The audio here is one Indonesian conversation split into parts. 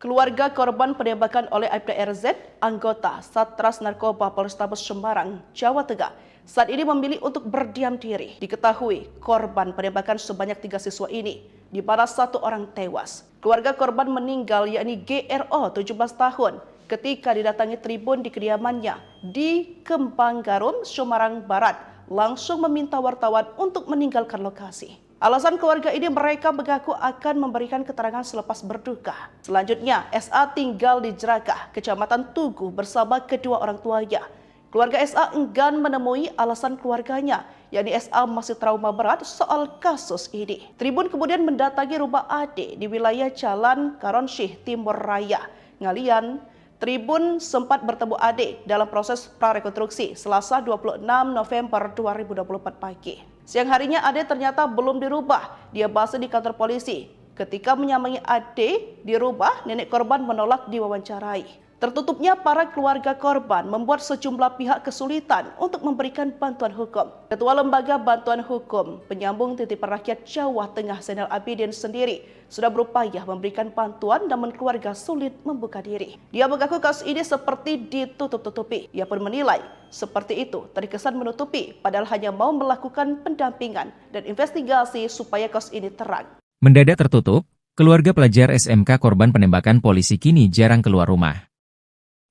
Keluarga korban penembakan oleh Aibda RZ, anggota Satras Narkoba Polrestabes Semarang, Jawa Tengah, saat ini memilih untuk berdiam diri. Diketahui korban penembakan sebanyak 3 siswa ini, di mana 1 orang tewas. Keluarga korban meninggal yakni GRO 17 tahun ketika didatangi tribun di kediamannya di Kembang Garum, Semarang Barat, langsung meminta wartawan untuk meninggalkan lokasi. Alasan keluarga ini, mereka mengaku akan memberikan keterangan selepas berduka. Selanjutnya, SA tinggal di Jerakah, Kecamatan Tugu bersama kedua orang tuanya. Keluarga SA enggan menemui alasan keluarganya, yakni SA masih trauma berat soal kasus ini. Tribun kemudian mendatangi rumah Ade di wilayah Jalan Karonsyih Timur Raya, Ngalian. Tribun sempat bertemu Ade dalam proses prarekonstruksi Selasa 26 November 2024 pagi. Siang harinya Ade ternyata belum dirubah. Dia masih di kantor polisi. Ketika menyambangi Ade di rumah, nenek korban menolak diwawancarai. Tertutupnya para keluarga korban membuat sejumlah pihak kesulitan untuk memberikan bantuan hukum. Ketua Lembaga Bantuan Hukum Penyambung Titipan Rakyat Jawa Tengah Zainal Abidin sendiri sudah berupaya memberikan bantuan, namun keluarga sulit membuka diri. Dia mengaku kasus ini seperti ditutup-tutupi. Ia pun menilai seperti itu terkesan menutupi, padahal hanya mau melakukan pendampingan dan investigasi supaya kasus ini terang. Mendadak tertutup, keluarga pelajar SMK korban penembakan polisi kini jarang keluar rumah.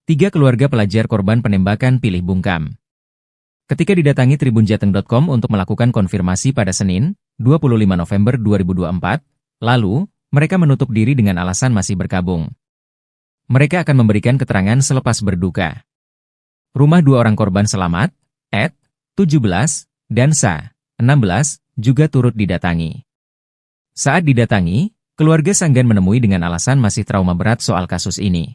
3 keluarga pelajar korban penembakan pilih bungkam. Ketika didatangi tribunjateng.com untuk melakukan konfirmasi pada Senin, 25 November 2024, lalu, mereka menutup diri dengan alasan masih berkabung. Mereka akan memberikan keterangan selepas berduka. Rumah 2 orang korban selamat, Ed, 17, dan Sa, 16, juga turut didatangi. Saat didatangi, keluarga Sanggan menemui dengan alasan masih trauma berat soal kasus ini.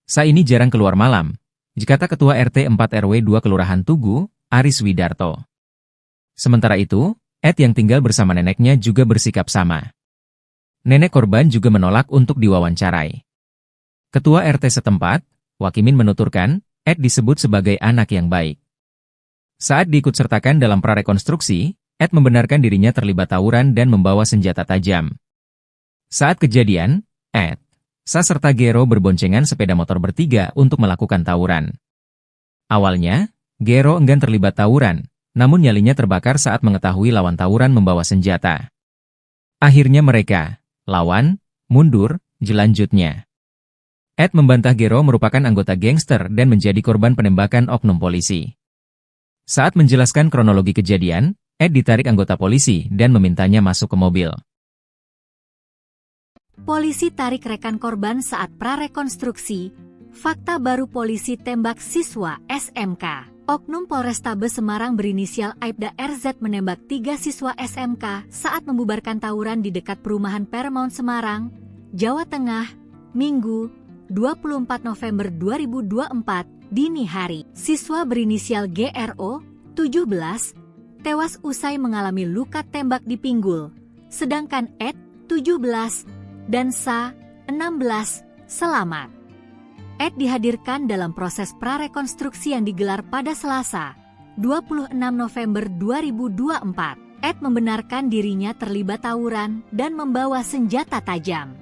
Sa ini jarang keluar malam, kata Ketua RT 4 RW 2 Kelurahan Tugu, Aris Widarto. Sementara itu, Ed yang tinggal bersama neneknya juga bersikap sama. Nenek korban juga menolak untuk diwawancarai. Ketua RT setempat, Wakimin menuturkan, Ed disebut sebagai anak yang baik. Saat diikutsertakan dalam prarekonstruksi, Ed membenarkan dirinya terlibat tawuran dan membawa senjata tajam. Saat kejadian, Ed, Sa serta Gero berboncengan sepeda motor bertiga untuk melakukan tawuran. Awalnya, Gero enggan terlibat tawuran, namun nyalinya terbakar saat mengetahui lawan tawuran membawa senjata. Akhirnya mereka, lawan, mundur, jelanjutnya. Ed membantah Gero merupakan anggota gangster dan menjadi korban penembakan oknum polisi. Saat menjelaskan kronologi kejadian, Ed ditarik anggota polisi dan memintanya masuk ke mobil. Polisi tarik rekan korban saat prarekonstruksi. Fakta baru polisi tembak siswa SMK. Oknum Polrestabes Semarang berinisial Aibda RZ menembak 3 siswa SMK saat membubarkan tawuran di dekat perumahan Paramount Semarang, Jawa Tengah, Minggu, 24 November 2024, dini hari. Siswa berinisial GRO, 17, tewas usai mengalami luka tembak di pinggul, sedangkan Ed, 17, dan Sa, 16, selamat. Ed dihadirkan dalam proses prarekonstruksi yang digelar pada Selasa, 26 November 2024. Ed membenarkan dirinya terlibat tawuran dan membawa senjata tajam.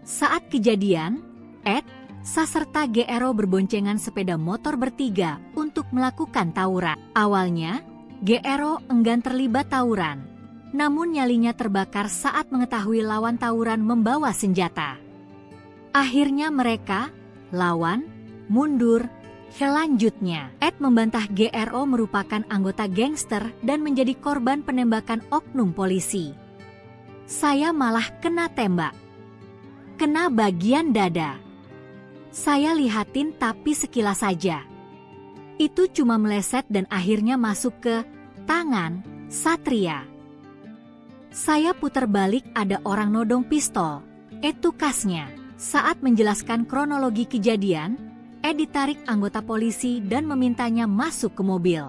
Saat kejadian, Ed, Sa serta GRO berboncengan sepeda motor bertiga untuk melakukan tawuran. Awalnya, GRO enggan terlibat tawuran. Namun nyalinya terbakar saat mengetahui lawan tawuran membawa senjata. Akhirnya mereka, lawan, mundur. Selanjutnya, Ed membantah GRO merupakan anggota gangster dan menjadi korban penembakan oknum polisi. Saya malah kena tembak. Kena bagian dada. Saya lihatin tapi sekilas saja. Itu cuma meleset dan akhirnya masuk ke tangan Satria. Saya putar balik ada orang nodong pistol. Itu kasnya. Saat menjelaskan kronologi kejadian, Ed ditarik anggota polisi dan memintanya masuk ke mobil.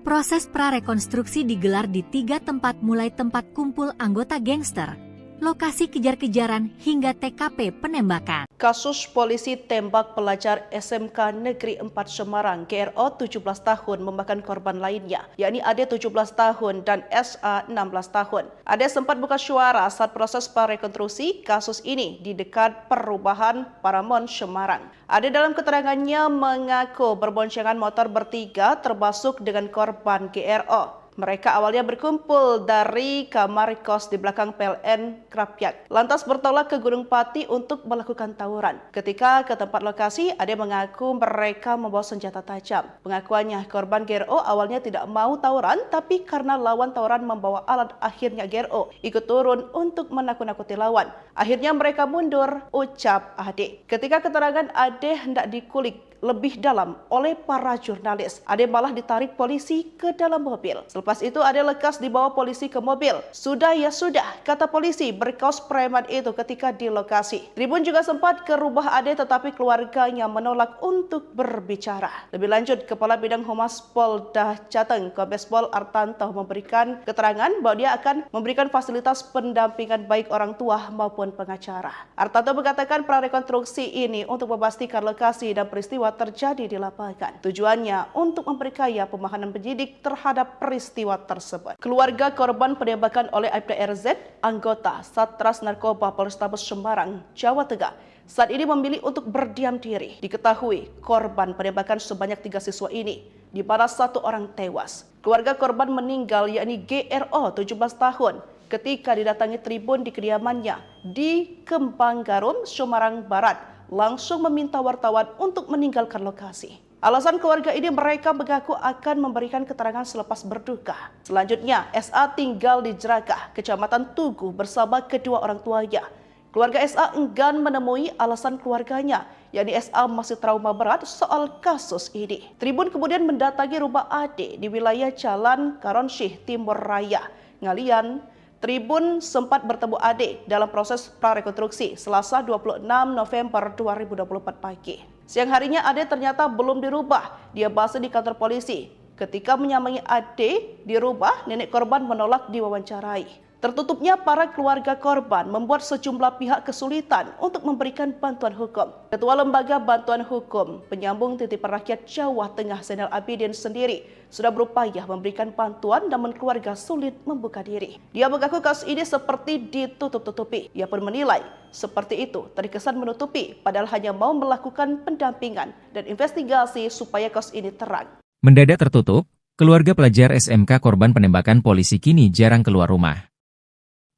Proses prarekonstruksi digelar di 3 tempat mulai tempat kumpul anggota gangster, lokasi kejar-kejaran hingga TKP penembakan. Kasus polisi tembak pelajar SMK Negeri 4 Semarang, GRO 17 tahun memakan korban lainnya, yakni Ade 17 tahun dan SA 16 tahun. Ade sempat buka suara saat proses prarekonstruksi kasus ini di dekat perubahan Paramount Semarang. Ade dalam keterangannya mengaku berboncengan motor bertiga termasuk dengan korban GRO. Mereka awalnya berkumpul dari kamar kos di belakang PLN Krapyak, lantas bertolak ke Gunung Pati untuk melakukan tawuran. Ketika ke tempat lokasi, Ade mengaku mereka membawa senjata tajam. Pengakuannya, korban GRO awalnya tidak mau tawuran, tapi karena lawan tawuran membawa alat, akhirnya GRO ikut turun untuk menakut-nakuti lawan. Akhirnya mereka mundur, ucap Ade. Ketika keterangan Ade hendak dikulik lebih dalam oleh para jurnalis, Ade malah ditarik polisi ke dalam mobil. Selepas itu Ade lekas dibawa polisi ke mobil. Sudah ya sudah, kata polisi berkaos preman itu ketika di lokasi. Tribun juga sempat ke rumah Ade tetapi keluarganya menolak untuk berbicara. Lebih lanjut, Kepala Bidang Humas Polda Jateng, Kombes Pol Artanto memberikan keterangan bahwa dia akan memberikan fasilitas pendampingan baik orang tua maupun pengacara. Artanto mengatakan prarekonstruksi ini untuk memastikan lokasi dan peristiwa terjadi di lapangan. Tujuannya untuk memperkaya pemahaman penyidik terhadap peristiwa tersebut. Keluarga korban penembakan oleh Aibda RZ, anggota Satres Narkoba Polrestabes Semarang, Jawa Tengah, saat ini memilih untuk berdiam diri. Diketahui korban penembakan sebanyak 3 siswa ini, di mana 1 orang tewas. Keluarga korban meninggal yakni GRO 17 tahun ketika didatangi tribun di kediamannya di Kembang Garum, Semarang Barat, langsung meminta wartawan untuk meninggalkan lokasi. Alasan keluarga ini, mereka mengaku akan memberikan keterangan selepas berduka. Selanjutnya, SA tinggal di Jerakah, Kecamatan Tugu bersama kedua orang tuanya. Keluarga SA enggan menemui alasan keluarganya, yakni SA masih trauma berat soal kasus ini. Tribun kemudian mendatangi rumah Ade di wilayah Jalan Karonsyih Timur Raya, Ngalian. Tribun sempat bertemu Ade dalam proses prarekonstruksi Selasa 26 November 2024 pagi. Siang harinya Ade ternyata belum dirubah. Dia bahasa di kantor polisi. Ketika menyamai Ade di rumah, nenek korban menolak diwawancarai. Tertutupnya para keluarga korban membuat sejumlah pihak kesulitan untuk memberikan bantuan hukum. Ketua Lembaga Bantuan Hukum Penyambung Titipan Rakyat Jawa Tengah Zainal Abidin sendiri sudah berupaya memberikan bantuan namun keluarga sulit membuka diri. Dia mengaku kasus ini seperti ditutup-tutupi. Ia pun menilai seperti itu terkesan menutupi padahal hanya mau melakukan pendampingan dan investigasi supaya kasus ini terang. Mendadak tertutup, keluarga pelajar SMK korban penembakan polisi kini jarang keluar rumah.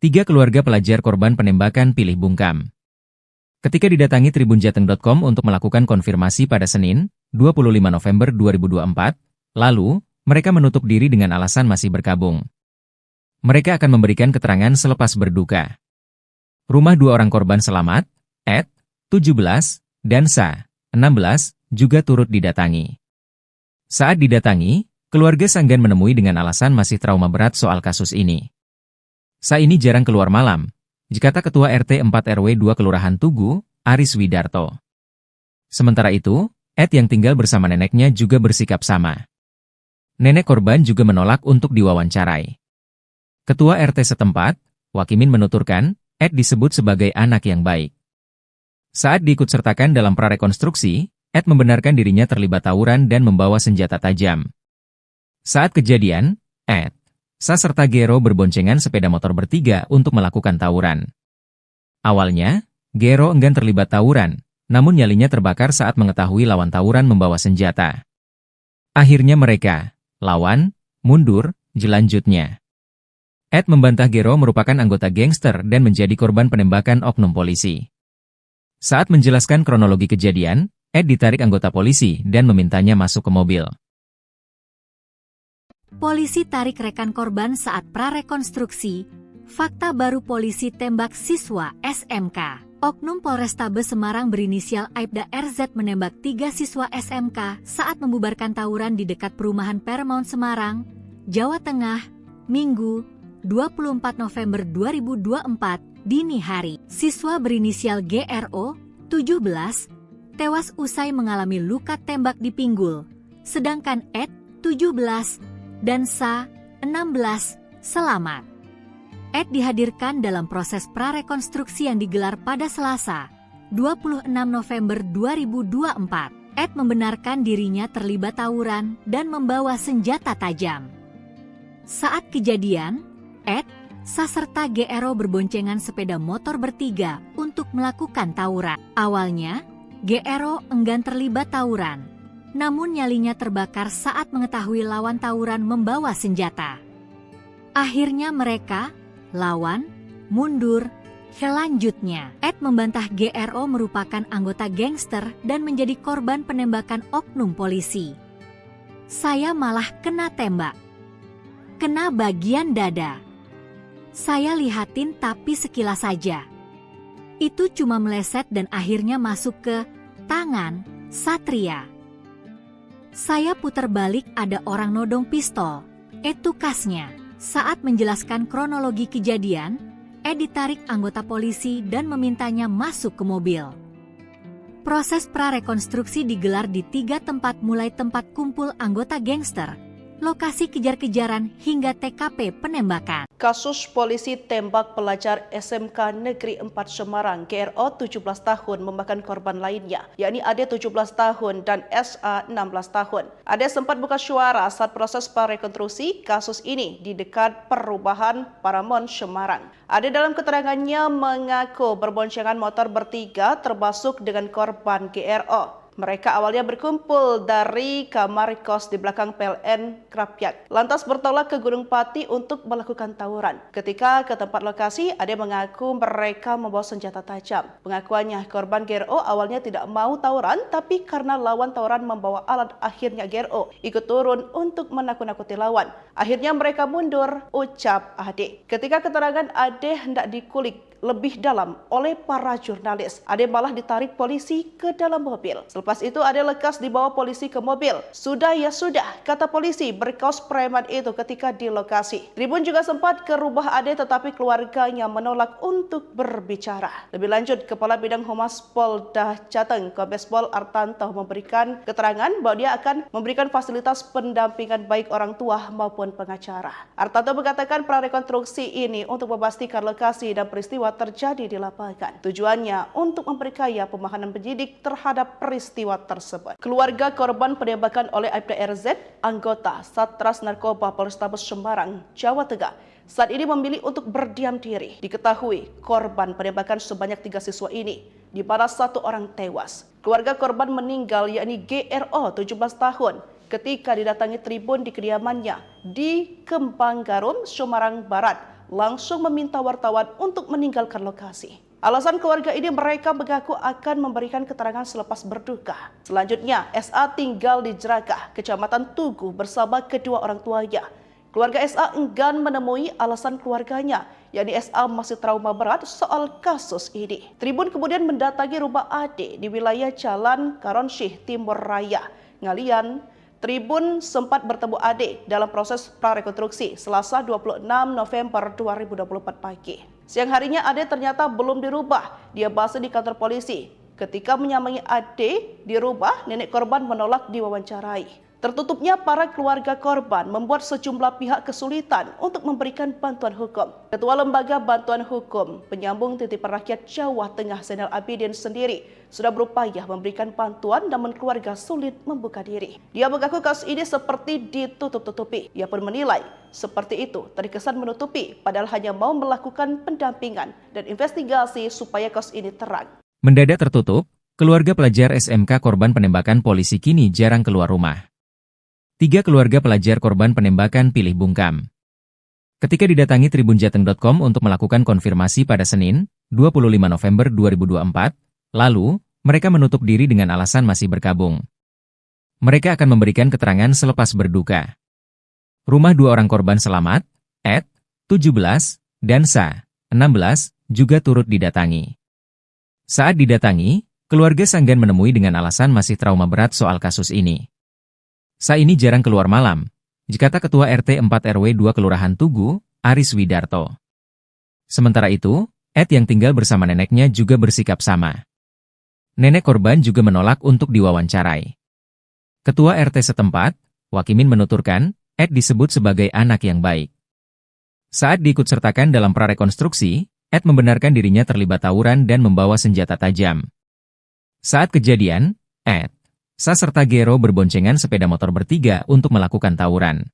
3 keluarga pelajar korban penembakan pilih bungkam. Ketika didatangi tribunjateng.com untuk melakukan konfirmasi pada Senin, 25 November 2024, lalu, mereka menutup diri dengan alasan masih berkabung. Mereka akan memberikan keterangan selepas berduka. Rumah 2 orang korban selamat, Ed, 17, dan Sa, 16, juga turut didatangi. Saat didatangi, keluarga Sanggan menemui dengan alasan masih trauma berat soal kasus ini. Sa ini jarang keluar malam, kata Ketua RT 4 RW 2 Kelurahan Tugu, Aris Widarto. Sementara itu, Ed yang tinggal bersama neneknya juga bersikap sama. Nenek korban juga menolak untuk diwawancarai. Ketua RT setempat, Wakimin menuturkan, Ed disebut sebagai anak yang baik. Saat diikutsertakan dalam prarekonstruksi, Ed membenarkan dirinya terlibat tawuran dan membawa senjata tajam. Saat kejadian, Ed, Sa serta Gero berboncengan sepeda motor bertiga untuk melakukan tawuran. Awalnya, Gero enggan terlibat tawuran, namun nyalinya terbakar saat mengetahui lawan tawuran membawa senjata. Akhirnya mereka, lawan, mundur, jelanjutnya. Ed membantah Gero merupakan anggota gangster dan menjadi korban penembakan oknum polisi. Saat menjelaskan kronologi kejadian, Ed ditarik anggota polisi dan memintanya masuk ke mobil. Polisi tarik rekan korban saat prarekonstruksi. Fakta baru polisi tembak siswa SMK. Oknum Polrestabes Semarang berinisial Aibda RZ menembak 3 siswa SMK saat membubarkan tawuran di dekat perumahan Paramount Semarang, Jawa Tengah, Minggu, 24 November 2024, dini hari. Siswa berinisial GRO, 17, tewas usai mengalami luka tembak di pinggul, sedangkan Ed, 17, dan Sa, 16, selamat. Ed dihadirkan dalam proses prarekonstruksi yang digelar pada Selasa, 26 November 2024. Ed membenarkan dirinya terlibat tawuran dan membawa senjata tajam. Saat kejadian, Ed, serta GRO berboncengan sepeda motor bertiga untuk melakukan tawuran. Awalnya, GRO enggan terlibat tawuran, namun nyalinya terbakar saat mengetahui lawan tawuran membawa senjata. Akhirnya mereka lawan, mundur. Selanjutnya, Ed membantah GRO merupakan anggota gangster dan menjadi korban penembakan oknum polisi. Saya malah kena tembak. Kena bagian dada. Saya lihatin tapi sekilas saja. Itu cuma meleset dan akhirnya masuk ke tangan Satria. Saya putar balik ada orang nodong pistol. Itu kasnya. Saat menjelaskan kronologi kejadian, Ed ditarik anggota polisi dan memintanya masuk ke mobil. Proses prarekonstruksi digelar di 3 tempat mulai tempat kumpul anggota gangster, lokasi kejar-kejaran hingga TKP penembakan. Kasus polisi tembak pelajar SMK Negeri 4 Semarang, GRO 17 tahun memakan korban lainnya, yakni Ade 17 tahun dan SA 16 tahun. Ade sempat buka suara saat proses prarekonstruksi kasus ini di dekat perubahan Paramount Semarang. Ade dalam keterangannya mengaku berboncengan motor bertiga termasuk dengan korban GRO. Mereka awalnya berkumpul dari kamar kos di belakang PLN Krapyak, lantas bertolak ke Gunung Pati untuk melakukan tawuran. Ketika ke tempat lokasi, Ade mengaku mereka membawa senjata tajam. Pengakuannya, korban GRO awalnya tidak mau tawuran, tapi karena lawan tawuran membawa alat, akhirnya GRO ikut turun untuk menakut-nakuti lawan. Akhirnya mereka mundur, ucap Ade. Ketika keterangan Ade hendak dikulik lebih dalam oleh para jurnalis, Ade malah ditarik polisi ke dalam mobil. Selepas itu Ade lekas dibawa polisi ke mobil. Sudah ya sudah, kata polisi berkaos preman itu ketika di lokasi. Tribun juga sempat ke rumah Ade tetapi keluarganya menolak untuk berbicara. Lebih lanjut, Kepala Bidang Humas Polda Jateng, Kombes Pol Artanto memberikan keterangan bahwa dia akan memberikan fasilitas pendampingan baik orang tua maupun pengacara. Artanto mengatakan prarekonstruksi ini untuk memastikan lokasi dan peristiwa terjadi di lapangan. Tujuannya untuk memperkaya pemahaman penyidik terhadap peristiwa tersebut. Keluarga korban penembakan oleh Aibda RZ, anggota Satres Narkoba Polrestabes Semarang, Jawa Tengah, saat ini memilih untuk berdiam diri. Diketahui korban penembakan sebanyak 3 siswa ini, di mana 1 orang tewas. Keluarga korban meninggal yakni GRO 17 tahun ketika didatangi Tribun di kediamannya di Kembang Garum, Semarang Barat, langsung meminta wartawan untuk meninggalkan lokasi. Alasan keluarga ini, mereka mengaku akan memberikan keterangan selepas berduka. Selanjutnya, SA tinggal di Jerakah, Kecamatan Tugu bersama kedua orang tuanya. Keluarga SA enggan menemui alasan keluarganya, yakni SA masih trauma berat soal kasus ini. Tribun kemudian mendatangi rumah Ade di wilayah Jalan Karonsyih Timur Raya, Ngalian. Tribun sempat bertemu Ade dalam proses prarekonstruksi Selasa 26 November 2024 pagi. Siang harinya Ade ternyata belum dirubah. Dia basa di kantor polisi. Ketika menyambangi Ade di rumah, nenek korban menolak diwawancarai. Tertutupnya para keluarga korban membuat sejumlah pihak kesulitan untuk memberikan bantuan hukum. Ketua Lembaga Bantuan Hukum Penyambung Titipan Rakyat Jawa Tengah Zainal Abidin sendiri sudah berupaya memberikan bantuan namun keluarga sulit membuka diri. Dia mengaku kasus ini seperti ditutup-tutupi. Ia pun menilai seperti itu terkesan menutupi padahal hanya mau melakukan pendampingan dan investigasi supaya kasus ini terang. Mendadak tertutup, keluarga pelajar SMK korban penembakan polisi kini jarang keluar rumah. 3 keluarga pelajar korban penembakan pilih bungkam. Ketika didatangi tribunjateng.com untuk melakukan konfirmasi pada Senin, 25 November 2024, lalu, mereka menutup diri dengan alasan masih berkabung. Mereka akan memberikan keterangan selepas berduka. Rumah 2 orang korban selamat, Ed, 17, dan Sa, 16, juga turut didatangi. Saat didatangi, keluarga Sanggan menemui dengan alasan masih trauma berat soal kasus ini. Sa ini jarang keluar malam, dikata Ketua RT 4 RW 2 Kelurahan Tugu, Aris Widarto. Sementara itu, Ed yang tinggal bersama neneknya juga bersikap sama. Nenek korban juga menolak untuk diwawancarai. Ketua RT setempat, Wakimin menuturkan, Ed disebut sebagai anak yang baik. Saat diikutsertakan dalam prarekonstruksi, Ed membenarkan dirinya terlibat tawuran dan membawa senjata tajam. Saat kejadian, Ed, Sa serta Gero berboncengan sepeda motor bertiga untuk melakukan tawuran.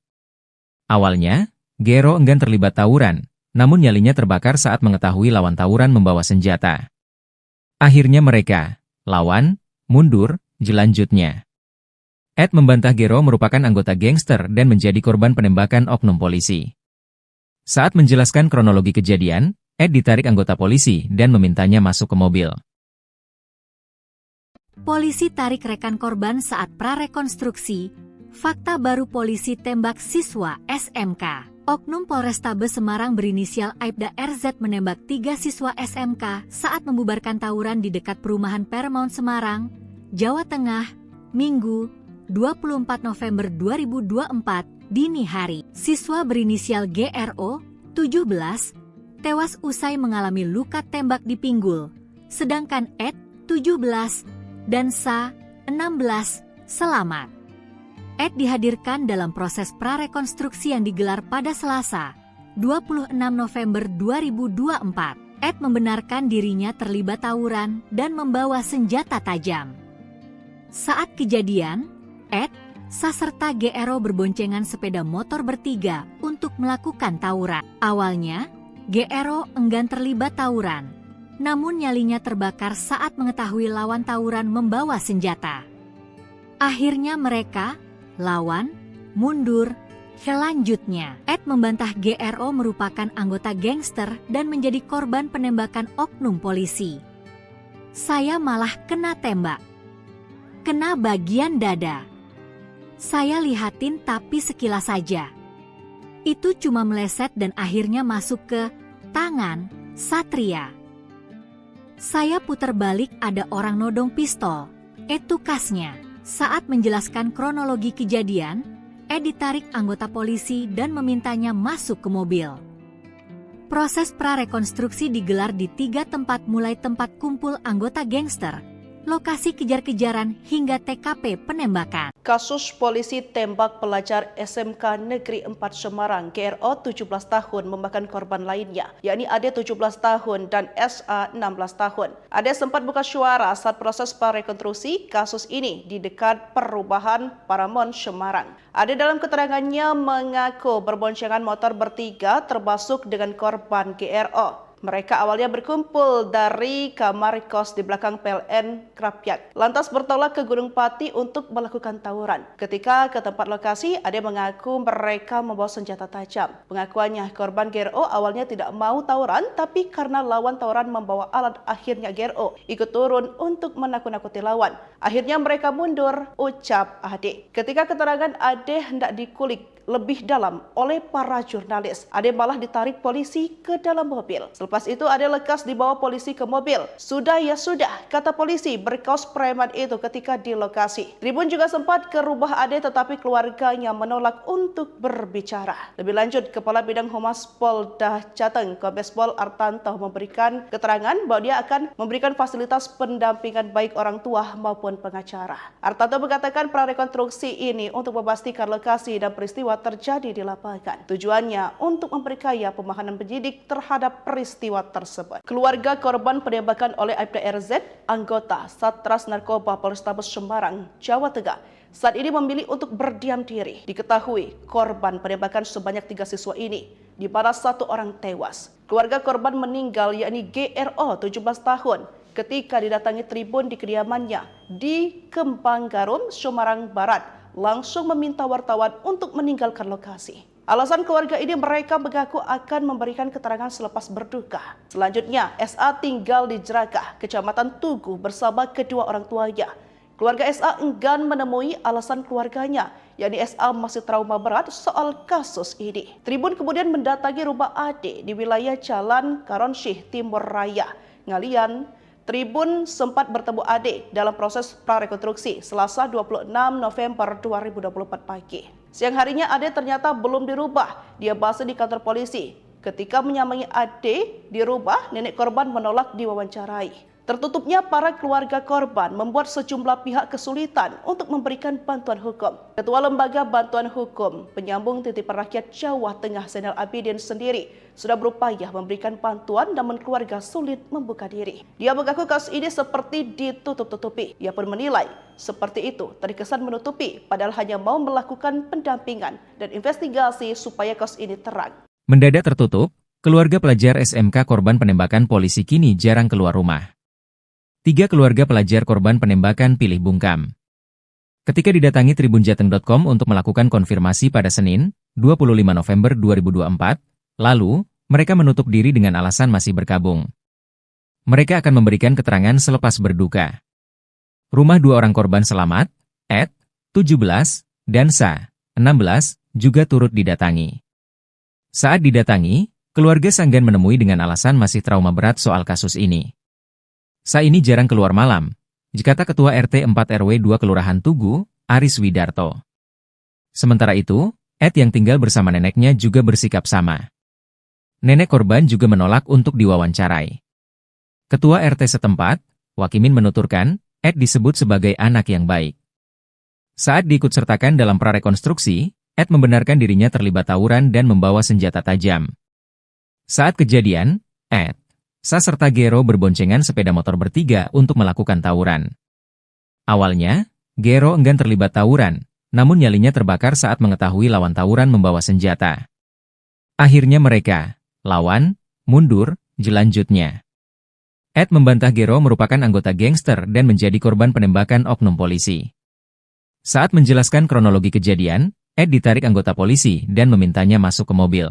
Awalnya, Gero enggan terlibat tawuran, namun nyalinya terbakar saat mengetahui lawan tawuran membawa senjata. Akhirnya mereka, lawan, mundur, jelanjutnya. Ed membantah Gero merupakan anggota gangster dan menjadi korban penembakan oknum polisi. Saat menjelaskan kronologi kejadian, Ed ditarik anggota polisi dan memintanya masuk ke mobil. Polisi tarik rekan korban saat prarekonstruksi. Fakta baru polisi tembak siswa SMK. Oknum Polrestabes Semarang berinisial Aibda RZ menembak 3 siswa SMK saat membubarkan tawuran di dekat perumahan Paramount Semarang, Jawa Tengah, Minggu, 24 November 2024, dini hari. Siswa berinisial GRO, 17, tewas usai mengalami luka tembak di pinggul, sedangkan Ed, 17, dan Sa, 16, selamat. Ed dihadirkan dalam proses prarekonstruksi yang digelar pada Selasa, 26 November 2024. Ed membenarkan dirinya terlibat tawuran dan membawa senjata tajam. Saat kejadian, Ed, Sa serta GRO berboncengan sepeda motor bertiga untuk melakukan tawuran. Awalnya, GRO enggan terlibat tawuran, namun nyalinya terbakar saat mengetahui lawan tawuran membawa senjata. Akhirnya mereka, lawan, mundur. Selanjutnya, Ed membantah GRO merupakan anggota gangster dan menjadi korban penembakan oknum polisi. Saya malah kena tembak. Kena bagian dada. Saya lihatin tapi sekilas saja. Itu cuma meleset dan akhirnya masuk ke tangan Satria. Saya putar balik ada orang nodong pistol. Itu kasnya. Saat menjelaskan kronologi kejadian, Ed ditarik anggota polisi dan memintanya masuk ke mobil. Proses prarekonstruksi digelar di 3 tempat mulai tempat kumpul anggota gangster, lokasi kejar-kejaran hingga TKP penembakan. Kasus polisi tembak pelajar SMK Negeri 4 Semarang GRO 17 tahun memakan korban lainnya, yakni Ade 17 tahun dan SA 16 tahun. Ade sempat buka suara saat proses prarekonstruksi kasus ini di dekat perubahan Paramount Semarang. Ade dalam keterangannya mengaku berboncengan motor bertiga termasuk dengan korban GRO. Mereka awalnya berkumpul dari kamar kos di belakang PLN Krapyak, lantas bertolak ke Gunung Pati untuk melakukan tawuran. Ketika ke tempat lokasi, Ade mengaku mereka membawa senjata tajam. Pengakuannya, korban GRO awalnya tidak mau tawuran, tapi karena lawan tawuran membawa alat, akhirnya GRO ikut turun untuk menakut-nakuti lawan. Akhirnya mereka mundur, ucap Ade. Ketika keterangan Ade hendak dikulik lebih dalam oleh para jurnalis, Ade malah ditarik polisi ke dalam mobil. Selepas itu Ade lekas dibawa polisi ke mobil. Sudah ya sudah, kata polisi berkaos preman itu ketika di lokasi. Tribun juga sempat ke rumah Ade tetapi keluarganya menolak untuk berbicara. Lebih lanjut, Kepala Bidang Humas Polda Jateng, Kombes Pol Artanto memberikan keterangan bahwa dia akan memberikan fasilitas pendampingan baik orang tua maupun pengacara. Artanto mengatakan prarekonstruksi ini untuk memastikan lokasi dan peristiwa terjadi di lapangan. Tujuannya untuk memperkaya pemahaman penyidik terhadap peristiwa tersebut. Keluarga korban penembakan oleh Aibda RZ, anggota Satres Narkoba Polrestabes Semarang, Jawa Tengah, saat ini memilih untuk berdiam diri. Diketahui korban penembakan sebanyak 3 siswa ini, di mana 1 orang tewas. Keluarga korban meninggal yakni GRO 17 tahun ketika didatangi tribun di kediamannya di Kembang Garum, Semarang Barat, langsung meminta wartawan untuk meninggalkan lokasi. Alasan keluarga ini, mereka mengaku akan memberikan keterangan selepas berduka. Selanjutnya, SA tinggal di Jerakah, Kecamatan Tugu bersama kedua orang tuanya. Keluarga SA enggan menemui alasan keluarganya, yakni SA masih trauma berat soal kasus ini. Tribun kemudian mendatangi rumah Ade di wilayah Jalan Karonsyih Timur Raya, Ngalian. Tribun sempat bertemu Ade dalam proses prarekonstruksi Selasa 26 November 2024 pagi. Siang harinya Ade ternyata belum dirubah. Dia basa di kantor polisi. Ketika menyamai Ade di rumah, nenek korban menolak diwawancarai. Tertutupnya para keluarga korban membuat sejumlah pihak kesulitan untuk memberikan bantuan hukum. Ketua Lembaga Bantuan Hukum Penyambung Titipan Rakyat Jawa Tengah Zainal Abidin sendiri sudah berupaya memberikan bantuan namun keluarga sulit membuka diri. Dia mengaku kasus ini seperti ditutup-tutupi. Ia pun menilai seperti itu terkesan menutupi padahal hanya mau melakukan pendampingan dan investigasi supaya kasus ini terang. Mendadak tertutup, keluarga pelajar SMK korban penembakan polisi kini jarang keluar rumah. 3 keluarga pelajar korban penembakan pilih bungkam. Ketika didatangi tribunjateng.com untuk melakukan konfirmasi pada Senin, 25 November 2024, lalu, mereka menutup diri dengan alasan masih berkabung. Mereka akan memberikan keterangan selepas berduka. Rumah 2 orang korban selamat, Ed, 17, dan Sa, 16, juga turut didatangi. Saat didatangi, keluarga Sanggan menemui dengan alasan masih trauma berat soal kasus ini. Sa ini jarang keluar malam, dikata Ketua RT 4 RW 2 Kelurahan Tugu, Aris Widarto. Sementara itu, Ed yang tinggal bersama neneknya juga bersikap sama. Nenek korban juga menolak untuk diwawancarai. Ketua RT setempat, Wakimin menuturkan, Ed disebut sebagai anak yang baik. Saat diikutsertakan dalam prarekonstruksi, Ed membenarkan dirinya terlibat tawuran dan membawa senjata tajam. Saat kejadian, Ed, Sa serta Gero berboncengan sepeda motor bertiga untuk melakukan tawuran. Awalnya, Gero enggan terlibat tawuran, namun nyalinya terbakar saat mengetahui lawan tawuran membawa senjata. Akhirnya mereka, lawan, mundur, jelanjutnya. Ed membantah Gero merupakan anggota gangster dan menjadi korban penembakan oknum polisi. Saat menjelaskan kronologi kejadian, Ed ditarik anggota polisi dan memintanya masuk ke mobil.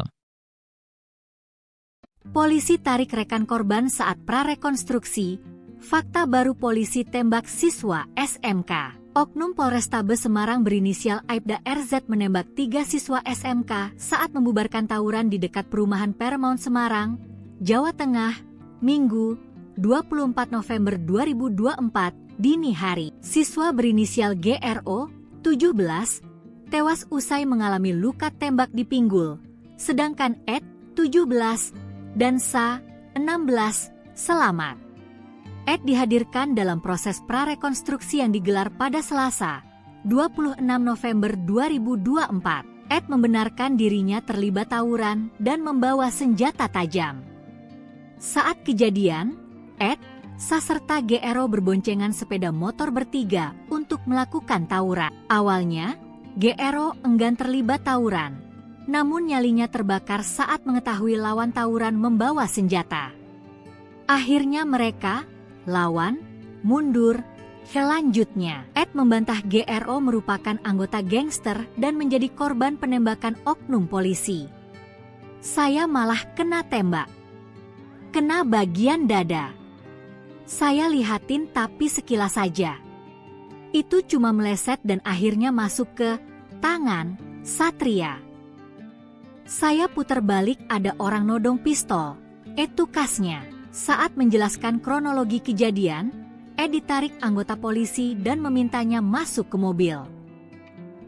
Polisi tarik rekan korban saat prarekonstruksi. Fakta baru polisi tembak siswa SMK. Oknum Polrestabes Semarang berinisial Aibda RZ menembak 3 siswa SMK saat membubarkan tawuran di dekat perumahan Paramount Semarang, Jawa Tengah, Minggu, 24 November 2024, dini hari. Siswa berinisial GRO, 17, tewas usai mengalami luka tembak di pinggul, sedangkan Ed, 17, dan Sa, 16, selamat. Ed dihadirkan dalam proses prarekonstruksi yang digelar pada Selasa, 26 November 2024. Ed membenarkan dirinya terlibat tawuran dan membawa senjata tajam. Saat kejadian, Ed, Sa serta GRO berboncengan sepeda motor bertiga untuk melakukan tawuran. Awalnya, GRO enggan terlibat tawuran. Namun nyalinya terbakar saat mengetahui lawan tawuran membawa senjata. Akhirnya mereka, lawan, mundur, selanjutnya. Ed membantah GRO merupakan anggota gangster dan menjadi korban penembakan oknum polisi. Saya malah kena tembak. Kena bagian dada. Saya lihatin tapi sekilas saja. Itu cuma meleset dan akhirnya masuk ke tangan Satria. Saya putar balik ada orang nodong pistol. Itu kasnya. Saat menjelaskan kronologi kejadian, Ed ditarik anggota polisi dan memintanya masuk ke mobil.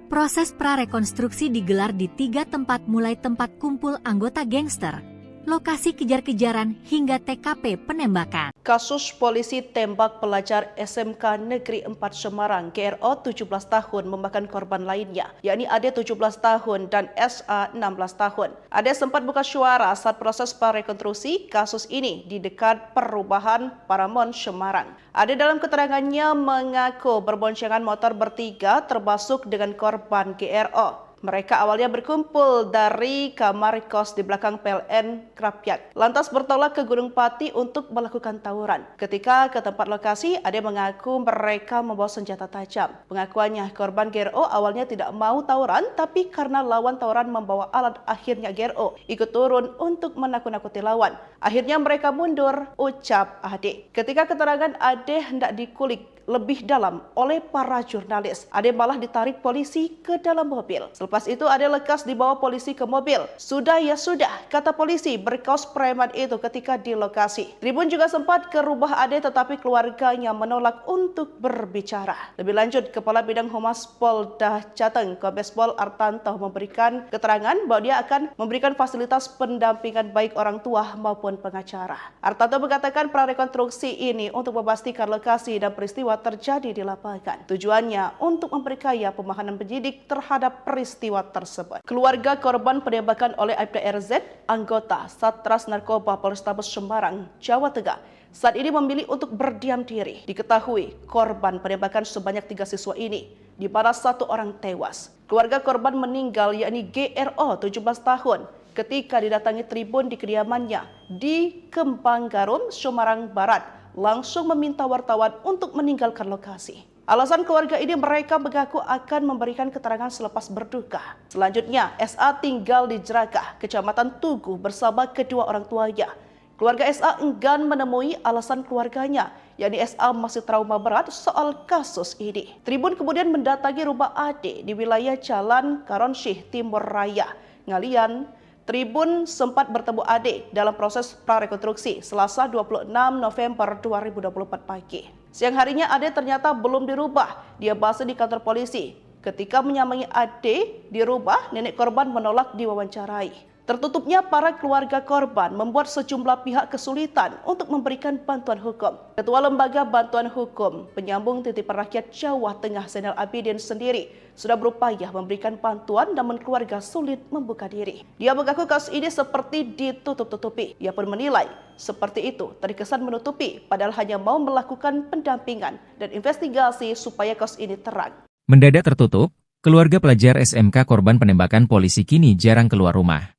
Proses prarekonstruksi digelar di 3 tempat mulai tempat kumpul anggota gangster, lokasi kejar-kejaran hingga TKP penembakan. Kasus polisi tembak pelajar SMK Negeri 4 Semarang GRO 17 tahun memakan korban lainnya, yakni Ade 17 tahun dan SA 16 tahun. Ade sempat buka suara saat proses prarekonstruksi kasus ini di dekat perumahan Paramount Semarang. Ade dalam keterangannya mengaku berboncengan motor bertiga termasuk dengan korban GRO. Mereka awalnya berkumpul dari kamar kos di belakang PLN Krapyak, lantas bertolak ke Gunung Pati untuk melakukan tawuran. Ketika ke tempat lokasi, Ade mengaku mereka membawa senjata tajam. Pengakuannya, korban GRO awalnya tidak mau tawuran, tapi karena lawan tawuran membawa alat, akhirnya GRO ikut turun untuk menakut-nakuti lawan. Akhirnya mereka mundur, ucap Ade. Ketika keterangan Ade hendak dikulik lebih dalam oleh para jurnalis. Ade malah ditarik polisi ke dalam mobil. Selepas itu Ade lekas dibawa polisi ke mobil. Sudah ya sudah, kata polisi berkaos preman itu ketika di lokasi. Tribun juga sempat ke rumah Ade tetapi keluarganya menolak untuk berbicara. Lebih lanjut, Kepala Bidang Humas Polda Jateng, Kombes Pol Artanto memberikan keterangan bahwa dia akan memberikan fasilitas pendampingan baik orang tua maupun pengacara. Artanto mengatakan prarekonstruksi ini untuk memastikan lokasi dan peristiwa terjadi di lapangan. Tujuannya untuk memperkaya pemahaman penyidik terhadap peristiwa tersebut. Keluarga korban penembakan oleh Aibda RZ, anggota Satres Narkoba Polrestabes Semarang, Jawa Tengah, saat ini memilih untuk berdiam diri. Diketahui korban penembakan sebanyak 3 siswa ini, di mana 1 orang tewas. Keluarga korban meninggal yakni GRO 17 tahun ketika didatangi tribun di kediamannya di Kembang Garum, Semarang Barat, langsung meminta wartawan untuk meninggalkan lokasi. Alasan keluarga ini mereka mengaku akan memberikan keterangan selepas berduka. Selanjutnya, SA tinggal di Jerakah, Kecamatan Tugu bersama kedua orang tuanya. Keluarga SA enggan menemui alasan keluarganya, yakni SA masih trauma berat soal kasus ini. Tribun kemudian mendatangi rumah Ade di wilayah Jalan Karonsyih Timur Raya, Ngalian. Tribun sempat bertemu Ade dalam proses prarekonstruksi Selasa 26 November 2024 pagi. Siang harinya Ade ternyata belum dirubah. Dia bahas di kantor polisi. Ketika menyambangi Ade di rumah, nenek korban menolak diwawancarai. Tertutupnya para keluarga korban membuat sejumlah pihak kesulitan untuk memberikan bantuan hukum. Ketua Lembaga Bantuan Hukum Penyambung Titipan Rakyat Jawa Tengah Zainal Abidin sendiri sudah berupaya memberikan bantuan namun keluarga sulit membuka diri. Dia mengaku kasus ini seperti ditutup-tutupi. Ia pun menilai seperti itu terkesan menutupi padahal hanya mau melakukan pendampingan dan investigasi supaya kasus ini terang. Mendadak tertutup, keluarga pelajar SMK korban penembakan polisi kini jarang keluar rumah.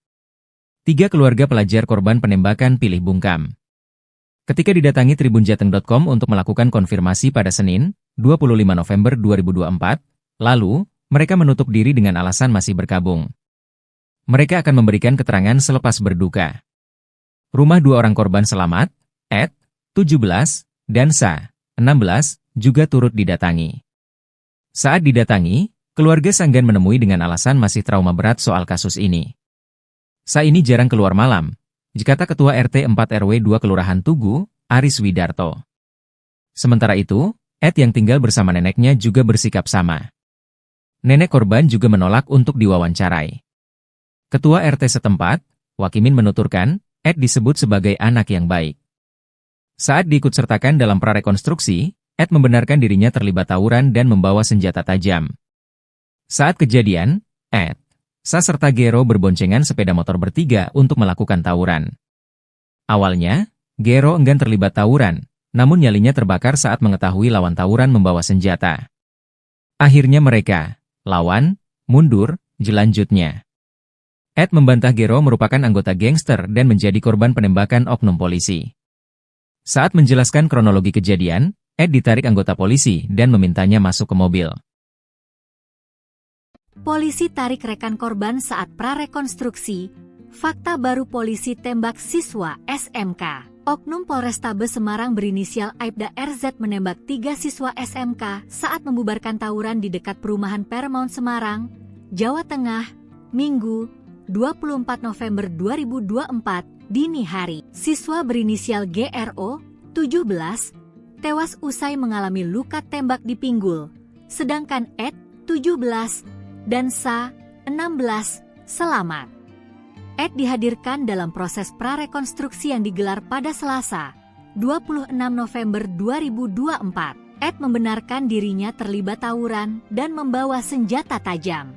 3 keluarga pelajar korban penembakan pilih bungkam. Ketika didatangi tribunjateng.com untuk melakukan konfirmasi pada Senin, 25 November 2024, lalu, mereka menutup diri dengan alasan masih berkabung. Mereka akan memberikan keterangan selepas berduka. Rumah 2 orang korban selamat, Ed, 17, dan Sa, 16, juga turut didatangi. Saat didatangi, keluarga Sanggan menemui dengan alasan masih trauma berat soal kasus ini. Sa ini jarang keluar malam, kata Ketua RT 4 RW 2 Kelurahan Tugu, Aris Widarto. Sementara itu, Ed yang tinggal bersama neneknya juga bersikap sama. Nenek korban juga menolak untuk diwawancarai. Ketua RT setempat, Wakimin menuturkan, Ed disebut sebagai anak yang baik. Saat diikutsertakan dalam prarekonstruksi, Ed membenarkan dirinya terlibat tawuran dan membawa senjata tajam. Saat kejadian, Ed, Sa serta Gero berboncengan sepeda motor bertiga untuk melakukan tawuran. Awalnya, Gero enggan terlibat tawuran, namun nyalinya terbakar saat mengetahui lawan tawuran membawa senjata. Akhirnya mereka, lawan, mundur, jelanjutnya. Ed membantah Gero merupakan anggota gangster dan menjadi korban penembakan oknum polisi. Saat menjelaskan kronologi kejadian, Ed ditarik anggota polisi dan memintanya masuk ke mobil. Polisi tarik rekan korban saat prarekonstruksi. Fakta baru polisi tembak siswa SMK. Oknum Polrestabes Semarang berinisial Aibda RZ menembak 3 siswa SMK saat membubarkan tawuran di dekat perumahan Paramount Semarang, Jawa Tengah, Minggu, 24 November 2024, dini hari. Siswa berinisial GRO, 17, tewas usai mengalami luka tembak di pinggul, sedangkan Ed, 17, dan Sa, 16, selamat. Ed dihadirkan dalam proses prarekonstruksi yang digelar pada Selasa, 26 November 2024. Ed membenarkan dirinya terlibat tawuran dan membawa senjata tajam.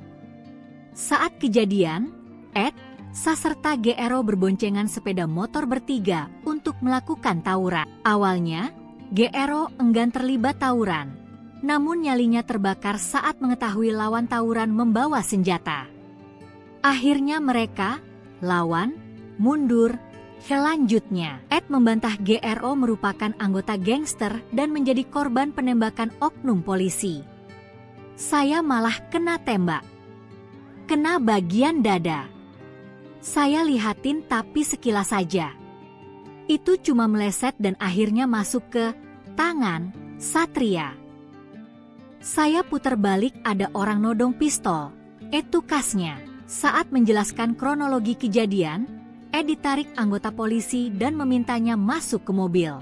Saat kejadian, Ed, Sa serta GRO berboncengan sepeda motor bertiga untuk melakukan tawuran. Awalnya, GRO enggan terlibat tawuran. Namun nyalinya terbakar saat mengetahui lawan tawuran membawa senjata. Akhirnya mereka, lawan, mundur. Selanjutnya, Ed membantah GRO merupakan anggota gangster dan menjadi korban penembakan oknum polisi. Saya malah kena tembak. Kena bagian dada. Saya lihatin tapi sekilas saja. Itu cuma meleset dan akhirnya masuk ke tangan, Satria. Saya putar balik ada orang nodong pistol. Tukasnya. Saat menjelaskan kronologi kejadian, ditarik anggota polisi dan memintanya masuk ke mobil.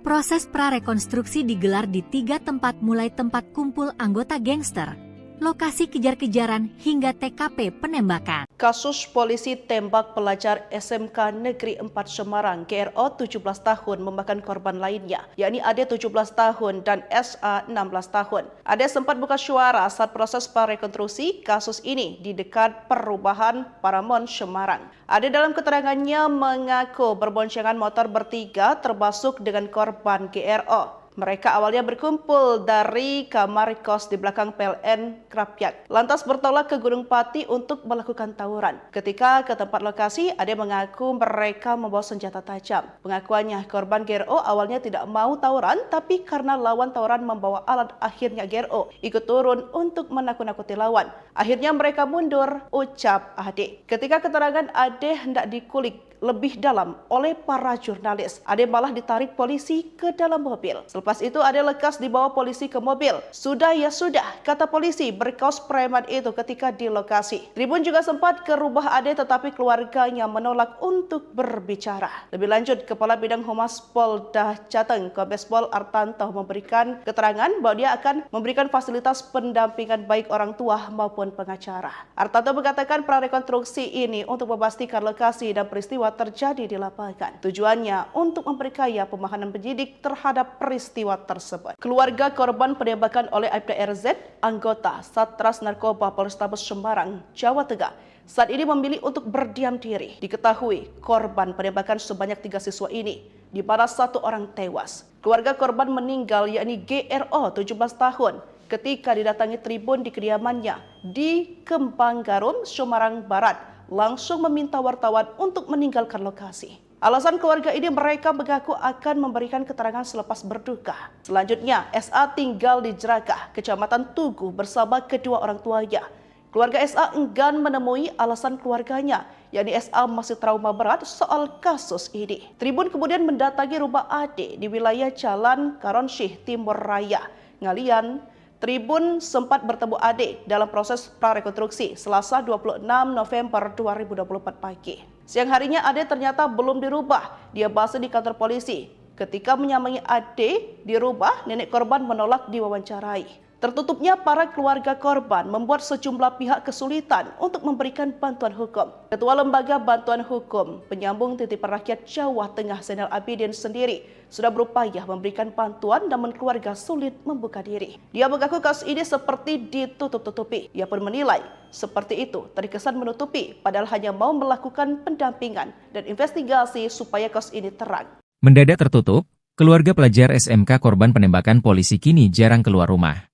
Proses prarekonstruksi digelar di 3 tempat mulai tempat kumpul anggota gangster, lokasi kejar-kejaran hingga TKP penembakan. Kasus polisi tembak pelajar SMK Negeri 4 Semarang GRO 17 tahun memakan korban lainnya, yakni Ade 17 tahun dan SA 16 tahun. Ade sempat buka suara saat proses prarekonstruksi kasus ini di dekat perubahan Paramount Semarang. Ade dalam keterangannya mengaku berboncengan motor bertiga termasuk dengan korban GRO. Mereka awalnya berkumpul dari kamar kos di belakang PLN Krapyak, lantas bertolak ke Gunung Pati untuk melakukan tawuran. Ketika ke tempat lokasi, Ade mengaku mereka membawa senjata tajam. Pengakuannya, korban GRO awalnya tidak mau tawuran, tapi karena lawan tawuran membawa alat, akhirnya GRO ikut turun untuk menakut-nakuti lawan. Akhirnya mereka mundur, ucap Ade. Ketika keterangan Ade hendak dikulik lebih dalam oleh para jurnalis, Ade malah ditarik polisi ke dalam mobil. Selepas itu Ade lekas dibawa polisi ke mobil. Sudah ya sudah, kata polisi berkaos preman itu ketika di lokasi. Tribun juga sempat ke rumah Ade tetapi keluarganya menolak untuk berbicara. Lebih lanjut, Kepala Bidang Humas Polda Jateng, Kombes Pol Artanto memberikan keterangan bahwa dia akan memberikan fasilitas pendampingan baik orang tua maupun pengacara. Artanto mengatakan prarekonstruksi ini untuk memastikan lokasi dan peristiwa terjadi di lapangan. Tujuannya untuk memperkaya pemahaman penyidik terhadap peristiwa tersebut. Keluarga korban penembakan oleh Aibda RZ, anggota Satres Narkoba Polrestabes Semarang, Jawa Tengah, saat ini memilih untuk berdiam diri. Diketahui korban penembakan sebanyak 3 siswa ini, di mana 1 orang tewas. Keluarga korban meninggal yakni GRO 17 tahun ketika didatangi tribun di kediamannya di Kembang Garum, Semarang Barat, langsung meminta wartawan untuk meninggalkan lokasi. Alasan keluarga ini, mereka mengaku akan memberikan keterangan selepas berduka. Selanjutnya, SA tinggal di Jerakah, Kecamatan Tugu bersama kedua orang tuanya. Keluarga SA enggan menemui alasan keluarganya, yakni SA masih trauma berat soal kasus ini. Tribun kemudian mendatangi rumah Ade di wilayah Jalan Karonsyih Timur Raya, Ngalian. Tribun sempat bertemu Ade dalam proses prarekonstruksi Selasa 26 November 2024 pagi. Siang harinya Ade ternyata belum dirubah. Dia bahas di kantor polisi. Ketika menyambangi Ade di rumah, nenek korban menolak diwawancarai. Tertutupnya para keluarga korban membuat sejumlah pihak kesulitan untuk memberikan bantuan hukum. Ketua Lembaga Bantuan Hukum Penyambung Titipan Rakyat Jawa Tengah Zainal Abidin sendiri sudah berupaya memberikan bantuan namun keluarga sulit membuka diri. Dia mengaku kasus ini seperti ditutup-tutupi. Ia pun menilai seperti itu terkesan menutupi padahal hanya mau melakukan pendampingan dan investigasi supaya kasus ini terang. Mendadak tertutup, keluarga pelajar SMK korban penembakan polisi kini jarang keluar rumah.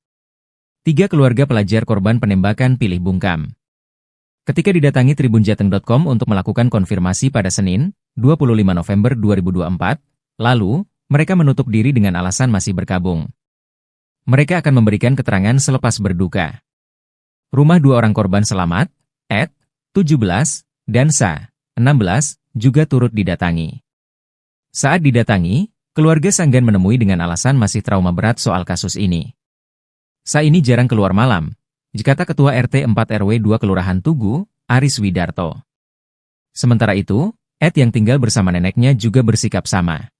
3 keluarga pelajar korban penembakan pilih bungkam. Ketika didatangi tribunjateng.com untuk melakukan konfirmasi pada Senin, 25 November 2024, lalu, mereka menutup diri dengan alasan masih berkabung. Mereka akan memberikan keterangan selepas berduka. Rumah 2 orang korban selamat, Ed, 17, dan Sa, 16, juga turut didatangi. Saat didatangi, keluarga Sanggan menemui dengan alasan masih trauma berat soal kasus ini. Sa ini jarang keluar malam, kata Ketua RT 4 RW 2 Kelurahan Tugu, Aris Widarto. Sementara itu, Ed yang tinggal bersama neneknya juga bersikap sama.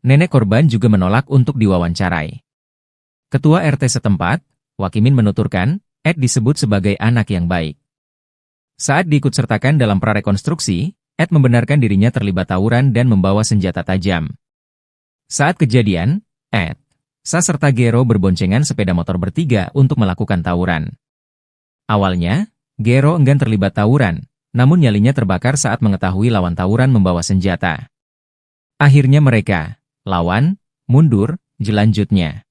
Nenek korban juga menolak untuk diwawancarai. Ketua RT setempat, Wakimin menuturkan, Ed disebut sebagai anak yang baik. Saat diikutsertakan dalam prarekonstruksi, Ed membenarkan dirinya terlibat tawuran dan membawa senjata tajam. Saat kejadian, Ed, Sa serta Gero berboncengan sepeda motor bertiga untuk melakukan tawuran. Awalnya, Gero enggan terlibat tawuran, namun nyalinya terbakar saat mengetahui lawan tawuran membawa senjata. Akhirnya mereka, lawan, mundur, jelanjutnya.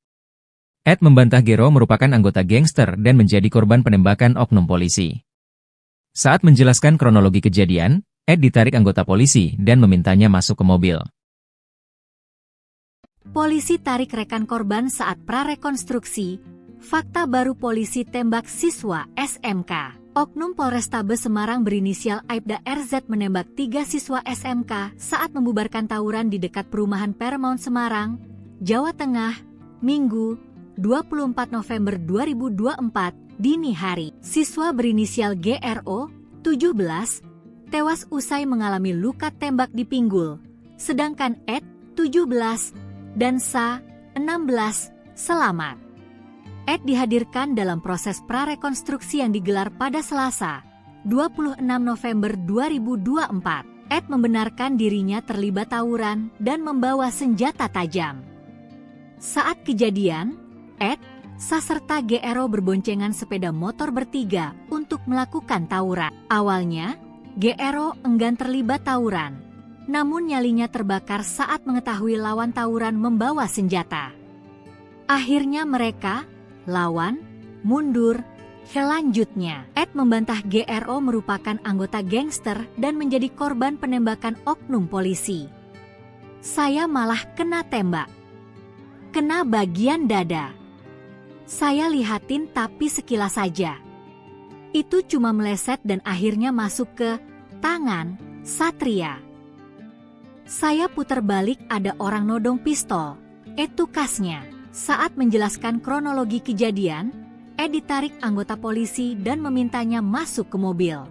Ed membantah Gero merupakan anggota gangster dan menjadi korban penembakan oknum polisi. Saat menjelaskan kronologi kejadian, Ed ditarik anggota polisi dan memintanya masuk ke mobil. Polisi tarik rekan korban saat prarekonstruksi. Fakta baru polisi tembak siswa SMK. Oknum Polrestabes Semarang berinisial Aibda RZ menembak 3 siswa SMK saat membubarkan tawuran di dekat perumahan Paramount Semarang, Jawa Tengah, Minggu, 24 November 2024, dini hari. Siswa berinisial GRO, 17, tewas usai mengalami luka tembak di pinggul, sedangkan Ed, 17, dan Sa, 16, selamat. Ed dihadirkan dalam proses prarekonstruksi yang digelar pada Selasa, 26 November 2024. Ed membenarkan dirinya terlibat tawuran dan membawa senjata tajam. Saat kejadian, Ed, Sa serta GRO berboncengan sepeda motor bertiga untuk melakukan tawuran. Awalnya, GRO enggan terlibat tawuran, namun nyalinya terbakar saat mengetahui lawan tawuran membawa senjata. Akhirnya mereka, lawan, mundur. Selanjutnya, Ed membantah GRO merupakan anggota gangster dan menjadi korban penembakan oknum polisi. Saya malah kena tembak. Kena bagian dada. Saya lihatin tapi sekilas saja. Itu cuma meleset dan akhirnya masuk ke tangan Satria. Saya putar balik ada orang nodong pistol. Itu kasnya. Saat menjelaskan kronologi kejadian, Ed ditarik anggota polisi dan memintanya masuk ke mobil.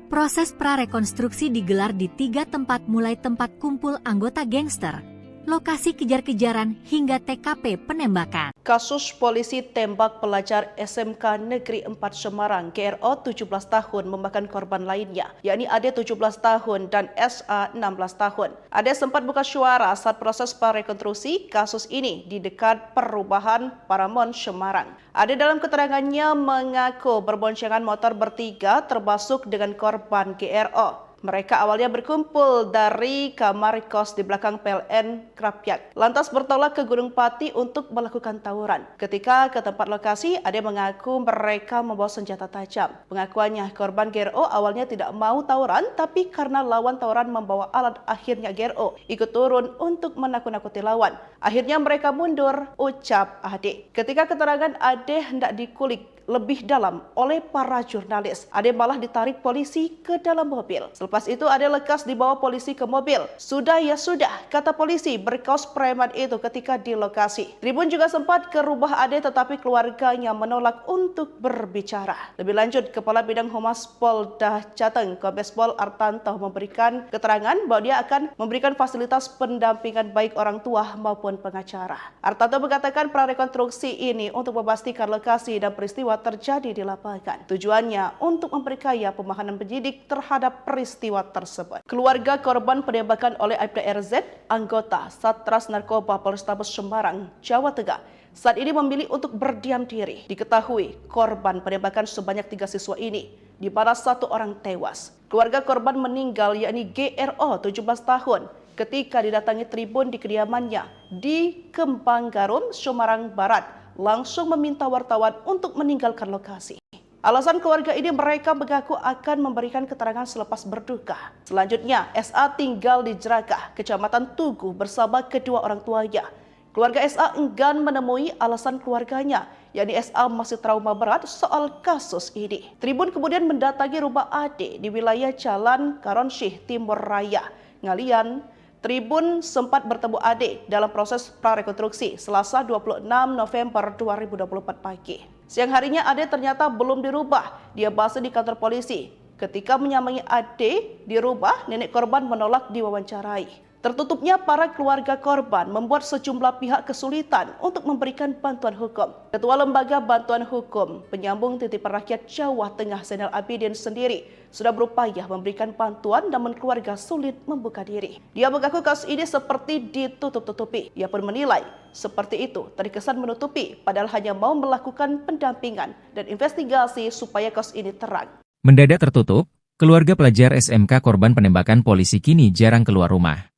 Proses prarekonstruksi digelar di 3 tempat mulai tempat kumpul anggota gangster, lokasi kejar-kejaran hingga TKP penembakan. Kasus polisi tembak pelajar SMK Negeri 4 Semarang, GRO 17 tahun memakan korban lainnya, yakni Ade 17 tahun dan SA 16 tahun. Ade sempat buka suara saat proses prarekonstruksi kasus ini di dekat perubahan Paramount Semarang. Ade dalam keterangannya mengaku berboncengan motor bertiga termasuk dengan korban GRO. Mereka awalnya berkumpul dari kamar kos di belakang PLN Krapyak, lantas bertolak ke Gunung Pati untuk melakukan tawuran. Ketika ke tempat lokasi, Ade mengaku mereka membawa senjata tajam. Pengakuannya, korban GRO awalnya tidak mau tawuran, tapi karena lawan tawuran membawa alat, akhirnya GRO ikut turun untuk menakut-nakuti lawan. Akhirnya mereka mundur, ucap Ade. Ketika keterangan Ade hendak dikulik lebih dalam oleh para jurnalis, Ade malah ditarik polisi ke dalam mobil. Selepas itu Ade lekas dibawa polisi ke mobil. Sudah ya sudah, kata polisi berkaos preman itu ketika di lokasi. Tribun juga sempat ke rumah Ade tetapi keluarganya menolak untuk berbicara. Lebih lanjut, Kepala Bidang Humas Polda Jateng, Kombes Pol Artanto memberikan keterangan bahwa dia akan memberikan fasilitas pendampingan baik orang tua maupun pengacara. Artanto mengatakan prarekonstruksi ini untuk memastikan lokasi dan peristiwa terjadi di lapangan. Tujuannya untuk memperkaya pemahaman penyidik terhadap peristiwa tersebut. Keluarga korban penembakan oleh Aibda RZ, anggota Satras Narkoba Polrestabes Semarang, Jawa Tengah, saat ini memilih untuk berdiam diri. Diketahui korban penembakan sebanyak 3 siswa ini, di mana 1 orang tewas. Keluarga korban meninggal yakni GRO 17 tahun ketika didatangi tribun di kediamannya di Kembang Garum, Semarang Barat, langsung meminta wartawan untuk meninggalkan lokasi. Alasan keluarga ini, mereka mengaku akan memberikan keterangan selepas berduka. Selanjutnya, SA tinggal di Jerakah, Kecamatan Tugu bersama kedua orang tuanya. Keluarga SA enggan menemui alasan keluarganya, yakni SA masih trauma berat soal kasus ini. Tribun kemudian mendatangi rumah Ade di wilayah Jalan Karonsyih Timur Raya, Ngalian. Tribun sempat bertemu Ade dalam proses prarekonstruksi Selasa 26 November 2024 pagi. Siang harinya Ade ternyata belum dirubah. Dia basa di kantor polisi. Ketika menyamai Ade di rumah, nenek korban menolak diwawancarai. Tertutupnya para keluarga korban membuat sejumlah pihak kesulitan untuk memberikan bantuan hukum. Ketua Lembaga Bantuan Hukum Penyambung Titipan Rakyat Jawa Tengah Zainal Abidin sendiri sudah berupaya memberikan bantuan namun keluarga sulit membuka diri. Dia mengaku kasus ini seperti ditutup-tutupi. Ia pun menilai seperti itu terkesan menutupi padahal hanya mau melakukan pendampingan dan investigasi supaya kasus ini terang. Mendadak tertutup, keluarga pelajar SMK korban penembakan polisi kini jarang keluar rumah.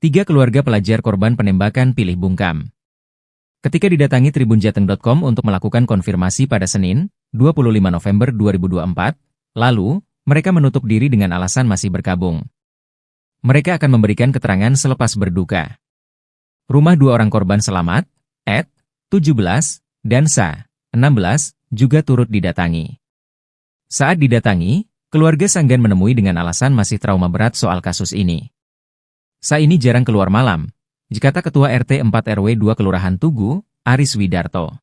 3 keluarga pelajar korban penembakan pilih bungkam. Ketika didatangi tribunjateng.com untuk melakukan konfirmasi pada Senin, 25 November 2024, lalu, mereka menutup diri dengan alasan masih berkabung. Mereka akan memberikan keterangan selepas berduka. Rumah 2 orang korban selamat, Ed, 17, dan Sa, 16, juga turut didatangi. Saat didatangi, keluarga Sanggan menemui dengan alasan masih trauma berat soal kasus ini. Sa ini jarang keluar malam, kata Ketua RT 4 RW 2 Kelurahan Tugu, Aris Widarto.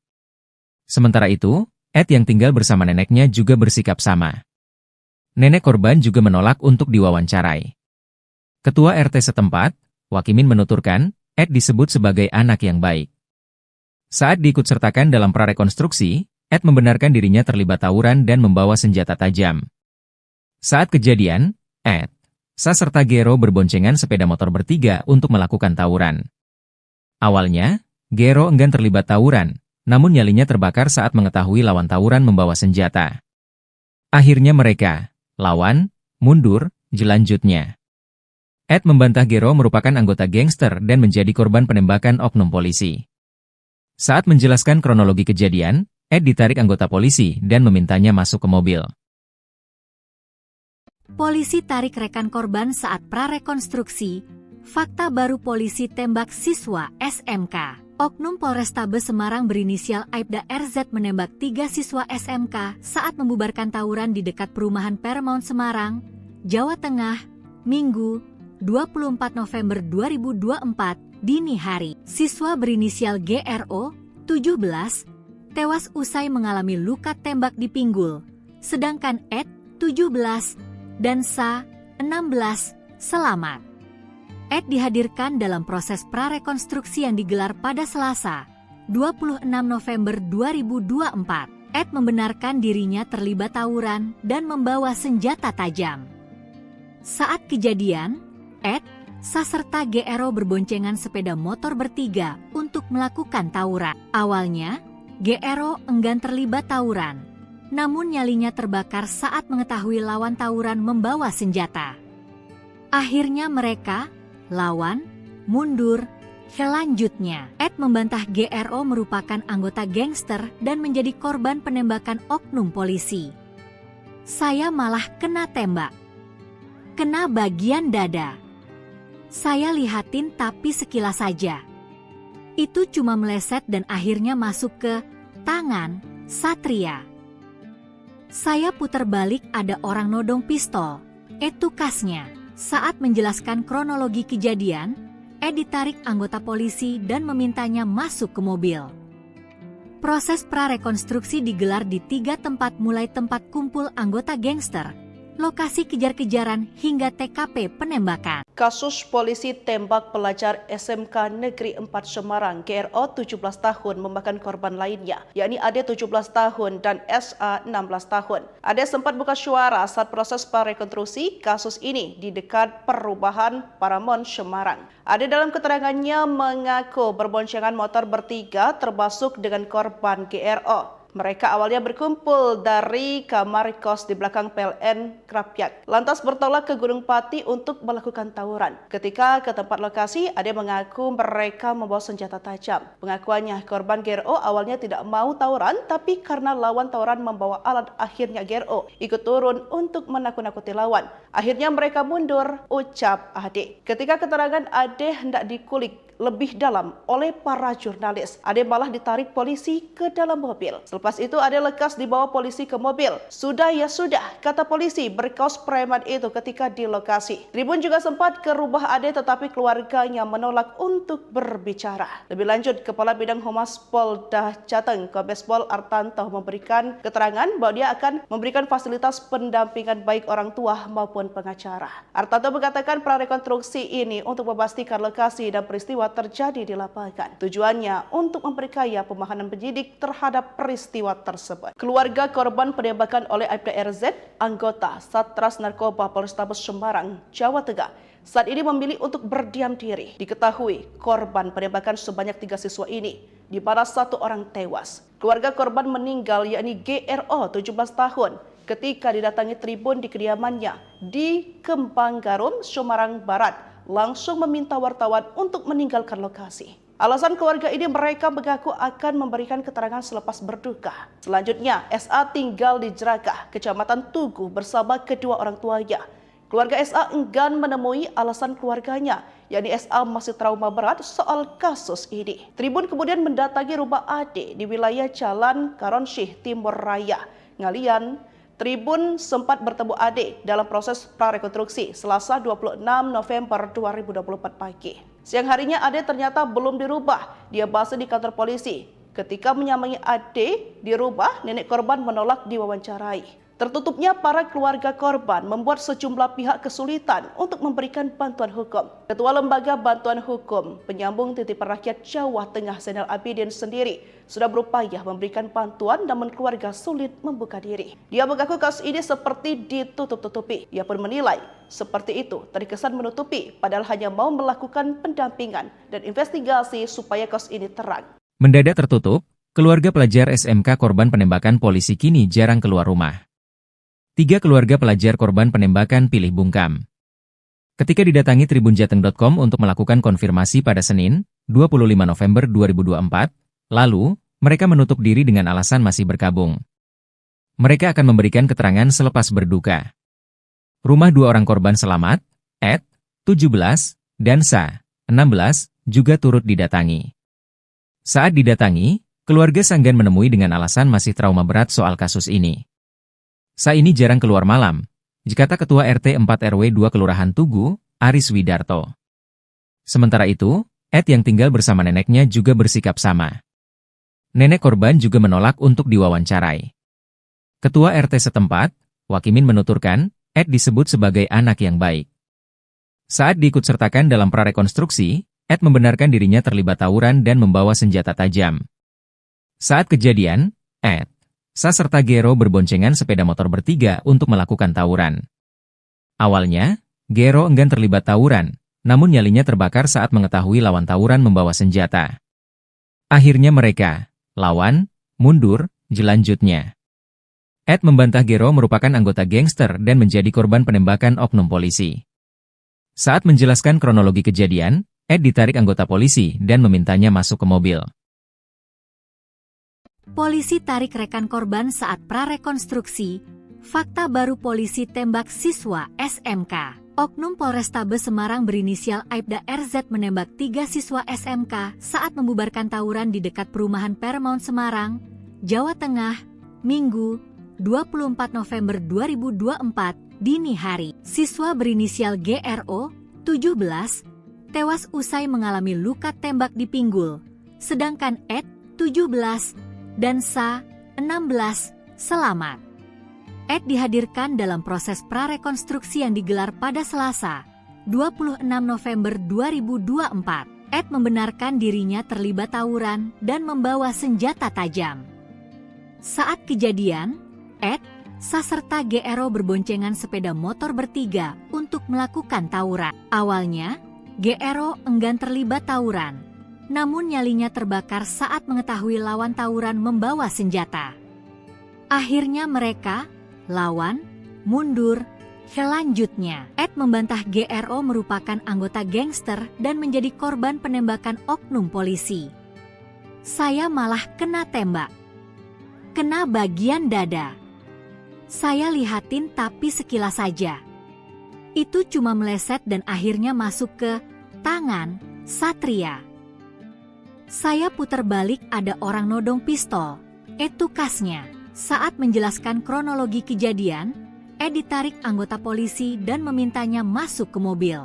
Sementara itu, Ed yang tinggal bersama neneknya juga bersikap sama. Nenek korban juga menolak untuk diwawancarai. Ketua RT setempat, Wakimin menuturkan, Ed disebut sebagai anak yang baik. Saat diikutsertakan dalam prarekonstruksi, Ed membenarkan dirinya terlibat tawuran dan membawa senjata tajam. Saat kejadian, Ed, Sa serta Gero berboncengan sepeda motor bertiga untuk melakukan tawuran. Awalnya, Gero enggan terlibat tawuran, namun nyalinya terbakar saat mengetahui lawan tawuran membawa senjata. Akhirnya mereka, lawan, mundur, jelanjutnya. Ed membantah Gero merupakan anggota gangster dan menjadi korban penembakan oknum polisi. Saat menjelaskan kronologi kejadian, Ed ditarik anggota polisi dan memintanya masuk ke mobil. Polisi tarik rekan korban saat prarekonstruksi. Fakta baru polisi tembak siswa SMK. Oknum Polrestabes Semarang berinisial Aibda RZ menembak 3 siswa SMK saat membubarkan tawuran di dekat perumahan Paramount Semarang, Jawa Tengah, Minggu, 24 November 2024, dini hari. Siswa berinisial GRO, 17, tewas usai mengalami luka tembak di pinggul, sedangkan Ed, 17, dan Sa, 16, selamat. Ed dihadirkan dalam proses prarekonstruksi yang digelar pada Selasa, 26 November 2024. Ed membenarkan dirinya terlibat tawuran dan membawa senjata tajam. Saat kejadian, Ed, Sa serta GRO berboncengan sepeda motor bertiga untuk melakukan tawuran. Awalnya, GRO enggan terlibat tawuran, namun nyalinya terbakar saat mengetahui lawan tawuran membawa senjata. Akhirnya mereka, lawan, mundur, selanjutnya. Ed membantah GRO merupakan anggota gangster dan menjadi korban penembakan oknum polisi. Saya malah kena tembak. Kena bagian dada. Saya lihatin tapi sekilas saja. Itu cuma meleset dan akhirnya masuk ke tangan Satria. Saya putar balik ada orang nodong pistol. Itu kasnya. Saat menjelaskan kronologi kejadian, Ed ditarik anggota polisi dan memintanya masuk ke mobil. Proses prarekonstruksi digelar di 3 tempat mulai tempat kumpul anggota gangster, lokasi kejar-kejaran hingga TKP penembakan. Kasus polisi tembak pelajar SMK Negeri 4 Semarang GRO 17 tahun memakan korban lainnya, yakni Ade 17 tahun dan SA 16 tahun. Ade sempat buka suara saat proses prarekonstruksi kasus ini di dekat perumahan Paramount Semarang. Ade dalam keterangannya mengaku berboncengan motor bertiga termasuk dengan korban GRO. Mereka awalnya berkumpul dari kamar kos di belakang PLN Krapyak, lantas bertolak ke Gunung Pati untuk melakukan tawuran. Ketika ke tempat lokasi, Ade mengaku mereka membawa senjata tajam. Pengakuannya, korban GRO awalnya tidak mau tawuran, tapi karena lawan tawuran membawa alat, akhirnya GRO ikut turun untuk menakut-nakuti lawan. Akhirnya mereka mundur, ucap Ade. Ketika keterangan Ade hendak dikulik lebih dalam oleh para jurnalis, Ade malah ditarik polisi ke dalam mobil. Selepas itu Ade lekas dibawa polisi ke mobil. Sudah ya sudah, kata polisi berkaos preman itu ketika di lokasi. Tribun juga sempat ke rumah Ade tetapi keluarganya menolak untuk berbicara. Lebih lanjut, Kepala Bidang Humas Polda Jateng, Kombes Pol Artanto memberikan keterangan bahwa dia akan memberikan fasilitas pendampingan baik orang tua maupun pengacara. Artanto mengatakan prarekonstruksi ini untuk memastikan lokasi dan peristiwa terjadi di lapangan. Tujuannya untuk memperkaya pemahaman penyidik terhadap peristiwa tersebut. Keluarga korban penembakan oleh Aibda RZ, anggota Satras Narkoba Polrestabes Semarang, Jawa Tengah, saat ini memilih untuk berdiam diri. Diketahui korban penembakan sebanyak 3 siswa ini, di mana 1 orang tewas. Keluarga korban meninggal yakni GRO 17 tahun ketika didatangi tribun di kediamannya di Kembang Garum, Semarang Barat, langsung meminta wartawan untuk meninggalkan lokasi. Alasan keluarga ini, mereka mengaku akan memberikan keterangan selepas berduka. Selanjutnya, SA tinggal di Jerakah, Kecamatan Tugu bersama kedua orang tuanya. Keluarga SA enggan menemui alasan keluarganya, yakni SA masih trauma berat soal kasus ini. Tribun kemudian mendatangi rumah Ade di wilayah Jalan Karonsyih Timur Raya, Ngalian. Tribun sempat bertemu Ade dalam proses prarekonstruksi Selasa 26 November 2024 pagi. Siang harinya Ade ternyata belum dirubah. Dia basa di kantor polisi. Ketika menyambangi Ade dirubah, nenek korban menolak diwawancarai. Tertutupnya para keluarga korban membuat sejumlah pihak kesulitan untuk memberikan bantuan hukum. Ketua Lembaga Bantuan Hukum Penyambung Titipan Rakyat Jawa Tengah Zainal Abidin sendiri sudah berupaya memberikan bantuan namun keluarga sulit membuka diri. Dia mengaku kasus ini seperti ditutup-tutupi. Ia pun menilai seperti itu terkesan menutupi padahal hanya mau melakukan pendampingan dan investigasi supaya kasus ini terang. Mendadak tertutup, keluarga pelajar SMK korban penembakan polisi kini jarang keluar rumah. 3 keluarga pelajar korban penembakan pilih bungkam. Ketika didatangi tribunjateng.com untuk melakukan konfirmasi pada Senin, 25 November 2024, lalu, mereka menutup diri dengan alasan masih berkabung. Mereka akan memberikan keterangan selepas berduka. Rumah 2 orang korban selamat, Ed, 17, dan Sa, 16, juga turut didatangi. Saat didatangi, keluarga Sanggan menemui dengan alasan masih trauma berat soal kasus ini. Sa ini jarang keluar malam, kata Ketua RT 4 RW 2 Kelurahan Tugu, Aris Widarto. Sementara itu, Ed yang tinggal bersama neneknya juga bersikap sama. Nenek korban juga menolak untuk diwawancarai. Ketua RT setempat, Wakimin menuturkan, Ed disebut sebagai anak yang baik. Saat diikutsertakan dalam prarekonstruksi, Ed membenarkan dirinya terlibat tawuran dan membawa senjata tajam. Saat kejadian, Ed, Sa serta Gero berboncengan sepeda motor bertiga untuk melakukan tawuran. Awalnya, Gero enggan terlibat tawuran, namun nyalinya terbakar saat mengetahui lawan tawuran membawa senjata. Akhirnya mereka, lawan, mundur, jelanjutnya. Ed membantah Gero merupakan anggota gangster dan menjadi korban penembakan oknum polisi. Saat menjelaskan kronologi kejadian, Ed ditarik anggota polisi dan memintanya masuk ke mobil. Polisi tarik rekan korban saat prarekonstruksi. Fakta baru polisi tembak siswa SMK. Oknum Polrestabes Semarang berinisial Aibda RZ menembak 3 siswa SMK saat membubarkan tawuran di dekat perumahan Paramount Semarang, Jawa Tengah, Minggu, 24 November 2024, dini hari. Siswa berinisial GRO, 17, tewas usai mengalami luka tembak di pinggul, sedangkan Ed, 17, dan Sa, 16, selamat. Ed dihadirkan dalam proses prarekonstruksi yang digelar pada Selasa, 26 November 2024. Ed membenarkan dirinya terlibat tawuran dan membawa senjata tajam. Saat kejadian, Ed, Sa serta GRO berboncengan sepeda motor bertiga untuk melakukan tawuran. Awalnya, GRO enggan terlibat tawuran. Namun nyalinya terbakar saat mengetahui lawan tawuran membawa senjata. Akhirnya mereka, lawan, mundur, selanjutnya. Ed membantah GRO merupakan anggota gangster dan menjadi korban penembakan oknum polisi. Saya malah kena tembak. Kena bagian dada. Saya lihatin tapi sekilas saja. Itu cuma meleset dan akhirnya masuk ke tangan Satria. Saya putar balik ada orang nodong pistol. Tukasnya. Saat menjelaskan kronologi kejadian, Ed ditarik anggota polisi dan memintanya masuk ke mobil.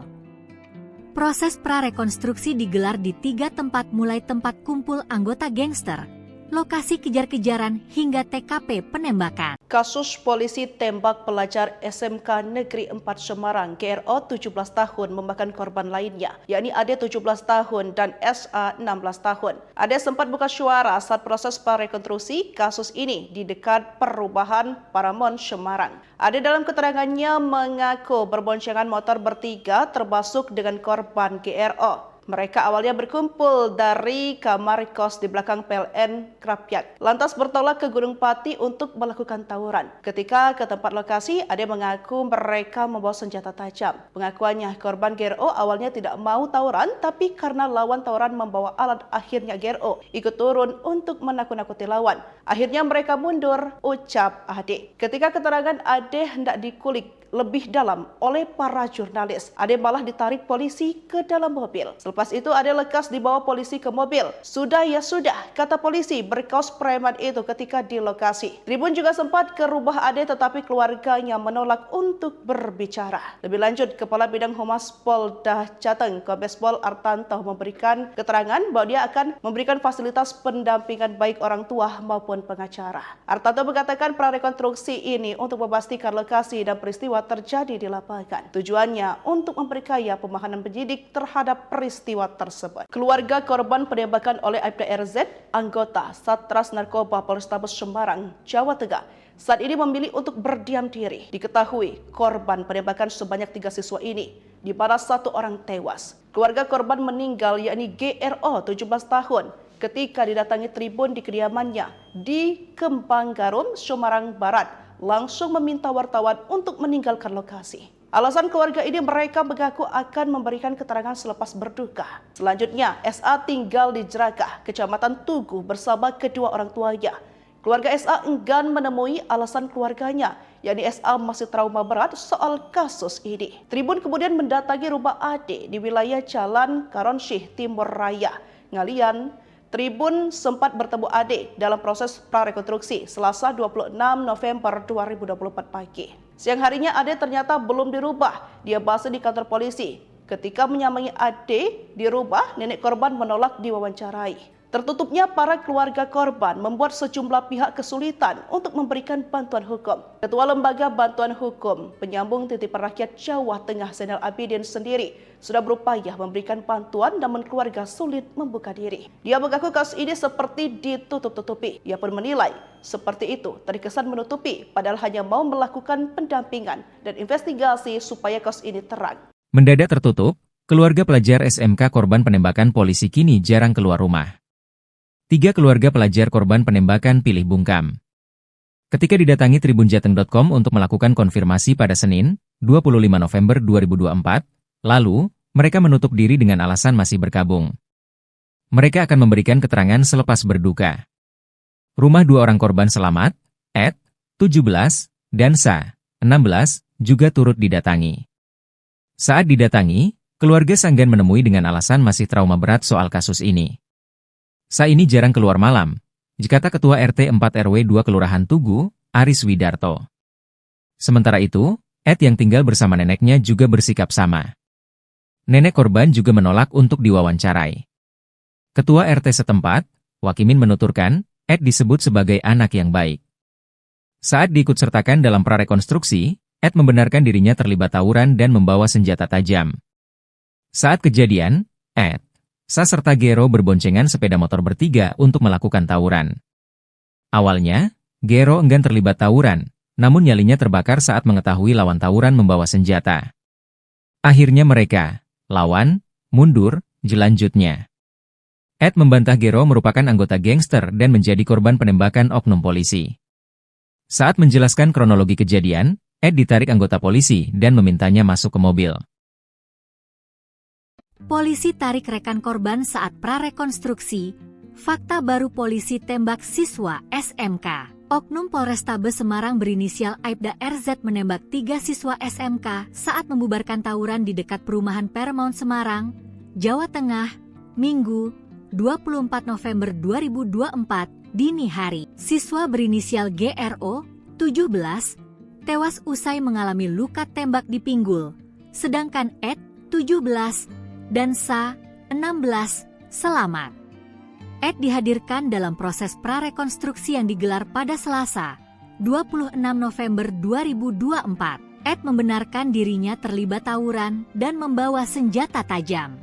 Proses prarekonstruksi digelar di 3 tempat mulai tempat kumpul anggota gangster, lokasi kejar-kejaran hingga TKP penembakan. Kasus polisi tembak pelajar SMK Negeri 4 Semarang GRO 17 tahun memakan korban lainnya, yakni Ade 17 tahun dan SA 16 tahun. Ade sempat buka suara saat proses prarekonstruksi kasus ini di dekat perumahan Paramount Semarang. Ade dalam keterangannya mengaku berboncengan motor bertiga termasuk dengan korban GRO. Mereka awalnya berkumpul dari kamar kos di belakang PLN Krapyak, lantas bertolak ke Gunung Pati untuk melakukan tawuran. Ketika ke tempat lokasi, Ade mengaku mereka membawa senjata tajam. Pengakuannya, korban GRO awalnya tidak mau tawuran, tapi karena lawan tawuran membawa alat, akhirnya GRO ikut turun untuk menakut-nakuti lawan. Akhirnya mereka mundur, ucap Ade. Ketika keterangan Ade hendak dikulik lebih dalam oleh para jurnalis, Ade malah ditarik polisi ke dalam mobil. Selepas Lepas itu Ade lekas dibawa polisi ke mobil. Sudah ya sudah, kata polisi berkaos preman itu ketika di lokasi. Tribun juga sempat ke rumah Ade tetapi keluarganya menolak untuk berbicara. Lebih lanjut, Kepala Bidang Humas Polda Jateng, Kombes Pol Artanto memberikan keterangan bahwa dia akan memberikan fasilitas pendampingan baik orang tua maupun pengacara. Artanto mengatakan prarekonstruksi ini untuk memastikan lokasi dan peristiwa terjadi di lapangan. Tujuannya untuk memperkaya pemahaman penyidik terhadap peristiwa tersebut. Keluarga korban penembakan oleh Aibda RZ, anggota Satres Narkoba Polrestabes Semarang, Jawa Tengah, saat ini memilih untuk berdiam diri. Diketahui korban penembakan sebanyak 3 siswa ini, di mana 1 orang tewas. Keluarga korban meninggal yakni GRO 17 tahun ketika didatangi tribun di kediamannya di Kembang Garum, Semarang Barat, langsung meminta wartawan untuk meninggalkan lokasi. Alasan keluarga ini mereka mengaku akan memberikan keterangan selepas berduka. Selanjutnya, SA tinggal di Jerakah, Kecamatan Tugu bersama kedua orang tuanya. Keluarga SA enggan menemui alasan keluarganya, yakni SA masih trauma berat soal kasus ini. Tribun kemudian mendatangi rumah Ade di wilayah Jalan Karonsyih Timur Raya, Ngalian. Tribun sempat bertemu Ade dalam proses prarekonstruksi Selasa 26 November 2024 pagi. Siang harinya Ade ternyata belum dirubah. Dia bahas di kantor polisi. Ketika menyambangi Ade di rumah, nenek korban menolak diwawancarai. Tertutupnya para keluarga korban membuat sejumlah pihak kesulitan untuk memberikan bantuan hukum. Ketua Lembaga Bantuan Hukum Penyambung Titipan Rakyat Jawa Tengah Zainal Abidin sendiri sudah berupaya memberikan bantuan namun keluarga sulit membuka diri. Dia mengaku kasus ini seperti ditutup-tutupi. Ia pun menilai seperti itu terkesan menutupi padahal hanya mau melakukan pendampingan dan investigasi supaya kasus ini terang. Mendadak tertutup, keluarga pelajar SMK korban penembakan polisi kini jarang keluar rumah. 3 keluarga pelajar korban penembakan pilih bungkam. Ketika didatangi tribunjateng.com untuk melakukan konfirmasi pada Senin, 25 November 2024, lalu, mereka menutup diri dengan alasan masih berkabung. Mereka akan memberikan keterangan selepas berduka. Rumah 2 orang korban selamat, Ed, 17, dan Sa, 16, juga turut didatangi. Saat didatangi, keluarga Sanggan menemui dengan alasan masih trauma berat soal kasus ini. Sa ini jarang keluar malam, kata Ketua RT 4 RW 2 Kelurahan Tugu, Aris Widarto. Sementara itu, Ed yang tinggal bersama neneknya juga bersikap sama. Nenek korban juga menolak untuk diwawancarai. Ketua RT setempat, Wakimin menuturkan, Ed disebut sebagai anak yang baik. Saat diikutsertakan dalam prarekonstruksi, Ed membenarkan dirinya terlibat tawuran dan membawa senjata tajam. Saat kejadian, Ed, Sa serta Gero berboncengan sepeda motor bertiga untuk melakukan tawuran. Awalnya, Gero enggan terlibat tawuran, namun nyalinya terbakar saat mengetahui lawan tawuran membawa senjata. Akhirnya mereka, lawan, mundur, jelanjutnya. Ed membantah Gero merupakan anggota gangster dan menjadi korban penembakan oknum polisi. Saat menjelaskan kronologi kejadian, Ed ditarik anggota polisi dan memintanya masuk ke mobil. Polisi tarik rekan korban saat prarekonstruksi. Fakta baru polisi tembak siswa SMK. Oknum Polrestabes Semarang berinisial Aibda RZ menembak 3 siswa SMK saat membubarkan tawuran di dekat perumahan Paramount Semarang, Jawa Tengah, Minggu, 24 November 2024, dini hari. Siswa berinisial GRO, 17, tewas usai mengalami luka tembak di pinggul, sedangkan Ed, 17, dan Sa, 16, selamat. Ed dihadirkan dalam proses prarekonstruksi yang digelar pada Selasa, 26 November 2024. Ed membenarkan dirinya terlibat tawuran dan membawa senjata tajam.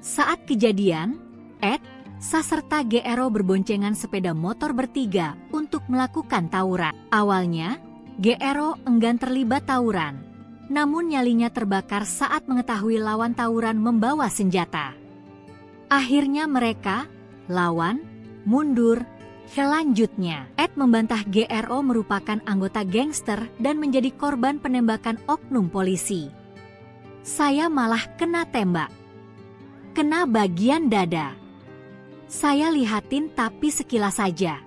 Saat kejadian, Ed, Sa serta GRO berboncengan sepeda motor bertiga untuk melakukan tawuran. Awalnya, GRO enggan terlibat tawuran. Namun nyalinya terbakar saat mengetahui lawan tawuran membawa senjata. Akhirnya mereka, lawan, mundur. Selanjutnya, Ed membantah GRO merupakan anggota gangster dan menjadi korban penembakan oknum polisi. Saya malah kena tembak. Kena bagian dada. Saya lihatin tapi sekilas saja.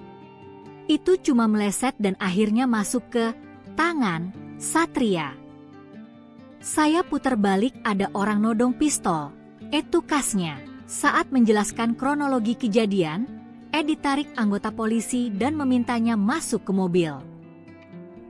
Itu cuma meleset dan akhirnya masuk ke tangan Satria. Saya putar balik ada orang nodong pistol, Etukasnya, saat menjelaskan kronologi kejadian, Ed ditarik anggota polisi dan memintanya masuk ke mobil.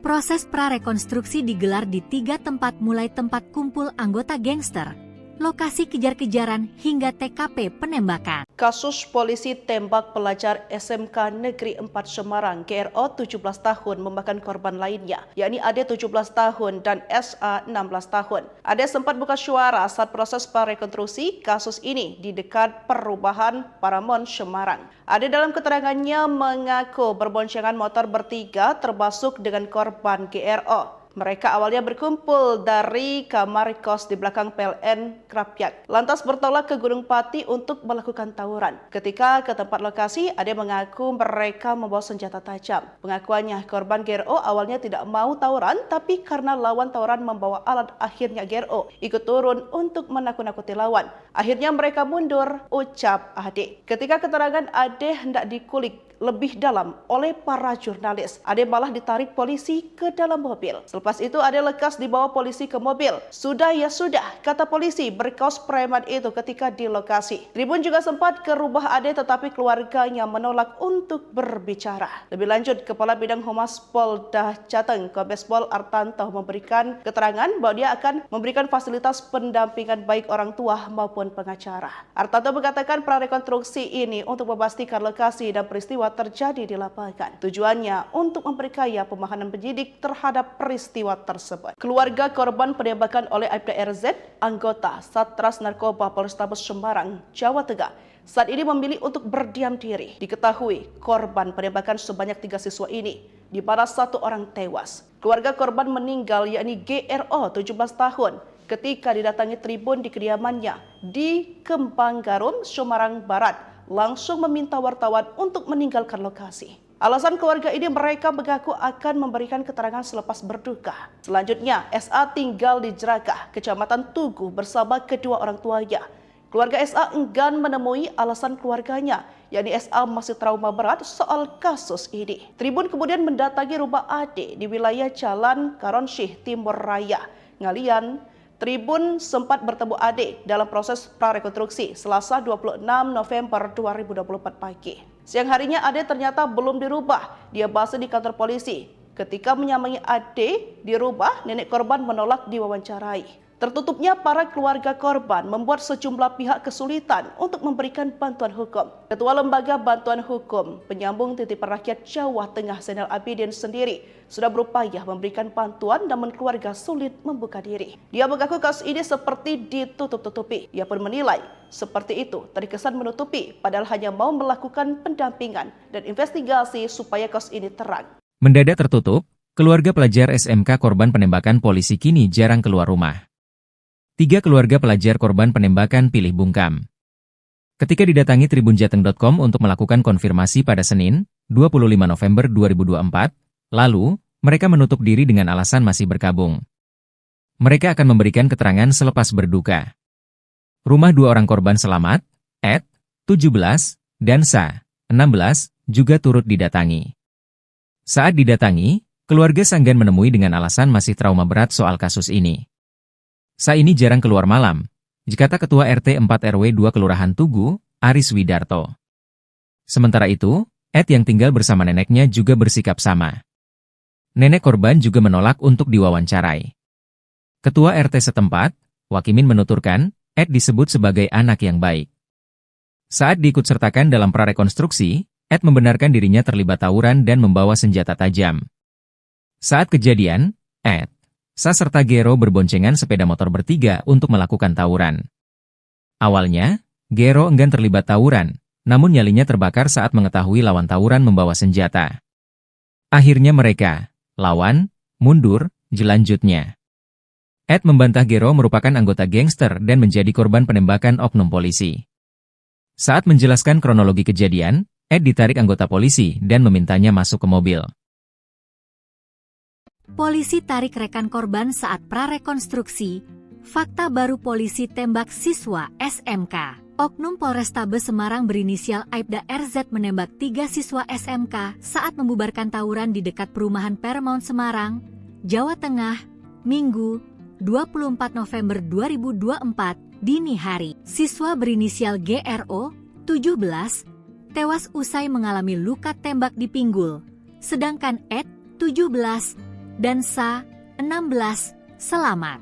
Proses prarekonstruksi digelar di 3 tempat mulai tempat kumpul anggota gangster, lokasi kejar-kejaran hingga TKP penembakan. Kasus polisi tembak pelajar SMK Negeri 4 Semarang GRO 17 tahun memakan korban lainnya, yakni Ade 17 tahun dan SA 16 tahun. Ade sempat buka suara saat proses prarekonstruksi kasus ini di dekat perumahan Paramount Semarang. Ade dalam keterangannya mengaku berboncengan motor bertiga termasuk dengan korban GRO. Mereka awalnya berkumpul dari kamar kos di belakang PLN Krapyak, lantas bertolak ke Gunung Pati untuk melakukan tawuran. Ketika ke tempat lokasi, Ade mengaku mereka membawa senjata tajam. Pengakuannya, korban GRO awalnya tidak mau tawuran, tapi karena lawan tawuran membawa alat, akhirnya GRO ikut turun untuk menakut-nakuti lawan. Akhirnya mereka mundur, ucap Ade. Ketika keterangan Ade hendak dikulik lebih dalam oleh para jurnalis, Ade malah ditarik polisi ke dalam mobil. Selepas itu Ade lekas dibawa polisi ke mobil. Sudah ya sudah, kata polisi berkaos preman itu ketika di lokasi. Tribun juga sempat ke rumah Ade tetapi keluarganya menolak untuk berbicara. Lebih lanjut, Kepala Bidang Humas Polda Jateng, Kombes Pol Artanto memberikan keterangan bahwa dia akan memberikan fasilitas pendampingan baik orang tua maupun pengacara. Artanto mengatakan prarekonstruksi ini untuk memastikan lokasi dan peristiwa terjadi di lapangan. Tujuannya untuk memperkaya pemahaman penyidik terhadap peristiwa tersebut. Keluarga korban penembakan oleh Aibda RZ, anggota Satres Narkoba Polrestabes Semarang, Jawa Tengah, saat ini memilih untuk berdiam diri. Diketahui korban penembakan sebanyak 3 siswa ini, di mana 1 orang tewas. Keluarga korban meninggal yakni GRO 17 tahun ketika didatangi tribun di kediamannya di Kembang Garum, Semarang Barat, langsung meminta wartawan untuk meninggalkan lokasi. Alasan keluarga ini, mereka mengaku akan memberikan keterangan selepas berduka. Selanjutnya, SA tinggal di Jerakah, Kecamatan Tugu bersama kedua orang tuanya. Keluarga SA enggan menemui alasan keluarganya, yakni SA masih trauma berat soal kasus ini. Tribun kemudian mendatangi rumah Ade di wilayah Jalan Karonsyih Timur Raya, Ngalian. Tribun sempat bertemu Ade dalam proses prarekonstruksi Selasa 26 November 2024 pagi. Siang harinya Ade ternyata belum dirubah. Dia masih di kantor polisi. Ketika menyamai Ade di rumah, nenek korban menolak diwawancarai. Tertutupnya para keluarga korban membuat sejumlah pihak kesulitan untuk memberikan bantuan hukum. Ketua Lembaga Bantuan Hukum Penyambung Titipan Rakyat Jawa Tengah Zainal Abidin sendiri sudah berupaya memberikan bantuan namun keluarga sulit membuka diri. Dia mengaku kasus ini seperti ditutup-tutupi. Ia pun menilai seperti itu terkesan menutupi padahal hanya mau melakukan pendampingan dan investigasi supaya kasus ini terang. Mendadak tertutup, keluarga pelajar SMK korban penembakan polisi kini jarang keluar rumah. 3 keluarga pelajar korban penembakan pilih bungkam. Ketika didatangi tribunjateng.com untuk melakukan konfirmasi pada Senin, 25 November 2024, lalu, mereka menutup diri dengan alasan masih berkabung. Mereka akan memberikan keterangan selepas berduka. Rumah 2 orang korban selamat, Ed, 17, dan Sa, 16, juga turut didatangi. Saat didatangi, keluarga Sanggan menemui dengan alasan masih trauma berat soal kasus ini. Sa ini jarang keluar malam, kata Ketua RT 4 RW 2 Kelurahan Tugu, Aris Widarto. Sementara itu, Ed yang tinggal bersama neneknya juga bersikap sama. Nenek korban juga menolak untuk diwawancarai. Ketua RT setempat, Wakimin menuturkan, Ed disebut sebagai anak yang baik. Saat diikutsertakan dalam prarekonstruksi, Ed membenarkan dirinya terlibat tawuran dan membawa senjata tajam. Saat kejadian, Ed, Sa serta Gero berboncengan sepeda motor bertiga untuk melakukan tawuran. Awalnya, Gero enggan terlibat tawuran, namun nyalinya terbakar saat mengetahui lawan tawuran membawa senjata. Akhirnya mereka, lawan, mundur, jelanjutnya. Ed membantah Gero merupakan anggota gangster dan menjadi korban penembakan oknum polisi. Saat menjelaskan kronologi kejadian, Ed ditarik anggota polisi dan memintanya masuk ke mobil. Polisi tarik rekan korban saat prarekonstruksi. Fakta baru polisi tembak siswa SMK. Oknum Polrestabes Semarang berinisial Aibda RZ menembak 3 siswa SMK saat membubarkan tawuran di dekat perumahan Paramount Semarang, Jawa Tengah, Minggu, 24 November 2024, dini hari. Siswa berinisial GRO, 17, tewas usai mengalami luka tembak di pinggul, sedangkan Ed, 17, dan Sa, 16, selamat.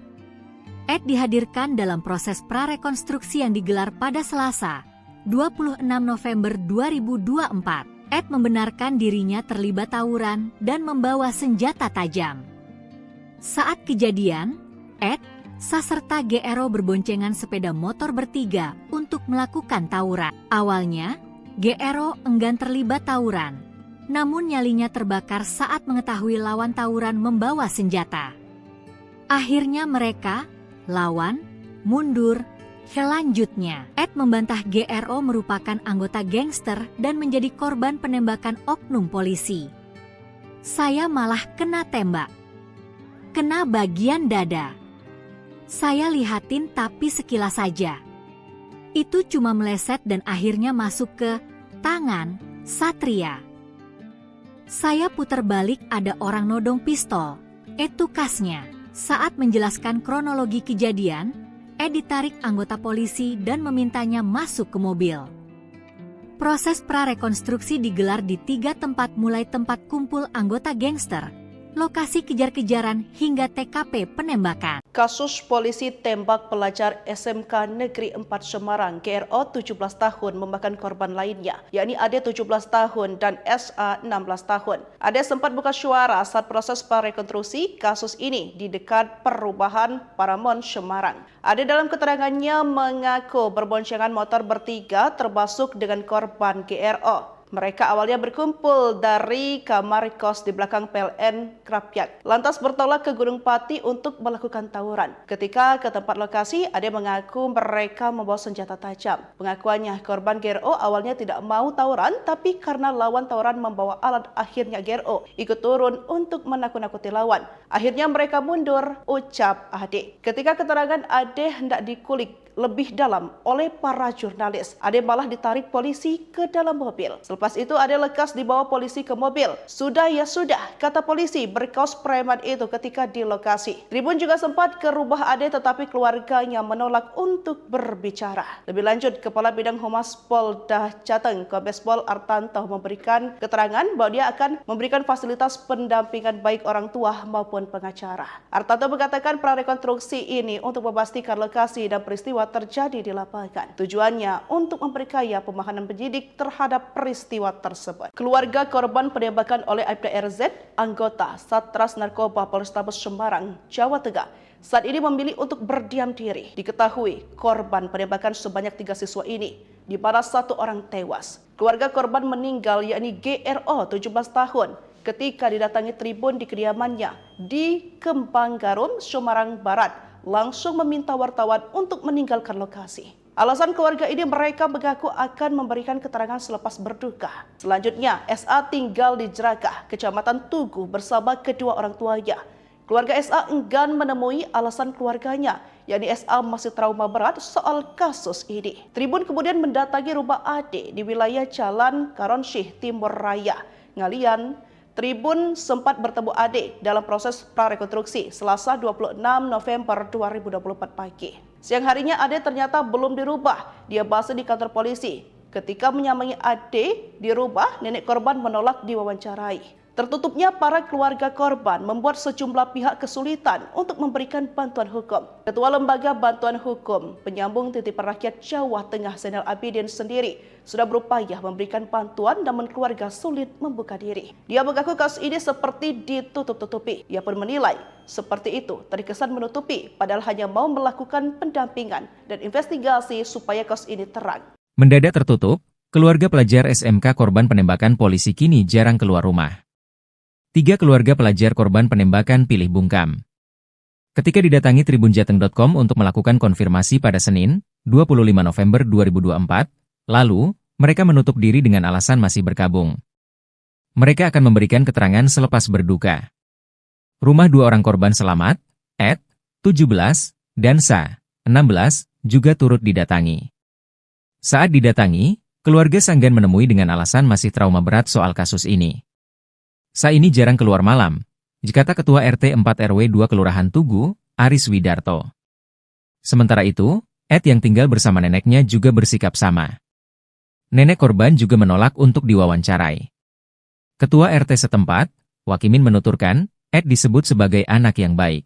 Ed dihadirkan dalam proses prarekonstruksi yang digelar pada Selasa, 26 November 2024. Ed membenarkan dirinya terlibat tawuran dan membawa senjata tajam. Saat kejadian, Ed, Sa serta GRO berboncengan sepeda motor bertiga untuk melakukan tawuran. Awalnya, GRO enggan terlibat tawuran, namun nyalinya terbakar saat mengetahui lawan tawuran membawa senjata. Akhirnya mereka lawan, mundur. Selanjutnya, Ed membantah GRO merupakan anggota gangster dan menjadi korban penembakan oknum polisi. Saya malah kena tembak. Kena bagian dada. Saya lihatin tapi sekilas saja. Itu cuma meleset dan akhirnya masuk ke tangan Satria. Saya putar balik ada orang nodong pistol. Itu kasnya. Saat menjelaskan kronologi kejadian, Ed ditarik anggota polisi dan memintanya masuk ke mobil. Proses prarekonstruksi digelar di 3 tempat mulai tempat kumpul anggota gangster, lokasi kejar-kejaran hingga TKP penembakan. Kasus polisi tembak pelajar SMK Negeri 4 Semarang, GRO 17 tahun memakan korban lainnya, yakni Ade 17 tahun dan SA 16 tahun. Ade sempat buka suara saat proses prarekonstruksi kasus ini di dekat perubahan Paramount Semarang. Ade dalam keterangannya mengaku berboncengan motor bertiga termasuk dengan korban GRO. Mereka awalnya berkumpul dari kamar kos di belakang PLN Krapyak, lantas bertolak ke Gunung Pati untuk melakukan tawuran. Ketika ke tempat lokasi, Ade mengaku mereka membawa senjata tajam. Pengakuannya, korban GRO awalnya tidak mau tawuran, tapi karena lawan tawuran membawa alat, akhirnya GRO ikut turun untuk menakut-nakuti lawan. Akhirnya mereka mundur, ucap Ade. Ketika keterangan Ade hendak dikulik lebih dalam oleh para jurnalis, Ade malah ditarik polisi ke dalam mobil. Selepas itu Ade lekas dibawa polisi ke mobil. Sudah ya sudah, kata polisi berkaos preman itu ketika di lokasi. Tribun juga sempat ke rumah Ade tetapi keluarganya menolak untuk berbicara. Lebih lanjut, Kepala Bidang Humas Polda Jateng, Kombes Pol Artanto memberikan keterangan bahwa dia akan memberikan fasilitas pendampingan baik orang tua maupun pengacara. Artanto mengatakan prarekonstruksi ini untuk memastikan lokasi dan peristiwa terjadi di lapangan. Tujuannya untuk memperkaya pemahaman penyidik terhadap peristiwa tersebut. Keluarga korban penembakan oleh Aibda RZ, anggota Satres Narkoba Polrestabes Semarang, Jawa Tengah, saat ini memilih untuk berdiam diri. Diketahui korban penembakan sebanyak 3 siswa ini, di mana 1 orang tewas. Keluarga korban meninggal yakni GRO 17 tahun ketika didatangi Tribun di kediamannya di Kembang Garum, Semarang Barat, langsung meminta wartawan untuk meninggalkan lokasi. Alasan keluarga ini, mereka mengaku akan memberikan keterangan selepas berduka. Selanjutnya, SA tinggal di Jerakah, Kecamatan Tugu bersama kedua orang tuanya. Keluarga SA enggan menemui alasan keluarganya, yakni SA masih trauma berat soal kasus ini. Tribun kemudian mendatangi rumah Ade di wilayah Jalan Karonsyih Timur Raya, Ngalian. Tribun sempat bertemu Ade dalam proses prarekonstruksi Selasa 26 November 2024 pagi. Siang harinya Ade ternyata belum dirubah. Dia bahas di kantor polisi. Ketika menyambangi Ade di rumah, nenek korban menolak diwawancarai. Tertutupnya para keluarga korban membuat sejumlah pihak kesulitan untuk memberikan bantuan hukum. Ketua Lembaga Bantuan Hukum Penyambung Titipan Rakyat Jawa Tengah Zainal Abidin sendiri sudah berupaya memberikan bantuan namun keluarga sulit membuka diri. Dia mengaku kasus ini seperti ditutup-tutupi. Ia pun menilai seperti itu terkesan menutupi padahal hanya mau melakukan pendampingan dan investigasi supaya kasus ini terang. Mendadak tertutup, keluarga pelajar SMK korban penembakan polisi kini jarang keluar rumah. 3 keluarga pelajar korban penembakan pilih bungkam. Ketika didatangi tribunjateng.com untuk melakukan konfirmasi pada Senin, 25 November 2024, lalu, mereka menutup diri dengan alasan masih berkabung. Mereka akan memberikan keterangan selepas berduka. Rumah 2 orang korban selamat, Ed, 17, dan Sa, 16, juga turut didatangi. Saat didatangi, keluarga Sanggan menemui dengan alasan masih trauma berat soal kasus ini. Sa ini jarang keluar malam, kata Ketua RT 4 RW 2 Kelurahan Tugu, Aris Widarto. Sementara itu, Ed yang tinggal bersama neneknya juga bersikap sama. Nenek korban juga menolak untuk diwawancarai. Ketua RT setempat, Wakimin menuturkan, Ed disebut sebagai anak yang baik.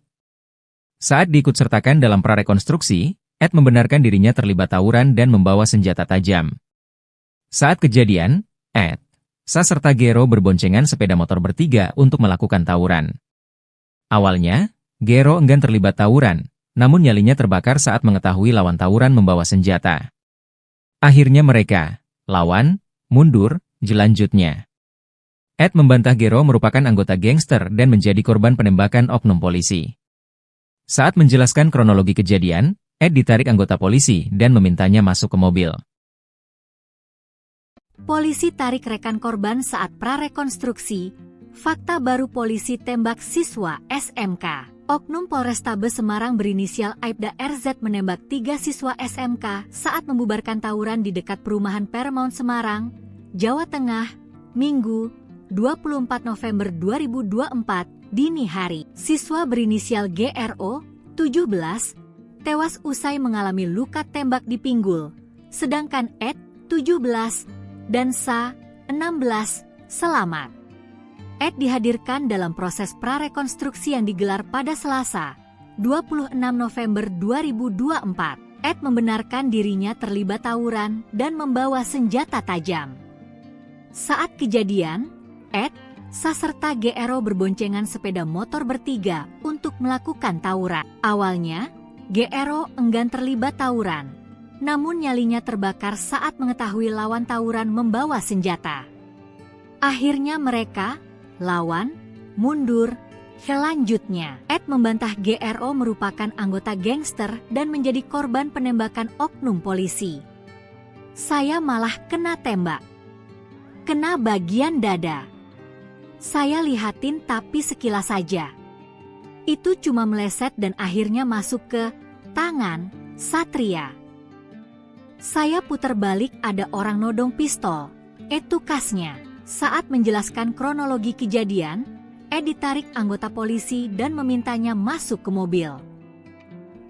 Saat diikutsertakan dalam prarekonstruksi, Ed membenarkan dirinya terlibat tawuran dan membawa senjata tajam. Saat kejadian, Ed, Sa serta Gero berboncengan sepeda motor bertiga untuk melakukan tawuran. Awalnya, Gero enggan terlibat tawuran, namun nyalinya terbakar saat mengetahui lawan tawuran membawa senjata. Akhirnya mereka, lawan, mundur, jelanjutnya. Ed membantah Gero merupakan anggota gangster dan menjadi korban penembakan oknum polisi. Saat menjelaskan kronologi kejadian, Ed ditarik anggota polisi dan memintanya masuk ke mobil. Polisi tarik rekan korban saat prarekonstruksi. Fakta baru polisi tembak siswa SMK. Oknum Polrestabes Semarang berinisial Aibda RZ menembak 3 siswa SMK saat membubarkan tawuran di dekat perumahan Paramount Semarang, Jawa Tengah, Minggu, 24 November 2024, dini hari. Siswa berinisial GRO, 17, tewas usai mengalami luka tembak di pinggul, sedangkan Ed, 17, dan Sa, 16, selamat. Ed dihadirkan dalam proses prarekonstruksi yang digelar pada Selasa, 26 November 2024. Ed membenarkan dirinya terlibat tawuran dan membawa senjata tajam. Saat kejadian, Ed, Sa serta GRO berboncengan sepeda motor bertiga untuk melakukan tawuran. Awalnya, GRO enggan terlibat tawuran, namun nyalinya terbakar saat mengetahui lawan tawuran membawa senjata. Akhirnya mereka, lawan, mundur, selanjutnya. Ed membantah GRO merupakan anggota gangster dan menjadi korban penembakan oknum polisi. Saya malah kena tembak. Kena bagian dada. Saya lihatin tapi sekilas saja. Itu cuma meleset dan akhirnya masuk ke tangan Satria. Saya putar balik ada orang nodong pistol. Itu kasnya. Saat menjelaskan kronologi kejadian, Ed ditarik anggota polisi dan memintanya masuk ke mobil.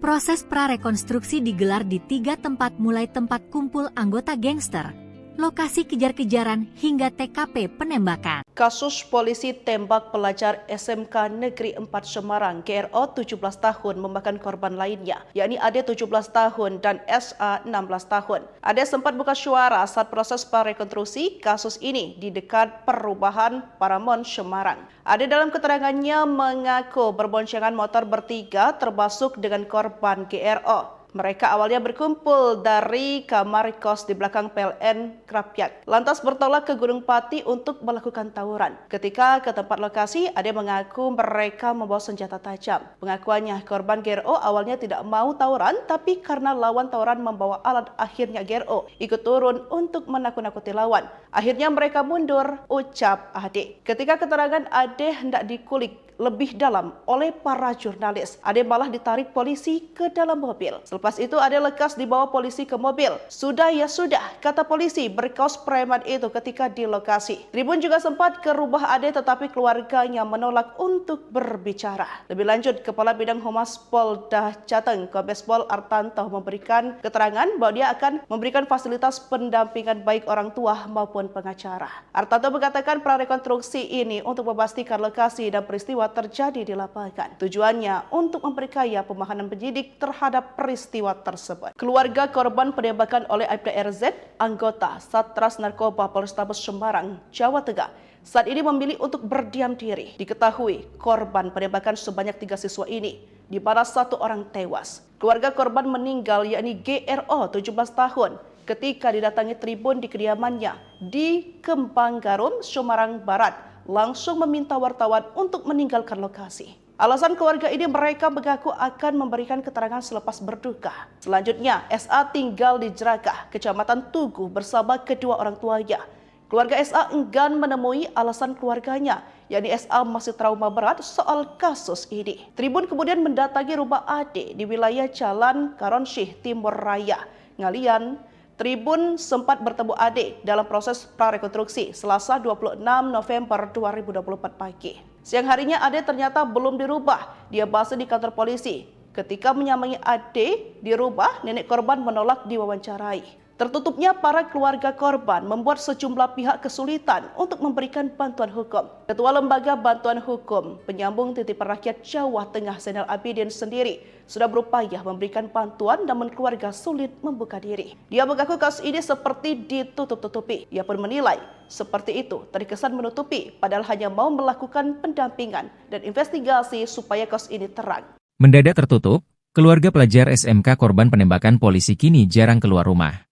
Proses prarekonstruksi digelar di 3 tempat mulai tempat kumpul anggota gangster, lokasi kejar-kejaran hingga TKP penembakan. Kasus polisi tembak pelajar SMK Negeri 4 Semarang GRO 17 tahun memakan korban lainnya, yakni Ade 17 tahun dan SA 16 tahun. Ade sempat buka suara saat proses prarekonstruksi kasus ini di dekat perumahan Paramount Semarang. Ade dalam keterangannya mengaku berboncengan motor bertiga termasuk dengan korban GRO. Mereka awalnya berkumpul dari kamar kos di belakang PLN Krapyak, lantas bertolak ke Gunung Pati untuk melakukan tawuran. Ketika ke tempat lokasi, Ade mengaku mereka membawa senjata tajam. Pengakuannya, korban GRO awalnya tidak mau tawuran, tapi karena lawan tawuran membawa alat, akhirnya GRO ikut turun untuk menakut-nakuti lawan. Akhirnya mereka mundur, ucap Ade. Ketika keterangan Ade hendak dikulik lebih dalam oleh para jurnalis, Ade malah ditarik polisi ke dalam mobil. Selepas itu Ade lekas dibawa polisi ke mobil. Sudah ya sudah, kata polisi berkaos preman itu ketika di lokasi. Tribun juga sempat ke rumah Ade tetapi keluarganya menolak untuk berbicara. Lebih lanjut, Kepala Bidang Humas Polda Jateng, Kombes Pol Artanto memberikan keterangan bahwa dia akan memberikan fasilitas pendampingan baik orang tua maupun pengacara. Artanto mengatakan prarekonstruksi ini untuk memastikan lokasi dan peristiwa terjadi di lapangan. Tujuannya untuk memperkaya pemahaman penyidik terhadap peristiwa tersebut. Keluarga korban penembakan oleh Aibda RZ, anggota Satres Narkoba Polrestabes Semarang, Jawa Tengah, saat ini memilih untuk berdiam diri. Diketahui korban penembakan sebanyak 3 siswa ini, di mana 1 orang tewas. Keluarga korban meninggal yakni GRO 17 tahun ketika didatangi tribun di kediamannya di Kembang Garum, Semarang Barat, langsung meminta wartawan untuk meninggalkan lokasi. Alasan keluarga ini, mereka mengaku akan memberikan keterangan selepas berduka. Selanjutnya, SA tinggal di Jerakah, Kecamatan Tugu bersama kedua orang tuanya. Keluarga SA enggan menemui alasan keluarganya, yakni SA masih trauma berat soal kasus ini. Tribun kemudian mendatangi rumah Ade di wilayah Jalan Karonsyih Timur Raya, Ngalian. Tribun sempat bertemu Ade dalam proses prarekonstruksi Selasa 26 November 2024 pagi. Siang harinya Ade ternyata belum dirubah. Dia basa di kantor polisi. Ketika menyamai Ade dirubah, nenek korban menolak diwawancarai. Tertutupnya para keluarga korban membuat sejumlah pihak kesulitan untuk memberikan bantuan hukum. Ketua Lembaga Bantuan Hukum Penyambung Titipan Rakyat Jawa Tengah Zainal Abidin sendiri sudah berupaya memberikan bantuan namun keluarga sulit membuka diri. Dia mengaku kasus ini seperti ditutup-tutupi. Ia pun menilai seperti itu terkesan menutupi padahal hanya mau melakukan pendampingan dan investigasi supaya kasus ini terang. Mendadak tertutup, keluarga pelajar SMK korban penembakan polisi kini jarang keluar rumah.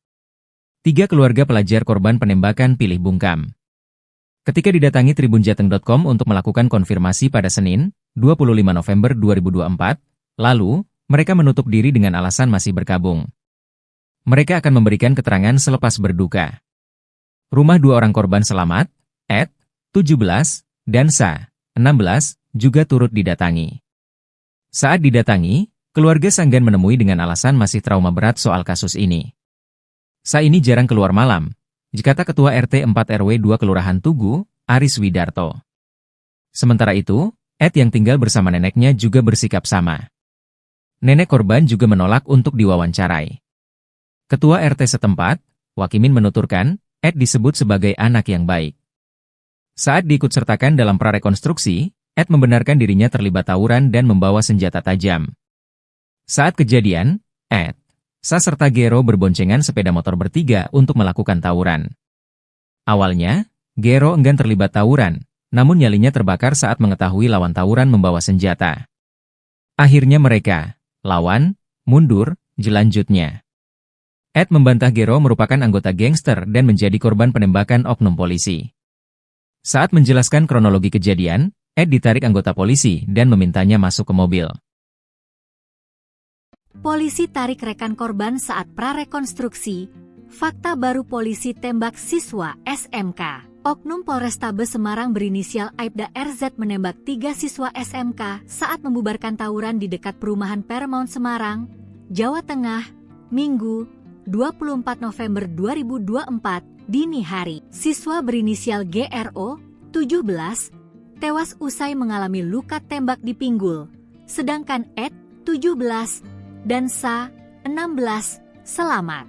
3 keluarga pelajar korban penembakan pilih bungkam. Ketika didatangi tribunjateng.com untuk melakukan konfirmasi pada Senin, 25 November 2024, lalu, mereka menutup diri dengan alasan masih berkabung. Mereka akan memberikan keterangan selepas berduka. Rumah 2 orang korban selamat, Ed, 17, dan Sa, 16, juga turut didatangi. Saat didatangi, keluarga Sanggan menemui dengan alasan masih trauma berat soal kasus ini. Sa ini jarang keluar malam, dikata Ketua RT 4 RW 2 Kelurahan Tugu, Aris Widarto. Sementara itu, Ed yang tinggal bersama neneknya juga bersikap sama. Nenek korban juga menolak untuk diwawancarai. Ketua RT setempat, Wakimin menuturkan, Ed disebut sebagai anak yang baik. Saat diikutsertakan dalam prarekonstruksi, Ed membenarkan dirinya terlibat tawuran dan membawa senjata tajam. Saat kejadian, Ed, Sa serta Gero berboncengan sepeda motor bertiga untuk melakukan tawuran. Awalnya, Gero enggan terlibat tawuran, namun nyalinya terbakar saat mengetahui lawan tawuran membawa senjata. Akhirnya mereka, lawan, mundur, jelanjutnya. Ed membantah Gero merupakan anggota gangster dan menjadi korban penembakan oknum polisi. Saat menjelaskan kronologi kejadian, Ed ditarik anggota polisi dan memintanya masuk ke mobil. Polisi tarik rekan korban saat prarekonstruksi. Fakta baru polisi tembak siswa SMK. Oknum Polrestabes Semarang berinisial Aibda RZ menembak 3 siswa SMK saat membubarkan tawuran di dekat perumahan Paramount Semarang, Jawa Tengah, Minggu, 24 November 2024, dini hari. Siswa berinisial GRO, 17, tewas usai mengalami luka tembak di pinggul, sedangkan Ed, 17, dan Sa, 16, selamat.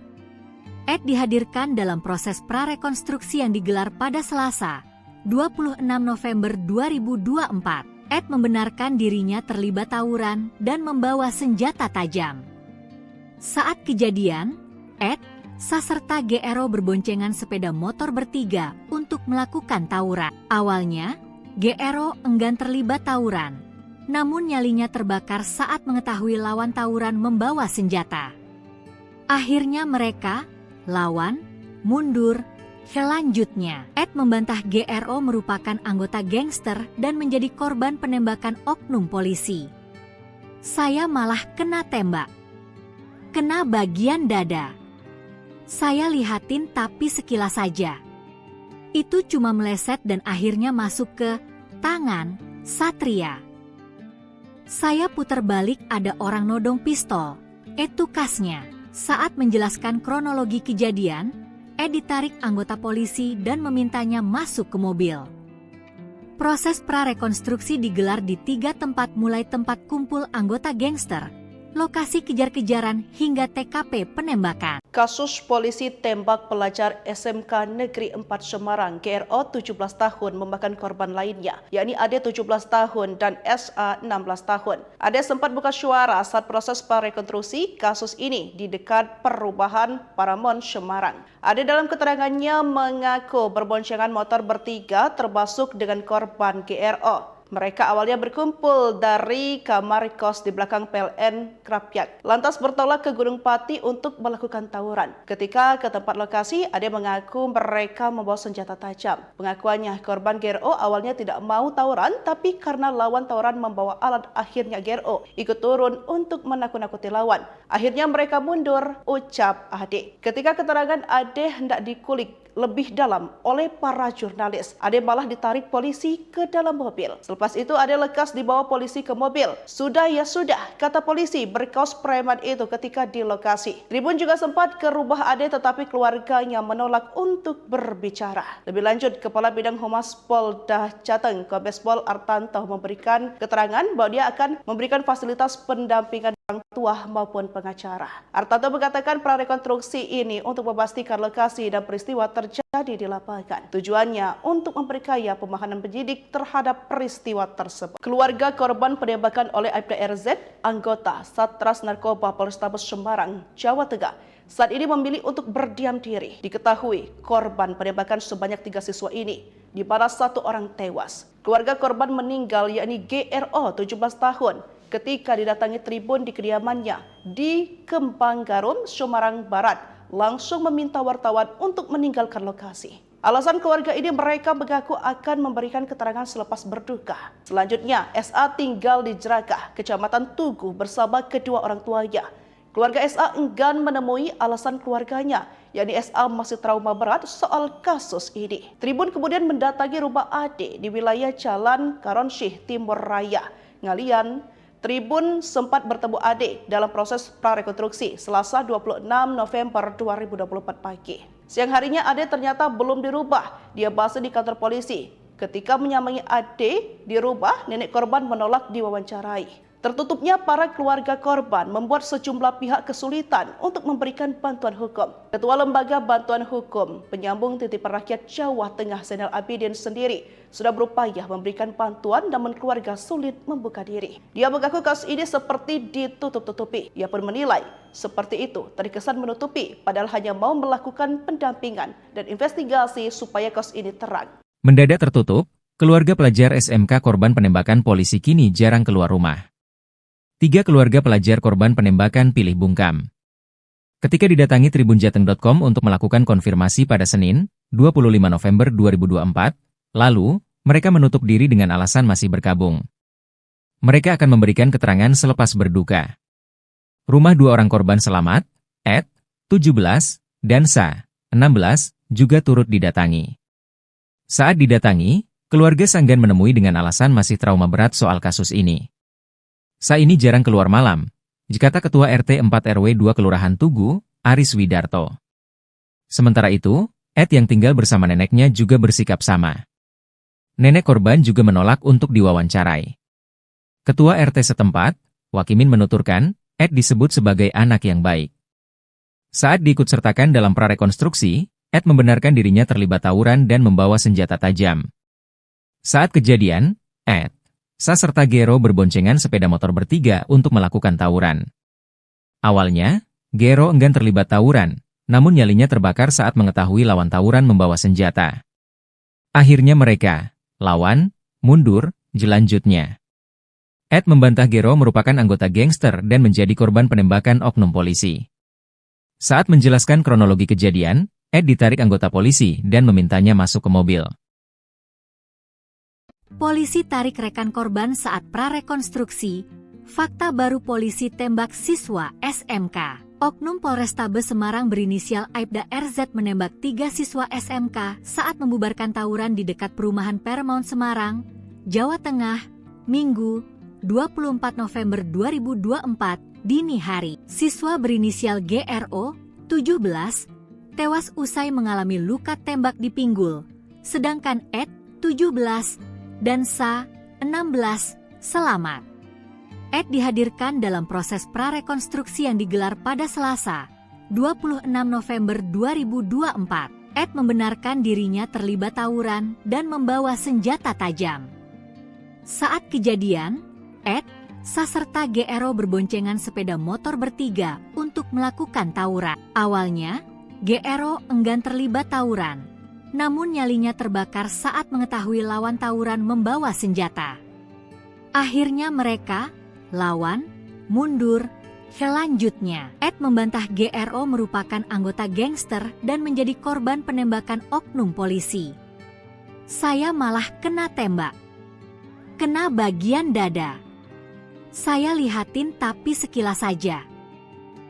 Ed dihadirkan dalam proses prarekonstruksi yang digelar pada Selasa, 26 November 2024. Ed membenarkan dirinya terlibat tawuran dan membawa senjata tajam. Saat kejadian, Ed, Sa serta GRO berboncengan sepeda motor bertiga untuk melakukan tawuran. Awalnya, GRO enggan terlibat tawuran. Namun nyalinya terbakar saat mengetahui lawan tawuran membawa senjata. Akhirnya mereka, lawan, mundur, selanjutnya. Ed membantah GRO merupakan anggota gangster dan menjadi korban penembakan oknum polisi. Saya malah kena tembak. Kena bagian dada. Saya lihatin tapi sekilas saja. Itu cuma meleset dan akhirnya masuk ke tangan Satria. Saya putar balik ada orang nodong pistol. Itu kasnya. Saat menjelaskan kronologi kejadian, Ed ditarik anggota polisi dan memintanya masuk ke mobil. Proses prarekonstruksi digelar di 3 tempat mulai tempat kumpul anggota gangster, lokasi kejar-kejaran hingga TKP penembakan. Kasus polisi tembak pelajar SMK Negeri 4 Semarang GRO 17 tahun memakan korban lainnya, yakni Ade 17 tahun dan SA 16 tahun. Ade sempat buka suara saat proses prarekonstruksi kasus ini di dekat perumahan Paramount Semarang. Ade dalam keterangannya mengaku berboncengan motor bertiga termasuk dengan korban GRO. Mereka awalnya berkumpul dari kamar kos di belakang PLN Krapyak, lantas bertolak ke Gunung Pati untuk melakukan tawuran. Ketika ke tempat lokasi, Ade mengaku mereka membawa senjata tajam. Pengakuannya, korban GRO awalnya tidak mau tawuran, tapi karena lawan tawuran membawa alat, akhirnya GRO ikut turun untuk menakut-nakuti lawan. Akhirnya mereka mundur, ucap Ade. Ketika keterangan Ade hendak dikulik lebih dalam oleh para jurnalis, Ade malah ditarik polisi ke dalam mobil. Selepas itu Ade lekas dibawa polisi ke mobil. Sudah ya sudah, kata polisi berkaos preman itu ketika di lokasi. Tribun juga sempat ke rumah Ade tetapi keluarganya menolak untuk berbicara. Lebih lanjut, Kepala Bidang Humas Polda Jateng, Kombes Pol Artanto memberikan keterangan bahwa dia akan memberikan fasilitas pendampingan orang tua maupun pengacara. Artanto mengatakan prarekonstruksi ini untuk memastikan lokasi dan peristiwa terjadi di lapangan. Tujuannya untuk memperkaya pemahaman penyidik terhadap peristiwa tersebut. Keluarga korban penembakan oleh Aibda RZ, anggota Satres Narkoba Polrestabes Semarang, Jawa Tengah, saat ini memilih untuk berdiam diri. Diketahui korban penembakan sebanyak 3 siswa ini, di mana 1 orang tewas. Keluarga korban meninggal yakni GRO 17 tahun ketika didatangi tribun di kediamannya di Kembang Garum, Semarang Barat, langsung meminta wartawan untuk meninggalkan lokasi. Alasan keluarga ini mereka mengaku akan memberikan keterangan selepas berduka. Selanjutnya, SA tinggal di Jerakah, Kecamatan Tugu bersama kedua orang tuanya. Keluarga SA enggan menemui alasan keluarganya, yakni SA masih trauma berat soal kasus ini. Tribun kemudian mendatangi rumah Ade di wilayah Jalan Karonsyih Timur Raya, Ngalian. Tribun sempat bertemu Ade dalam proses prarekonstruksi Selasa 26 November 2024 pagi. Siang harinya Ade ternyata belum dirubah. Dia bahas di kantor polisi. Ketika menyambangi Ade di rumah, nenek korban menolak diwawancarai. Tertutupnya para keluarga korban membuat sejumlah pihak kesulitan untuk memberikan bantuan hukum. Ketua Lembaga Bantuan Hukum Penyambung Titipan Rakyat Jawa Tengah Zainal Abidin sendiri sudah berupaya memberikan bantuan namun keluarga sulit membuka diri. Dia mengaku kasus ini seperti ditutup-tutupi. Ia pun menilai seperti itu terkesan menutupi padahal hanya mau melakukan pendampingan dan investigasi supaya kasus ini terang. Mendadak tertutup, keluarga pelajar SMK korban penembakan polisi kini jarang keluar rumah. 3 keluarga pelajar korban penembakan pilih bungkam. Ketika didatangi tribunjateng.com untuk melakukan konfirmasi pada Senin, 25 November 2024, lalu, mereka menutup diri dengan alasan masih berkabung. Mereka akan memberikan keterangan selepas berduka. Rumah 2 orang korban selamat, Ed, 17, dan Sa, 16, juga turut didatangi. Saat didatangi, keluarga Sanggan menemui dengan alasan masih trauma berat soal kasus ini. Sa ini jarang keluar malam, kata Ketua RT 4 RW 2 Kelurahan Tugu, Aris Widarto. Sementara itu, Ed yang tinggal bersama neneknya juga bersikap sama. Nenek korban juga menolak untuk diwawancarai. Ketua RT setempat, Wakimin menuturkan, Ed disebut sebagai anak yang baik. Saat diikutsertakan dalam prarekonstruksi, Ed membenarkan dirinya terlibat tawuran dan membawa senjata tajam. Saat kejadian, Ed, Sa serta Gero berboncengan sepeda motor bertiga untuk melakukan tawuran. Awalnya, Gero enggan terlibat tawuran, namun nyalinya terbakar saat mengetahui lawan tawuran membawa senjata. Akhirnya mereka, lawan, mundur, jelanjutnya. Ed membantah Gero merupakan anggota gangster dan menjadi korban penembakan oknum polisi. Saat menjelaskan kronologi kejadian, Ed ditarik anggota polisi dan memintanya masuk ke mobil. Polisi tarik rekan korban saat prarekonstruksi. Fakta baru polisi tembak siswa SMK. Oknum Polrestabes Semarang berinisial Aibda RZ menembak 3 siswa SMK saat membubarkan tawuran di dekat perumahan Paramount Semarang, Jawa Tengah, Minggu, 24 November 2024, dini hari. Siswa berinisial GRO, 17, tewas usai mengalami luka tembak di pinggul, sedangkan Ed, 17, dan Sa, 16, selamat. Ed dihadirkan dalam proses prarekonstruksi yang digelar pada Selasa, 26 November 2024. Ed membenarkan dirinya terlibat tawuran dan membawa senjata tajam. Saat kejadian, Ed, Sa serta GRO berboncengan sepeda motor bertiga untuk melakukan tawuran. Awalnya, GRO enggan terlibat tawuran. Namun nyalinya terbakar saat mengetahui lawan tawuran membawa senjata. Akhirnya mereka, lawan, mundur. Selanjutnya, Ed membantah GRO merupakan anggota gangster dan menjadi korban penembakan oknum polisi. Saya malah kena tembak. Kena bagian dada. Saya lihatin tapi sekilas saja.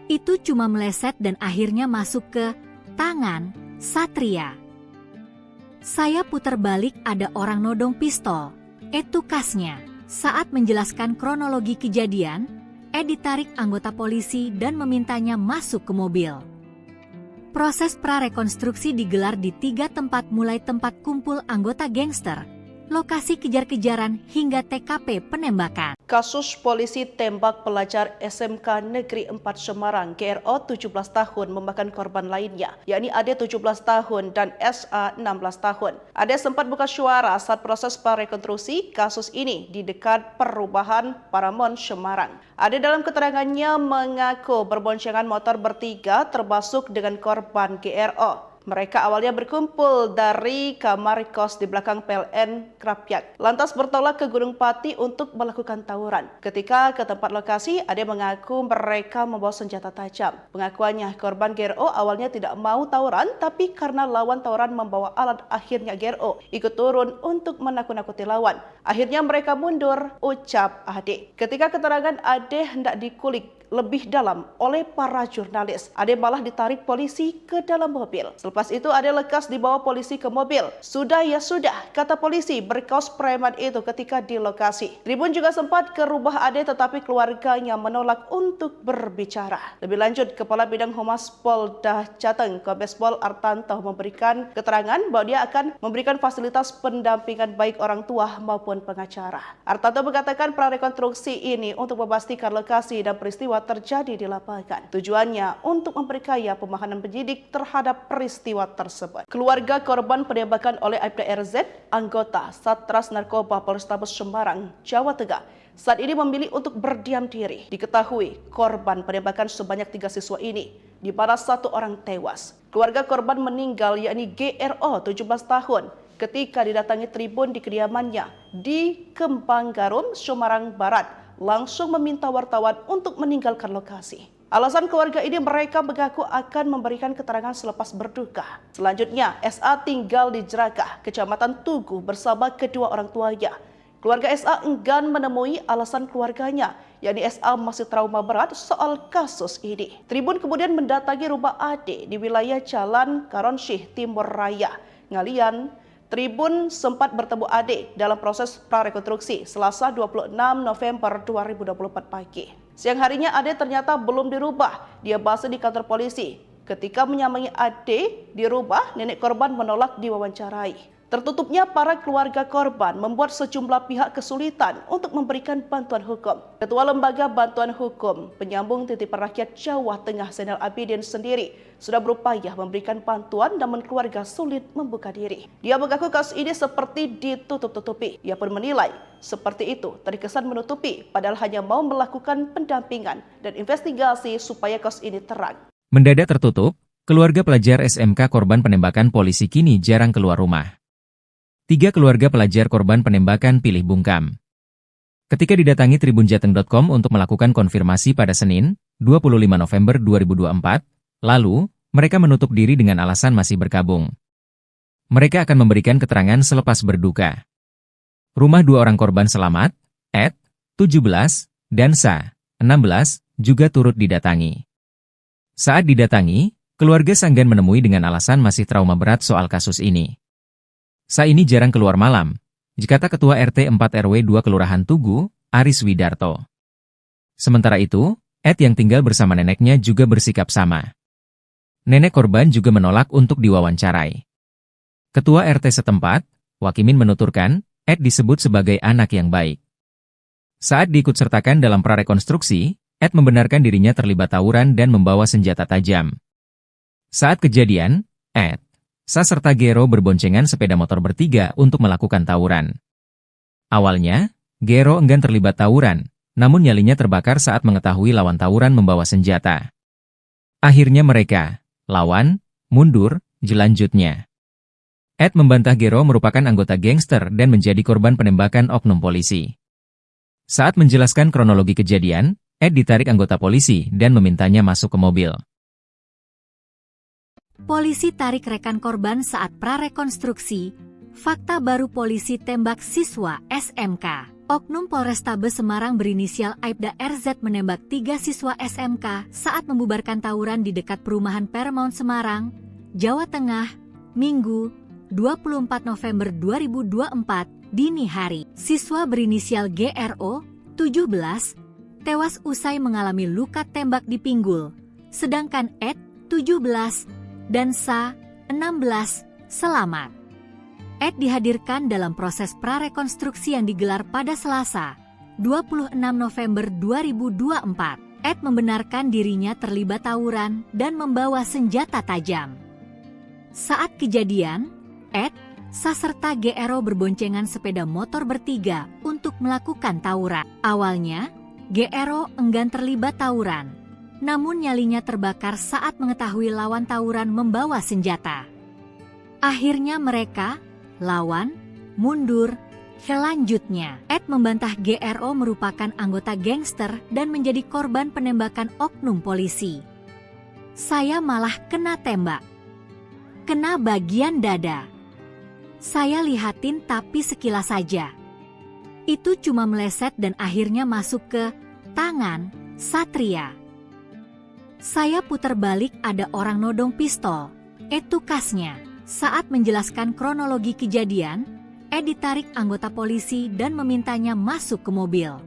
Itu cuma meleset dan akhirnya masuk ke tangan Satria. Saya putar balik ada orang nodong pistol. Etukasnya, saat menjelaskan kronologi kejadian, Ed ditarik anggota polisi dan memintanya masuk ke mobil. Proses prarekonstruksi digelar di 3 tempat mulai tempat kumpul anggota gangster, lokasi kejar-kejaran hingga TKP penembakan. Kasus polisi tembak pelajar SMK Negeri 4 Semarang GRO 17 tahun memakan korban lainnya, yakni Ade 17 tahun dan SA 16 tahun. Ade sempat buka suara saat proses prarekonstruksi kasus ini di dekat perubahan Paramount Semarang. Ade dalam keterangannya mengaku berboncengan motor bertiga termasuk dengan korban GRO. Mereka awalnya berkumpul dari kamar kos di belakang PLN Krapyak, lantas bertolak ke Gunung Pati untuk melakukan tawuran. Ketika ke tempat lokasi, Ade mengaku mereka membawa senjata tajam. Pengakuannya, korban GRO awalnya tidak mau tawuran, tapi karena lawan tawuran membawa alat, akhirnya GRO ikut turun untuk menakut-nakuti lawan. Akhirnya mereka mundur, ucap Ade. Ketika keterangan Ade hendak dikulik lebih dalam oleh para jurnalis, Ade malah ditarik polisi ke dalam mobil. Selepas itu Ade lekas dibawa polisi ke mobil. Sudah ya sudah, kata polisi berkaos preman itu ketika di lokasi. Tribun juga sempat ke rumah Ade tetapi keluarganya menolak untuk berbicara. Lebih lanjut, Kepala Bidang Humas Polda Jateng, Kombes Pol Artanto memberikan keterangan bahwa dia akan memberikan fasilitas pendampingan baik orang tua maupun pengacara. Artanto mengatakan prarekonstruksi ini untuk memastikan lokasi dan peristiwa terjadi di lapangan. Tujuannya untuk memperkaya pemahaman penyidik terhadap peristiwa tersebut. Keluarga korban penembakan oleh Aibda RZ, anggota Satres Narkoba Polrestabes Semarang, Jawa Tengah, saat ini memilih untuk berdiam diri. Diketahui korban penembakan sebanyak 3 siswa ini, di mana 1 orang tewas. Keluarga korban meninggal yakni GRO 17 tahun ketika didatangi tribun di kediamannya di Kembang Garum, Semarang Barat, langsung meminta wartawan untuk meninggalkan lokasi. Alasan keluarga ini, mereka mengaku akan memberikan keterangan selepas berduka. Selanjutnya, SA tinggal di Jerakah, Kecamatan Tugu bersama kedua orang tuanya. Keluarga SA enggan menemui alasan keluarganya, yakni SA masih trauma berat soal kasus ini. Tribun kemudian mendatangi rumah Ade di wilayah Jalan Karonsyih Timur Raya, Ngalian. Tribun sempat bertemu Ade dalam proses prarekonstruksi Selasa 26 November 2024 pagi. Siang harinya Ade ternyata belum dirubah. Dia bahasa di kantor polisi. Ketika menyamai Ade di rumah, nenek korban menolak diwawancarai. Tertutupnya para keluarga korban membuat sejumlah pihak kesulitan untuk memberikan bantuan hukum. Ketua Lembaga Bantuan Hukum Penyambung Titipan Rakyat Jawa Tengah Zainal Abidin sendiri sudah berupaya memberikan bantuan namun keluarga sulit membuka diri. Dia mengaku kasus ini seperti ditutup-tutupi. Ia pun menilai seperti itu terkesan menutupi padahal hanya mau melakukan pendampingan dan investigasi supaya kasus ini terang. Mendadak tertutup, keluarga pelajar SMK korban penembakan polisi kini jarang keluar rumah. 3 keluarga pelajar korban penembakan pilih bungkam. Ketika didatangi tribunjateng.com untuk melakukan konfirmasi pada Senin, 25 November 2024, lalu, mereka menutup diri dengan alasan masih berkabung. Mereka akan memberikan keterangan selepas berduka. Rumah 2 orang korban selamat, Ed, 17, dan Sa, 16, juga turut didatangi. Saat didatangi, keluarga Sanggan menemui dengan alasan masih trauma berat soal kasus ini. Sa ini jarang keluar malam, kata Ketua RT 4 RW 2 Kelurahan Tugu, Aris Widarto. Sementara itu, Ed yang tinggal bersama neneknya juga bersikap sama. Nenek korban juga menolak untuk diwawancarai. Ketua RT setempat, Wakimin menuturkan, Ed disebut sebagai anak yang baik. Saat diikutsertakan dalam prarekonstruksi, Ed membenarkan dirinya terlibat tawuran dan membawa senjata tajam. Saat kejadian, Ed, Sa serta Gero berboncengan sepeda motor bertiga untuk melakukan tawuran. Awalnya, Gero enggan terlibat tawuran, namun nyalinya terbakar saat mengetahui lawan tawuran membawa senjata. Akhirnya mereka, lawan, mundur, jelanjutnya. Ed membantah Gero merupakan anggota gangster dan menjadi korban penembakan oknum polisi. Saat menjelaskan kronologi kejadian, Ed ditarik anggota polisi dan memintanya masuk ke mobil. Polisi tarik rekan korban saat prarekonstruksi. Fakta baru polisi tembak siswa SMK. Oknum Polrestabes Semarang berinisial Aibda RZ menembak 3 siswa SMK saat membubarkan tawuran di dekat perumahan Paramount Semarang, Jawa Tengah, Minggu, 24 November 2024, dini hari. Siswa berinisial GRO, 17, tewas usai mengalami luka tembak di pinggul, sedangkan Ed, 17, dan Sa, 16, selamat. Ed dihadirkan dalam proses prarekonstruksi yang digelar pada Selasa, 26 November 2024. Ed membenarkan dirinya terlibat tawuran dan membawa senjata tajam. Saat kejadian, Ed, Sa serta GRO berboncengan sepeda motor bertiga untuk melakukan tawuran. Awalnya, GRO enggan terlibat tawuran, namun nyalinya terbakar saat mengetahui lawan tawuran membawa senjata. Akhirnya mereka, lawan, mundur. Selanjutnya, Ed membantah GRO merupakan anggota gangster dan menjadi korban penembakan oknum polisi. Saya malah kena tembak. Kena bagian dada. Saya lihatin tapi sekilas saja. Itu cuma meleset dan akhirnya masuk ke tangan Satria. Saya putar balik ada orang nodong pistol. Itu kasnya. Saat menjelaskan kronologi kejadian, Ed ditarik anggota polisi dan memintanya masuk ke mobil.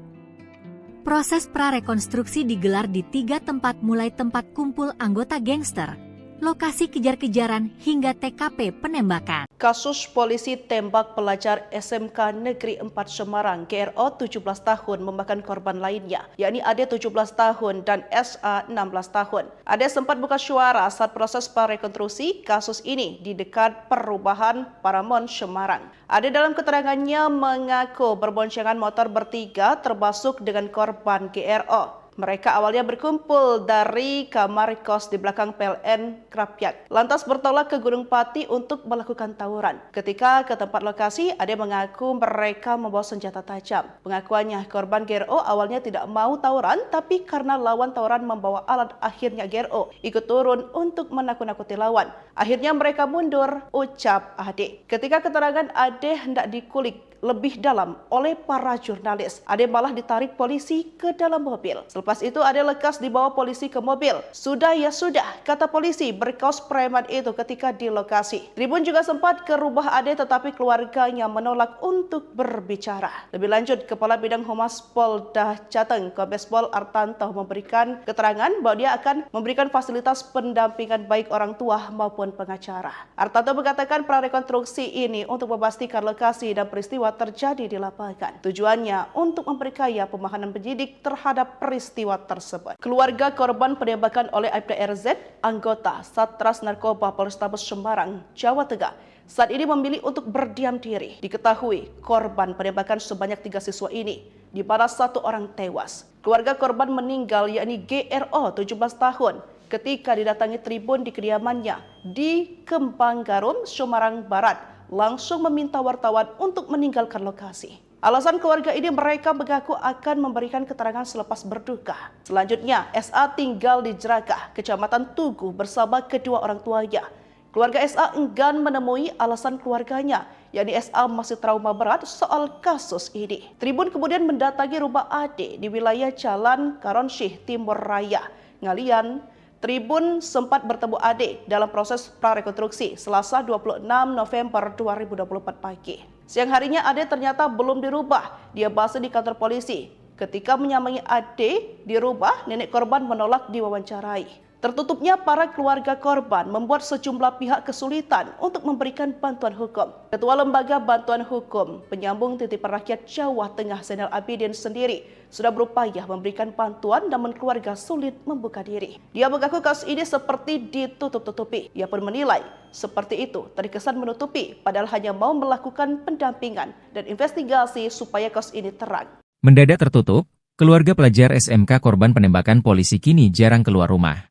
Proses prarekonstruksi digelar di 3 tempat mulai tempat kumpul anggota gangster, lokasi kejar-kejaran hingga TKP penembakan. Kasus polisi tembak pelajar SMK Negeri 4 Semarang GRO 17 tahun memakan korban lainnya, yakni Ade 17 tahun dan SA 16 tahun. Ade sempat buka suara saat proses prarekonstruksi kasus ini di dekat perubahan Paramount Semarang. Ade dalam keterangannya mengaku berboncengan motor bertiga termasuk dengan korban GRO. Mereka awalnya berkumpul dari kamar kos di belakang PLN Krapyak, lantas bertolak ke Gunung Pati untuk melakukan tawuran. Ketika ke tempat lokasi, Ade mengaku mereka membawa senjata tajam. Pengakuannya, korban GRO awalnya tidak mau tawuran, tapi karena lawan tawuran membawa alat, akhirnya GRO ikut turun untuk menakut-nakuti lawan. Akhirnya mereka mundur, ucap Ade. Ketika keterangan Ade hendak dikulik lebih dalam oleh para jurnalis, Ade malah ditarik polisi ke dalam mobil. Selepas itu Ade lekas dibawa polisi ke mobil. Sudah ya sudah, kata polisi berkaos preman itu ketika di lokasi. Tribun juga sempat ke rumah Ade tetapi keluarganya menolak untuk berbicara. Lebih lanjut, Kepala Bidang Humas Polda Jateng, Kombes Pol Artanto memberikan keterangan bahwa dia akan memberikan fasilitas pendampingan baik orang tua maupun pengacara. Artanto mengatakan prarekonstruksi ini untuk memastikan lokasi dan peristiwa terjadi di lapangan. Tujuannya untuk memperkaya pemahaman penyidik terhadap peristiwa tersebut. Keluarga korban penembakan oleh Aibda RZ, anggota Satres Narkoba Polrestabes Semarang, Jawa Tengah, saat ini memilih untuk berdiam diri. Diketahui korban penembakan sebanyak 3 siswa ini, di mana 1 orang tewas. Keluarga korban meninggal yakni GRO 17 tahun ketika didatangi Tribun di kediamannya di Kembang Garum, Semarang Barat, langsung meminta wartawan untuk meninggalkan lokasi. Alasan keluarga ini, mereka mengaku akan memberikan keterangan selepas berduka. Selanjutnya, SA tinggal di Jerakah, Kecamatan Tugu bersama kedua orang tuanya. Keluarga SA enggan menemui alasan keluarganya, yakni SA masih trauma berat soal kasus ini. Tribun kemudian mendatangi rumah Ade di wilayah Jalan Karonsyih Timur Raya, Ngalian. Tribun sempat bertemu Ade dalam proses prarekonstruksi Selasa 26 November 2024 pagi. Siang harinya Ade ternyata belum dirubah. Dia basa di kantor polisi. Ketika menyamai Ade di rumah, nenek korban menolak diwawancarai. Tertutupnya para keluarga korban membuat sejumlah pihak kesulitan untuk memberikan bantuan hukum. Ketua Lembaga Bantuan Hukum Penyambung Titipan Rakyat Jawa Tengah Zainal Abidin sendiri sudah berupaya memberikan bantuan namun keluarga sulit membuka diri. Dia mengaku kasus ini seperti ditutup-tutupi. Ia pun menilai seperti itu terkesan menutupi padahal hanya mau melakukan pendampingan dan investigasi supaya kasus ini terang. Mendadak tertutup, keluarga pelajar SMK korban penembakan polisi kini jarang keluar rumah.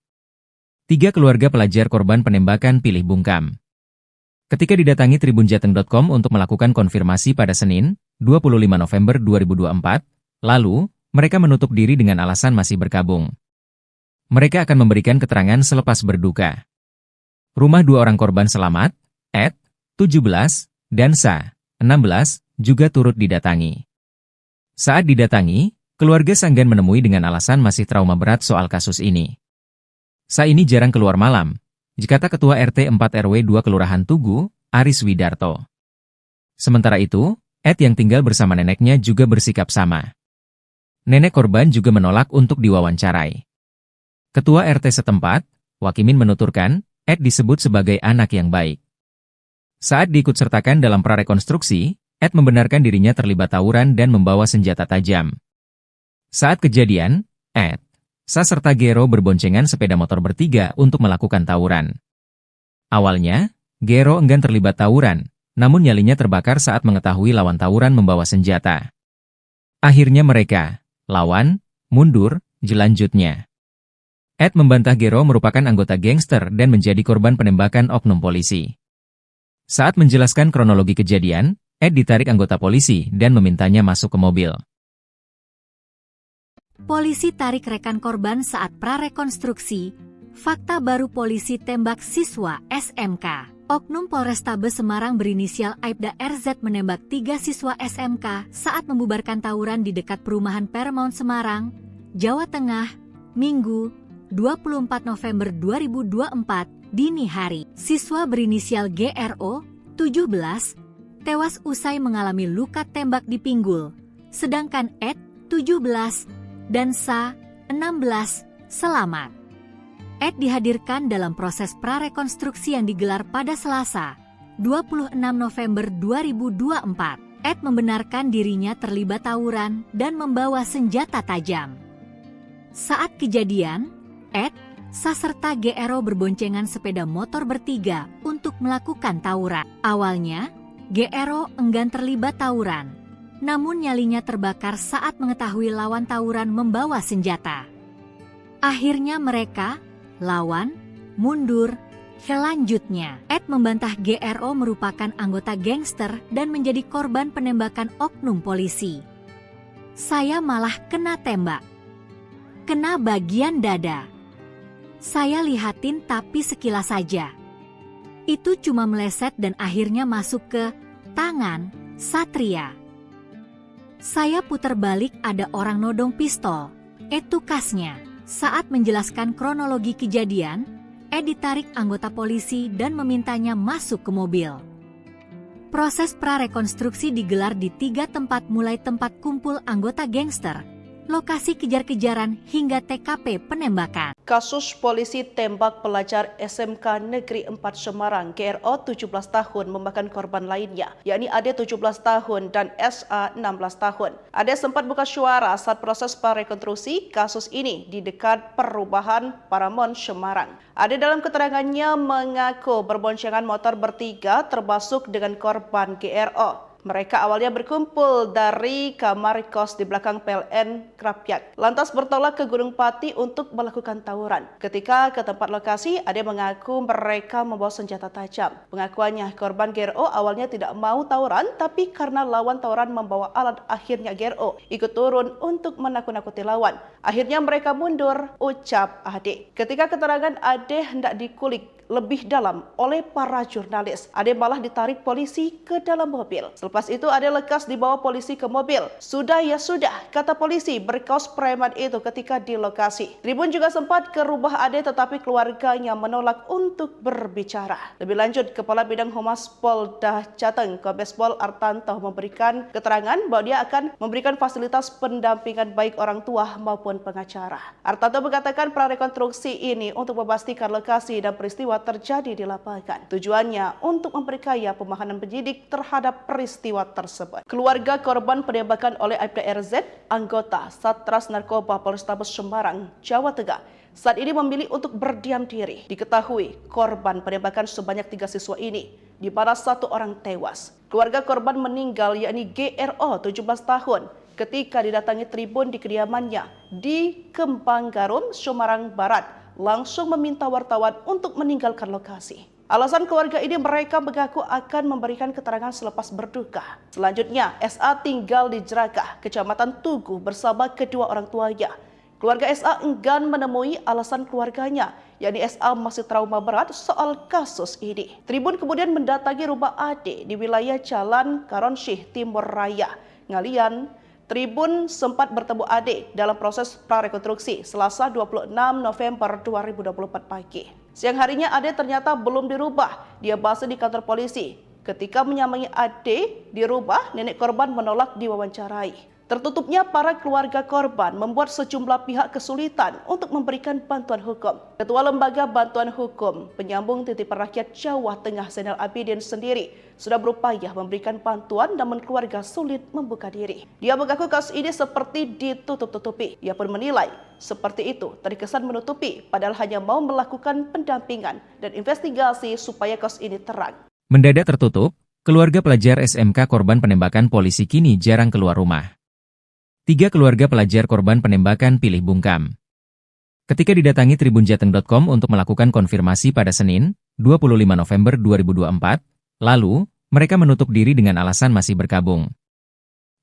3 keluarga pelajar korban penembakan pilih bungkam. Ketika didatangi tribunjateng.com untuk melakukan konfirmasi pada Senin, 25 November 2024, lalu, mereka menutup diri dengan alasan masih berkabung. Mereka akan memberikan keterangan selepas berduka. Rumah 2 orang korban selamat, Ed, 17, dan Sa, 16, juga turut didatangi. Saat didatangi, keluarga Sanggan menemui dengan alasan masih trauma berat soal kasus ini. Sa ini jarang keluar malam, kata Ketua RT 4 RW 2 Kelurahan Tugu, Aris Widarto. Sementara itu, Ed yang tinggal bersama neneknya juga bersikap sama. Nenek korban juga menolak untuk diwawancarai. Ketua RT setempat, Wakimin menuturkan, Ed disebut sebagai anak yang baik. Saat diikutsertakan dalam prarekonstruksi, Ed membenarkan dirinya terlibat tawuran dan membawa senjata tajam. Saat kejadian, Ed, Sa serta Gero berboncengan sepeda motor bertiga untuk melakukan tawuran. Awalnya, Gero enggan terlibat tawuran, namun nyalinya terbakar saat mengetahui lawan tawuran membawa senjata. Akhirnya mereka, lawan, mundur, jelanjutnya. Ed membantah Gero merupakan anggota gangster dan menjadi korban penembakan oknum polisi. Saat menjelaskan kronologi kejadian, Ed ditarik anggota polisi dan memintanya masuk ke mobil. Polisi tarik rekan korban saat prarekonstruksi. Fakta baru polisi tembak siswa SMK. Oknum Polrestabes Semarang berinisial Aibda RZ menembak 3 siswa SMK saat membubarkan tawuran di dekat perumahan Paramount Semarang, Jawa Tengah, Minggu, 24 November 2024, dini hari. Siswa berinisial GRO, 17, tewas usai mengalami luka tembak di pinggul, sedangkan Ed, 17, dan Sa, 16, selamat. Ed dihadirkan dalam proses prarekonstruksi yang digelar pada Selasa, 26 November 2024. Ed membenarkan dirinya terlibat tawuran dan membawa senjata tajam. Saat kejadian, Ed, Sa serta GRO berboncengan sepeda motor bertiga untuk melakukan tawuran. Awalnya, GRO enggan terlibat tawuran, namun nyalinya terbakar saat mengetahui lawan tawuran membawa senjata. Akhirnya mereka, lawan, mundur, selanjutnya. Ed membantah GRO merupakan anggota gangster dan menjadi korban penembakan oknum polisi. Saya malah kena tembak. Kena bagian dada. Saya lihatin tapi sekilas saja. Itu cuma meleset dan akhirnya masuk ke tangan Satria. Saya putar balik ada orang nodong pistol. Itu kasnya. Saat menjelaskan kronologi kejadian, Ed ditarik anggota polisi dan memintanya masuk ke mobil. Proses prarekonstruksi digelar di 3 tempat mulai tempat kumpul anggota gangster, lokasi kejar-kejaran hingga TKP penembakan. Kasus polisi tembak pelajar SMK Negeri 4 Semarang GRO 17 tahun memakan korban lainnya, yakni Ade 17 tahun dan SA 16 tahun. Ade sempat buka suara saat proses prarekonstruksi kasus ini di dekat perumahan Paramount Semarang. Ade dalam keterangannya mengaku berboncengan motor bertiga termasuk dengan korban GRO. Mereka awalnya berkumpul dari kamar kos di belakang PLN Krapyak, lantas bertolak ke Gunung Pati untuk melakukan tawuran. Ketika ke tempat lokasi, Ade mengaku mereka membawa senjata tajam. Pengakuannya, korban GRO awalnya tidak mau tawuran, tapi karena lawan tawuran membawa alat, akhirnya GRO ikut turun untuk menakut-nakuti lawan. Akhirnya mereka mundur, ucap Ade. Ketika keterangan Ade hendak dikulik lebih dalam oleh para jurnalis, Ade malah ditarik polisi ke dalam mobil. Selepas itu Ade lekas dibawa polisi ke mobil. Sudah ya sudah, kata polisi berkaos preman itu ketika di lokasi. Tribun juga sempat ke rumah Ade tetapi keluarganya menolak untuk berbicara. Lebih lanjut, Kepala Bidang Humas Polda Jateng, Kombes Pol Artanto memberikan keterangan bahwa dia akan memberikan fasilitas pendampingan baik orang tua maupun pengacara. Artanto mengatakan prarekonstruksi ini untuk memastikan lokasi dan peristiwa terjadi di lapangan. Tujuannya untuk memperkaya pemahaman penyidik terhadap peristiwa tersebut. Keluarga korban penembakan oleh Aibda RZ, anggota Satres Narkoba Polrestabes Semarang, Jawa Tengah, saat ini memilih untuk berdiam diri. Diketahui korban penembakan sebanyak 3 siswa ini, di mana 1 orang tewas. Keluarga korban meninggal yakni GRO 17 tahun ketika didatangi tribun di kediamannya di Kembang Garum, Semarang Barat, langsung meminta wartawan untuk meninggalkan lokasi. Alasan keluarga ini, mereka mengaku akan memberikan keterangan selepas berduka. Selanjutnya, SA tinggal di Jerakah, Kecamatan Tugu bersama kedua orang tuanya. Keluarga SA enggan menemui alasan keluarganya, yakni SA masih trauma berat soal kasus ini. Tribun kemudian mendatangi rumah Ade di wilayah Jalan Karonsyih Timur Raya, Ngalian. Tribun sempat bertemu Ade dalam proses prarekonstruksi Selasa 26 November 2024 pagi. Siang harinya Ade ternyata belum dirubah. Dia basa di kantor polisi. Ketika menyamai Ade di rumah, nenek korban menolak diwawancarai. Tertutupnya para keluarga korban membuat sejumlah pihak kesulitan untuk memberikan bantuan hukum. Ketua Lembaga Bantuan Hukum Penyambung Titipan Rakyat Jawa Tengah Zainal Abidin sendiri sudah berupaya memberikan bantuan namun keluarga sulit membuka diri. Dia mengaku kasus ini seperti ditutup-tutupi. Ia pun menilai seperti itu terkesan menutupi padahal hanya mau melakukan pendampingan dan investigasi supaya kasus ini terang. Mendadak tertutup, keluarga pelajar SMK korban penembakan polisi kini jarang keluar rumah. 3 keluarga pelajar korban penembakan pilih bungkam. Ketika didatangi tribunjateng.com untuk melakukan konfirmasi pada Senin, 25 November 2024, lalu, mereka menutup diri dengan alasan masih berkabung.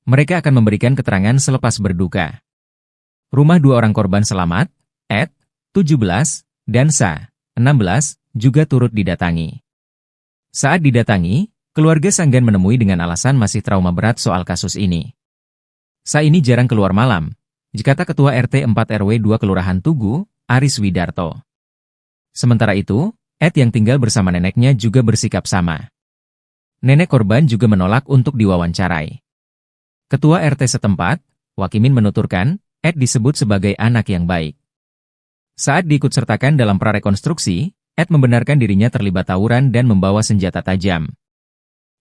Mereka akan memberikan keterangan selepas berduka. Rumah 2 orang korban selamat, Ed, 17, dan Sa, 16, juga turut didatangi. Saat didatangi, keluarga Sanggan menemui dengan alasan masih trauma berat soal kasus ini. Sa ini jarang keluar malam, dikata Ketua RT 4 RW 2 Kelurahan Tugu, Aris Widarto. Sementara itu, Ed yang tinggal bersama neneknya juga bersikap sama. Nenek korban juga menolak untuk diwawancarai. Ketua RT setempat, Wakimin menuturkan, Ed disebut sebagai anak yang baik. Saat diikutsertakan dalam prarekonstruksi, Ed membenarkan dirinya terlibat tawuran dan membawa senjata tajam.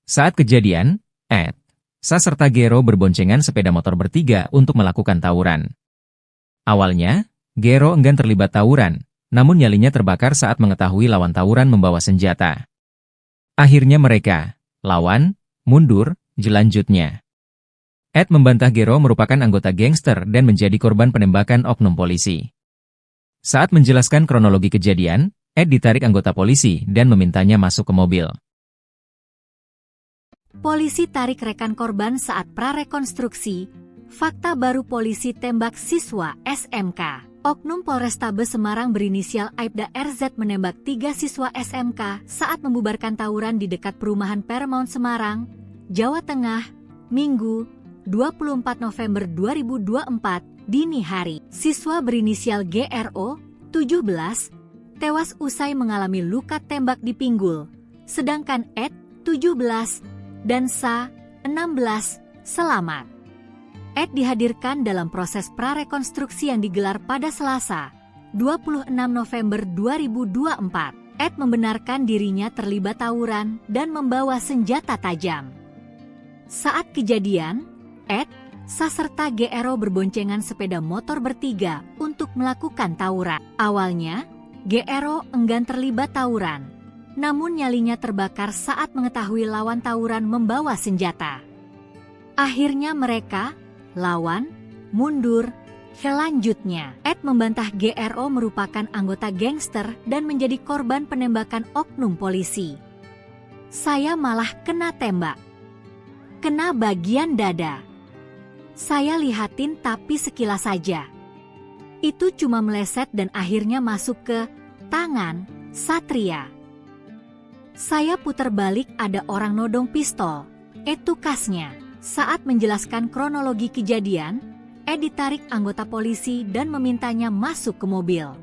Saat kejadian, Ed, Sa serta Gero berboncengan sepeda motor bertiga untuk melakukan tawuran. Awalnya, Gero enggan terlibat tawuran, namun nyalinya terbakar saat mengetahui lawan tawuran membawa senjata. Akhirnya mereka, lawan, mundur, jelanjutnya. Ed membantah Gero merupakan anggota gangster dan menjadi korban penembakan oknum polisi. Saat menjelaskan kronologi kejadian, Ed ditarik anggota polisi dan memintanya masuk ke mobil. Polisi tarik rekan korban saat prarekonstruksi. Fakta baru polisi tembak siswa SMK. Oknum Polrestabes Semarang berinisial Aibda RZ menembak 3 siswa SMK saat membubarkan tawuran di dekat perumahan Paramount Semarang, Jawa Tengah, Minggu, 24 November 2024, dini hari. Siswa berinisial GRO, 17, tewas usai mengalami luka tembak di pinggul, sedangkan Ed, 17, dan Sa, 16, selamat. Ed dihadirkan dalam proses prarekonstruksi yang digelar pada Selasa, 26 November 2024. Ed membenarkan dirinya terlibat tawuran dan membawa senjata tajam. Saat kejadian, Ed, Sa serta GRO berboncengan sepeda motor bertiga untuk melakukan tawuran. Awalnya, GRO enggan terlibat tawuran. Namun nyalinya terbakar saat mengetahui lawan tawuran membawa senjata. Akhirnya mereka, lawan, mundur, selanjutnya. Ed membantah GRO merupakan anggota gangster dan menjadi korban penembakan oknum polisi. Saya malah kena tembak. Kena bagian dada. Saya lihatin tapi sekilas saja. Itu cuma meleset dan akhirnya masuk ke tangan Satria. Saya putar balik ada orang nodong pistol. Itu kasnya. Saat menjelaskan kronologi kejadian, Ed ditarik anggota polisi dan memintanya masuk ke mobil.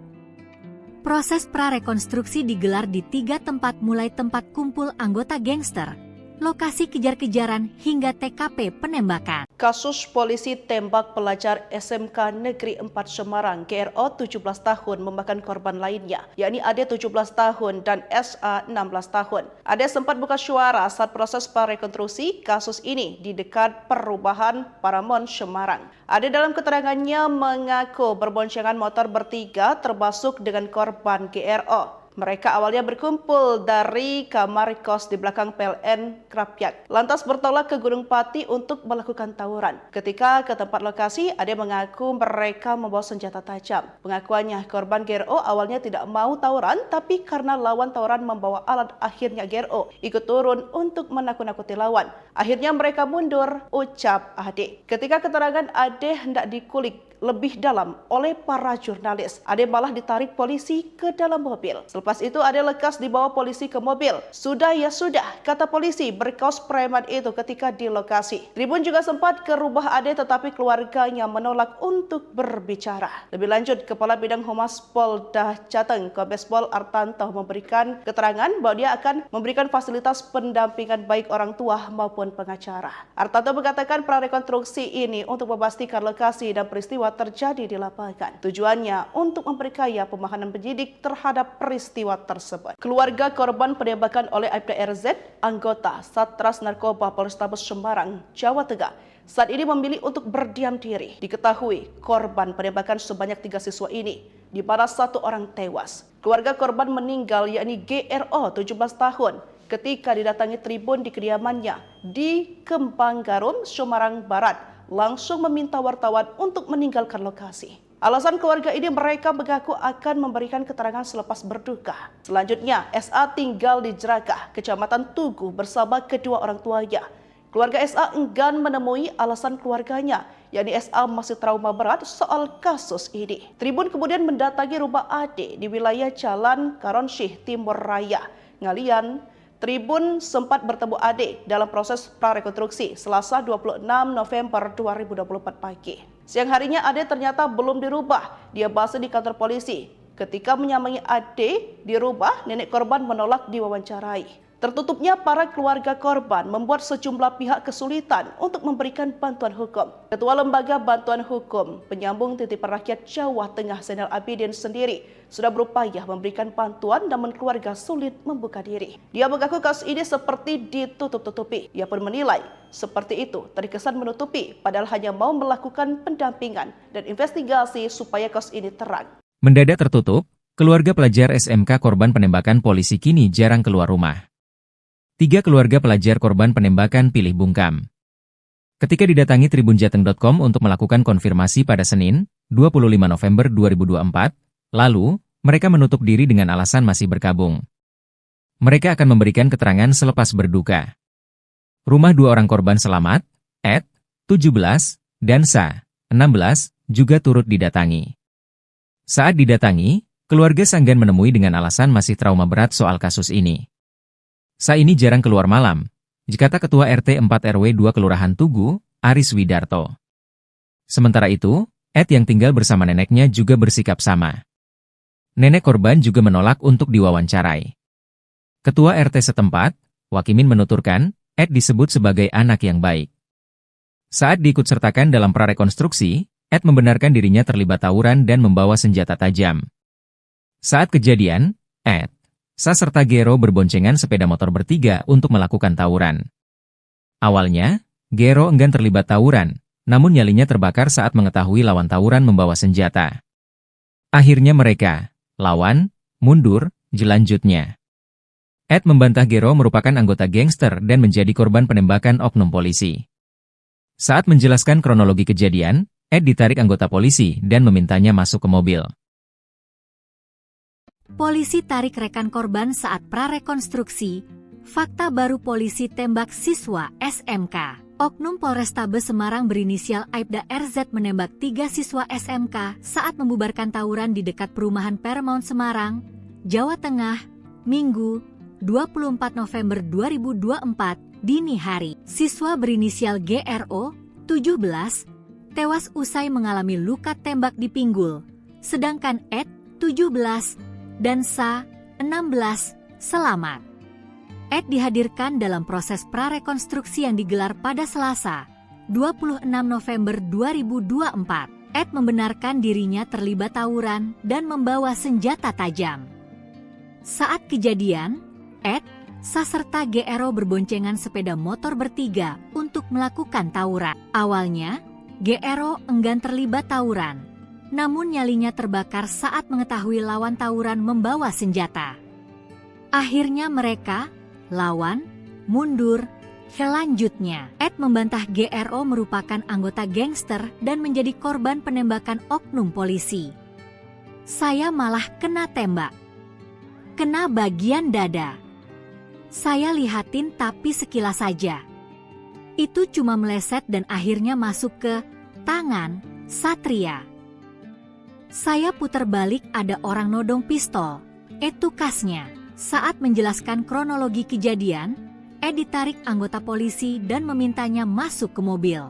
Proses prarekonstruksi digelar di 3 tempat mulai tempat kumpul anggota gangster, lokasi kejar-kejaran hingga TKP penembakan. Kasus polisi tembak pelajar SMK Negeri 4 Semarang GRO 17 tahun memakan korban lainnya, yakni Ade 17 tahun dan SA 16 tahun. Ade sempat buka suara saat proses prarekonstruksi kasus ini di dekat perumahan Paramount Semarang. Ade dalam keterangannya mengaku berboncengan motor bertiga termasuk dengan korban GRO. Mereka awalnya berkumpul dari kamar kos di belakang PLN Krapyak, lantas bertolak ke Gunung Pati untuk melakukan tawuran. Ketika ke tempat lokasi, Ade mengaku mereka membawa senjata tajam. Pengakuannya, korban GRO awalnya tidak mau tawuran, tapi karena lawan tawuran membawa alat, akhirnya GRO ikut turun untuk menakut-nakuti lawan. Akhirnya mereka mundur, ucap Ade. Ketika keterangan Ade hendak dikulik lebih dalam oleh para jurnalis, Ade malah ditarik polisi ke dalam mobil. Selepas itu Ade lekas dibawa polisi ke mobil. Sudah ya sudah, kata polisi berkaos preman itu ketika di lokasi. Tribun juga sempat ke rumah Ade tetapi keluarganya menolak untuk berbicara. Lebih lanjut, Kepala Bidang Humas Polda Jateng, Kombes Pol Artanto memberikan keterangan bahwa dia akan memberikan fasilitas pendampingan baik orang tua maupun pengacara. Artanto mengatakan prarekonstruksi ini untuk memastikan lokasi dan peristiwa terjadi di lapangan. Tujuannya untuk memperkaya pemahaman penyidik terhadap peristiwa tersebut. Keluarga korban penembakan oleh Aibda RZ, anggota Satres Narkoba Polrestabes Semarang, Jawa Tengah, saat ini memilih untuk berdiam diri. Diketahui korban penembakan sebanyak 3 siswa ini, di mana 1 orang tewas. Keluarga korban meninggal yakni GRO 17 tahun ketika didatangi tribun di kediamannya di Kembang Garum, Semarang Barat, langsung meminta wartawan untuk meninggalkan lokasi. Alasan keluarga ini mereka mengaku akan memberikan keterangan selepas berduka. Selanjutnya, SA tinggal di Jerakah, Kecamatan Tugu bersama kedua orang tuanya. Keluarga SA enggan menemui alasan keluarganya, yakni SA masih trauma berat soal kasus ini. Tribun kemudian mendatangi rumah Ade di wilayah Jalan Karonsyih Timur Raya, Ngalian. Tribun sempat bertemu Ade dalam proses prarekonstruksi Selasa 26 November 2024 pagi. Siang harinya Ade ternyata belum dirubah. Dia bahas di kantor polisi. Ketika menyambangi Ade di rumah, nenek korban menolak diwawancarai. Tertutupnya para keluarga korban membuat sejumlah pihak kesulitan untuk memberikan bantuan hukum. Ketua Lembaga Bantuan Hukum Penyambung Titipan Rakyat Jawa Tengah Zainal Abidin sendiri sudah berupaya memberikan bantuan namun keluarga sulit membuka diri. Dia mengaku kasus ini seperti ditutup-tutupi. Ia pun menilai seperti itu terkesan menutupi padahal hanya mau melakukan pendampingan dan investigasi supaya kasus ini terang. Mendadak tertutup, keluarga pelajar SMK korban penembakan polisi kini jarang keluar rumah. 3 keluarga pelajar korban penembakan pilih bungkam. Ketika didatangi tribunjateng.com untuk melakukan konfirmasi pada Senin, 25 November 2024, lalu, mereka menutup diri dengan alasan masih berkabung. Mereka akan memberikan keterangan selepas berduka. Rumah 2 orang korban selamat, Ed, 17, dan Sa, 16, juga turut didatangi. Saat didatangi, keluarga Sanggan menemui dengan alasan masih trauma berat soal kasus ini. Sa ini jarang keluar malam, kata Ketua RT 4 RW 2 Kelurahan Tugu, Aris Widarto. Sementara itu, Ed yang tinggal bersama neneknya juga bersikap sama. Nenek korban juga menolak untuk diwawancarai. Ketua RT setempat, Wakimin menuturkan, Ed disebut sebagai anak yang baik. Saat diikutsertakan dalam prarekonstruksi, Ed membenarkan dirinya terlibat tawuran dan membawa senjata tajam. Saat kejadian, Ed, Sa serta Gero berboncengan sepeda motor bertiga untuk melakukan tawuran. Awalnya, Gero enggan terlibat tawuran, namun nyalinya terbakar saat mengetahui lawan tawuran membawa senjata. Akhirnya mereka, lawan, mundur, jelanjutnya. Ed membantah Gero merupakan anggota gangster dan menjadi korban penembakan oknum polisi. Saat menjelaskan kronologi kejadian, Ed ditarik anggota polisi dan memintanya masuk ke mobil. Polisi tarik rekan korban saat prarekonstruksi. Fakta baru polisi tembak siswa SMK. Oknum Polrestabes Semarang berinisial Aibda RZ menembak 3 siswa SMK saat membubarkan tawuran di dekat perumahan Paramount Semarang, Jawa Tengah, Minggu, 24 November 2024, dini hari. Siswa berinisial GRO, 17, tewas usai mengalami luka tembak di pinggul, sedangkan Ed, 17, dan Sa, 16, selamat. Ed dihadirkan dalam proses prarekonstruksi yang digelar pada Selasa, 26 November 2024. Ed membenarkan dirinya terlibat tawuran dan membawa senjata tajam. Saat kejadian, Ed, Sa serta GRO berboncengan sepeda motor bertiga untuk melakukan tawuran. Awalnya, GRO enggan terlibat tawuran. Namun nyalinya terbakar saat mengetahui lawan tawuran membawa senjata. Akhirnya mereka, lawan, mundur. Selanjutnya, Ed membantah GRO merupakan anggota gangster dan menjadi korban penembakan oknum polisi. Saya malah kena tembak. Kena bagian dada. Saya lihatin tapi sekilas saja. Itu cuma meleset dan akhirnya masuk ke tangan Satria. Saya putar balik ada orang nodong pistol. Tukasnya. Saat menjelaskan kronologi kejadian, Ed ditarik anggota polisi dan memintanya masuk ke mobil.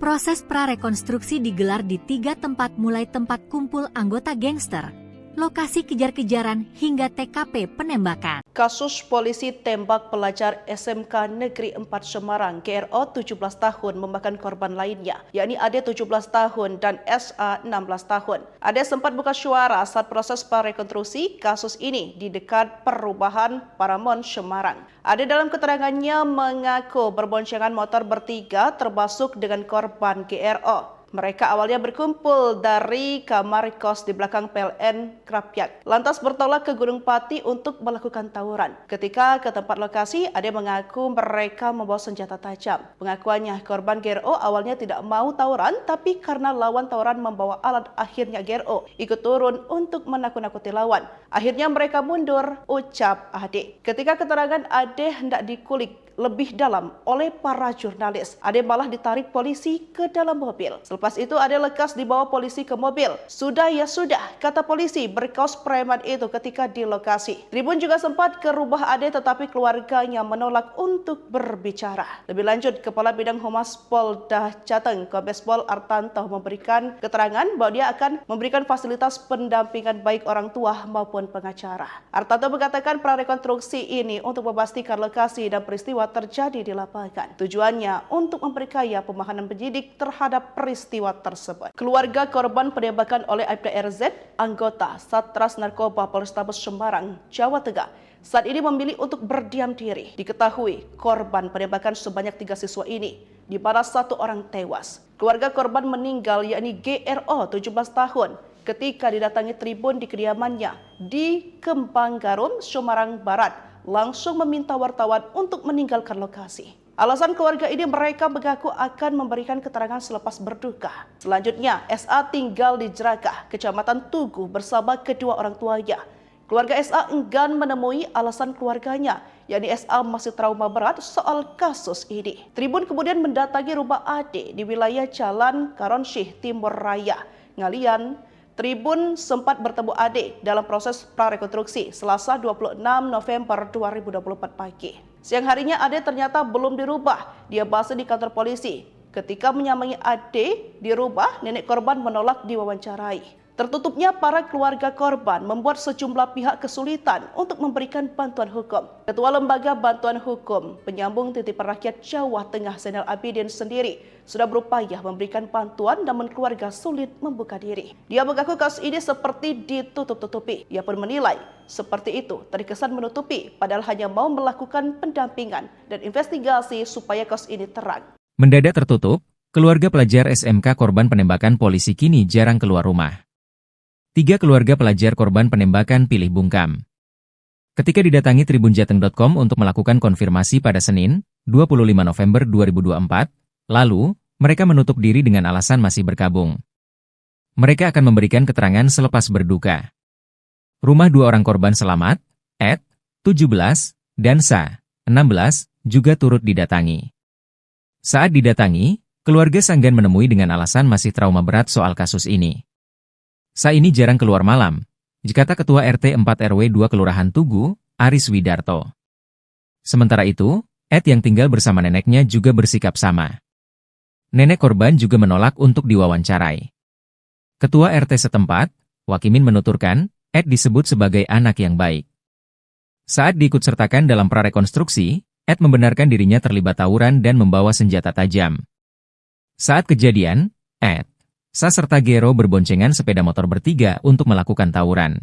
Proses prarekonstruksi digelar di 3 tempat mulai tempat kumpul anggota gangster, lokasi kejar-kejaran hingga TKP penembakan. Kasus polisi tembak pelajar SMK Negeri 4 Semarang GRO 17 tahun memakan korban lainnya, yakni AD 17 tahun dan SA 16 tahun. AD sempat buka suara saat proses prarekonstruksi kasus ini di dekat perubahan Paramount Semarang. AD dalam keterangannya mengaku berboncengan motor bertiga termasuk dengan korban GRO. Mereka awalnya berkumpul dari kamar kos di belakang PLN Krapyak, lantas bertolak ke Gunung Pati untuk melakukan tawuran. Ketika ke tempat lokasi, Ade mengaku mereka membawa senjata tajam. Pengakuannya, korban GRO awalnya tidak mau tawuran, tapi karena lawan tawuran membawa alat, akhirnya GRO ikut turun untuk menakut-nakuti lawan. Akhirnya mereka mundur, ucap Ade. Ketika keterangan Ade hendak dikulik lebih dalam oleh para jurnalis, Ade malah ditarik polisi ke dalam mobil. Selepas itu Ade lekas dibawa polisi ke mobil. Sudah ya sudah, kata polisi berkaos preman itu ketika di lokasi. Tribun juga sempat ke rumah Ade tetapi keluarganya menolak untuk berbicara. Lebih lanjut, Kepala Bidang Humas Polda Jateng, Kombes Pol Artanto memberikan keterangan bahwa dia akan memberikan fasilitas pendampingan baik orang tua maupun pengacara. Artanto mengatakan prarekonstruksi ini untuk memastikan lokasi dan peristiwa terjadi di lapangan. Tujuannya untuk memperkaya pemahaman penyidik terhadap peristiwa tersebut. Keluarga korban penembakan oleh Aibda RZ, anggota Satres Narkoba Polrestabes Semarang, Jawa Tengah, saat ini memilih untuk berdiam diri. Diketahui korban penembakan sebanyak 3 siswa ini, di mana 1 orang tewas. Keluarga korban meninggal yakni GRO 17 tahun ketika didatangi tribun di kediamannya di Kembang Garum, Semarang Barat, langsung meminta wartawan untuk meninggalkan lokasi. Alasan keluarga ini, mereka mengaku akan memberikan keterangan selepas berduka. Selanjutnya, SA tinggal di Jerakah, Kecamatan Tugu bersama kedua orang tuanya. Keluarga SA enggan menemui alasan keluarganya, yakni SA masih trauma berat soal kasus ini. Tribun kemudian mendatangi rumah Ade di wilayah Jalan Karonsyih Timur Raya, Ngalian. Tribun sempat bertemu Ade dalam proses prarekonstruksi Selasa 26 November 2024 pagi. Siang harinya Ade ternyata belum dirubah. Dia bahas di kantor polisi. Ketika menyambangi Ade di rumah, nenek korban menolak diwawancarai. Tertutupnya para keluarga korban membuat sejumlah pihak kesulitan untuk memberikan bantuan hukum. Ketua Lembaga Bantuan Hukum Penyambung Titipan Rakyat Jawa Tengah Zainal Abidin sendiri sudah berupaya memberikan bantuan namun keluarga sulit membuka diri. Dia mengaku kasus ini seperti ditutup-tutupi. Ia pun menilai seperti itu terkesan menutupi padahal hanya mau melakukan pendampingan dan investigasi supaya kasus ini terang. Mendadak tertutup, keluarga pelajar SMK korban penembakan polisi kini jarang keluar rumah. 3 keluarga pelajar korban penembakan pilih bungkam. Ketika didatangi tribunjateng.com untuk melakukan konfirmasi pada Senin, 25 November 2024, lalu, mereka menutup diri dengan alasan masih berkabung. Mereka akan memberikan keterangan selepas berduka. Rumah 2 orang korban selamat, Ed, 17, dan Sa, 16, juga turut didatangi. Saat didatangi, keluarga Sanggan menemui dengan alasan masih trauma berat soal kasus ini. Sa ini jarang keluar malam, kata Ketua RT 4 RW 2 Kelurahan Tugu, Aris Widarto. Sementara itu, Ed yang tinggal bersama neneknya juga bersikap sama. Nenek korban juga menolak untuk diwawancarai. Ketua RT setempat, Wakimin menuturkan, Ed disebut sebagai anak yang baik. Saat diikutsertakan dalam prarekonstruksi, Ed membenarkan dirinya terlibat tawuran dan membawa senjata tajam. Saat kejadian, Ed, Sa serta Gero berboncengan sepeda motor bertiga untuk melakukan tawuran.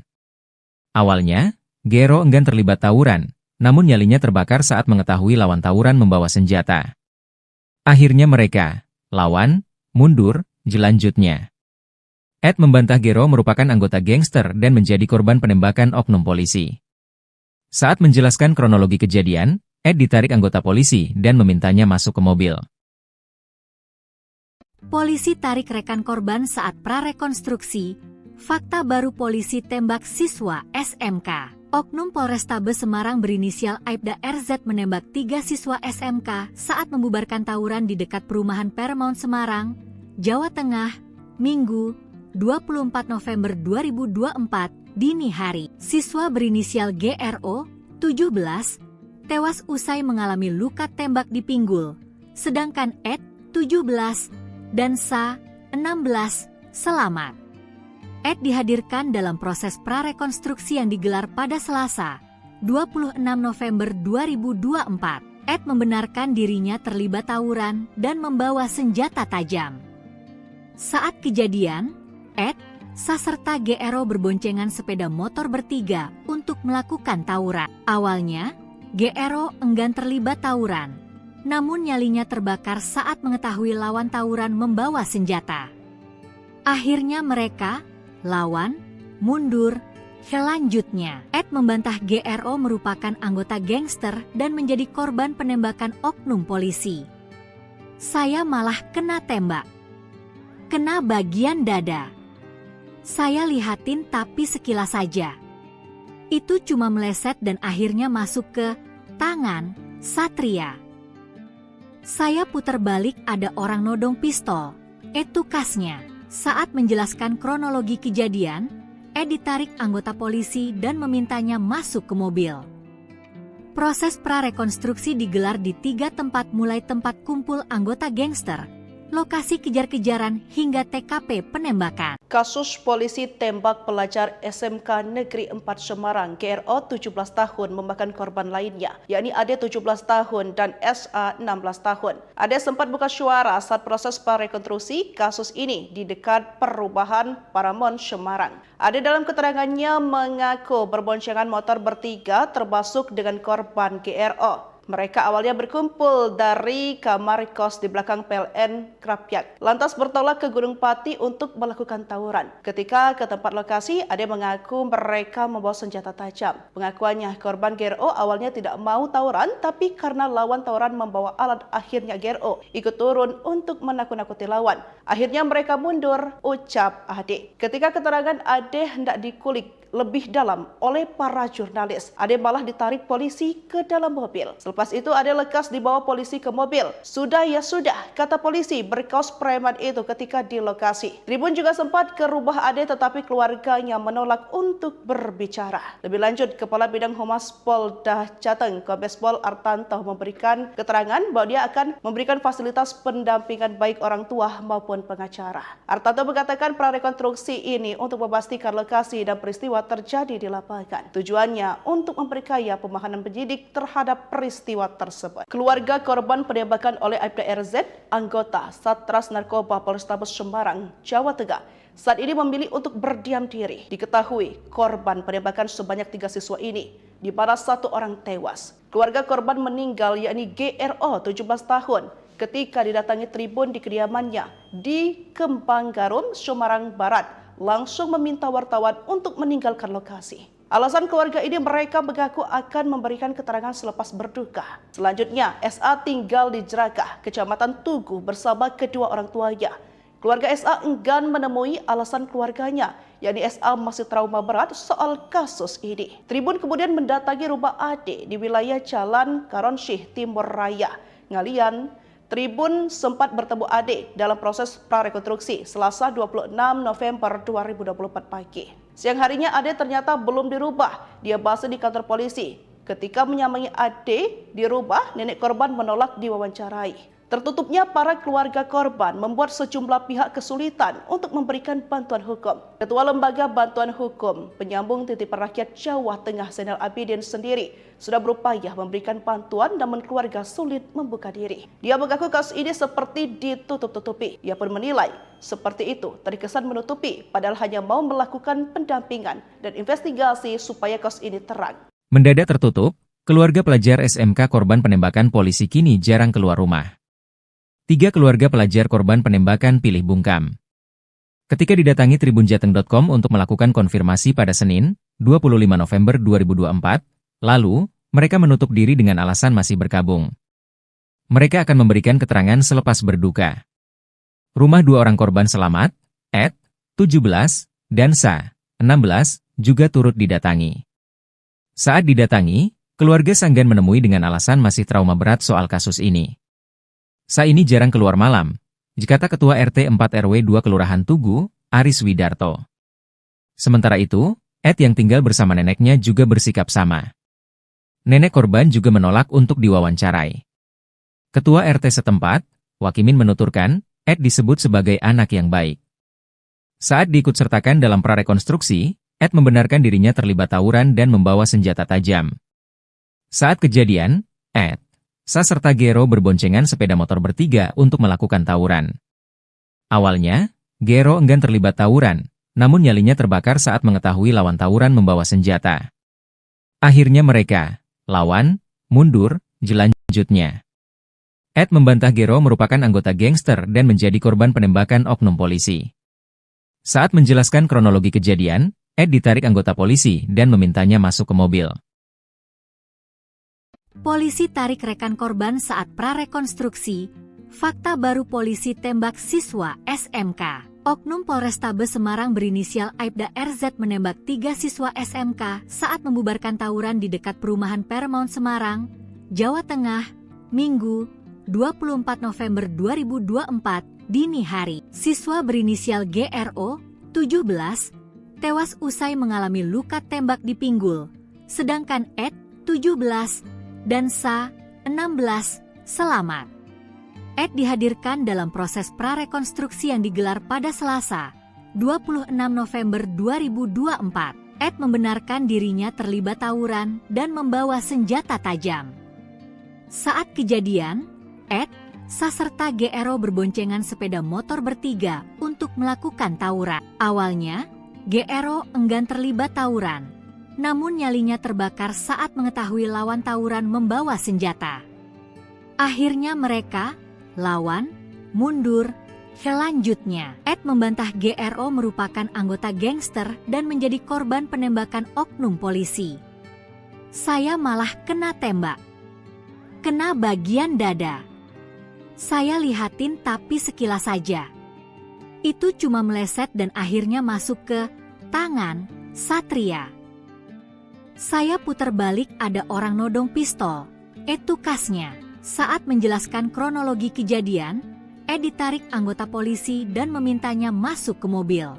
Awalnya, Gero enggan terlibat tawuran, namun nyalinya terbakar saat mengetahui lawan tawuran membawa senjata. Akhirnya mereka, lawan, mundur, jelanjutnya. Ed membantah Gero merupakan anggota gangster dan menjadi korban penembakan oknum polisi. Saat menjelaskan kronologi kejadian, Ed ditarik anggota polisi dan memintanya masuk ke mobil. Polisi tarik rekan korban saat prarekonstruksi. Fakta baru polisi tembak siswa SMK. Oknum Polrestabes Semarang berinisial Aibda RZ menembak 3 siswa SMK saat membubarkan tawuran di dekat perumahan Paramount Semarang, Jawa Tengah, Minggu, 24 November 2024 dini hari. Siswa berinisial GRO, 17, tewas usai mengalami luka tembak di pinggul, sedangkan Ed, 17, dan Sa, 16, selamat. Ed dihadirkan dalam proses prarekonstruksi yang digelar pada Selasa, 26 November 2024. Ed membenarkan dirinya terlibat tawuran dan membawa senjata tajam. Saat kejadian, Ed, Sa serta GRO berboncengan sepeda motor bertiga untuk melakukan tawuran. Awalnya, GRO enggan terlibat tawuran, namun nyalinya terbakar saat mengetahui lawan tawuran membawa senjata. Akhirnya mereka, lawan, mundur. Selanjutnya, Ed membantah GRO merupakan anggota gangster dan menjadi korban penembakan oknum polisi. Saya malah kena tembak. Kena bagian dada. Saya lihatin tapi sekilas saja. Itu cuma meleset dan akhirnya masuk ke tangan Satria. Saya putar balik ada orang nodong pistol. Itu kasnya. Saat menjelaskan kronologi kejadian, Ed ditarik anggota polisi dan memintanya masuk ke mobil. Proses prarekonstruksi digelar di 3 tempat mulai tempat kumpul anggota gangster, lokasi kejar-kejaran hingga TKP penembakan. Kasus polisi tembak pelajar SMK Negeri 4 Semarang, GRO 17 tahun memakan korban lainnya, yakni Ade 17 tahun dan SA 16 tahun. Ade sempat buka suara saat proses prarekonstruksi kasus ini di dekat perubahan Paramount Semarang. Ade dalam keterangannya mengaku berboncengan motor bertiga termasuk dengan korban GRO. Mereka awalnya berkumpul dari kamar kos di belakang PLN Krapyak, lantas bertolak ke Gunung Pati untuk melakukan tawuran. Ketika ke tempat lokasi, Ade mengaku mereka membawa senjata tajam. Pengakuannya, korban GRO awalnya tidak mau tawuran, tapi karena lawan tawuran membawa alat, akhirnya GRO ikut turun untuk menakut-nakuti lawan. Akhirnya mereka mundur, ucap Ade. Ketika keterangan Ade hendak dikulik lebih dalam oleh para jurnalis, Ade malah ditarik polisi ke dalam mobil. Selepas itu Ade lekas dibawa polisi ke mobil. Sudah ya sudah, kata polisi berkaos preman itu ketika di lokasi. Tribun juga sempat ke rumah Ade tetapi keluarganya menolak untuk berbicara. Lebih lanjut, Kepala Bidang Humas Polda Jateng, Kombes Pol Artanto memberikan keterangan bahwa dia akan memberikan fasilitas pendampingan baik orang tua maupun pengacara. Artanto mengatakan prarekonstruksi ini untuk memastikan lokasi dan peristiwa terjadi di lapangan. Tujuannya untuk memperkaya pemahaman penyidik terhadap peristiwa tersebut. Keluarga korban penembakan oleh Aibda RZ, anggota Satres Narkoba Polrestabes Semarang, Jawa Tengah, saat ini memilih untuk berdiam diri. Diketahui korban penembakan sebanyak 3 siswa ini, di mana 1 orang tewas. Keluarga korban meninggal yakni GRO 17 tahun ketika didatangi Tribun di kediamannya di Kembang Garum, Semarang Barat, langsung meminta wartawan untuk meninggalkan lokasi. Alasan keluarga ini, mereka mengaku akan memberikan keterangan selepas berduka. Selanjutnya, SA tinggal di Jerakah, Kecamatan Tugu bersama kedua orang tuanya. Keluarga SA enggan menemui alasan keluarganya, yakni SA masih trauma berat soal kasus ini. Tribun kemudian mendatangi rumah Ade di wilayah Jalan Karonsyih Timur Raya, Ngalian. Tribun sempat bertemu Ade dalam proses prarekonstruksi Selasa 26 November 2024 pagi. Siang harinya Ade ternyata belum dirubah. Dia bahas di kantor polisi. Ketika menyamai Ade di rumah, nenek korban menolak diwawancarai. Tertutupnya para keluarga korban membuat sejumlah pihak kesulitan untuk memberikan bantuan hukum. Ketua Lembaga Bantuan Hukum Penyambung Titipan Rakyat Jawa Tengah Zainal Abidin sendiri sudah berupaya memberikan bantuan namun keluarga sulit membuka diri. Dia mengaku kasus ini seperti ditutup-tutupi. Ia pun menilai seperti itu terkesan menutupi padahal hanya mau melakukan pendampingan dan investigasi supaya kasus ini terang. Mendadak tertutup, keluarga pelajar SMK korban penembakan polisi kini jarang keluar rumah. 3 keluarga pelajar korban penembakan pilih bungkam. Ketika didatangi tribunjateng.com untuk melakukan konfirmasi pada Senin, 25 November 2024, lalu, mereka menutup diri dengan alasan masih berkabung. Mereka akan memberikan keterangan selepas berduka. Rumah 2 orang korban selamat, Ed, 17, dan Sa, 16, juga turut didatangi. Saat didatangi, keluarga Sanggan menemui dengan alasan masih trauma berat soal kasus ini. Sa ini jarang keluar malam, kata Ketua RT 4 RW 2 Kelurahan Tugu, Aris Widarto. Sementara itu, Ed yang tinggal bersama neneknya juga bersikap sama. Nenek korban juga menolak untuk diwawancarai. Ketua RT setempat, Wakimin menuturkan, Ed disebut sebagai anak yang baik. Saat diikutsertakan dalam prarekonstruksi, Ed membenarkan dirinya terlibat tawuran dan membawa senjata tajam. Saat kejadian, Ed, Sa serta Gero berboncengan sepeda motor bertiga untuk melakukan tawuran. Awalnya, Gero enggan terlibat tawuran, namun nyalinya terbakar saat mengetahui lawan tawuran membawa senjata. Akhirnya mereka, lawan, mundur, jelanjutnya. Ed membantah Gero merupakan anggota gangster dan menjadi korban penembakan oknum polisi. Saat menjelaskan kronologi kejadian, Ed ditarik anggota polisi dan memintanya masuk ke mobil. Polisi tarik rekan korban saat prarekonstruksi. Fakta baru polisi tembak siswa SMK. Oknum Polrestabes Semarang berinisial Aibda RZ menembak 3 siswa SMK saat membubarkan tawuran di dekat perumahan Paramount Semarang, Jawa Tengah, Minggu, 24 November 2024, dini hari. Siswa berinisial GRO, 17, tewas usai mengalami luka tembak di pinggul, sedangkan Ed, 17, dan Sa, 16, selamat. Ed dihadirkan dalam proses prarekonstruksi yang digelar pada Selasa, 26 November 2024. Ed membenarkan dirinya terlibat tawuran dan membawa senjata tajam. Saat kejadian, Ed, Sa serta GRO berboncengan sepeda motor bertiga untuk melakukan tawuran. Awalnya, GRO enggan terlibat tawuran, namun nyalinya terbakar saat mengetahui lawan tawuran membawa senjata. Akhirnya mereka, lawan, mundur, selanjutnya. Ed membantah GRO merupakan anggota gangster dan menjadi korban penembakan oknum polisi. Saya malah kena tembak. Kena bagian dada. Saya lihatin tapi sekilas saja. Itu cuma meleset dan akhirnya masuk ke tangan Satria. Saya putar balik ada orang nodong pistol. Itu kasnya. Saat menjelaskan kronologi kejadian, Ed ditarik anggota polisi dan memintanya masuk ke mobil.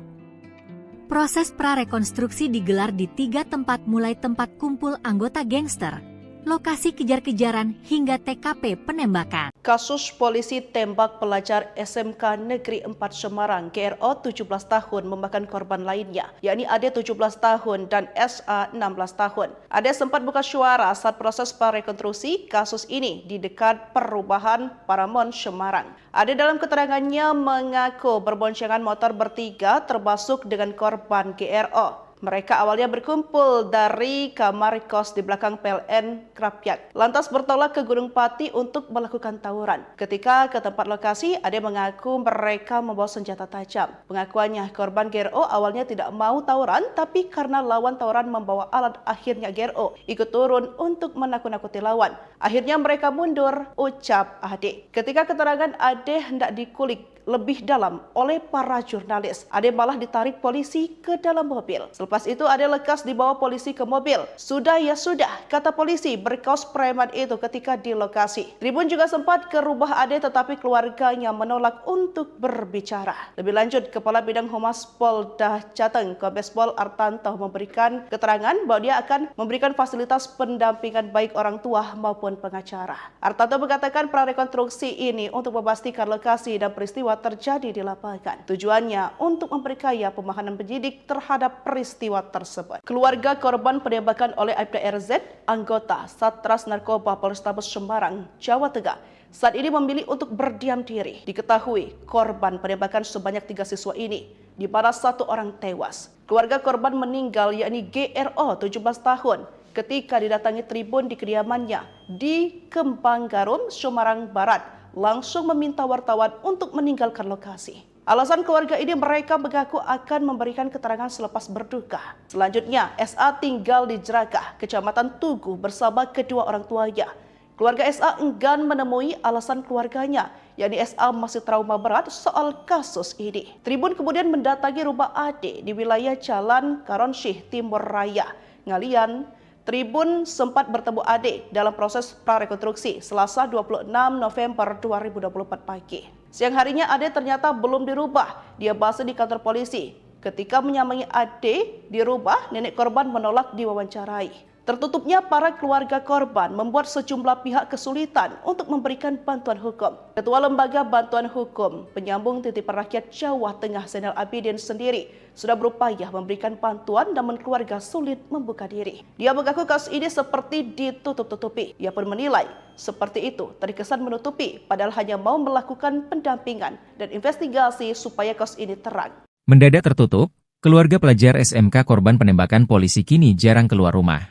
Proses prarekonstruksi digelar di 3 tempat mulai tempat kumpul anggota gangster, lokasi kejar-kejaran hingga TKP penembakan. Kasus polisi tembak pelajar SMK Negeri 4 Semarang, GRO 17 tahun memakan korban lainnya, yakni Ade 17 tahun dan SA 16 tahun. Ade sempat buka suara saat proses prarekonstruksi kasus ini di dekat perumahan Paramount Semarang. Ade dalam keterangannya mengaku berboncengan motor bertiga termasuk dengan korban GRO. Mereka awalnya berkumpul dari kamar kos di belakang PLN Krapyak, lantas bertolak ke Gunung Pati untuk melakukan tawuran. Ketika ke tempat lokasi, Ade mengaku mereka membawa senjata tajam. Pengakuannya, korban GRO awalnya tidak mau tawuran, tapi karena lawan tawuran membawa alat, akhirnya GRO ikut turun untuk menakut-nakuti lawan. Akhirnya mereka mundur, ucap Ade. Ketika keterangan Ade hendak dikulik lebih dalam oleh para jurnalis, Ade malah ditarik polisi ke dalam mobil. Selepas itu Ade lekas dibawa polisi ke mobil. Sudah ya sudah, kata polisi berkaos preman itu ketika di lokasi. Tribun juga sempat ke rumah Ade tetapi keluarganya menolak untuk berbicara. Lebih lanjut, Kepala Bidang Humas Polda Jateng, Kombes Pol Artanto memberikan keterangan bahwa dia akan memberikan fasilitas pendampingan baik orang tua maupun pengacara. Artanto mengatakan prarekonstruksi ini untuk memastikan lokasi dan peristiwa terjadi di lapangan. Tujuannya untuk memperkaya pemahaman penyidik terhadap peristiwa tersebut. Keluarga korban penembakan oleh Aibda RZ, anggota Satras Narkoba Polrestabes Semarang, Jawa Tengah, saat ini memilih untuk berdiam diri. Diketahui korban penembakan sebanyak 3 siswa ini, di mana 1 orang tewas. Keluarga korban meninggal yakni GRO 17 tahun ketika didatangi tribun di kediamannya di Kembang Garum, Semarang Barat, langsung meminta wartawan untuk meninggalkan lokasi. Alasan keluarga ini, mereka mengaku akan memberikan keterangan selepas berduka. Selanjutnya, SA tinggal di Jerakah, Kecamatan Tugu bersama kedua orang tuanya. Keluarga SA enggan menemui alasan keluarganya, yakni SA masih trauma berat soal kasus ini. Tribun kemudian mendatangi rumah Ade di wilayah Jalan Karonsyih Timur Raya, Ngalian. Tribun sempat bertemu Ade dalam proses prarekonstruksi Selasa 26 November 2024 pagi. Siang harinya Ade ternyata belum dirubah. Dia masih di kantor polisi. Ketika menyambangi Ade di rumah, nenek korban menolak diwawancarai. Tertutupnya para keluarga korban membuat sejumlah pihak kesulitan untuk memberikan bantuan hukum. Ketua Lembaga Bantuan Hukum Penyambung Titipan Rakyat Jawa Tengah Zainal Abidin sendiri sudah berupaya memberikan bantuan namun keluarga sulit membuka diri. Dia mengaku kasus ini seperti ditutup-tutupi. Ia pun menilai seperti itu terkesan menutupi padahal hanya mau melakukan pendampingan dan investigasi supaya kasus ini terang. Mendadak tertutup, keluarga pelajar SMK korban penembakan polisi kini jarang keluar rumah.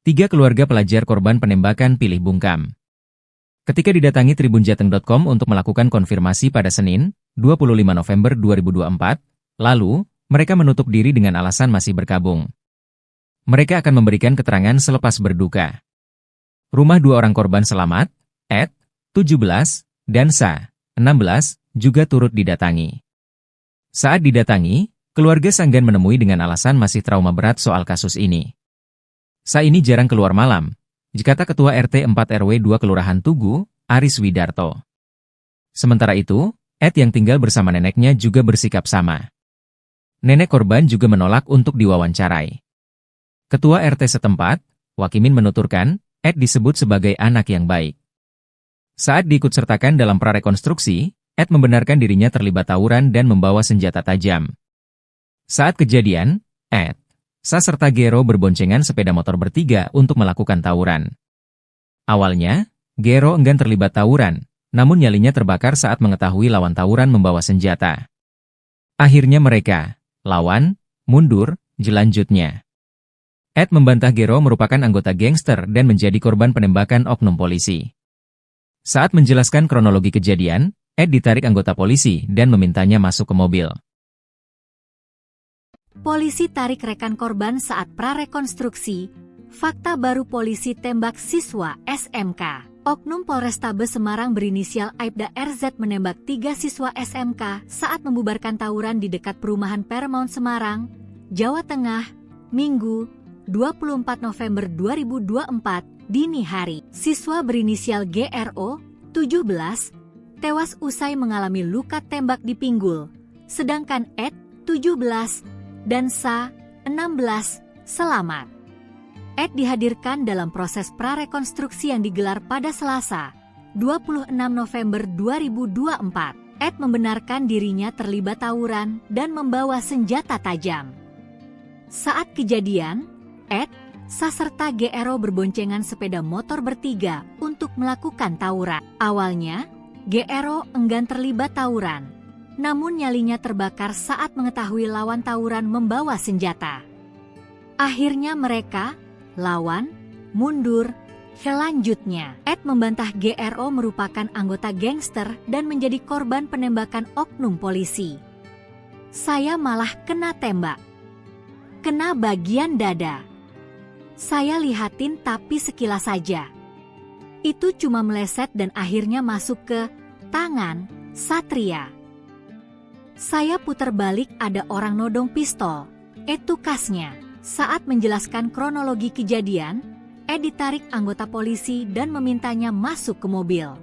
3 keluarga pelajar korban penembakan pilih bungkam. Ketika didatangi tribunjateng.com untuk melakukan konfirmasi pada Senin, 25 November 2024, lalu, mereka menutup diri dengan alasan masih berkabung. Mereka akan memberikan keterangan selepas berduka. Rumah 2 orang korban selamat, Ed, 17, dan Sa, 16, juga turut didatangi. Saat didatangi, keluarga Sanggan menemui dengan alasan masih trauma berat soal kasus ini. Sa ini jarang keluar malam, kata Ketua RT 4 RW 2 Kelurahan Tugu, Aris Widarto. Sementara itu, Ed yang tinggal bersama neneknya juga bersikap sama. Nenek korban juga menolak untuk diwawancarai. Ketua RT setempat, Wakimin menuturkan, Ed disebut sebagai anak yang baik. Saat diikutsertakan dalam prarekonstruksi, Ed membenarkan dirinya terlibat tawuran dan membawa senjata tajam. Saat kejadian, Ed, Sa serta Gero berboncengan sepeda motor bertiga untuk melakukan tawuran. Awalnya, Gero enggan terlibat tawuran, namun nyalinya terbakar saat mengetahui lawan tawuran membawa senjata. Akhirnya mereka, lawan, mundur, jelanjutnya. Ed membantah Gero merupakan anggota gangster dan menjadi korban penembakan oknum polisi. Saat menjelaskan kronologi kejadian, Ed ditarik anggota polisi dan memintanya masuk ke mobil. Polisi tarik rekan korban saat prarekonstruksi. Fakta baru polisi tembak siswa SMK. Oknum Polrestabes Semarang berinisial Aibda RZ menembak 3 siswa SMK saat membubarkan tawuran di dekat perumahan Paramount Semarang, Jawa Tengah, Minggu, 24 November 2024, dini hari. Siswa berinisial GRO, 17, tewas usai mengalami luka tembak di pinggul, sedangkan Ed, 17, dan Sa, 16, selamat. Ed dihadirkan dalam proses prarekonstruksi yang digelar pada Selasa, 26 November 2024. Ed membenarkan dirinya terlibat tawuran dan membawa senjata tajam. Saat kejadian, Ed, Sa serta GRO berboncengan sepeda motor bertiga untuk melakukan tawuran. Awalnya, GRO enggan terlibat tawuran. Namun nyalinya terbakar saat mengetahui lawan tawuran membawa senjata. Akhirnya mereka, lawan, mundur, selanjutnya. Ed membantah GRO merupakan anggota gangster dan menjadi korban penembakan oknum polisi. Saya malah kena tembak. Kena bagian dada. Saya lihatin tapi sekilas saja. Itu cuma meleset dan akhirnya masuk ke tangan Satria. Saya putar balik ada orang nodong pistol. Itu kasnya. Saat menjelaskan kronologi kejadian, Ed ditarik anggota polisi dan memintanya masuk ke mobil.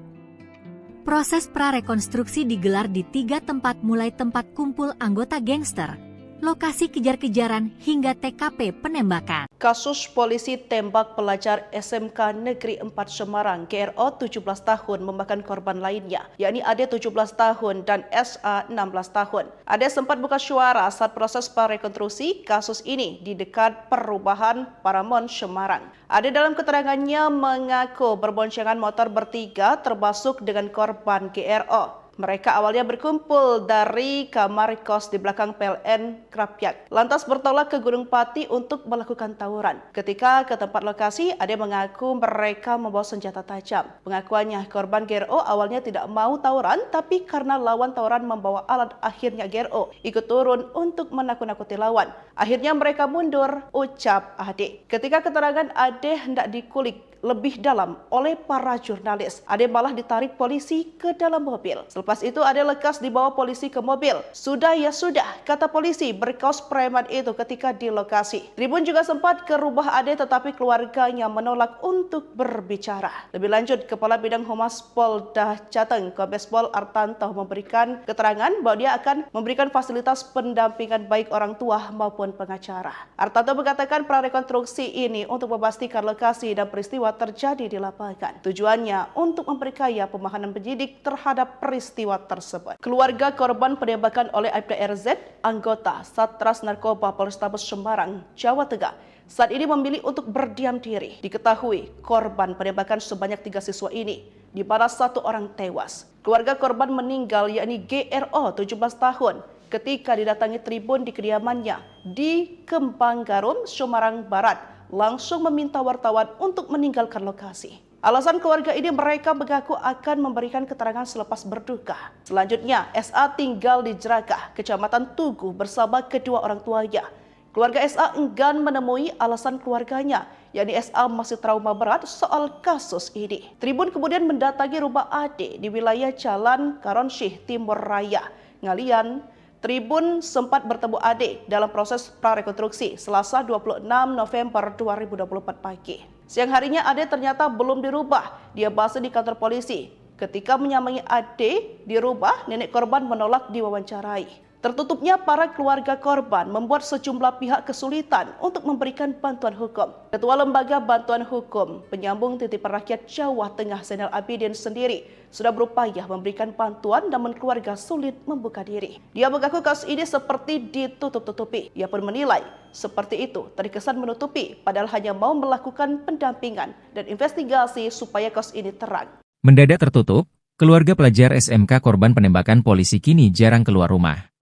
Proses prarekonstruksi digelar di 3 tempat mulai tempat kumpul anggota gangster, lokasi kejar-kejaran hingga TKP penembakan. Kasus polisi tembak pelajar SMK Negeri 4 Semarang GRO 17 tahun memakan korban lainnya, yakni Ade 17 tahun dan SA 16 tahun. Ade sempat buka suara saat proses prarekonstruksi kasus ini di dekat perumahan Paramount Semarang. Ade dalam keterangannya mengaku berboncengan motor bertiga termasuk dengan korban GRO. Mereka awalnya berkumpul dari kamar kos di belakang PLN Krapyak, lantas bertolak ke Gunung Pati untuk melakukan tawuran. Ketika ke tempat lokasi, Ade mengaku mereka membawa senjata tajam. Pengakuannya, korban GRO awalnya tidak mau tawuran, tapi karena lawan tawuran membawa alat, akhirnya GRO ikut turun untuk menakut-nakuti lawan. Akhirnya mereka mundur, ucap Ade. Ketika keterangan Ade hendak dikulik lebih dalam oleh para jurnalis. Ade malah ditarik polisi ke dalam mobil. Selepas itu Ade lekas dibawa polisi ke mobil. Sudah ya sudah, kata polisi berkaos preman itu ketika di lokasi. Tribun juga sempat ke rumah Ade tetapi keluarganya menolak untuk berbicara. Lebih lanjut, Kepala Bidang Humas Polda Jateng, Kombes Pol Artanto memberikan keterangan bahwa dia akan memberikan fasilitas pendampingan baik orang tua maupun pengacara. Artanto mengatakan prarekonstruksi ini untuk memastikan lokasi dan peristiwa terjadi di lapangan. Tujuannya untuk memperkaya pemahaman penyidik terhadap peristiwa tersebut. Keluarga korban penembakan oleh Aibda RZ, anggota Satres Narkoba Polrestabes Semarang, Jawa Tengah, saat ini memilih untuk berdiam diri. Diketahui korban penembakan sebanyak 3 siswa ini, di mana 1 orang tewas. Keluarga korban meninggal yakni GRO 17 tahun ketika didatangi Tribun di kediamannya di Kembang Garum, Semarang Barat, langsung meminta wartawan untuk meninggalkan lokasi. Alasan keluarga ini mereka mengaku akan memberikan keterangan selepas berduka. Selanjutnya, SA tinggal di Jerakah, Kecamatan Tugu bersama kedua orang tuanya. Keluarga SA enggan menemui alasan keluarganya, yakni SA masih trauma berat soal kasus ini. Tribun kemudian mendatangi rumah Ade di wilayah Jalan Karonsyih Timur Raya, Ngalian. Tribun sempat bertemu Ade dalam proses prarekonstruksi Selasa 26 November 2024 pagi. Siang harinya Ade ternyata belum dirubah. Dia masih di kantor polisi. Ketika menyambangi Ade di rumah, nenek korban menolak diwawancarai. Tertutupnya para keluarga korban membuat sejumlah pihak kesulitan untuk memberikan bantuan hukum. Ketua Lembaga Bantuan Hukum Penyambung Titipan Rakyat Jawa Tengah Zainal Abidin sendiri sudah berupaya memberikan bantuan namun keluarga sulit membuka diri. Dia mengaku kasus ini seperti ditutup-tutupi. Ia pun menilai seperti itu terkesan menutupi padahal hanya mau melakukan pendampingan dan investigasi supaya kasus ini terang. Mendadak tertutup, keluarga pelajar SMK korban penembakan polisi kini jarang keluar rumah.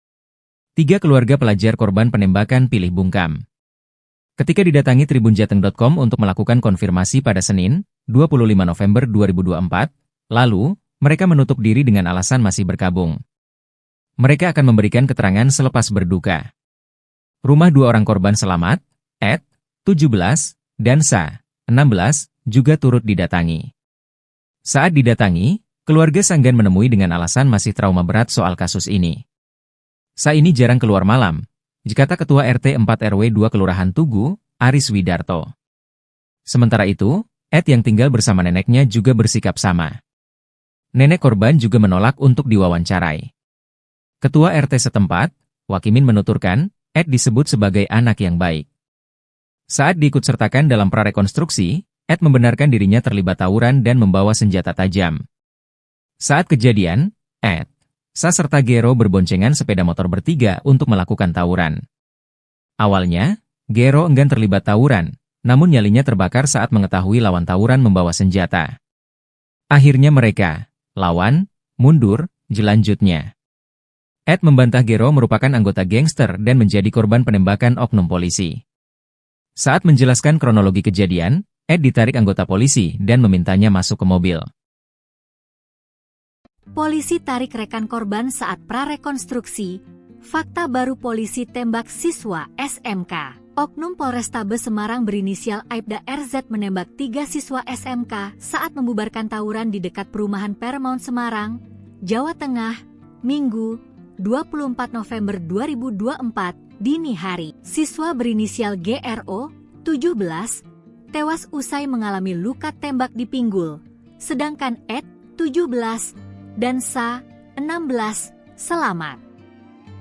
3 keluarga pelajar korban penembakan pilih bungkam. Ketika didatangi tribunjateng.com untuk melakukan konfirmasi pada Senin, 25 November 2024, lalu, mereka menutup diri dengan alasan masih berkabung. Mereka akan memberikan keterangan selepas berduka. Rumah 2 orang korban selamat, Ed, 17, dan Sa, 16, juga turut didatangi. Saat didatangi, keluarga Sanggan menemui dengan alasan masih trauma berat soal kasus ini. Sa ini jarang keluar malam, kata Ketua RT 4 RW 2 Kelurahan Tugu, Aris Widarto. Sementara itu, Ed yang tinggal bersama neneknya juga bersikap sama. Nenek korban juga menolak untuk diwawancarai. Ketua RT setempat, Wakimin menuturkan, Ed disebut sebagai anak yang baik. Saat diikutsertakan dalam prarekonstruksi, Ed membenarkan dirinya terlibat tawuran dan membawa senjata tajam. Saat kejadian, Ed, Sa serta Gero berboncengan sepeda motor bertiga untuk melakukan tawuran. Awalnya, Gero enggan terlibat tawuran, namun nyalinya terbakar saat mengetahui lawan tawuran membawa senjata. Akhirnya mereka, lawan, mundur, jelanjutnya. Ed membantah Gero merupakan anggota gangster dan menjadi korban penembakan oknum polisi. Saat menjelaskan kronologi kejadian, Ed ditarik anggota polisi dan memintanya masuk ke mobil. Polisi tarik rekan korban saat prarekonstruksi. Fakta baru polisi tembak siswa SMK. Oknum Polrestabes Semarang berinisial Aibda RZ menembak 3 siswa SMK saat membubarkan tawuran di dekat perumahan Paramount Semarang, Jawa Tengah, Minggu, 24 November 2024, dini hari. Siswa berinisial GRO, 17, tewas usai mengalami luka tembak di pinggul, sedangkan Ed, 17, dan Sa, 16, selamat.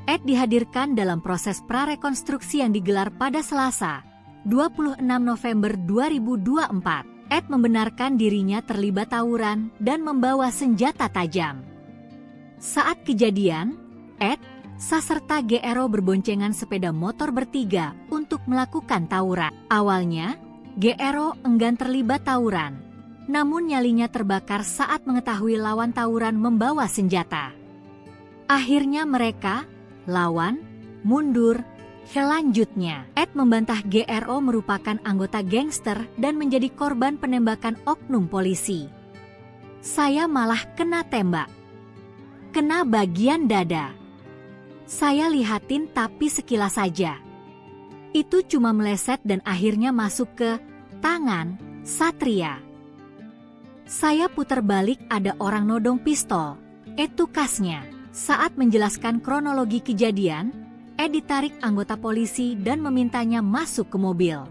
Ed dihadirkan dalam proses prarekonstruksi yang digelar pada Selasa, 26 November 2024. Ed membenarkan dirinya terlibat tawuran dan membawa senjata tajam. Saat kejadian, Ed, Sa serta GRO berboncengan sepeda motor bertiga untuk melakukan tawuran. Awalnya, GRO enggan terlibat tawuran. Namun nyalinya terbakar saat mengetahui lawan tawuran membawa senjata. Akhirnya mereka, lawan, mundur. Selanjutnya, Ed membantah GRO merupakan anggota gangster dan menjadi korban penembakan oknum polisi. Saya malah kena tembak. Kena bagian dada. Saya lihatin tapi sekilas saja. Itu cuma meleset dan akhirnya masuk ke tangan, Satria. Saya putar balik ada orang nodong pistol. Itu kasnya. Saat menjelaskan kronologi kejadian, Ed ditarik anggota polisi dan memintanya masuk ke mobil.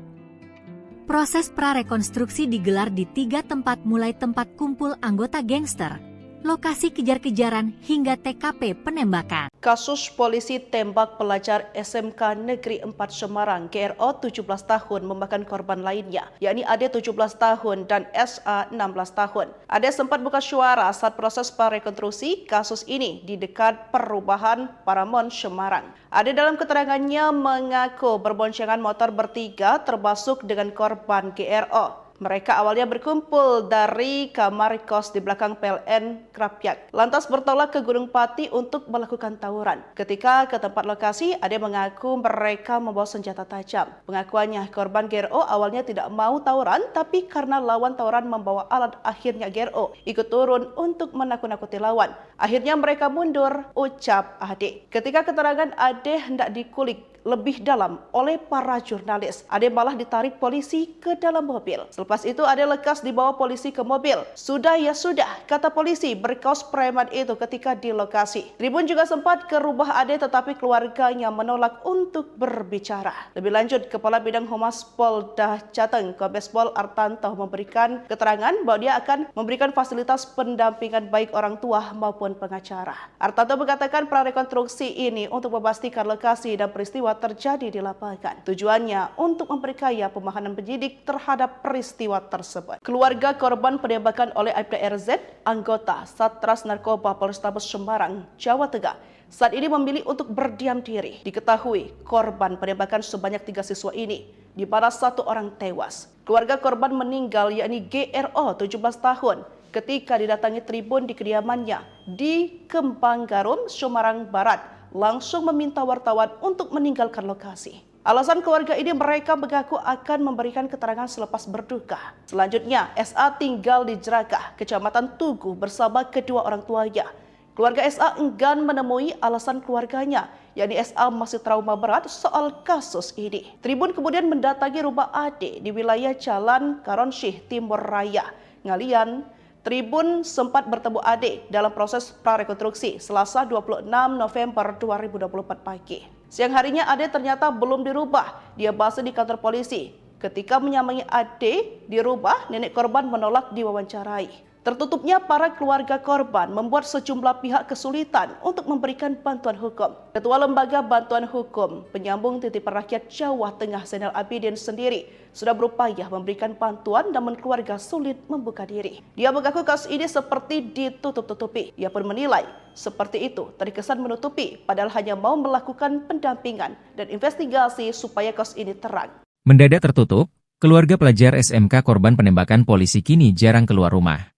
Proses prarekonstruksi digelar di 3 tempat mulai tempat kumpul anggota gangster, lokasi kejar-kejaran hingga TKP penembakan. Kasus polisi tembak pelajar SMK Negeri 4 Semarang GRO 17 tahun memakan korban lainnya, yakni Ade 17 tahun dan SA 16 tahun. Ade sempat buka suara saat proses prarekonstruksi kasus ini di dekat perubahan Paramount Semarang. Ade dalam keterangannya mengaku berboncengan motor bertiga termasuk dengan korban GRO. Mereka awalnya berkumpul dari kamar kos di belakang PLN Krapyak, lantas bertolak ke Gunung Pati untuk melakukan tawuran. Ketika ke tempat lokasi, Ade mengaku mereka membawa senjata tajam. Pengakuannya, korban GRO awalnya tidak mau tawuran, tapi karena lawan tawuran membawa alat, akhirnya GRO ikut turun untuk menakut-nakuti lawan. Akhirnya mereka mundur, ucap Ade. Ketika keterangan Ade hendak dikulik lebih dalam oleh para jurnalis, Ade malah ditarik polisi ke dalam mobil. Selepas itu Ade lekas dibawa polisi ke mobil. Sudah ya sudah, kata polisi berkaos preman itu ketika di lokasi. Tribun juga sempat ke rumah Ade tetapi keluarganya menolak untuk berbicara. Lebih lanjut, Kepala Bidang Humas Polda Jateng, Kombes Pol Artanto memberikan keterangan bahwa dia akan memberikan fasilitas pendampingan baik orang tua maupun pengacara. Artanto mengatakan prarekonstruksi ini untuk memastikan lokasi dan peristiwa terjadi di lapangan. Tujuannya untuk memperkaya pemahaman penyidik terhadap peristiwa tersebut. Keluarga korban penembakan oleh Aibda RZ, anggota Satres Narkoba Polrestabes Semarang, Jawa Tengah, saat ini memilih untuk berdiam diri. Diketahui korban penembakan sebanyak 3 siswa ini, di mana 1 orang tewas. Keluarga korban meninggal yakni GRO 17 tahun ketika didatangi tribun di kediamannya di Kembang Garum, Semarang Barat, langsung meminta wartawan untuk meninggalkan lokasi. Alasan keluarga ini mereka mengaku akan memberikan keterangan selepas berduka. Selanjutnya, SA tinggal di Jerakah, Kecamatan Tugu bersama kedua orang tuanya. Keluarga SA enggan menemui alasan keluarganya, yakni SA masih trauma berat soal kasus ini. Tribun kemudian mendatangi rumah Ade di wilayah Jalan Karonsyih Timur Raya, Ngalian. Tribun sempat bertemu Ade dalam proses prarekonstruksi Selasa 26 November 2024 pagi. Siang harinya Ade ternyata belum dirubah. Dia bahasa di kantor polisi. Ketika menyamai Ade di rumah, nenek korban menolak diwawancarai. Tertutupnya para keluarga korban membuat sejumlah pihak kesulitan untuk memberikan bantuan hukum. Ketua Lembaga Bantuan Hukum Penyambung Titipan Rakyat Jawa Tengah Zainal Abidin sendiri sudah berupaya memberikan bantuan namun keluarga sulit membuka diri. Dia mengaku kasus ini seperti ditutup-tutupi. Ia pun menilai seperti itu terkesan menutupi padahal hanya mau melakukan pendampingan dan investigasi supaya kasus ini terang. Mendadak tertutup, keluarga pelajar SMK korban penembakan polisi kini jarang keluar rumah.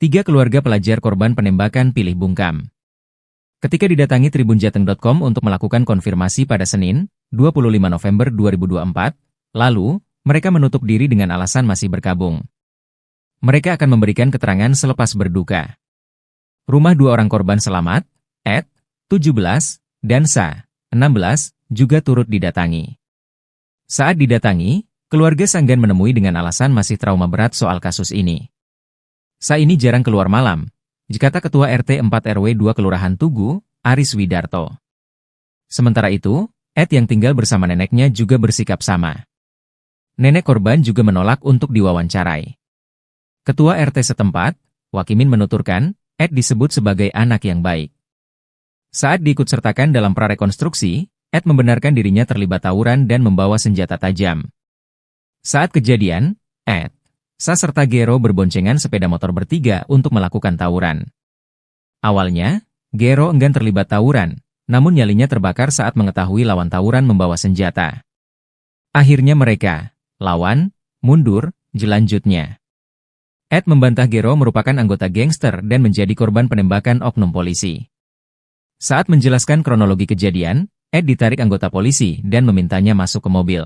3 keluarga pelajar korban penembakan pilih bungkam. Ketika didatangi tribunjateng.com untuk melakukan konfirmasi pada Senin, 25 November 2024, lalu, mereka menutup diri dengan alasan masih berkabung. Mereka akan memberikan keterangan selepas berduka. Rumah 2 orang korban selamat, Ed, 17, dan Sa, 16, juga turut didatangi. Saat didatangi, keluarga Sanggan menemui dengan alasan masih trauma berat soal kasus ini. Sa ini jarang keluar malam, kata Ketua RT 4 RW 2 Kelurahan Tugu, Aris Widarto. Sementara itu, Ed yang tinggal bersama neneknya juga bersikap sama. Nenek korban juga menolak untuk diwawancarai. Ketua RT setempat, Wakimin menuturkan, Ed disebut sebagai anak yang baik. Saat diikutsertakan dalam prarekonstruksi, Ed membenarkan dirinya terlibat tawuran dan membawa senjata tajam. Saat kejadian, Ed, Sa serta Gero berboncengan sepeda motor bertiga untuk melakukan tawuran. Awalnya, Gero enggan terlibat tawuran, namun nyalinya terbakar saat mengetahui lawan tawuran membawa senjata. Akhirnya mereka, lawan, mundur, jelanjutnya. Ed membantah Gero merupakan anggota gangster dan menjadi korban penembakan oknum polisi. Saat menjelaskan kronologi kejadian, Ed ditarik anggota polisi dan memintanya masuk ke mobil.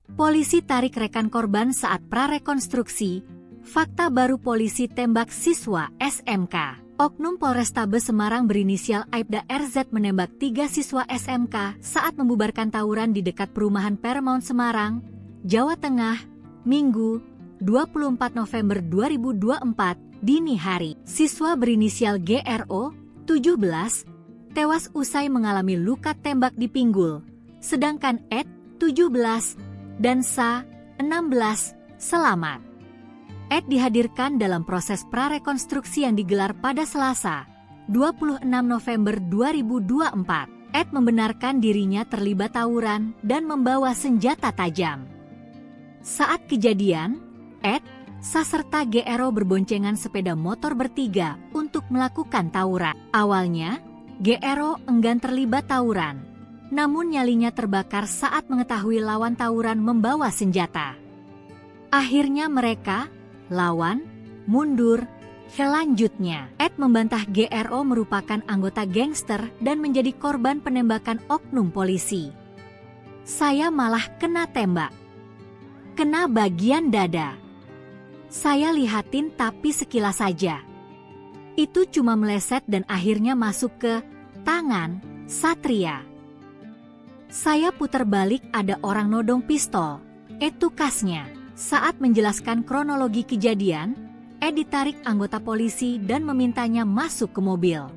Polisi tarik rekan korban saat prarekonstruksi. Fakta baru polisi tembak siswa SMK. Oknum Polrestabes Semarang berinisial Aibda RZ menembak 3 siswa SMK saat membubarkan tawuran di dekat perumahan Paramount Semarang, Jawa Tengah, Minggu, 24 November 2024, dini hari. Siswa berinisial GRO, 17, tewas usai mengalami luka tembak di pinggul, sedangkan Ed, 17, dan Sa, 16, selamat. Ed dihadirkan dalam proses prarekonstruksi yang digelar pada Selasa, 26 November 2024. Ed membenarkan dirinya terlibat tawuran dan membawa senjata tajam. Saat kejadian, Ed, Sa serta GRO berboncengan sepeda motor bertiga untuk melakukan tawuran. Awalnya, GRO enggan terlibat tawuran, namun nyalinya terbakar saat mengetahui lawan tawuran membawa senjata. Akhirnya mereka, lawan, mundur. Selanjutnya, Ed membantah GRO merupakan anggota gangster dan menjadi korban penembakan oknum polisi. Saya malah kena tembak. Kena bagian dada. Saya lihatin tapi sekilas saja. Itu cuma meleset dan akhirnya masuk ke tangan Satria. Saya putar balik ada orang nodong pistol. Itu kasnya. Saat menjelaskan kronologi kejadian, Ed ditarik anggota polisi dan memintanya masuk ke mobil.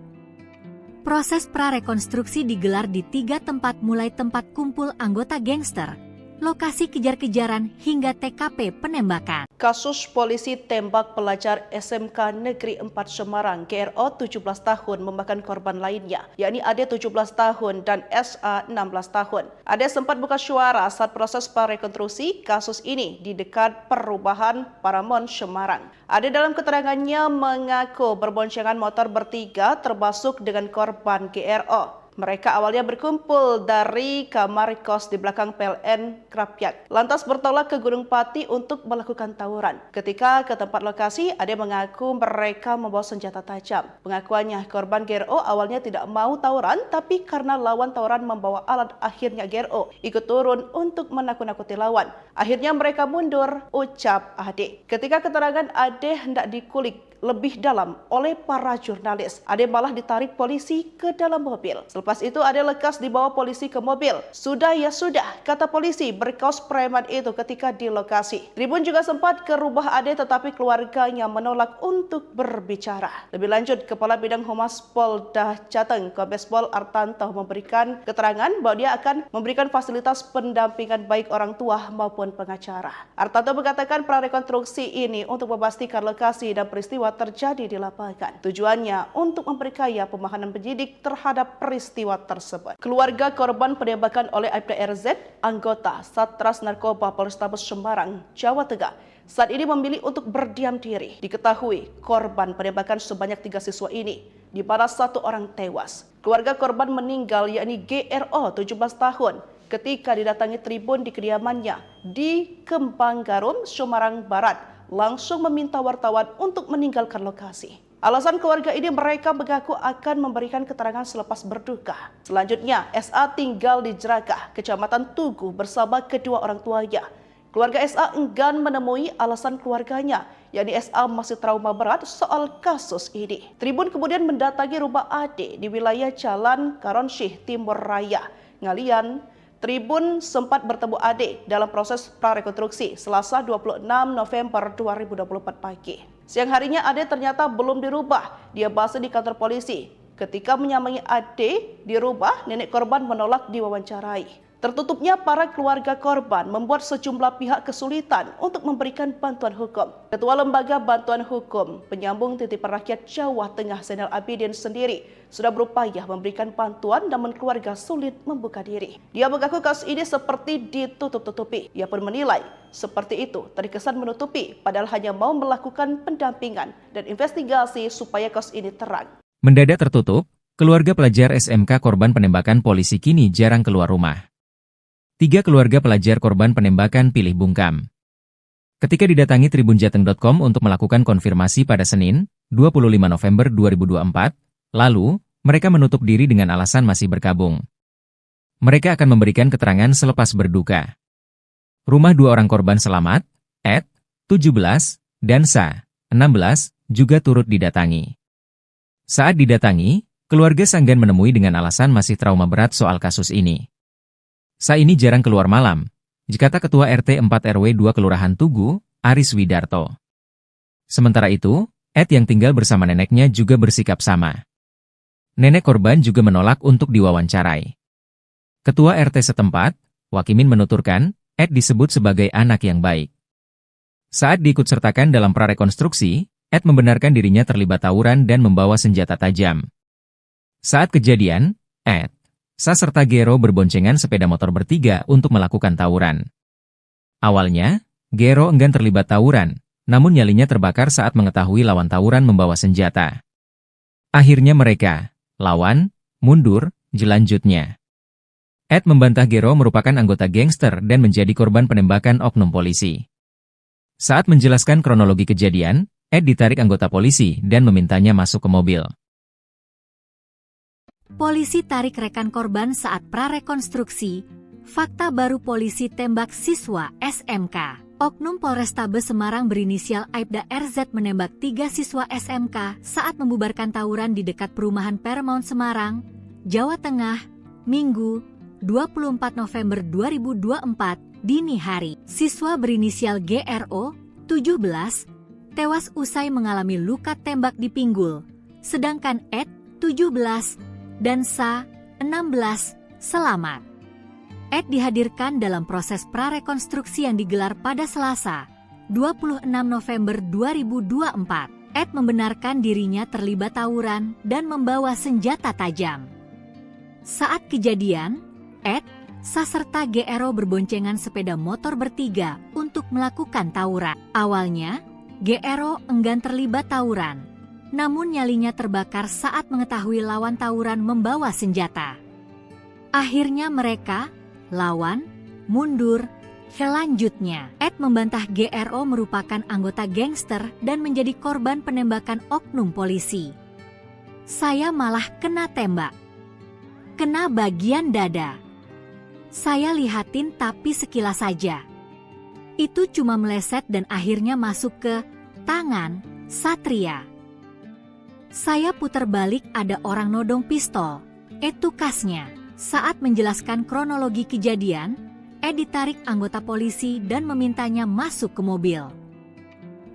Proses prarekonstruksi digelar di 3 tempat mulai tempat kumpul anggota gangster, lokasi kejar-kejaran hingga TKP penembakan. Kasus polisi tembak pelajar SMK Negeri 4 Semarang GRO 17 tahun memakan korban lainnya, yakni Ade 17 tahun dan SA 16 tahun. Ade sempat buka suara saat proses prarekonstruksi kasus ini di dekat perubahan Paramount Semarang. Ade dalam keterangannya mengaku berboncengan motor bertiga termasuk dengan korban GRO. Mereka awalnya berkumpul dari kamar kos di belakang PLN Krapyak, lantas bertolak ke Gunung Pati untuk melakukan tawuran. Ketika ke tempat lokasi, Ade mengaku mereka membawa senjata tajam. Pengakuannya, korban GRO awalnya tidak mau tawuran, tapi karena lawan tawuran membawa alat, akhirnya GRO ikut turun untuk menakut-nakuti lawan. Akhirnya mereka mundur, ucap Ade. Ketika keterangan Ade hendak dikulik lebih dalam oleh para jurnalis, Ade malah ditarik polisi ke dalam mobil. Selepas itu Ade lekas dibawa polisi ke mobil. Sudah ya sudah, kata polisi berkaos preman itu ketika di lokasi. Tribun juga sempat ke rumah Ade tetapi keluarganya menolak untuk berbicara. Lebih lanjut, Kepala Bidang Humas Polda Jateng, Kombes Pol Artanto memberikan keterangan bahwa dia akan memberikan fasilitas pendampingan baik orang tua maupun pengacara. Artanto mengatakan prarekonstruksi ini untuk memastikan lokasi dan peristiwa terjadi di lapangan. Tujuannya untuk memperkaya pemahaman penyidik terhadap peristiwa tersebut. Keluarga korban penembakan oleh Aibda RZ, anggota Satres Narkoba Polrestabes Semarang, Jawa Tengah, saat ini memilih untuk berdiam diri. Diketahui korban penembakan sebanyak 3 siswa ini, di mana 1 orang tewas. Keluarga korban meninggal yakni GRO 17 tahun ketika didatangi Tribun di kediamannya di Kembang Garum, Semarang Barat, langsung meminta wartawan untuk meninggalkan lokasi. Alasan keluarga ini, mereka mengaku akan memberikan keterangan selepas berduka. Selanjutnya, SA tinggal di Jerakah, Kecamatan Tugu bersama kedua orang tuanya. Keluarga SA enggan menemui alasan keluarganya, yakni SA masih trauma berat soal kasus ini. Tribun kemudian mendatangi rumah Ade di wilayah Jalan Karonsyih Timur Raya, Ngalian. Tribun sempat bertemu Ade dalam proses prarekonstruksi Selasa 26 November 2024 pagi. Siang harinya Ade ternyata belum dirubah. Dia basa di kantor polisi. Ketika menyamai Ade di rumah, nenek korban menolak diwawancarai. Tertutupnya para keluarga korban membuat sejumlah pihak kesulitan untuk memberikan bantuan hukum. Ketua Lembaga Bantuan Hukum Penyambung Titipan Rakyat Jawa Tengah Zainal Abidin sendiri sudah berupaya memberikan bantuan namun keluarga sulit membuka diri. Dia mengaku kasus ini seperti ditutup-tutupi. Ia pun menilai seperti itu terkesan menutupi padahal hanya mau melakukan pendampingan dan investigasi supaya kasus ini terang. Mendadak tertutup, keluarga pelajar SMK korban penembakan polisi kini jarang keluar rumah. 3 keluarga pelajar korban penembakan pilih bungkam. Ketika didatangi tribunjateng.com untuk melakukan konfirmasi pada Senin, 25 November 2024, lalu, mereka menutup diri dengan alasan masih berkabung. Mereka akan memberikan keterangan selepas berduka. Rumah 2 orang korban selamat, Ed, 17, dan Sa, 16, juga turut didatangi. Saat didatangi, keluarga Sanggan menemui dengan alasan masih trauma berat soal kasus ini. Sa ini jarang keluar malam, kata Ketua RT 4 RW 2 Kelurahan Tugu, Aris Widarto. Sementara itu, Ed yang tinggal bersama neneknya juga bersikap sama. Nenek korban juga menolak untuk diwawancarai. Ketua RT setempat, Wakimin menuturkan, Ed disebut sebagai anak yang baik. Saat diikutsertakan dalam prarekonstruksi, Ed membenarkan dirinya terlibat tawuran dan membawa senjata tajam. Saat kejadian, Ed, Sa serta Gero berboncengan sepeda motor bertiga untuk melakukan tawuran. Awalnya, Gero enggan terlibat tawuran, namun nyalinya terbakar saat mengetahui lawan tawuran membawa senjata. Akhirnya mereka, lawan, mundur, jelanjutnya. Ed membantah Gero merupakan anggota gangster dan menjadi korban penembakan oknum polisi. Saat menjelaskan kronologi kejadian, Ed ditarik anggota polisi dan memintanya masuk ke mobil. Polisi tarik rekan korban saat prarekonstruksi. Fakta baru polisi tembak siswa SMK. Oknum Polrestabes Semarang berinisial Aibda RZ menembak 3 siswa SMK saat membubarkan tawuran di dekat perumahan Paramount Semarang, Jawa Tengah, Minggu, 24 November 2024, dini hari. Siswa berinisial GRO, 17, tewas usai mengalami luka tembak di pinggul, sedangkan Ed, 17, dan Sa, 16, selamat. Ed dihadirkan dalam proses prarekonstruksi yang digelar pada Selasa, 26 November 2024. Ed membenarkan dirinya terlibat tawuran dan membawa senjata tajam. Saat kejadian, Ed, Sa serta GRO berboncengan sepeda motor bertiga untuk melakukan tawuran. Awalnya, GRO enggan terlibat tawuran, namun nyalinya terbakar saat mengetahui lawan tawuran membawa senjata. Akhirnya mereka, lawan, mundur. Selanjutnya, Ed membantah GRO merupakan anggota gangster dan menjadi korban penembakan oknum polisi. Saya malah kena tembak. Kena bagian dada. Saya lihatin tapi sekilas saja. Itu cuma meleset dan akhirnya masuk ke tangan Satria. Saya putar balik ada orang nodong pistol. Itu kasnya. Saat menjelaskan kronologi kejadian, Ed ditarik anggota polisi dan memintanya masuk ke mobil.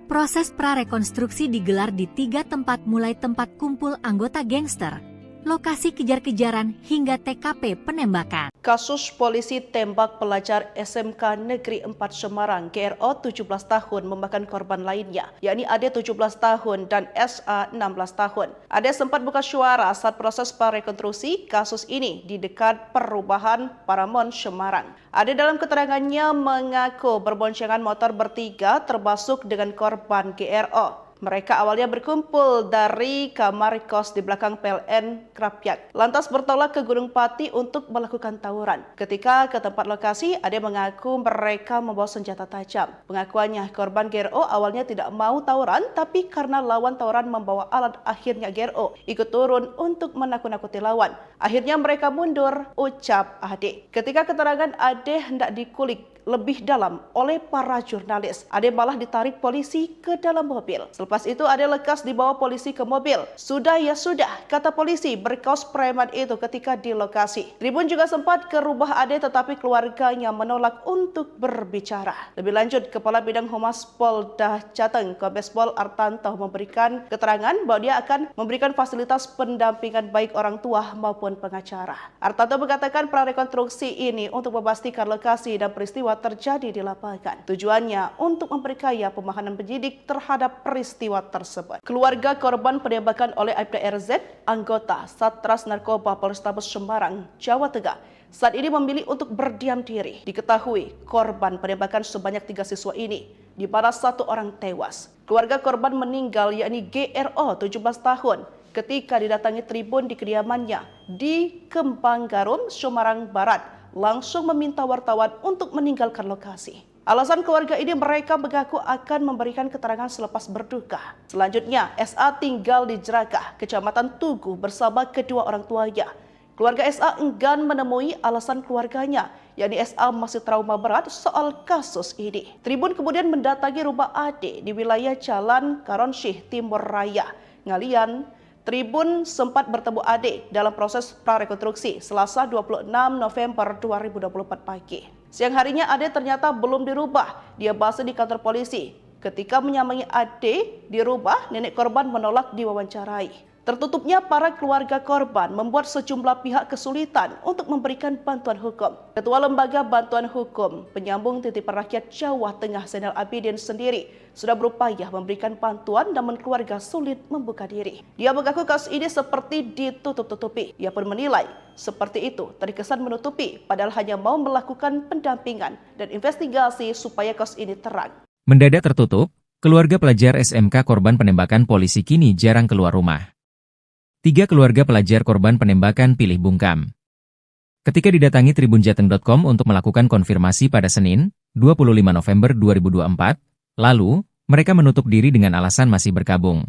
Proses prarekonstruksi digelar di 3 tempat mulai tempat kumpul anggota gangster, lokasi kejar-kejaran hingga TKP penembakan. Kasus polisi tembak pelajar SMK Negeri 4 Semarang GRO 17 tahun memakan korban lainnya, yakni Ade 17 tahun dan SA 16 tahun. Ade sempat buka suara saat proses prarekonstruksi kasus ini di dekat perubahan Paramount Semarang. Ade dalam keterangannya mengaku berboncengan motor bertiga termasuk dengan korban GRO. Mereka awalnya berkumpul dari kamar kos di belakang PLN Krapyak, lantas bertolak ke Gunung Pati untuk melakukan tawuran. Ketika ke tempat lokasi, Ade mengaku mereka membawa senjata tajam. Pengakuannya, korban GRO awalnya tidak mau tawuran, tapi karena lawan tawuran membawa alat, akhirnya GRO ikut turun untuk menakut-nakuti lawan. Akhirnya mereka mundur, ucap Ade. Ketika keterangan Ade hendak dikulik lebih dalam oleh para jurnalis, Ade malah ditarik polisi ke dalam mobil. Selepas itu Ade lekas dibawa polisi ke mobil. Sudah ya sudah, kata polisi berkaos preman itu ketika di lokasi. Tribun juga sempat ke rumah Ade tetapi keluarganya menolak untuk berbicara. Lebih lanjut, Kepala Bidang Humas Polda Jateng, Kombes Pol Artanto memberikan keterangan bahwa dia akan memberikan fasilitas pendampingan baik orang tua maupun pengacara. Artanto mengatakan prarekonstruksi ini untuk memastikan lokasi dan peristiwa terjadi di lapangan. Tujuannya untuk memperkaya pemahaman penyidik terhadap peristiwa tersebut. Keluarga korban penembakan oleh Aibda RZ, anggota Satres Narkoba Polrestabes Semarang, Jawa Tengah, saat ini memilih untuk berdiam diri. Diketahui korban penembakan sebanyak 3 siswa ini, di mana 1 orang tewas. Keluarga korban meninggal yakni GRO 17 tahun ketika didatangi tribun di kediamannya di Kembang Garum, Semarang Barat, langsung meminta wartawan untuk meninggalkan lokasi. Alasan keluarga ini, mereka mengaku akan memberikan keterangan selepas berduka. Selanjutnya, SA tinggal di Jerakah, Kecamatan Tugu bersama kedua orang tuanya. Keluarga SA enggan menemui alasan keluarganya, yakni SA masih trauma berat soal kasus ini. Tribun kemudian mendatangi rumah Ade di wilayah Jalan Karonsyih Timur Raya, Ngalian. Tribun sempat bertemu Ade dalam proses prarekonstruksi Selasa 26 November 2024 pagi. Siang harinya Ade ternyata belum dirubah. Dia basa di kantor polisi. Ketika menyamai Ade dirubah, nenek korban menolak diwawancarai. Tertutupnya para keluarga korban membuat sejumlah pihak kesulitan untuk memberikan bantuan hukum. Ketua Lembaga Bantuan Hukum Penyambung Titipan Rakyat Jawa Tengah Zainal Abidin sendiri sudah berupaya memberikan bantuan namun keluarga sulit membuka diri. Dia mengaku kasus ini seperti ditutup-tutupi. Ia pun menilai seperti itu terkesan menutupi padahal hanya mau melakukan pendampingan dan investigasi supaya kasus ini terang. Mendadak tertutup, keluarga pelajar SMK korban penembakan polisi kini jarang keluar rumah. 3 keluarga pelajar korban penembakan pilih bungkam. Ketika didatangi tribunjateng.com untuk melakukan konfirmasi pada Senin, 25 November 2024, lalu, mereka menutup diri dengan alasan masih berkabung.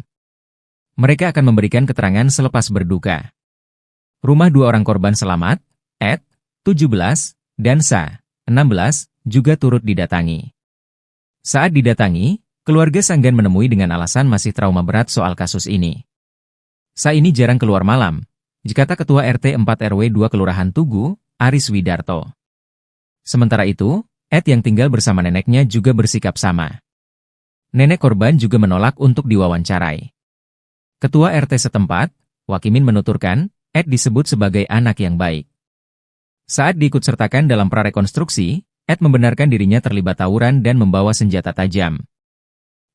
Mereka akan memberikan keterangan selepas berduka. Rumah 2 orang korban selamat, Ed, 17, dan Sa, 16, juga turut didatangi. Saat didatangi, keluarga Sanggan menemui dengan alasan masih trauma berat soal kasus ini. Sa ini jarang keluar malam, dikata Ketua RT 4 RW 2 Kelurahan Tugu, Aris Widarto. Sementara itu, Ed yang tinggal bersama neneknya juga bersikap sama. Nenek korban juga menolak untuk diwawancarai. Ketua RT setempat, Wakimin menuturkan, Ed disebut sebagai anak yang baik. Saat diikutsertakan dalam prarekonstruksi, Ed membenarkan dirinya terlibat tawuran dan membawa senjata tajam.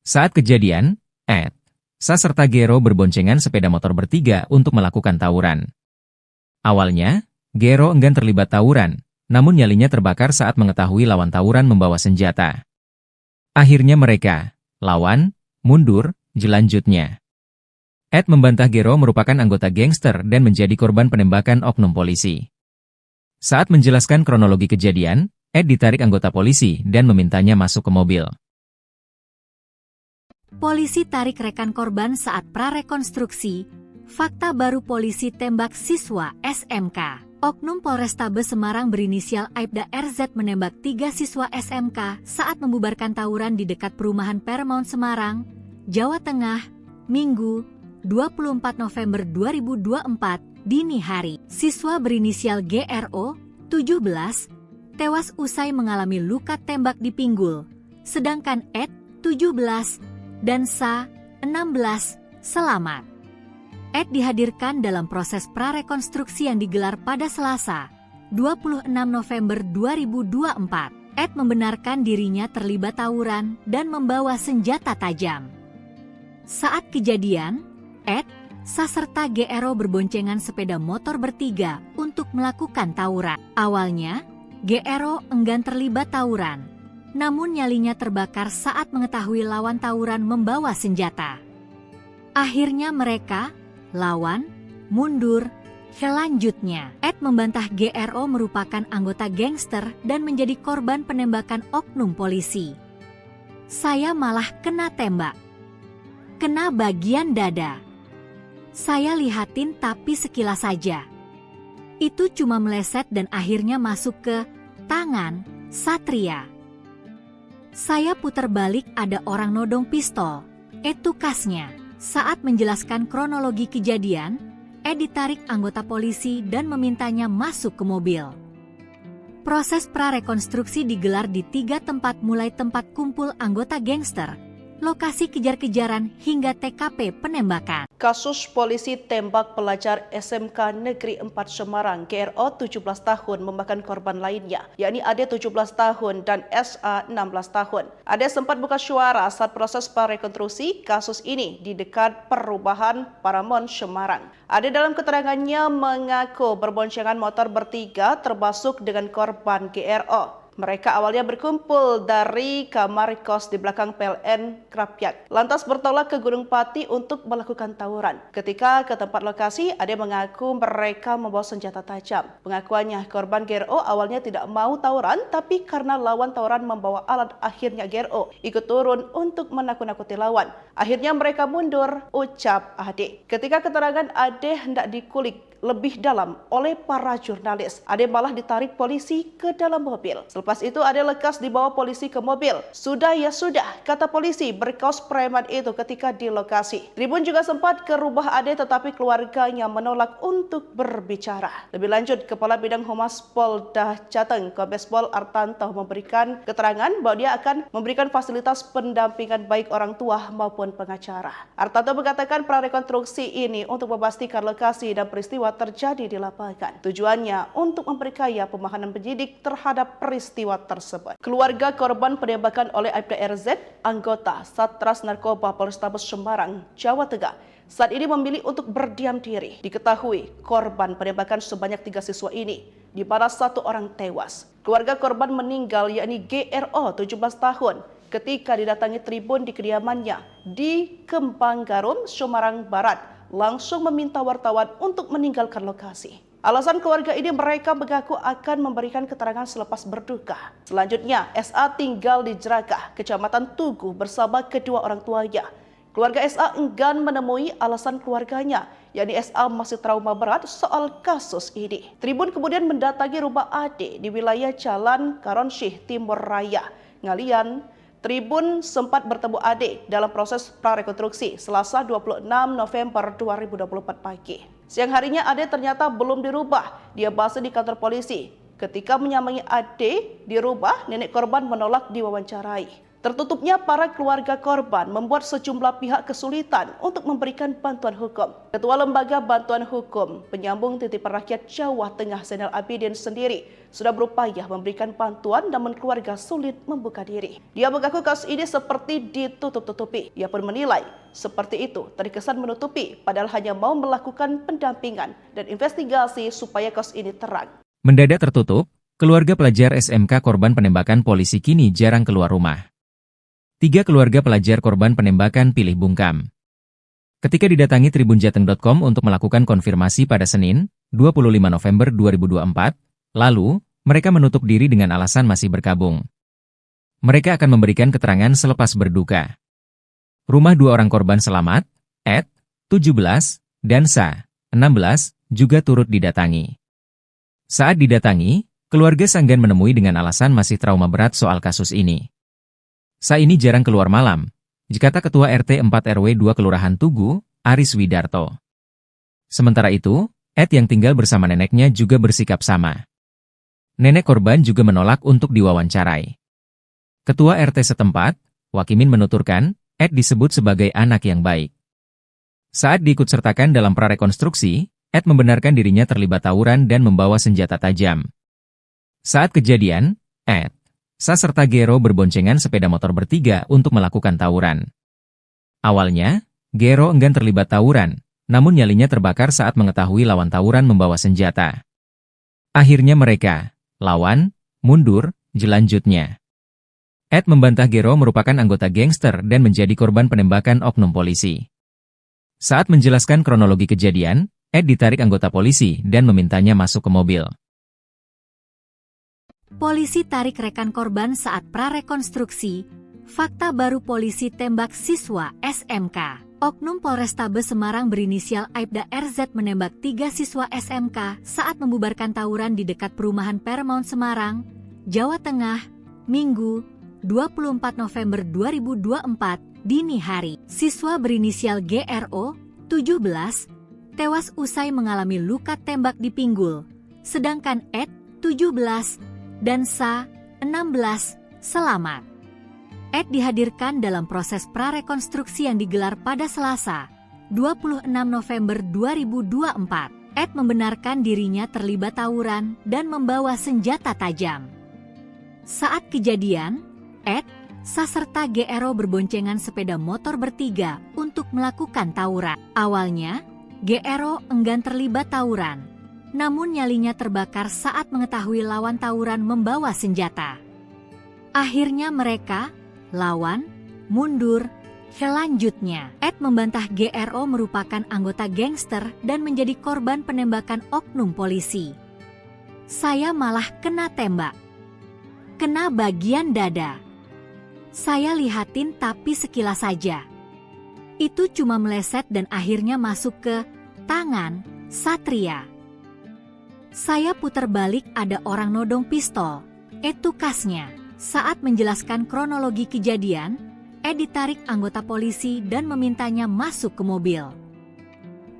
Saat kejadian, Ed, Sa serta Gero berboncengan sepeda motor bertiga untuk melakukan tawuran. Awalnya, Gero enggan terlibat tawuran, namun nyalinya terbakar saat mengetahui lawan tawuran membawa senjata. Akhirnya mereka, lawan, mundur, jelanjutnya. Ed membantah Gero merupakan anggota gangster dan menjadi korban penembakan oknum polisi. Saat menjelaskan kronologi kejadian, Ed ditarik anggota polisi dan memintanya masuk ke mobil. Polisi tarik rekan korban saat prarekonstruksi. Fakta baru polisi tembak siswa SMK. Oknum Polrestabes Semarang berinisial Aibda RZ menembak 3 siswa SMK saat membubarkan tawuran di dekat perumahan Paramount Semarang, Jawa Tengah, Minggu, 24 November 2024, dini hari. Siswa berinisial GRO, 17, tewas usai mengalami luka tembak di pinggul, sedangkan Ed, 17, dan Sa, 16, selamat. Ed dihadirkan dalam proses prarekonstruksi yang digelar pada Selasa, 26 November 2024. Ed membenarkan dirinya terlibat tawuran dan membawa senjata tajam. Saat kejadian, Ed, Sa serta GRO berboncengan sepeda motor bertiga untuk melakukan tawuran. Awalnya, GRO enggan terlibat tawuran. Namun nyalinya terbakar saat mengetahui lawan tawuran membawa senjata. Akhirnya mereka, lawan, mundur, selanjutnya. Ed membantah GRO merupakan anggota gangster dan menjadi korban penembakan oknum polisi. Saya malah kena tembak. Kena bagian dada. Saya lihatin tapi sekilas saja. Itu cuma meleset dan akhirnya masuk ke tangan Satria. Saya putar balik ada orang nodong pistol. Itu kasnya. Saat menjelaskan kronologi kejadian, Ed ditarik anggota polisi dan memintanya masuk ke mobil. Proses prarekonstruksi digelar di 3 tempat mulai tempat kumpul anggota gangster, lokasi kejar-kejaran hingga TKP penembakan. Kasus polisi tembak pelajar SMK Negeri 4 Semarang GRO 17 tahun memakan korban lainnya, yakni Ade 17 tahun dan SA 16 tahun. Ade sempat buka suara saat proses prarekonstruksi kasus ini di dekat perubahan Paramount Semarang. Ade dalam keterangannya mengaku berboncengan motor bertiga termasuk dengan korban GRO. Mereka awalnya berkumpul dari kamar kos di belakang PLN Krapyak, lantas bertolak ke Gunung Pati untuk melakukan tawuran. Ketika ke tempat lokasi, Ade mengaku mereka membawa senjata tajam. Pengakuannya, korban GRO awalnya tidak mau tawuran, tapi karena lawan tawuran membawa alat, akhirnya GRO ikut turun untuk menakut-nakuti lawan. Akhirnya mereka mundur, ucap Ade. Ketika keterangan Ade hendak dikulik lebih dalam oleh para jurnalis. Ade malah ditarik polisi ke dalam mobil. Selepas itu Ade lekas dibawa polisi ke mobil. Sudah ya sudah, kata polisi berkaos preman itu ketika di lokasi. Tribun juga sempat ke rumah Ade tetapi keluarganya menolak untuk berbicara. Lebih lanjut, Kepala Bidang Humas Polda Jateng, Kombes Pol Artanto memberikan keterangan bahwa dia akan memberikan fasilitas pendampingan baik orang tua maupun pengacara. Artanto mengatakan prarekonstruksi ini untuk memastikan lokasi dan peristiwa terjadi di lapangan. Tujuannya untuk memperkaya pemahaman penyidik terhadap peristiwa tersebut. Keluarga korban penembakan oleh Aibda RZ, anggota Satres Narkoba Polrestabes Semarang, Jawa Tengah, saat ini memilih untuk berdiam diri. Diketahui korban penembakan sebanyak 3 siswa ini, di mana 1 orang tewas. Keluarga korban meninggal yakni GRO 17 tahun ketika didatangi tribun di kediamannya di Kembang Garum, Semarang Barat, langsung meminta wartawan untuk meninggalkan lokasi. Alasan keluarga ini mereka mengaku akan memberikan keterangan selepas berduka. Selanjutnya, SA tinggal di Jerakah, Kecamatan Tugu bersama kedua orang tuanya. Keluarga SA enggan menemui alasan keluarganya, yakni SA masih trauma berat soal kasus ini. Tribun kemudian mendatangi rumah Ade di wilayah Jalan Karonsyih Timur Raya, Ngalian. Tribun sempat bertemu Ade dalam proses prarekonstruksi Selasa 26 November 2024 pagi. Siang harinya Ade ternyata belum dirubah. Dia bahas di kantor polisi. Ketika menyambangi Ade di rumah, nenek korban menolak diwawancarai. Tertutupnya para keluarga korban membuat sejumlah pihak kesulitan untuk memberikan bantuan hukum. Ketua Lembaga Bantuan Hukum Penyambung Titipan Rakyat Jawa Tengah Zainal Abidin sendiri sudah berupaya memberikan bantuan namun keluarga sulit membuka diri. Dia mengaku kasus ini seperti ditutup-tutupi. Ia pun menilai seperti itu terkesan menutupi padahal hanya mau melakukan pendampingan dan investigasi supaya kasus ini terang. Mendadak tertutup, keluarga pelajar SMK korban penembakan polisi kini jarang keluar rumah. 3 keluarga pelajar korban penembakan pilih bungkam. Ketika didatangi tribunjateng.com untuk melakukan konfirmasi pada Senin, 25 November 2024, lalu, mereka menutup diri dengan alasan masih berkabung. Mereka akan memberikan keterangan selepas berduka. Rumah 2 orang korban selamat, Ed, 17, dan Sa, 16, juga turut didatangi. Saat didatangi, keluarga Sanggan menemui dengan alasan masih trauma berat soal kasus ini. Sa ini jarang keluar malam, kata Ketua RT 4 RW 2 Kelurahan Tugu, Aris Widarto. Sementara itu, Ed yang tinggal bersama neneknya juga bersikap sama. Nenek korban juga menolak untuk diwawancarai. Ketua RT setempat, Wakimin menuturkan, Ed disebut sebagai anak yang baik. Saat diikutsertakan dalam prarekonstruksi, Ed membenarkan dirinya terlibat tawuran dan membawa senjata tajam. Saat kejadian, Ed, Sa serta Gero berboncengan sepeda motor bertiga untuk melakukan tawuran. Awalnya, Gero enggan terlibat tawuran, namun nyalinya terbakar saat mengetahui lawan tawuran membawa senjata. Akhirnya mereka, lawan, mundur, jelanjutnya. Ed membantah Gero merupakan anggota gangster dan menjadi korban penembakan oknum polisi. Saat menjelaskan kronologi kejadian, Ed ditarik anggota polisi dan memintanya masuk ke mobil. Polisi tarik rekan korban saat prarekonstruksi. Fakta baru polisi tembak siswa SMK. Oknum Polrestabes Semarang berinisial Aibda RZ menembak 3 siswa SMK saat membubarkan tawuran di dekat perumahan Paramount Semarang, Jawa Tengah, Minggu, 24 November 2024, dini hari. Siswa berinisial GRO, 17, tewas usai mengalami luka tembak di pinggul, sedangkan Ed, 17, dan Sa, 16, selamat. Ed dihadirkan dalam proses prarekonstruksi yang digelar pada Selasa, 26 November 2024. Ed membenarkan dirinya terlibat tawuran dan membawa senjata tajam. Saat kejadian, Ed, Sa serta GRO berboncengan sepeda motor bertiga untuk melakukan tawuran. Awalnya, GRO enggan terlibat tawuran. Namun nyalinya terbakar saat mengetahui lawan tawuran membawa senjata. Akhirnya mereka, lawan, mundur, selanjutnya. Ed membantah GRO merupakan anggota gangster dan menjadi korban penembakan oknum polisi. Saya malah kena tembak. Kena bagian dada. Saya lihatin tapi sekilas saja. Itu cuma meleset dan akhirnya masuk ke tangan, Satria. Saya putar balik ada orang nodong pistol. Itu kasnya. Saat menjelaskan kronologi kejadian, Ed ditarik anggota polisi dan memintanya masuk ke mobil.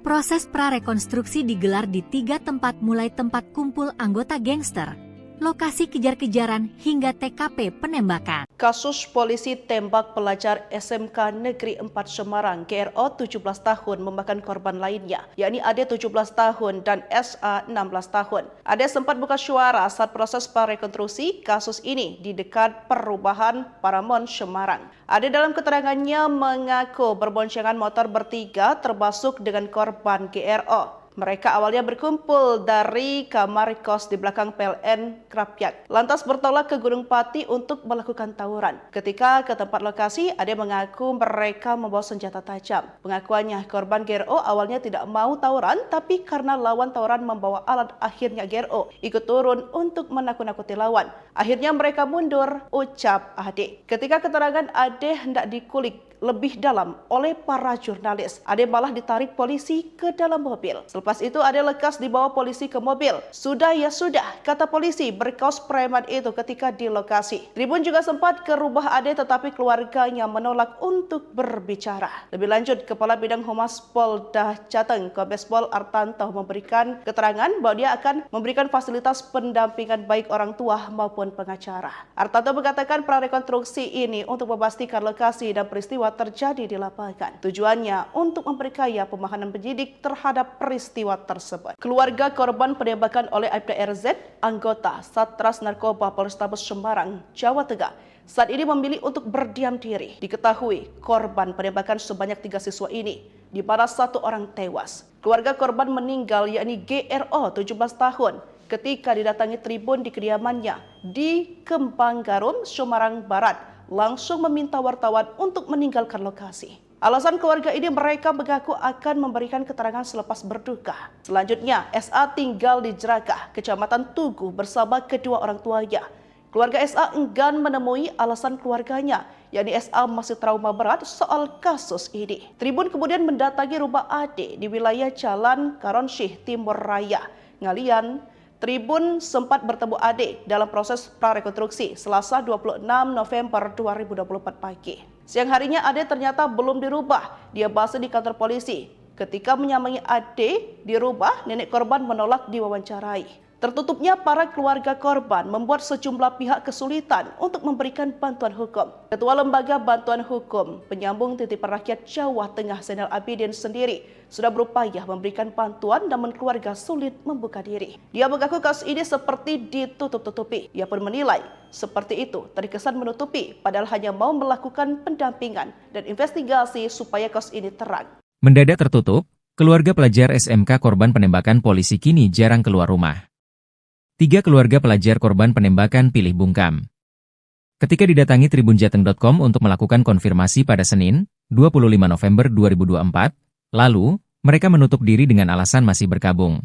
Proses prarekonstruksi digelar di 3 tempat mulai tempat kumpul anggota gangster, lokasi kejar-kejaran hingga TKP penembakan. Kasus polisi tembak pelajar SMK Negeri 4 Semarang GRO 17 tahun memakan korban lainnya, yakni Ade 17 tahun dan SA 16 tahun. Ade sempat buka suara saat proses prarekonstruksi kasus ini di dekat perubahan Paramount Semarang. Ade dalam keterangannya mengaku berboncengan motor bertiga termasuk dengan korban GRO. Mereka awalnya berkumpul dari kamar kos di belakang PLN Krapyak, lantas bertolak ke Gunung Pati untuk melakukan tawuran. Ketika ke tempat lokasi, Ade mengaku mereka membawa senjata tajam. Pengakuannya, korban GRO awalnya tidak mau tawuran, tapi karena lawan tawuran membawa alat, akhirnya GRO ikut turun untuk menakut-nakuti lawan. Akhirnya mereka mundur, ucap Ade. Ketika keterangan Ade hendak dikulik lebih dalam oleh para jurnalis, Ade malah ditarik polisi ke dalam mobil. Selepas itu Ade lekas dibawa polisi ke mobil. Sudah ya sudah, kata polisi berkaos preman itu ketika di lokasi. Tribun juga sempat ke rumah Ade tetapi keluarganya menolak untuk berbicara. Lebih lanjut, Kepala Bidang Humas Polda Jateng, Kombes Pol Artanto memberikan keterangan bahwa dia akan memberikan fasilitas pendampingan baik orang tua maupun pengacara. Artanto mengatakan prarekonstruksi ini untuk memastikan lokasi dan peristiwa terjadi di lapangan. Tujuannya untuk memperkaya pemahaman penyidik terhadap peristiwa tersebut. Keluarga korban penembakan oleh Aibda RZ, anggota Satras Narkoba Polrestabes Semarang, Jawa Tengah, saat ini memilih untuk berdiam diri. Diketahui korban penembakan sebanyak 3 siswa ini, di mana 1 orang tewas. Keluarga korban meninggal yakni GRO 17 tahun ketika didatangi tribun di kediamannya di Kembang Garum, Semarang Barat, langsung meminta wartawan untuk meninggalkan lokasi. Alasan keluarga ini, mereka mengaku akan memberikan keterangan selepas berduka. Selanjutnya, SA tinggal di Jerakah, Kecamatan Tugu bersama kedua orang tuanya. Keluarga SA enggan menemui alasan keluarganya, yakni SA masih trauma berat soal kasus ini. Tribun kemudian mendatangi rumah Ade di wilayah Jalan Karonsyih Timur Raya, Ngalian. Tribun sempat bertemu Ade dalam proses prarekonstruksi Selasa 26 November 2024 pagi. Siang harinya Ade ternyata belum dirubah. Dia masih di kantor polisi. Ketika menyambangi Ade di rumah, nenek korban menolak diwawancarai. Tertutupnya para keluarga korban membuat sejumlah pihak kesulitan untuk memberikan bantuan hukum. Ketua Lembaga Bantuan Hukum Penyambung Titipan Rakyat Jawa Tengah Zainal Abidin sendiri sudah berupaya memberikan bantuan namun keluarga sulit membuka diri. Dia mengaku kasus ini seperti ditutup-tutupi. Ia pun menilai seperti itu terkesan menutupi padahal hanya mau melakukan pendampingan dan investigasi supaya kasus ini terang. Mendadak tertutup, keluarga pelajar SMK korban penembakan polisi kini jarang keluar rumah. 3 keluarga pelajar korban penembakan pilih bungkam. Ketika didatangi tribunjateng.com untuk melakukan konfirmasi pada Senin, 25 November 2024, lalu, mereka menutup diri dengan alasan masih berkabung.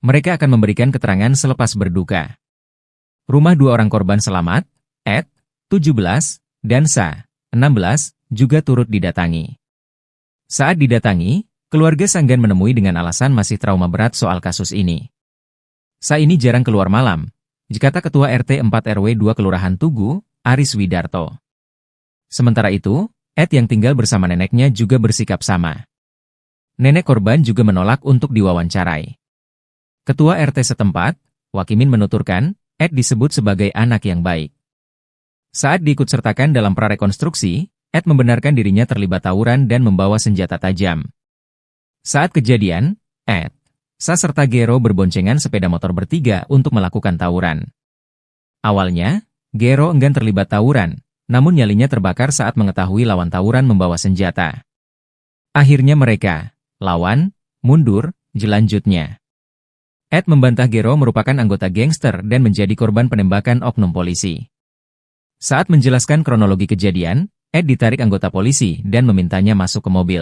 Mereka akan memberikan keterangan selepas berduka. Rumah 2 orang korban selamat, Ed, 17, dan Sa, 16, juga turut didatangi. Saat didatangi, keluarga Sanggan menemui dengan alasan masih trauma berat soal kasus ini. Sa ini jarang keluar malam, kata Ketua RT 4 RW 2 Kelurahan Tugu, Aris Widarto. Sementara itu, Ed yang tinggal bersama neneknya juga bersikap sama. Nenek korban juga menolak untuk diwawancarai. Ketua RT setempat, Wakimin menuturkan, Ed disebut sebagai anak yang baik. Saat diikutsertakan dalam prarekonstruksi, Ed membenarkan dirinya terlibat tawuran dan membawa senjata tajam. Saat kejadian, Ed, Sa serta Gero berboncengan sepeda motor bertiga untuk melakukan tawuran. Awalnya, Gero enggan terlibat tawuran, namun nyalinya terbakar saat mengetahui lawan tawuran membawa senjata. Akhirnya mereka, lawan, mundur, jelanjutnya. Ed membantah Gero merupakan anggota gangster dan menjadi korban penembakan oknum polisi. Saat menjelaskan kronologi kejadian, Ed ditarik anggota polisi dan memintanya masuk ke mobil.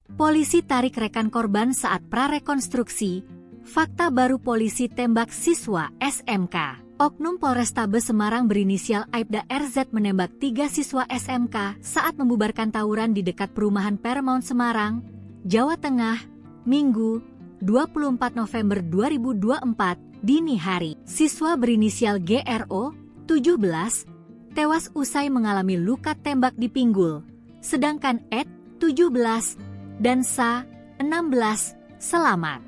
Polisi tarik rekan korban saat prarekonstruksi. Fakta baru polisi tembak siswa SMK. Oknum Polrestabes Semarang berinisial Aibda RZ menembak 3 siswa SMK saat membubarkan tawuran di dekat perumahan Paramount Semarang, Jawa Tengah, Minggu, 24 November 2024, dini hari. Siswa berinisial GRO, 17, tewas usai mengalami luka tembak di pinggul, sedangkan Ed, 17, dan Sa, 16, selamat.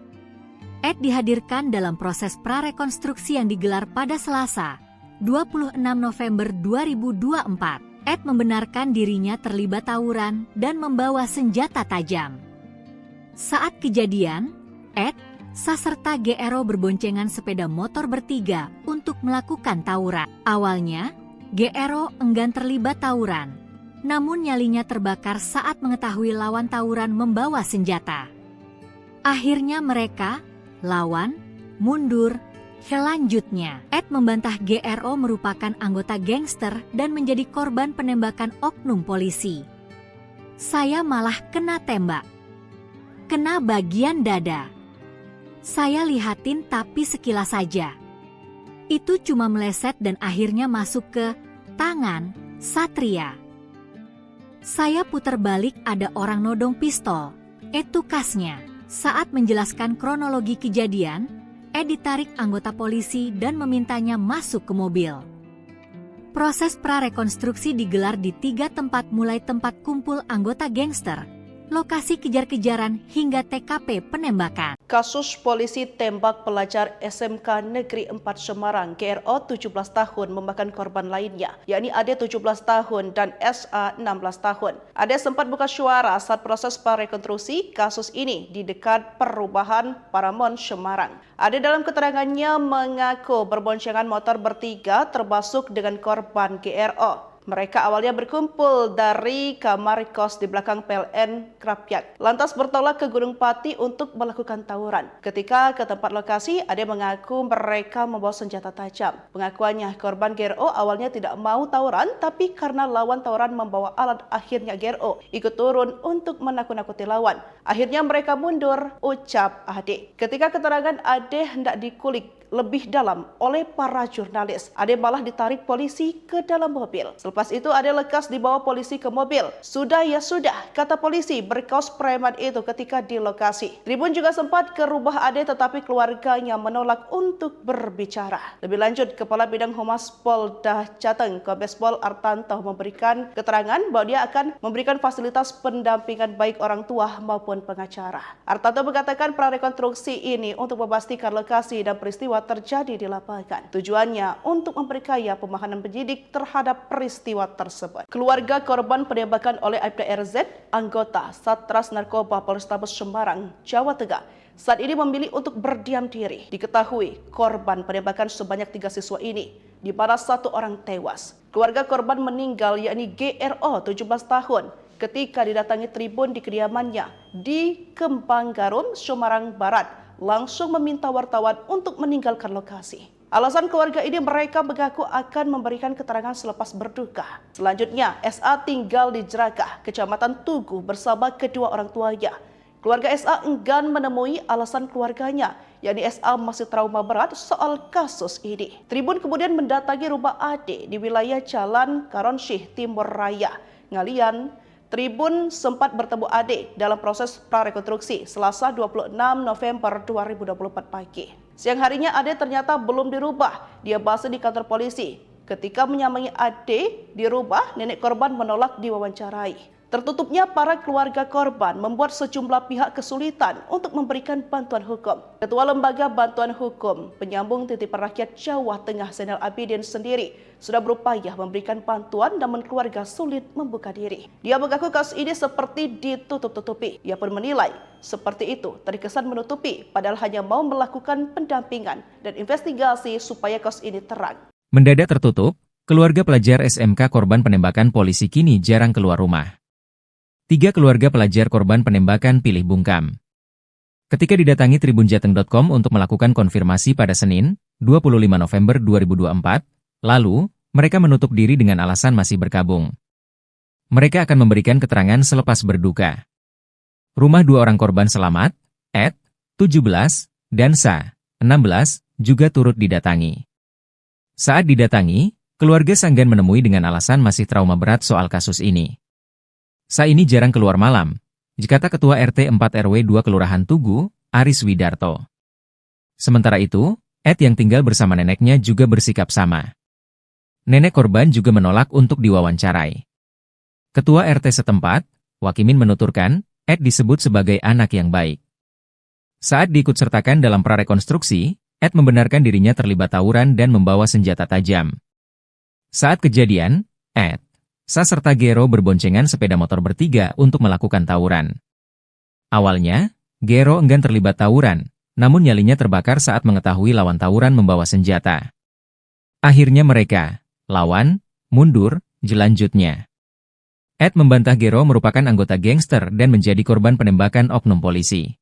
Ed dihadirkan dalam proses prarekonstruksi yang digelar pada Selasa, 26 November 2024. Ed membenarkan dirinya terlibat tawuran dan membawa senjata tajam. Saat kejadian, Ed, Sa serta GRO berboncengan sepeda motor bertiga untuk melakukan tawuran. Awalnya, GRO enggan terlibat tawuran, namun nyalinya terbakar saat mengetahui lawan tawuran membawa senjata. Akhirnya mereka, lawan, mundur. Selanjutnya, Ed membantah GRO merupakan anggota gangster dan menjadi korban penembakan oknum polisi. Saya malah kena tembak. Kena bagian dada. Saya lihatin tapi sekilas saja. Itu cuma meleset dan akhirnya masuk ke tangan Satria. Saya putar balik ada orang nodong pistol. Itu kasnya. Saat menjelaskan kronologi kejadian, Ed ditarik anggota polisi dan memintanya masuk ke mobil. Proses prarekonstruksi digelar di 3 tempat mulai tempat kumpul anggota gangster, lokasi kejar-kejaran hingga TKP penembakan. Kasus polisi tembak pelajar SMK Negeri 4 Semarang, GRO 17 tahun memakan korban lainnya, yakni Ade 17 tahun dan SA 16 tahun. Ade sempat buka suara saat proses prarekonstruksi kasus ini di dekat perubahan Paramount Semarang. Ade dalam keterangannya mengaku berboncengan motor bertiga termasuk dengan korban GRO. Mereka awalnya berkumpul dari kamar kos di belakang PLN Krapyak, lantas bertolak ke Gunung Pati untuk melakukan tawuran. Ketika ke tempat lokasi, Ade mengaku mereka membawa senjata tajam. Pengakuannya, korban GRO awalnya tidak mau tawuran, tapi karena lawan tawuran membawa alat, akhirnya GRO ikut turun untuk menakut-nakuti lawan. Akhirnya mereka mundur, ucap Ade. Ketika keterangan Ade hendak dikulik lebih dalam oleh para jurnalis, Ade malah ditarik polisi ke dalam mobil. Selepas itu Ade lekas dibawa polisi ke mobil. Sudah ya sudah, kata polisi berkaos preman itu ketika di lokasi. Tribun juga sempat ke rumah Ade tetapi keluarganya menolak untuk berbicara. Lebih lanjut, Kepala Bidang Humas Polda Jateng, Kombes Pol Artanto memberikan keterangan bahwa dia akan memberikan fasilitas pendampingan baik orang tua maupun pengacara. Artanto mengatakan prarekonstruksi ini untuk memastikan lokasi dan peristiwa terjadi di lapangan. Tujuannya untuk memperkaya pemahaman penyidik terhadap peristiwa tersebut. Keluarga korban penembakan oleh Aibda RZ, anggota Satres Narkoba Polrestabes Semarang, Jawa Tengah, saat ini memilih untuk berdiam diri. Diketahui korban penembakan sebanyak 3 siswa ini, di mana 1 orang tewas. Keluarga korban meninggal yakni GRO 17 tahun ketika didatangi tribun di kediamannya di Kembang Garum, Semarang Barat, langsung meminta wartawan untuk meninggalkan lokasi. Alasan keluarga ini, mereka mengaku akan memberikan keterangan selepas berduka. Selanjutnya, SA tinggal di Jerakah, Kecamatan Tugu bersama kedua orang tuanya. Keluarga SA enggan menemui alasan keluarganya, yakni SA masih trauma berat soal kasus ini. Tribun kemudian mendatangi rumah Ade di wilayah Jalan Karonsyih Timur Raya, Ngalian. Tribun sempat bertemu Ade dalam proses prarekonstruksi Selasa 26 November 2024 pagi. Siang harinya Ade ternyata belum dirubah. Dia masih di kantor polisi. Ketika menyambangi Ade di rumah, nenek korban menolak diwawancarai. Tertutupnya para keluarga korban membuat sejumlah pihak kesulitan untuk memberikan bantuan hukum. Ketua Lembaga Bantuan Hukum Penyambung Titipan Rakyat Jawa Tengah Zainal Abidin sendiri sudah berupaya memberikan bantuan namun keluarga sulit membuka diri. Dia mengaku kasus ini seperti ditutup-tutupi. Ia pun menilai seperti itu terkesan menutupi padahal hanya mau melakukan pendampingan dan investigasi supaya kasus ini terang. Mendadak tertutup, keluarga pelajar SMK korban penembakan polisi kini jarang keluar rumah. 3 keluarga pelajar korban penembakan pilih bungkam. Ketika didatangi tribunjateng.com untuk melakukan konfirmasi pada Senin, 25 November 2024, lalu, mereka menutup diri dengan alasan masih berkabung. Mereka akan memberikan keterangan selepas berduka. Rumah 2 orang korban selamat, Ed, 17, dan Sa, 16, juga turut didatangi. Saat didatangi, keluarga Sanggan menemui dengan alasan masih trauma berat soal kasus ini. Sa ini jarang keluar malam, kata Ketua RT 4 RW 2 Kelurahan Tugu, Aris Widarto. Sementara itu, Ed yang tinggal bersama neneknya juga bersikap sama. Nenek korban juga menolak untuk diwawancarai. Ketua RT setempat, Wakimin menuturkan, Ed disebut sebagai anak yang baik. Saat diikutsertakan dalam prarekonstruksi, Ed membenarkan dirinya terlibat tawuran dan membawa senjata tajam. Saat kejadian, Ed, Sa serta Gero berboncengan sepeda motor bertiga untuk melakukan tawuran. Awalnya, Gero enggan terlibat tawuran, namun nyalinya terbakar saat mengetahui lawan tawuran membawa senjata. Akhirnya mereka, lawan, mundur, jelanjutnya. Ed membantah Gero merupakan anggota gangster dan menjadi korban penembakan oknum polisi.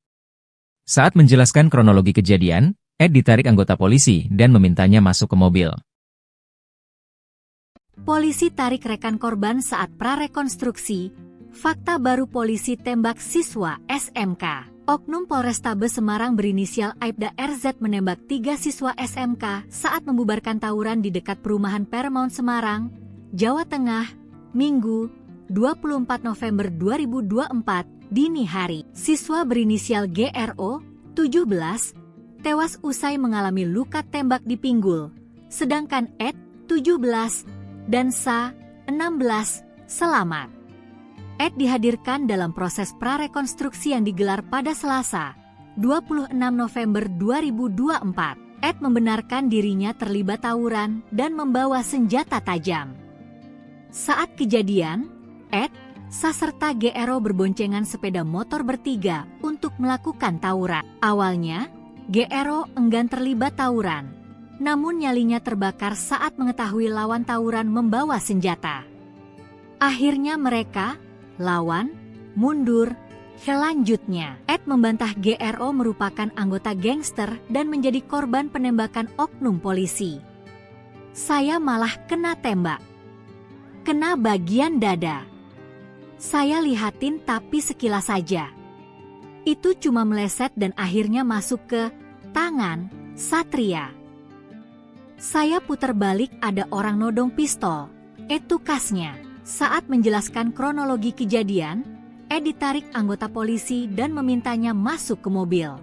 Saat menjelaskan kronologi kejadian, Ed ditarik anggota polisi dan memintanya masuk ke mobil. Polisi tarik rekan korban saat prarekonstruksi. Fakta baru polisi tembak siswa SMK. Oknum Polrestabes Semarang berinisial Aibda RZ menembak 3 siswa SMK saat membubarkan tawuran di dekat perumahan Paramount Semarang, Jawa Tengah, Minggu, 24 November 2024, dini hari. Siswa berinisial GRO, 17, tewas usai mengalami luka tembak di pinggul, sedangkan Ed, 17, dan Sa, 16, selamat. Ed dihadirkan dalam proses prarekonstruksi yang digelar pada Selasa, 26 November 2024. Ed membenarkan dirinya terlibat tawuran dan membawa senjata tajam. Saat kejadian, Ed, Sa serta GRO berboncengan sepeda motor bertiga untuk melakukan tawuran. Awalnya, GRO enggan terlibat tawuran, namun nyalinya terbakar saat mengetahui lawan tawuran membawa senjata. Akhirnya mereka, lawan, mundur. Selanjutnya, Ed membantah GRO merupakan anggota gangster dan menjadi korban penembakan oknum polisi. Saya malah kena tembak. Kena bagian dada. Saya lihatin tapi sekilas saja. Itu cuma meleset dan akhirnya masuk ke tangan Satria. Saya putar balik ada orang nodong pistol. Itu kasnya. Saat menjelaskan kronologi kejadian, Ed ditarik anggota polisi dan memintanya masuk ke mobil.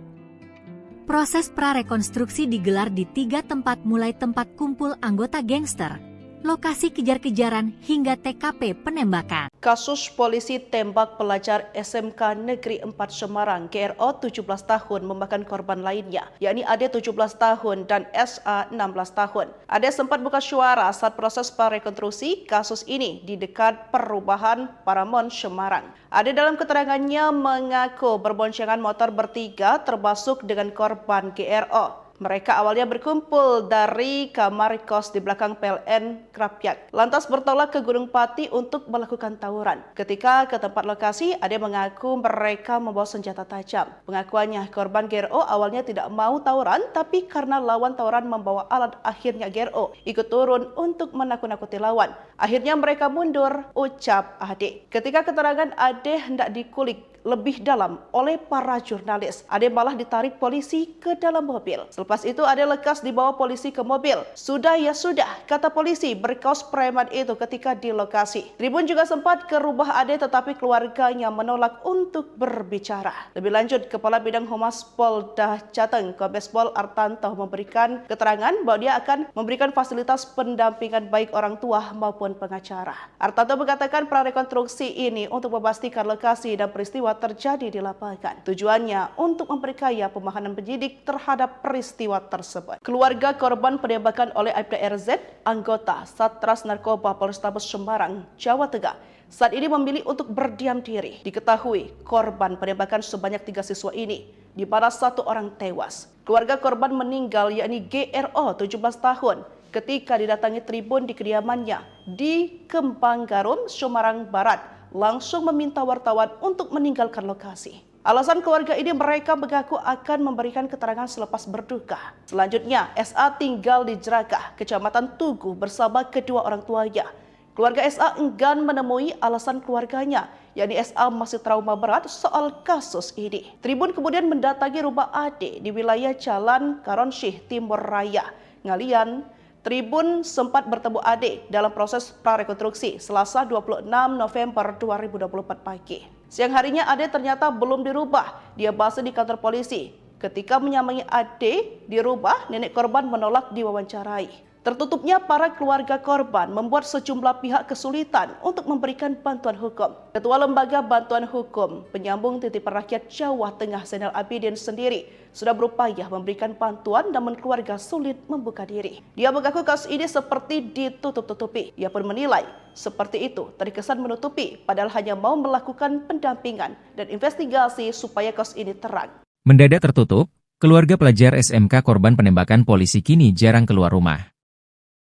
Proses prarekonstruksi digelar di 3 tempat mulai tempat kumpul anggota gangster, lokasi kejar-kejaran hingga TKP penembakan. Kasus polisi tembak pelajar SMK Negeri 4 Semarang GRO 17 tahun memakan korban lainnya, yakni Ade 17 tahun dan SA 16 tahun. Ade sempat buka suara saat proses prarekonstruksi kasus ini di dekat perumahan Paramount Semarang. Ade dalam keterangannya mengaku berboncengan motor bertiga termasuk dengan korban GRO. Mereka awalnya berkumpul dari kamar kos di belakang PLN Krapyak, lantas bertolak ke Gunung Pati untuk melakukan tawuran. Ketika ke tempat lokasi, Ade mengaku mereka membawa senjata tajam. Pengakuannya, korban GRO awalnya tidak mau tawuran, tapi karena lawan tawuran membawa alat, akhirnya GRO ikut turun untuk menakut-nakuti lawan. Akhirnya mereka mundur, ucap Ade. Ketika keterangan Ade hendak dikulik lebih dalam oleh para jurnalis, Ade malah ditarik polisi ke dalam mobil. Selepas itu Ade lekas dibawa polisi ke mobil. Sudah ya sudah, kata polisi berkaos preman itu ketika di lokasi. Tribun juga sempat ke rumah Ade tetapi keluarganya menolak untuk berbicara. Lebih lanjut, Kepala Bidang Humas Polda Jateng, Kombes Pol Artanto memberikan keterangan bahwa dia akan memberikan fasilitas pendampingan baik orang tua maupun pengacara. Artanto mengatakan prarekonstruksi ini untuk memastikan lokasi dan peristiwa terjadi di lapangan. Tujuannya untuk memperkaya pemahaman penyidik terhadap peristiwa tersebut. Keluarga korban penembakan oleh Aibda RZ, anggota Satres Narkoba Polrestabes Semarang, Jawa Tengah, saat ini memilih untuk berdiam diri. Diketahui korban penembakan sebanyak 3 siswa ini, di mana 1 orang tewas. Keluarga korban meninggal yakni GRO 17 tahun ketika didatangi tribun di kediamannya di Kembang Garum, Semarang Barat, langsung meminta wartawan untuk meninggalkan lokasi. Alasan keluarga ini mereka mengaku akan memberikan keterangan selepas berduka. Selanjutnya, SA tinggal di Jerakah, Kecamatan Tugu bersama kedua orang tuanya. Keluarga SA enggan menemui alasan keluarganya, yakni SA masih trauma berat soal kasus ini. Tribun kemudian mendatangi rumah Ade di wilayah Jalan Karonsyih Timur Raya, Ngalian. Tribun sempat bertemu Ade dalam proses prarekonstruksi Selasa 26 November 2024 pagi. Siang harinya Ade ternyata belum dirubah. Dia basa di kantor polisi. Ketika menyamai Ade di rumah, nenek korban menolak diwawancarai. Tertutupnya para keluarga korban membuat sejumlah pihak kesulitan untuk memberikan bantuan hukum. Ketua Lembaga Bantuan Hukum Penyambung Titipan Rakyat Jawa Tengah Zainal Abidin sendiri sudah berupaya memberikan bantuan namun keluarga sulit membuka diri. Dia mengaku kasus ini seperti ditutup-tutupi. Ia pun menilai seperti itu terkesan menutupi padahal hanya mau melakukan pendampingan dan investigasi supaya kasus ini terang. Mendadak tertutup, keluarga pelajar SMK korban penembakan polisi kini jarang keluar rumah.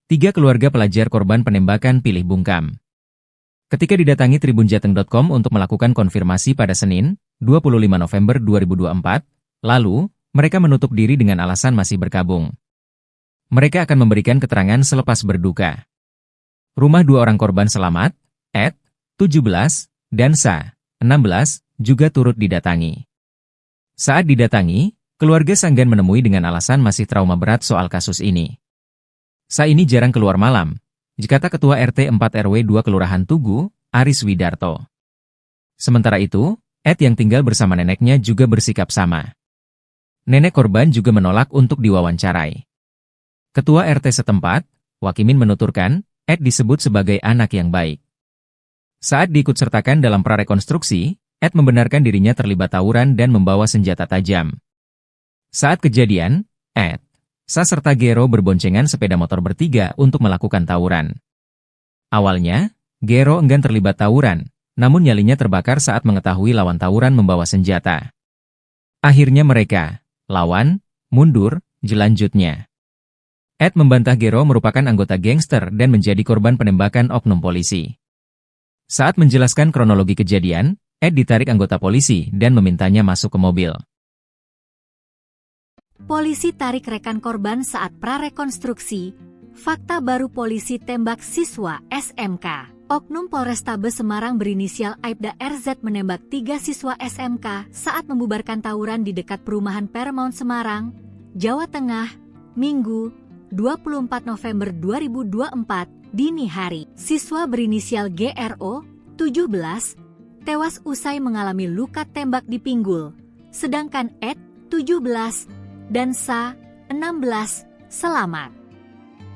3 keluarga pelajar korban penembakan pilih bungkam. Ketika didatangi tribunjateng.com untuk melakukan konfirmasi pada Senin, 25 November 2024, lalu, mereka menutup diri dengan alasan masih berkabung. Mereka akan memberikan keterangan selepas berduka. Rumah 2 orang korban selamat, Ed, 17, dan Sa, 16, juga turut didatangi. Saat didatangi, keluarga Sanggan menemui dengan alasan masih trauma berat soal kasus ini. Sa ini jarang keluar malam, kata Ketua RT 4 RW 2 Kelurahan Tugu, Aris Widarto. Sementara itu, Ed yang tinggal bersama neneknya juga bersikap sama. Nenek korban juga menolak untuk diwawancarai. Ketua RT setempat, Wakimin menuturkan, Ed disebut sebagai anak yang baik. Saat diikutsertakan dalam prarekonstruksi, Ed membenarkan dirinya terlibat tawuran dan membawa senjata tajam. Saat kejadian, Ed, Sa serta Gero berboncengan sepeda motor bertiga untuk melakukan tawuran. Awalnya, Gero enggan terlibat tawuran, namun nyalinya terbakar saat mengetahui lawan tawuran membawa senjata. Akhirnya mereka, lawan, mundur, jelanjutnya. Ed membantah Gero merupakan anggota gangster dan menjadi korban penembakan oknum polisi. Saat menjelaskan kronologi kejadian, Ed ditarik anggota polisi dan memintanya masuk ke mobil. Polisi tarik rekan korban saat prarekonstruksi. Fakta baru polisi tembak siswa SMK. Oknum Polrestabes Semarang berinisial Aibda RZ menembak 3 siswa SMK saat membubarkan tawuran di dekat perumahan Paramount Semarang, Jawa Tengah, Minggu, 24 November 2024, dini hari. Siswa berinisial GRO, 17, tewas usai mengalami luka tembak di pinggul, sedangkan Ed, 17, dan Sa, 16, selamat.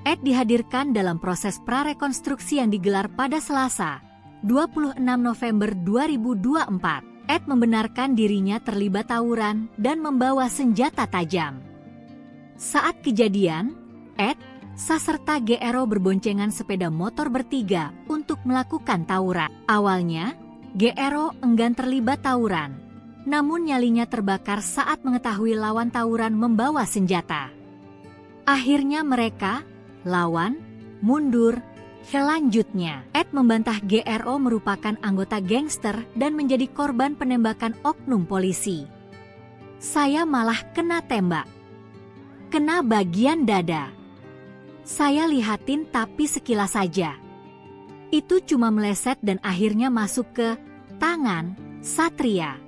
Ed dihadirkan dalam proses prarekonstruksi yang digelar pada Selasa, 26 November 2024. Ed membenarkan dirinya terlibat tawuran dan membawa senjata tajam. Saat kejadian, Ed, Sa serta GRO berboncengan sepeda motor bertiga untuk melakukan tawuran. Awalnya, GRO enggan terlibat tawuran, namun nyalinya terbakar saat mengetahui lawan tawuran membawa senjata. Akhirnya mereka, lawan, mundur. Selanjutnya, Ed membantah GRO merupakan anggota gangster dan menjadi korban penembakan oknum polisi. Saya malah kena tembak. Kena bagian dada. Saya lihatin tapi sekilas saja. Itu cuma meleset dan akhirnya masuk ke tangan Satria.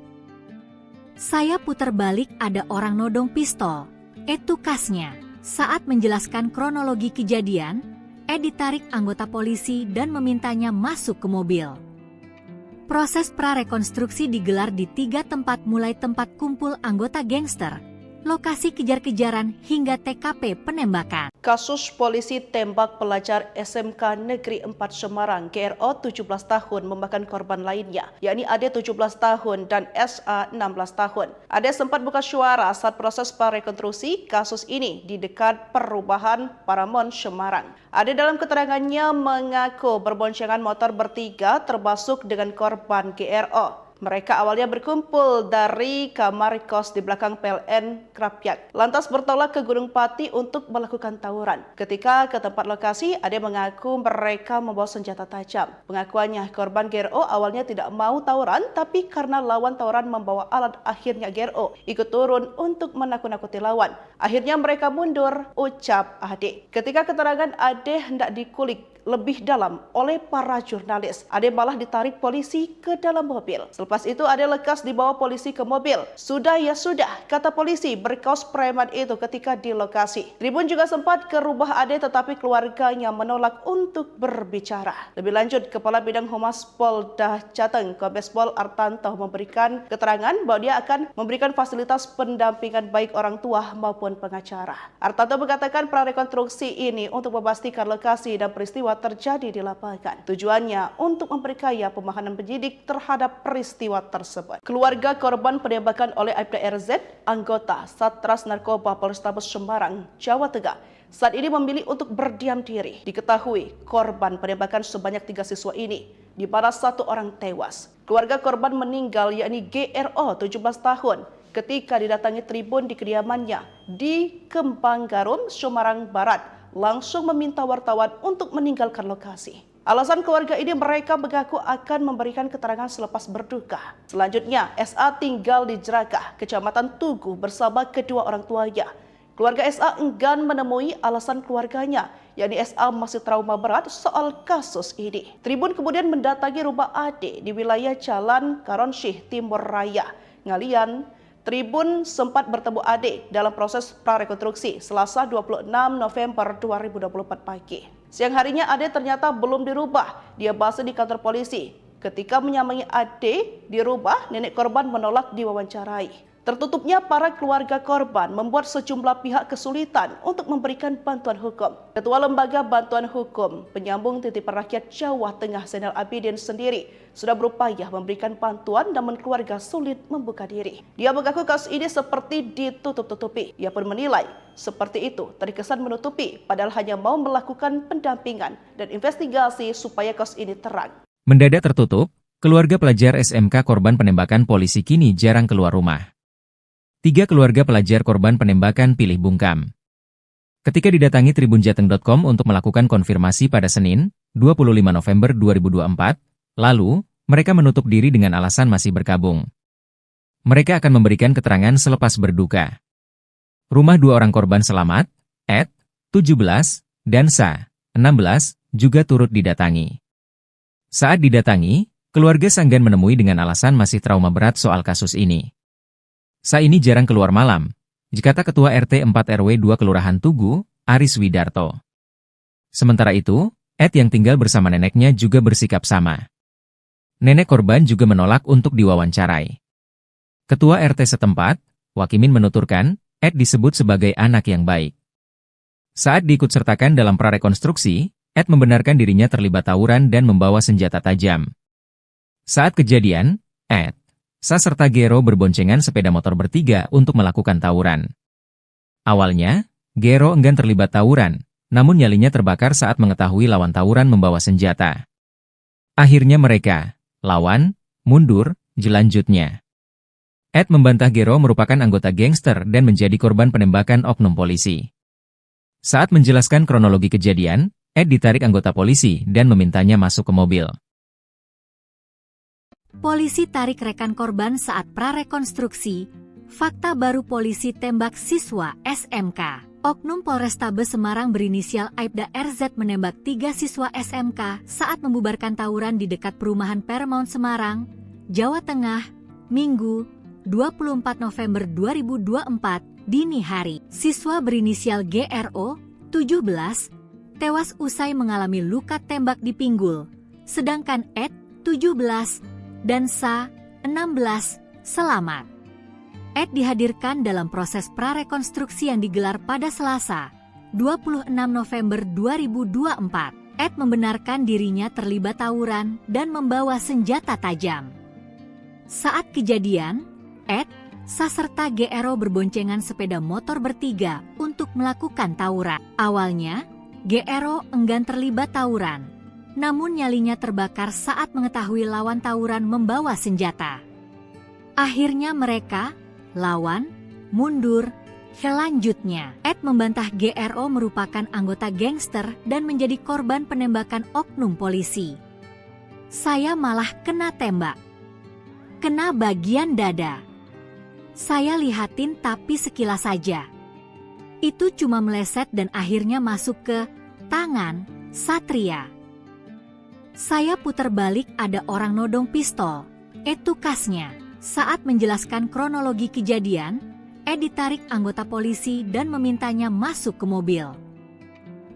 Saya putar balik ada orang nodong pistol. Itu kasnya. Saat menjelaskan kronologi kejadian, Ed ditarik anggota polisi dan memintanya masuk ke mobil. Proses prarekonstruksi digelar di 3 tempat mulai tempat kumpul anggota gangster, lokasi kejar-kejaran hingga TKP penembakan. Kasus polisi tembak pelajar SMK Negeri 4 Semarang GRO 17 tahun memakan korban lainnya, yakni Ade 17 tahun dan SA 16 tahun. Ade sempat buka suara saat proses prarekonstruksi kasus ini di dekat perumahan Paramount Semarang. Ade dalam keterangannya mengaku berboncengan motor bertiga termasuk dengan korban GRO. Mereka awalnya berkumpul dari kamar kos di belakang PLN Krapyak, lantas bertolak ke Gunung Pati untuk melakukan tawuran. Ketika ke tempat lokasi, Ade mengaku mereka membawa senjata tajam. Pengakuannya, korban GRO awalnya tidak mau tawuran, tapi karena lawan tawuran membawa alat, akhirnya GRO ikut turun untuk menakut-nakuti lawan. Akhirnya mereka mundur, ucap Ade. Ketika keterangan Ade hendak dikulik lebih dalam oleh para jurnalis. Ade malah ditarik polisi ke dalam mobil. Selepas itu Ade lekas dibawa polisi ke mobil. Sudah ya sudah, kata polisi berkaos preman itu ketika di lokasi. Tribun juga sempat ke rumah Ade tetapi keluarganya menolak untuk berbicara. Lebih lanjut, Kepala Bidang Humas Polda Jateng, Kombes Pol Artanto memberikan keterangan bahwa dia akan memberikan fasilitas pendampingan baik orang tua maupun pengacara. Artanto mengatakan prarekonstruksi ini untuk memastikan lokasi dan peristiwa terjadi di lapangan. Tujuannya untuk memperkaya pemahaman penyidik terhadap peristiwa tersebut. Keluarga korban penembakan oleh Aibda RZ, anggota Satres Narkoba Polrestabes Semarang, Jawa Tengah, saat ini memilih untuk berdiam diri. Diketahui korban penembakan sebanyak 3 siswa ini, di mana 1 orang tewas. Keluarga korban meninggal yakni GRO 17 tahun ketika didatangi Tribun di kediamannya di Kembang Garum, Semarang Barat, langsung meminta wartawan untuk meninggalkan lokasi. Alasan keluarga ini mereka mengaku akan memberikan keterangan selepas berduka. Selanjutnya, SA tinggal di Jerakah, Kecamatan Tugu bersama kedua orang tuanya. Keluarga SA enggan menemui alasan keluarganya, yakni SA masih trauma berat soal kasus ini. Tribun kemudian mendatangi rumah Ade di wilayah Jalan Karonsyih Timur Raya, Ngalian. Tribun sempat bertemu Ade dalam proses prarekonstruksi Selasa 26 November 2024 pagi. Siang harinya Ade ternyata belum dirubah. Dia base di kantor polisi. Ketika menyambangi Ade di rumah, nenek korban menolak diwawancarai. Tertutupnya para keluarga korban membuat sejumlah pihak kesulitan untuk memberikan bantuan hukum. Ketua Lembaga Bantuan Hukum Penyambung Titipan Rakyat Jawa Tengah Zainal Abidin sendiri sudah berupaya memberikan bantuan namun keluarga sulit membuka diri. Dia mengaku kasus ini seperti ditutup-tutupi. Ia pun menilai seperti itu terkesan menutupi padahal hanya mau melakukan pendampingan dan investigasi supaya kasus ini terang. Mendadak tertutup, keluarga pelajar SMK korban penembakan polisi kini jarang keluar rumah. 3 keluarga pelajar korban penembakan pilih bungkam. Ketika didatangi tribunjateng.com untuk melakukan konfirmasi pada Senin, 25 November 2024, lalu, mereka menutup diri dengan alasan masih berkabung. Mereka akan memberikan keterangan selepas berduka. Rumah 2 orang korban selamat, Ed, 17, dan Sa, 16, juga turut didatangi. Saat didatangi, keluarga Sanggan menemui dengan alasan masih trauma berat soal kasus ini. Sa ini jarang keluar malam, dikata Ketua RT 4 RW 2 Kelurahan Tugu, Aris Widarto. Sementara itu, Ed yang tinggal bersama neneknya juga bersikap sama. Nenek korban juga menolak untuk diwawancarai. Ketua RT setempat, Wakimin menuturkan, Ed disebut sebagai anak yang baik. Saat diikutsertakan dalam prarekonstruksi, Ed membenarkan dirinya terlibat tawuran dan membawa senjata tajam. Saat kejadian, Ed, Sa serta Gero berboncengan sepeda motor bertiga untuk melakukan tawuran. Awalnya, Gero enggan terlibat tawuran, namun nyalinya terbakar saat mengetahui lawan tawuran membawa senjata. Akhirnya mereka, lawan, mundur, jelanjutnya. Ed membantah Gero merupakan anggota gangster dan menjadi korban penembakan oknum polisi. Saat menjelaskan kronologi kejadian, Ed ditarik anggota polisi dan memintanya masuk ke mobil. Polisi tarik rekan korban saat prarekonstruksi. Fakta baru polisi tembak siswa SMK. Oknum Polrestabes Semarang berinisial Aibda RZ menembak 3 siswa SMK saat membubarkan tawuran di dekat perumahan Paramount Semarang, Jawa Tengah, Minggu, 24 November 2024, dini hari. Siswa berinisial GRO, 17, tewas usai mengalami luka tembak di pinggul, sedangkan Ed, 17, dan Sa, 16, selamat. Ed dihadirkan dalam proses prarekonstruksi yang digelar pada Selasa, 26 November 2024. Ed membenarkan dirinya terlibat tawuran dan membawa senjata tajam. Saat kejadian, Ed, Sa serta GRO berboncengan sepeda motor bertiga untuk melakukan tawuran. Awalnya, GRO enggan terlibat tawuran. Namun nyalinya terbakar saat mengetahui lawan tawuran membawa senjata. Akhirnya mereka, lawan, mundur. Selanjutnya, Ed membantah GRO merupakan anggota gangster dan menjadi korban penembakan oknum polisi. Saya malah kena tembak. Kena bagian dada. Saya lihatin tapi sekilas saja. Itu cuma meleset dan akhirnya masuk ke tangan Satria. Saya putar balik ada orang nodong pistol. Tukasnya. Saat menjelaskan kronologi kejadian, ditarik anggota polisi dan memintanya masuk ke mobil.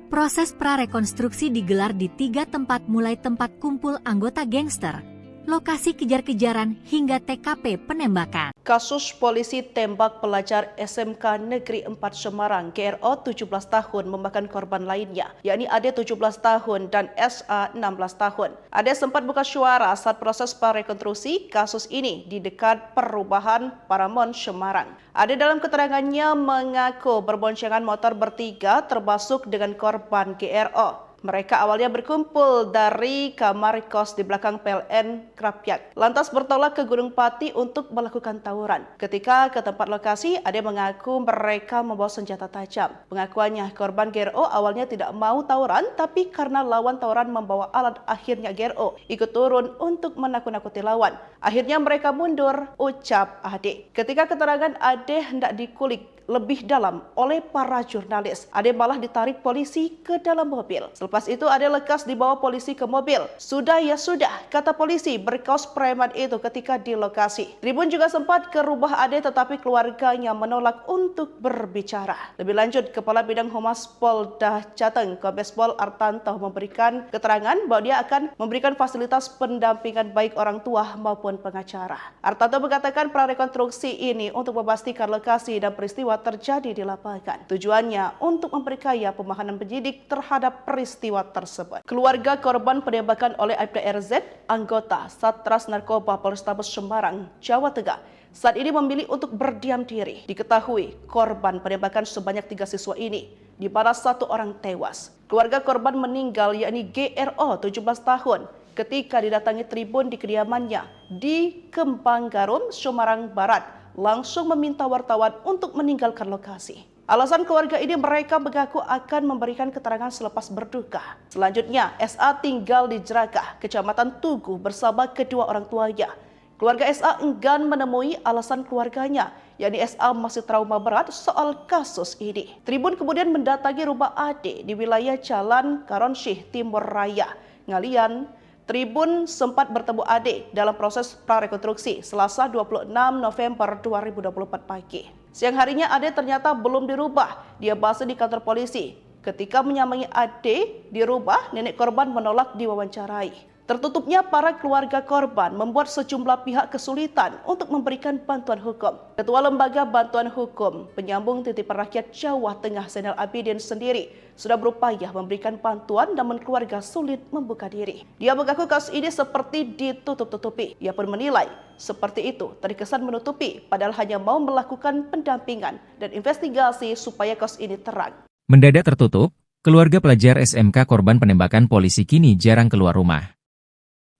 Proses prarekonstruksi digelar di 3 tempat mulai tempat kumpul anggota gangster, lokasi kejar-kejaran hingga TKP penembakan. Kasus polisi tembak pelajar SMK Negeri 4 Semarang GRO 17 tahun memakan korban lainnya, yakni Ade 17 tahun dan SA 16 tahun. Ade sempat buka suara saat proses prarekonstruksi kasus ini di dekat perubahan Paramount Semarang. Ade dalam keterangannya mengaku berboncengan motor bertiga termasuk dengan korban GRO. Mereka awalnya berkumpul dari kamar kos di belakang PLN Krapyak, lantas bertolak ke Gunung Pati untuk melakukan tawuran. Ketika ke tempat lokasi, Ade mengaku mereka membawa senjata tajam. Pengakuannya, korban GRO awalnya tidak mau tawuran, tapi karena lawan tawuran membawa alat, akhirnya GRO ikut turun untuk menakut-nakuti lawan. Akhirnya mereka mundur, ucap Ade. Ketika keterangan Ade hendak dikulik lebih dalam oleh para jurnalis, Ade malah ditarik polisi ke dalam mobil. Selepas itu Ade lekas dibawa polisi ke mobil. Sudah ya sudah, kata polisi berkaos preman itu ketika di lokasi. Tribun juga sempat ke rumah Ade tetapi keluarganya menolak untuk berbicara. Lebih lanjut, Kepala Bidang Humas Polda Jateng, Kombes Pol Artanto memberikan keterangan bahwa dia akan memberikan fasilitas pendampingan baik orang tua maupun pengacara. Artanto mengatakan prarekonstruksi ini untuk memastikan lokasi dan peristiwa terjadi di lapangan. Tujuannya untuk memperkaya pemahaman penyidik terhadap peristiwa tersebut. Keluarga korban penembakan oleh Aibda RZ, anggota Satres Narkoba Polrestabes Semarang, Jawa Tengah, saat ini memilih untuk berdiam diri. Diketahui korban penembakan sebanyak 3 siswa ini, di mana 1 orang tewas. Keluarga korban meninggal yakni GRO 17 tahun ketika didatangi tribun di kediamannya di Kembang Garum, Semarang Barat, langsung meminta wartawan untuk meninggalkan lokasi. Alasan keluarga ini, mereka mengaku akan memberikan keterangan selepas berduka. Selanjutnya, SA tinggal di Jerakah, Kecamatan Tugu bersama kedua orang tuanya. Keluarga SA enggan menemui alasan keluarganya, yakni SA masih trauma berat soal kasus ini. Tribun kemudian mendatangi rumah Ade di wilayah Jalan Karonsyih Timur Raya, Ngalian. Tribun sempat bertemu Ade dalam proses prarekonstruksi Selasa 26 November 2024 pagi. Siang harinya Ade ternyata belum dirubah. Dia bahas di kantor polisi. Ketika menyamai Ade di rumah, nenek korban menolak diwawancarai. Tertutupnya para keluarga korban membuat sejumlah pihak kesulitan untuk memberikan bantuan hukum. Ketua Lembaga Bantuan Hukum Penyambung Titipan Rakyat Jawa Tengah Zainal Abidin sendiri sudah berupaya memberikan bantuan namun keluarga sulit membuka diri. Dia mengaku kasus ini seperti ditutup-tutupi. Ia pun menilai seperti itu terkesan menutupi padahal hanya mau melakukan pendampingan dan investigasi supaya kasus ini terang. Mendadak tertutup, keluarga pelajar SMK korban penembakan polisi kini jarang keluar rumah.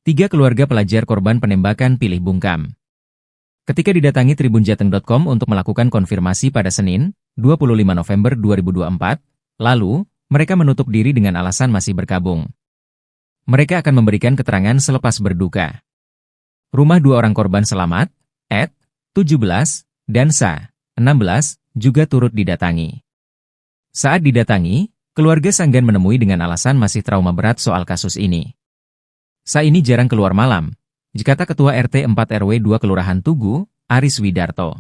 3 keluarga pelajar korban penembakan pilih bungkam. Ketika didatangi tribunjateng.com untuk melakukan konfirmasi pada Senin, 25 November 2024, lalu, mereka menutup diri dengan alasan masih berkabung. Mereka akan memberikan keterangan selepas berduka. Rumah 2 orang korban selamat, Ed, 17, dan Sa, 16, juga turut didatangi. Saat didatangi, keluarga Sanggan menemui dengan alasan masih trauma berat soal kasus ini. Sa ini jarang keluar malam, dikata Ketua RT 4 RW 2 Kelurahan Tugu, Aris Widarto.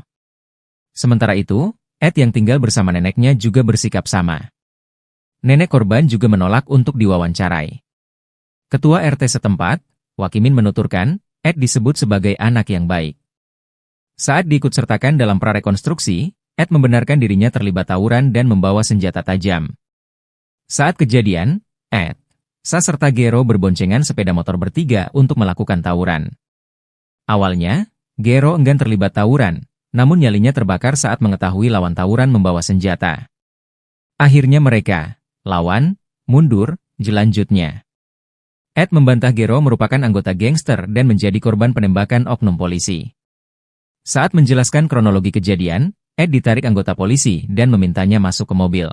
Sementara itu, Ed yang tinggal bersama neneknya juga bersikap sama. Nenek korban juga menolak untuk diwawancarai. Ketua RT setempat, Wakimin menuturkan, Ed disebut sebagai anak yang baik. Saat diikutsertakan dalam prarekonstruksi, Ed membenarkan dirinya terlibat tawuran dan membawa senjata tajam. Saat kejadian, Ed, Sa serta Gero berboncengan sepeda motor bertiga untuk melakukan tawuran. Awalnya, Gero enggan terlibat tawuran, namun nyalinya terbakar saat mengetahui lawan tawuran membawa senjata. Akhirnya mereka, lawan, mundur, jelanjutnya. Ed membantah Gero merupakan anggota gangster dan menjadi korban penembakan oknum polisi. Saat menjelaskan kronologi kejadian, Ed ditarik anggota polisi dan memintanya masuk ke mobil.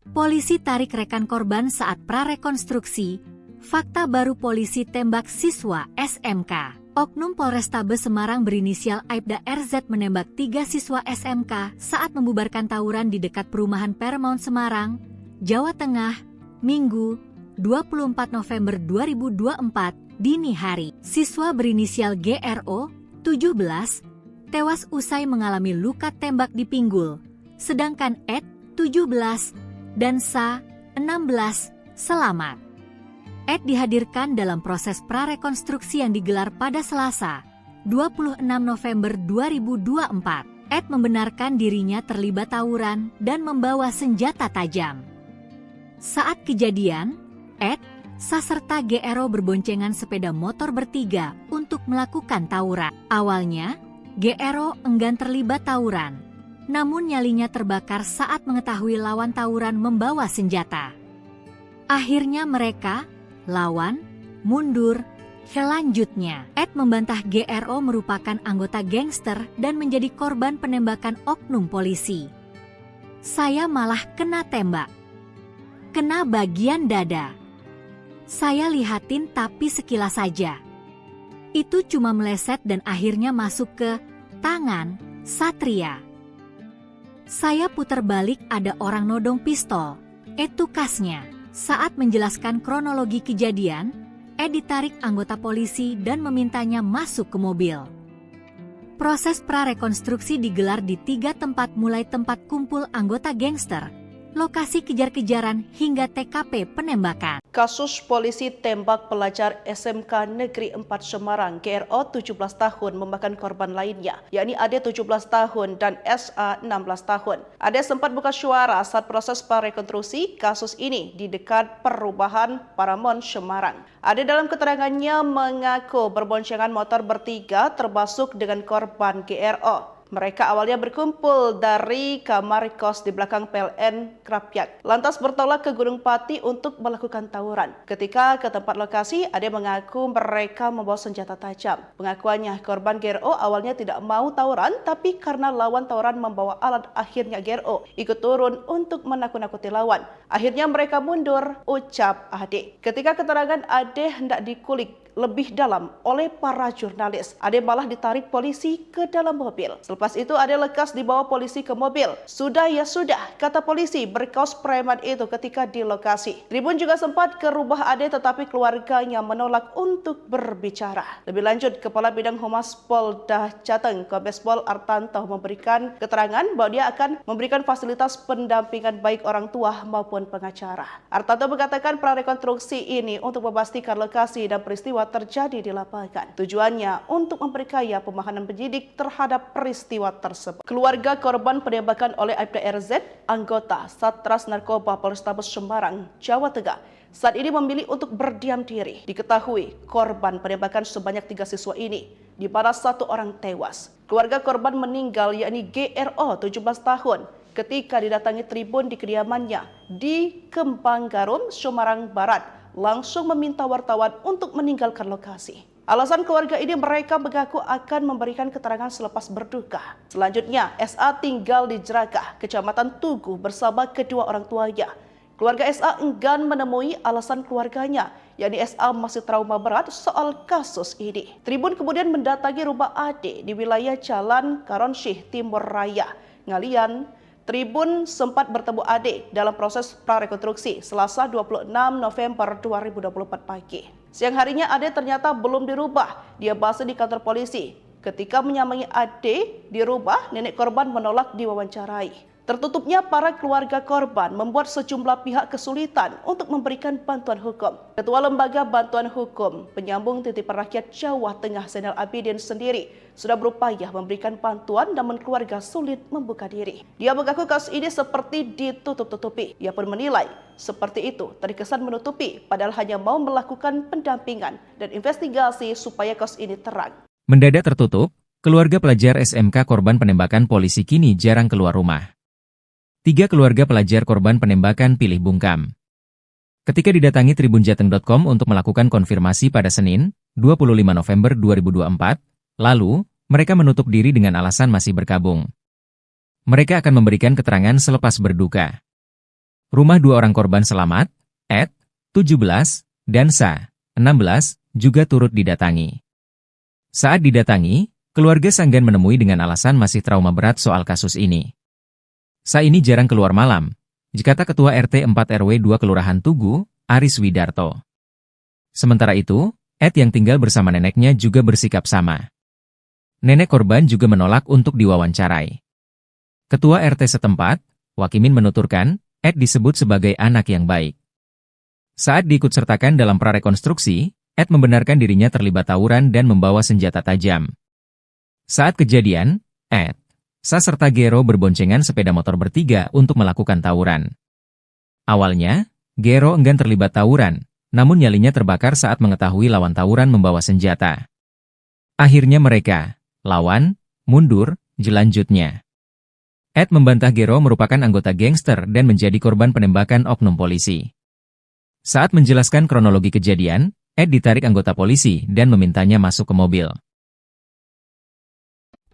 Polisi tarik rekan korban saat prarekonstruksi. Fakta baru polisi tembak siswa SMK. Oknum Polrestabes Semarang berinisial Aibda RZ menembak 3 siswa SMK saat membubarkan tawuran di dekat perumahan Paramount Semarang, Jawa Tengah, Minggu, 24 November 2024, dini hari. Siswa berinisial GRO, 17, tewas usai mengalami luka tembak di pinggul, sedangkan Ed, 17, dan Sa, 16, selamat. Ed dihadirkan dalam proses prarekonstruksi yang digelar pada Selasa, 26 November 2024. Ed membenarkan dirinya terlibat tawuran dan membawa senjata tajam. Saat kejadian, Ed, Sa serta GRO berboncengan sepeda motor bertiga untuk melakukan tawuran. Awalnya, GRO enggan terlibat tawuran, namun nyalinya terbakar saat mengetahui lawan tawuran membawa senjata. Akhirnya mereka lawan, mundur. Selanjutnya, Ed membantah GRO merupakan anggota gangster dan menjadi korban penembakan oknum polisi. Saya malah kena tembak. Kena bagian dada. Saya lihatin tapi sekilas saja. Itu cuma meleset dan akhirnya masuk ke tangan Satria. Saya putar balik ada orang nodong pistol. Itu kasnya. Saat menjelaskan kronologi kejadian, Ed ditarik anggota polisi dan memintanya masuk ke mobil. Proses prarekonstruksi digelar di 3 tempat mulai tempat kumpul anggota gangster, lokasi kejar-kejaran hingga TKP penembakan. Kasus polisi tembak pelajar SMK Negeri 4 Semarang GRO 17 tahun memakan korban lainnya, yakni Ade 17 tahun dan SA 16 tahun. Ade sempat buka suara saat proses prarekonstruksi kasus ini di dekat perubahan Paramon Semarang. Ade dalam keterangannya mengaku berboncengan motor bertiga termasuk dengan korban GRO. Mereka awalnya berkumpul dari kamar kos di belakang PLN Krapyak, lantas bertolak ke Gunung Pati untuk melakukan tawuran. Ketika ke tempat lokasi, Ade mengaku mereka membawa senjata tajam. Pengakuannya, korban GRO awalnya tidak mau tawuran, tapi karena lawan tawuran membawa alat, akhirnya GRO ikut turun untuk menakut-nakuti lawan. Akhirnya mereka mundur, ucap Ade. Ketika keterangan Ade hendak dikulik lebih dalam oleh para jurnalis, Ade malah ditarik polisi ke dalam mobil. Selepas itu Ade lekas dibawa polisi ke mobil. Sudah ya sudah, kata polisi berkaos preman itu ketika di lokasi. Tribun juga sempat ke rumah Ade tetapi keluarganya menolak untuk berbicara. Lebih lanjut, Kepala Bidang Humas Polda Jateng, Kombes Pol Artanto memberikan keterangan bahwa dia akan memberikan fasilitas pendampingan baik orang tua maupun pengacara. Artanto mengatakan prarekonstruksi ini untuk memastikan lokasi dan peristiwa terjadi di lapangan. Tujuannya untuk memperkaya pemahaman penyidik terhadap peristiwa tersebut. Keluarga korban penembakan oleh Aibda RZ, anggota Satres Narkoba Polrestabes Semarang, Jawa Tengah, saat ini memilih untuk berdiam diri. Diketahui korban penembakan sebanyak 3 siswa ini, di mana 1 orang tewas. Keluarga korban meninggal yakni GRO 17 tahun ketika didatangi tribun di kediamannya di Kembang Garum, Semarang Barat, langsung meminta wartawan untuk meninggalkan lokasi. Alasan keluarga ini, mereka mengaku akan memberikan keterangan selepas berduka. Selanjutnya, SA tinggal di Jerakah, Kecamatan Tugu bersama kedua orang tuanya. Keluarga SA enggan menemui alasan keluarganya, yakni SA masih trauma berat soal kasus ini. Tribun kemudian mendatangi rumah Ade di wilayah Jalan Karonsyih Timur Raya, Ngalian. Tribun sempat bertemu Ade dalam proses prarekonstruksi Selasa 26 November 2024 pagi. Siang harinya Ade ternyata belum dirubah. Dia bahas di kantor polisi. Ketika menyambangi Ade di rumah, nenek korban menolak diwawancarai. Tertutupnya para keluarga korban membuat sejumlah pihak kesulitan untuk memberikan bantuan hukum. Ketua Lembaga Bantuan Hukum Penyambung Titipan Rakyat Jawa Tengah Zainal Abidin sendiri sudah berupaya memberikan bantuan namun keluarga sulit membuka diri. Dia mengaku kasus ini seperti ditutup-tutupi. Ia pun menilai seperti itu terkesan menutupi padahal hanya mau melakukan pendampingan dan investigasi supaya kasus ini terang. Mendadak tertutup, keluarga pelajar SMK korban penembakan polisi kini jarang keluar rumah. 3 keluarga pelajar korban penembakan pilih bungkam. Ketika didatangi tribunjateng.com untuk melakukan konfirmasi pada Senin, 25 November 2024, lalu, mereka menutup diri dengan alasan masih berkabung. Mereka akan memberikan keterangan selepas berduka. Rumah 2 orang korban selamat, Ed, 17, dan Sa, 16, juga turut didatangi. Saat didatangi, keluarga Sanggan menemui dengan alasan masih trauma berat soal kasus ini. Sa ini jarang keluar malam, kata Ketua RT 4 RW 2 Kelurahan Tugu, Aris Widarto. Sementara itu, Ed yang tinggal bersama neneknya juga bersikap sama. Nenek korban juga menolak untuk diwawancarai. Ketua RT setempat, Wakimin menuturkan, Ed disebut sebagai anak yang baik. Saat diikutsertakan dalam prarekonstruksi, Ed membenarkan dirinya terlibat tawuran dan membawa senjata tajam. Saat kejadian, Ed, Sa serta Gero berboncengan sepeda motor bertiga untuk melakukan tawuran. Awalnya, Gero enggan terlibat tawuran, namun nyalinya terbakar saat mengetahui lawan tawuran membawa senjata. Akhirnya mereka lawan, mundur, jelanjutnya. Ed membantah Gero merupakan anggota gangster dan menjadi korban penembakan oknum polisi. Saat menjelaskan kronologi kejadian, Ed ditarik anggota polisi dan memintanya masuk ke mobil.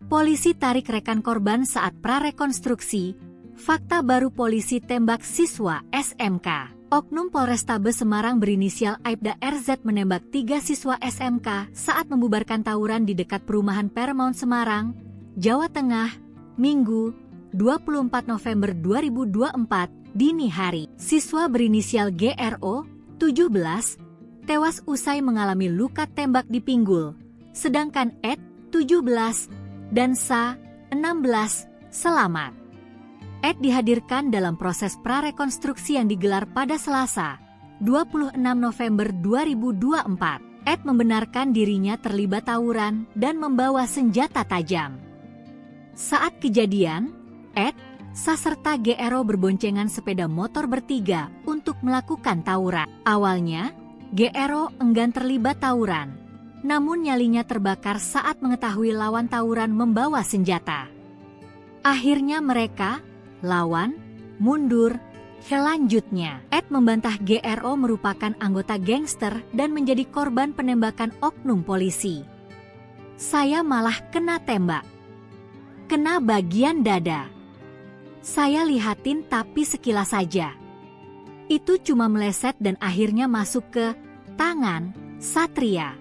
Polisi tarik rekan korban saat prarekonstruksi. Fakta baru polisi tembak siswa SMK. Oknum Polrestabes Semarang berinisial Aibda RZ menembak 3 siswa SMK saat membubarkan tawuran di dekat perumahan Paramount Semarang, Jawa Tengah, Minggu, 24 November 2024, dini hari. Siswa berinisial GRO, 17, tewas usai mengalami luka tembak di pinggul, sedangkan Ed, 17, dan Sa, 16, selamat. Ed dihadirkan dalam proses prarekonstruksi yang digelar pada Selasa, 26 November 2024. Ed membenarkan dirinya terlibat tawuran dan membawa senjata tajam. Saat kejadian, Ed, Sa serta GRO berboncengan sepeda motor bertiga untuk melakukan tawuran. Awalnya, GRO enggan terlibat tawuran, namun nyalinya terbakar saat mengetahui lawan tawuran membawa senjata. Akhirnya mereka lawan, mundur, selanjutnya. Ed membantah GRO merupakan anggota gangster dan menjadi korban penembakan oknum polisi. Saya malah kena tembak. Kena bagian dada. Saya lihatin tapi sekilas saja. Itu cuma meleset dan akhirnya masuk ke tangan Satria.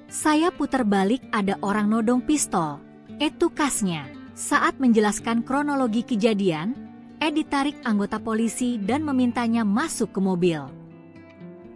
Saya putar balik ada orang nodong pistol. Itu kasnya. Saat menjelaskan kronologi kejadian, Ed ditarik anggota polisi dan memintanya masuk ke mobil.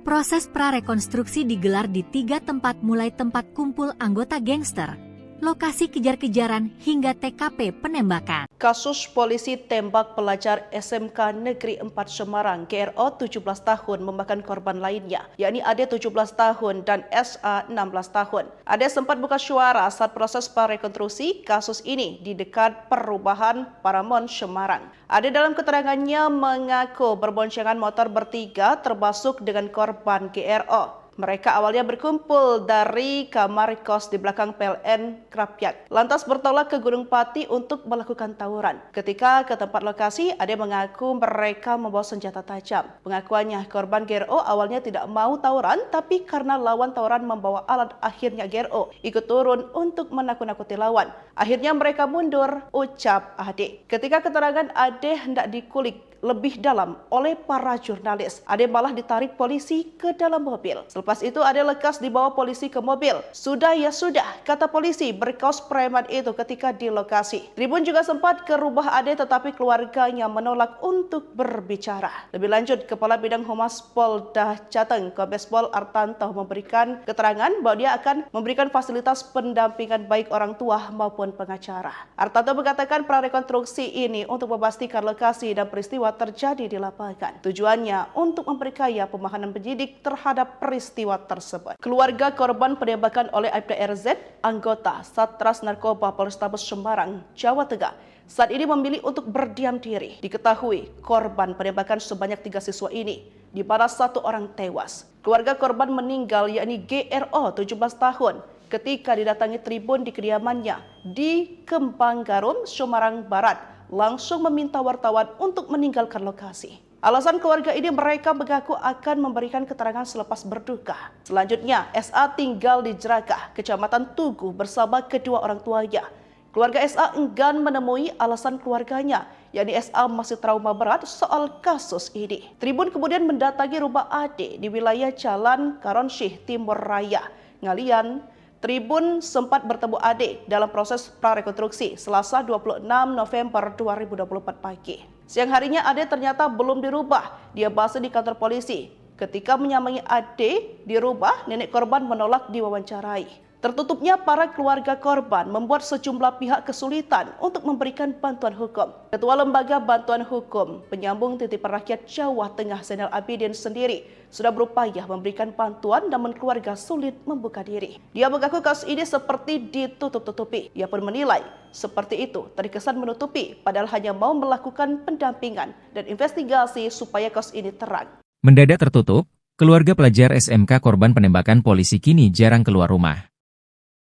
Proses prarekonstruksi digelar di 3 tempat mulai tempat kumpul anggota gangster, lokasi kejar-kejaran hingga TKP penembakan. Kasus polisi tembak pelajar SMK Negeri 4 Semarang GRO 17 tahun memakan korban lainnya, yakni Ade 17 tahun dan SA 16 tahun. Ade sempat buka suara saat proses prarekonstruksi kasus ini di dekat perumahan Paramount Semarang. Ade dalam keterangannya mengaku berboncengan motor bertiga termasuk dengan korban GRO. Mereka awalnya berkumpul dari kamar kos di belakang PLN Krapyak, lantas bertolak ke Gunung Pati untuk melakukan tawuran. Ketika ke tempat lokasi, Ade mengaku mereka membawa senjata tajam. Pengakuannya, korban GRO awalnya tidak mau tawuran, tapi karena lawan tawuran membawa alat, akhirnya GRO ikut turun untuk menakut-nakuti lawan. Akhirnya mereka mundur, ucap Ade. Ketika keterangan Ade hendak dikulik lebih dalam oleh para jurnalis, Ade malah ditarik polisi ke dalam mobil. Selepas itu Ade lekas dibawa polisi ke mobil. Sudah ya sudah, kata polisi berkaos preman itu ketika di lokasi. Tribun juga sempat ke rumah Ade tetapi keluarganya menolak untuk berbicara. Lebih lanjut, Kepala Bidang Humas Polda Jateng, Kombes Pol Artanto memberikan keterangan bahwa dia akan memberikan fasilitas pendampingan baik orang tua maupun pengacara. Artanto mengatakan prarekonstruksi ini untuk memastikan lokasi dan peristiwa terjadi di lapangan. Tujuannya untuk memperkaya pemahaman penyidik terhadap peristiwa tersebut. Keluarga korban penembakan oleh Aibda RZ, anggota Satres Narkoba Polrestabes Semarang, Jawa Tengah, saat ini memilih untuk berdiam diri. Diketahui korban penembakan sebanyak 3 siswa ini, di mana 1 orang tewas. Keluarga korban meninggal yakni GRO 17 tahun ketika didatangi tribun di kediamannya di Kembang Garum, Semarang Barat, langsung meminta wartawan untuk meninggalkan lokasi. Alasan keluarga ini, mereka mengaku akan memberikan keterangan selepas berduka. Selanjutnya, SA tinggal di Jerakah, Kecamatan Tugu bersama kedua orang tuanya. Keluarga SA enggan menemui alasan keluarganya, yakni SA masih trauma berat soal kasus ini. Tribun kemudian mendatangi rumah Ade di wilayah Jalan Karonsyih Timur Raya, Ngalian. Tribun sempat bertemu Ade dalam proses prarekonstruksi Selasa 26 November 2024 pagi. Siang harinya Ade ternyata belum dirubah. Dia basa di kantor polisi. Ketika menyambangi Ade dirubah, nenek korban menolak diwawancarai. Tertutupnya para keluarga korban membuat sejumlah pihak kesulitan untuk memberikan bantuan hukum. Ketua Lembaga Bantuan Hukum Penyambung Titipan Rakyat Jawa Tengah Zainal Abidin sendiri sudah berupaya memberikan bantuan namun keluarga sulit membuka diri. Dia mengaku kasus ini seperti ditutup-tutupi. Ia pun menilai seperti itu terkesan menutupi padahal hanya mau melakukan pendampingan dan investigasi supaya kasus ini terang. Mendadak tertutup, keluarga pelajar SMK korban penembakan polisi kini jarang keluar rumah.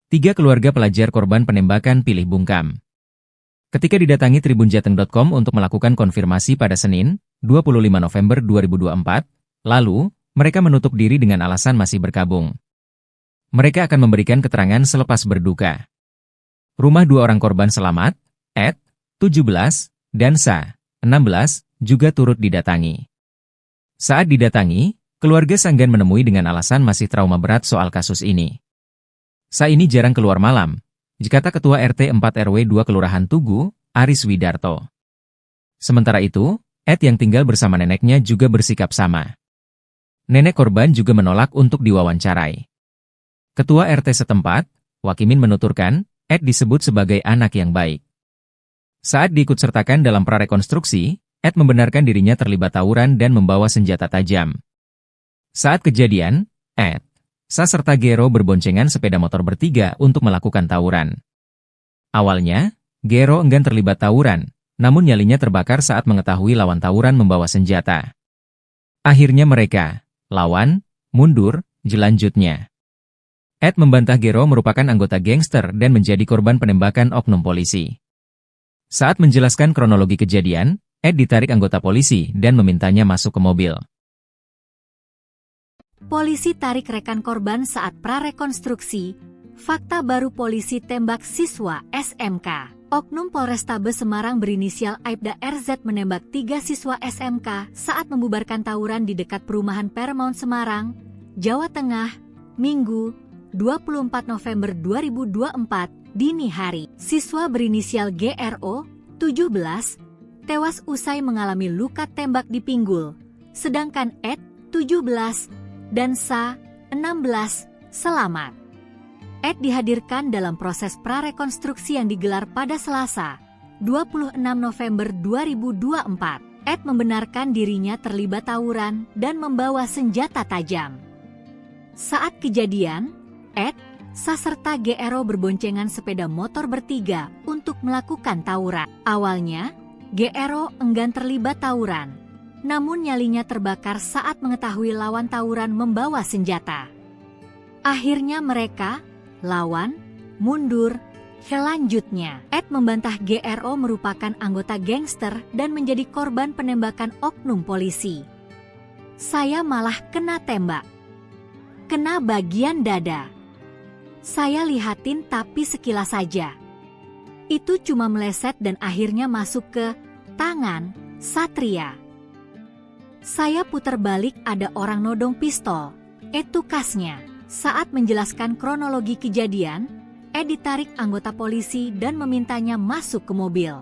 3 keluarga pelajar korban penembakan pilih bungkam. Ketika didatangi tribunjateng.com untuk melakukan konfirmasi pada Senin, 25 November 2024, lalu, mereka menutup diri dengan alasan masih berkabung. Mereka akan memberikan keterangan selepas berduka. Rumah 2 orang korban selamat, Ed, 17, dan Sa, 16, juga turut didatangi. Saat didatangi, keluarga Sanggan menemui dengan alasan masih trauma berat soal kasus ini. Sa ini jarang keluar malam, kata Ketua RT 4 RW 2 Kelurahan Tugu, Aris Widarto. Sementara itu, Ed yang tinggal bersama neneknya juga bersikap sama. Nenek korban juga menolak untuk diwawancarai. Ketua RT setempat, Wakimin menuturkan, Ed disebut sebagai anak yang baik. Saat diikutsertakan dalam prarekonstruksi, Ed membenarkan dirinya terlibat tawuran dan membawa senjata tajam. Saat kejadian, Ed, Sa serta Gero berboncengan sepeda motor bertiga untuk melakukan tawuran. Awalnya, Gero enggan terlibat tawuran, namun nyalinya terbakar saat mengetahui lawan tawuran membawa senjata. Akhirnya mereka, lawan, mundur, jelanjutnya. Ed membantah Gero merupakan anggota gangster dan menjadi korban penembakan oknum polisi. Saat menjelaskan kronologi kejadian, Ed ditarik anggota polisi dan memintanya masuk ke mobil. Polisi tarik rekan korban saat prarekonstruksi. Fakta baru polisi tembak siswa SMK. Oknum Polrestabes Semarang berinisial Aibda RZ menembak 3 siswa SMK saat membubarkan tawuran di dekat perumahan Paramount Semarang, Jawa Tengah, Minggu, 24 November 2024, dini hari. Siswa berinisial GRO, 17, tewas usai mengalami luka tembak di pinggul, sedangkan Ed, 17, dan Sa, 16, selamat. Ed dihadirkan dalam proses prarekonstruksi yang digelar pada Selasa, 26 November 2024. Ed membenarkan dirinya terlibat tawuran dan membawa senjata tajam. Saat kejadian, Ed, Sa serta GRO berboncengan sepeda motor bertiga untuk melakukan tawuran. Awalnya, GRO enggan terlibat tawuran. Namun nyalinya terbakar saat mengetahui lawan tawuran membawa senjata. Akhirnya mereka, lawan, mundur, selanjutnya. Ed membantah GRO merupakan anggota gangster dan menjadi korban penembakan oknum polisi. Saya malah kena tembak. Kena bagian dada. Saya lihatin tapi sekilas saja. Itu cuma meleset dan akhirnya masuk ke tangan Satria. Saya putar balik ada orang nodong pistol. Itu kasnya. Saat menjelaskan kronologi kejadian, Ed ditarik anggota polisi dan memintanya masuk ke mobil.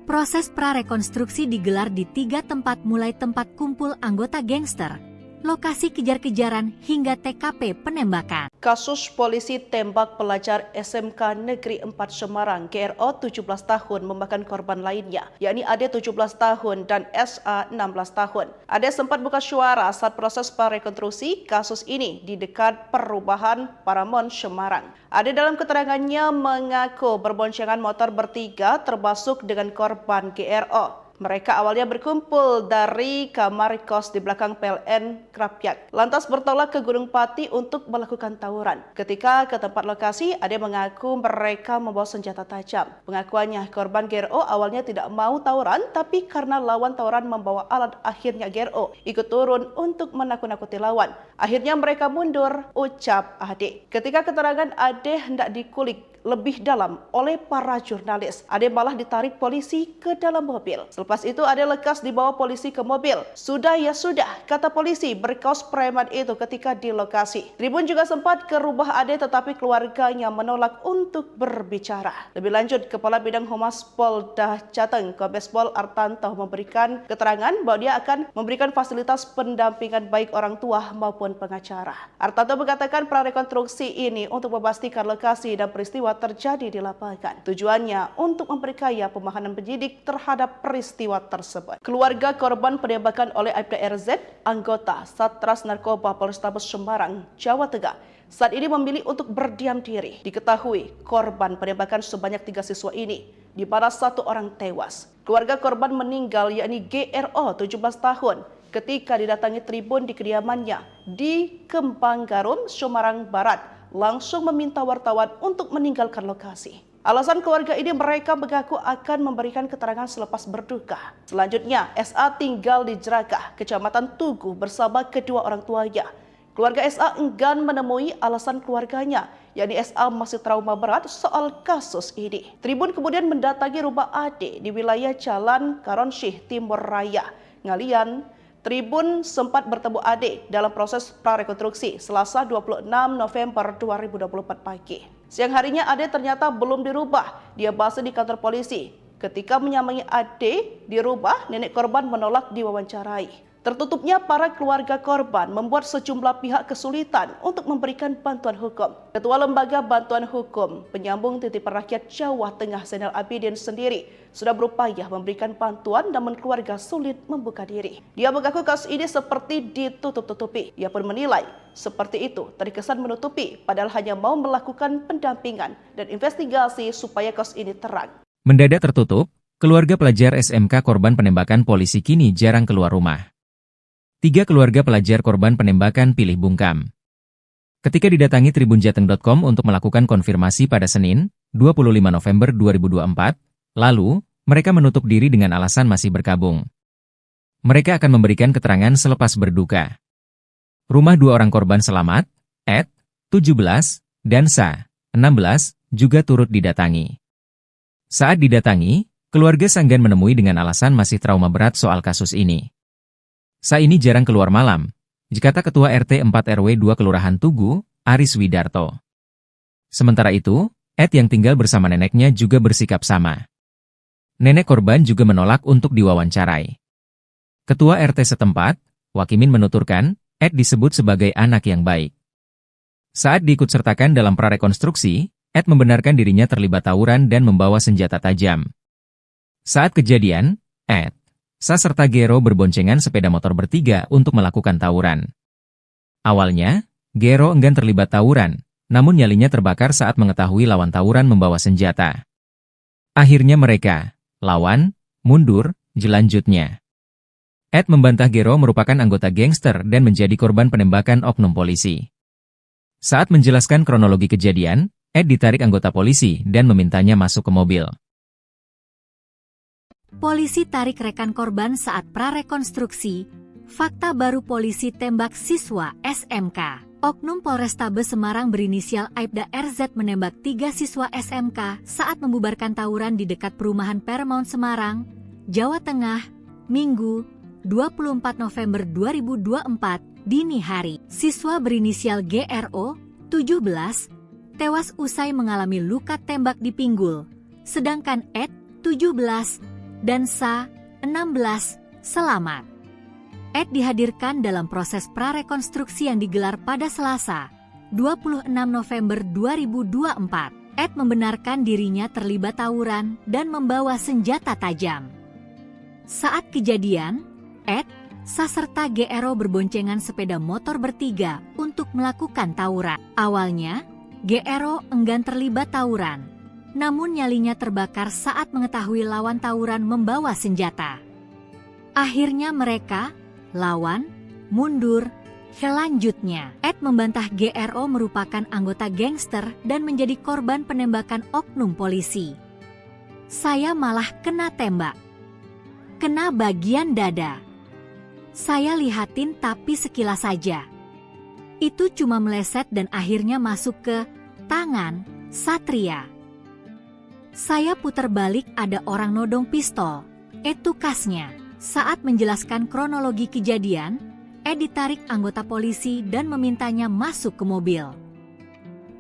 Proses prarekonstruksi digelar di 3 tempat mulai tempat kumpul anggota gangster, lokasi kejar-kejaran hingga TKP penembakan. Kasus polisi tembak pelajar SMK Negeri 4 Semarang GRO 17 tahun memakan korban lainnya, yakni Ade 17 tahun dan SA 16 tahun. Ade sempat buka suara saat proses prarekonstruksi kasus ini di dekat perumahan Paramount Semarang. Ade dalam keterangannya mengaku berboncengan motor bertiga termasuk dengan korban GRO. Mereka awalnya berkumpul dari kamar kos di belakang PLN Krapyak, lantas bertolak ke Gunung Pati untuk melakukan tawuran. Ketika ke tempat lokasi, Ade mengaku mereka membawa senjata tajam. Pengakuannya, korban GRO awalnya tidak mau tawuran, tapi karena lawan tawuran membawa alat, akhirnya GRO ikut turun untuk menakut-nakuti lawan. Akhirnya mereka mundur, ucap Ade. Ketika keterangan Ade hendak dikulik lebih dalam oleh para jurnalis, Ade malah ditarik polisi ke dalam mobil. Selepas Lepas itu Ade lekas dibawa polisi ke mobil. Sudah ya sudah, kata polisi berkaos preman itu ketika di lokasi. Tribun juga sempat ke rumah Ade tetapi keluarganya menolak untuk berbicara. Lebih lanjut, Kepala Bidang Humas Polda Jateng, Kombes Pol Artanto memberikan keterangan bahwa dia akan memberikan fasilitas pendampingan baik orang tua maupun pengacara. Artanto mengatakan prarekonstruksi ini untuk memastikan lokasi dan peristiwa terjadi di lapangan. Tujuannya untuk memperkaya pemahaman penyidik terhadap peristiwa tersebut. Keluarga korban penembakan oleh Aibda RZ, anggota Satres Narkoba Polrestabes Semarang, Jawa Tengah, saat ini memilih untuk berdiam diri. Diketahui korban penembakan sebanyak 3 siswa ini, di mana 1 orang tewas. Keluarga korban meninggal yakni GRO 17 tahun ketika didatangi Tribun di kediamannya di Kembang Garum, Semarang Barat, langsung meminta wartawan untuk meninggalkan lokasi. Alasan keluarga ini mereka mengaku akan memberikan keterangan selepas berduka. Selanjutnya, SA tinggal di Jerakah, Kecamatan Tugu bersama kedua orang tuanya. Keluarga SA enggan menemui alasan keluarganya, yakni SA masih trauma berat soal kasus ini. Tribun kemudian mendatangi rumah Ade di wilayah Jalan Karonsyih Timur Raya, Ngalian. Tribun sempat bertemu Ade dalam proses prarekonstruksi Selasa 26 November 2024 pagi. Siang harinya Ade ternyata belum dirubah. Dia masih di kantor polisi. Ketika menyambangi Ade di rumah, nenek korban menolak diwawancarai. Tertutupnya para keluarga korban membuat sejumlah pihak kesulitan untuk memberikan bantuan hukum. Ketua Lembaga Bantuan Hukum Penyambung Titipan Rakyat Jawa Tengah Zainal Abidin sendiri sudah berupaya memberikan bantuan namun keluarga sulit membuka diri. Dia mengaku kasus ini seperti ditutup-tutupi. Ia pun menilai seperti itu terkesan menutupi padahal hanya mau melakukan pendampingan dan investigasi supaya kasus ini terang. Mendadak tertutup, keluarga pelajar SMK korban penembakan polisi kini jarang keluar rumah. 3 keluarga pelajar korban penembakan pilih bungkam. Ketika didatangi tribunjateng.com untuk melakukan konfirmasi pada Senin, 25 November 2024, lalu, mereka menutup diri dengan alasan masih berkabung. Mereka akan memberikan keterangan selepas berduka. Rumah 2 orang korban selamat, Ed, 17, dan Sa, 16, juga turut didatangi. Saat didatangi, keluarga Sanggan menemui dengan alasan masih trauma berat soal kasus ini. Sa ini jarang keluar malam, kata Ketua RT 4 RW 2 Kelurahan Tugu, Aris Widarto. Sementara itu, Ed yang tinggal bersama neneknya juga bersikap sama. Nenek korban juga menolak untuk diwawancarai. Ketua RT setempat, Wakimin menuturkan, Ed disebut sebagai anak yang baik. Saat diikutsertakan dalam prarekonstruksi, Ed membenarkan dirinya terlibat tawuran dan membawa senjata tajam. Saat kejadian, Ed, Sa serta Gero berboncengan sepeda motor bertiga untuk melakukan tawuran. Awalnya, Gero enggan terlibat tawuran, namun nyalinya terbakar saat mengetahui lawan tawuran membawa senjata. Akhirnya mereka, lawan, mundur, jelanjutnya. Ed membantah Gero merupakan anggota gangster dan menjadi korban penembakan oknum polisi. Saat menjelaskan kronologi kejadian, Ed ditarik anggota polisi dan memintanya masuk ke mobil. Polisi tarik rekan korban saat prarekonstruksi. Fakta baru polisi tembak siswa SMK. Oknum Polrestabes Semarang berinisial Aibda RZ menembak 3 siswa SMK saat membubarkan tawuran di dekat perumahan Paramount Semarang, Jawa Tengah, Minggu, 24 November 2024, dini hari. Siswa berinisial GRO, 17, tewas usai mengalami luka tembak di pinggul, sedangkan Ed, 17, dan Sa, 16, selamat. Ed dihadirkan dalam proses prarekonstruksi yang digelar pada Selasa, 26 November 2024. Ed membenarkan dirinya terlibat tawuran dan membawa senjata tajam. Saat kejadian, Ed, Sa serta GRO berboncengan sepeda motor bertiga untuk melakukan tawuran. Awalnya, GRO enggan terlibat tawuran. Namun nyalinya terbakar saat mengetahui lawan tawuran membawa senjata. Akhirnya mereka, lawan, mundur. Selanjutnya, Ed membantah GRO merupakan anggota gangster dan menjadi korban penembakan oknum polisi. Saya malah kena tembak. Kena bagian dada. Saya lihatin tapi sekilas saja. Itu cuma meleset dan akhirnya masuk ke tangan Satria. Saya putar balik ada orang nodong pistol. Etukasnya, saat menjelaskan kronologi kejadian, Ed ditarik anggota polisi dan memintanya masuk ke mobil.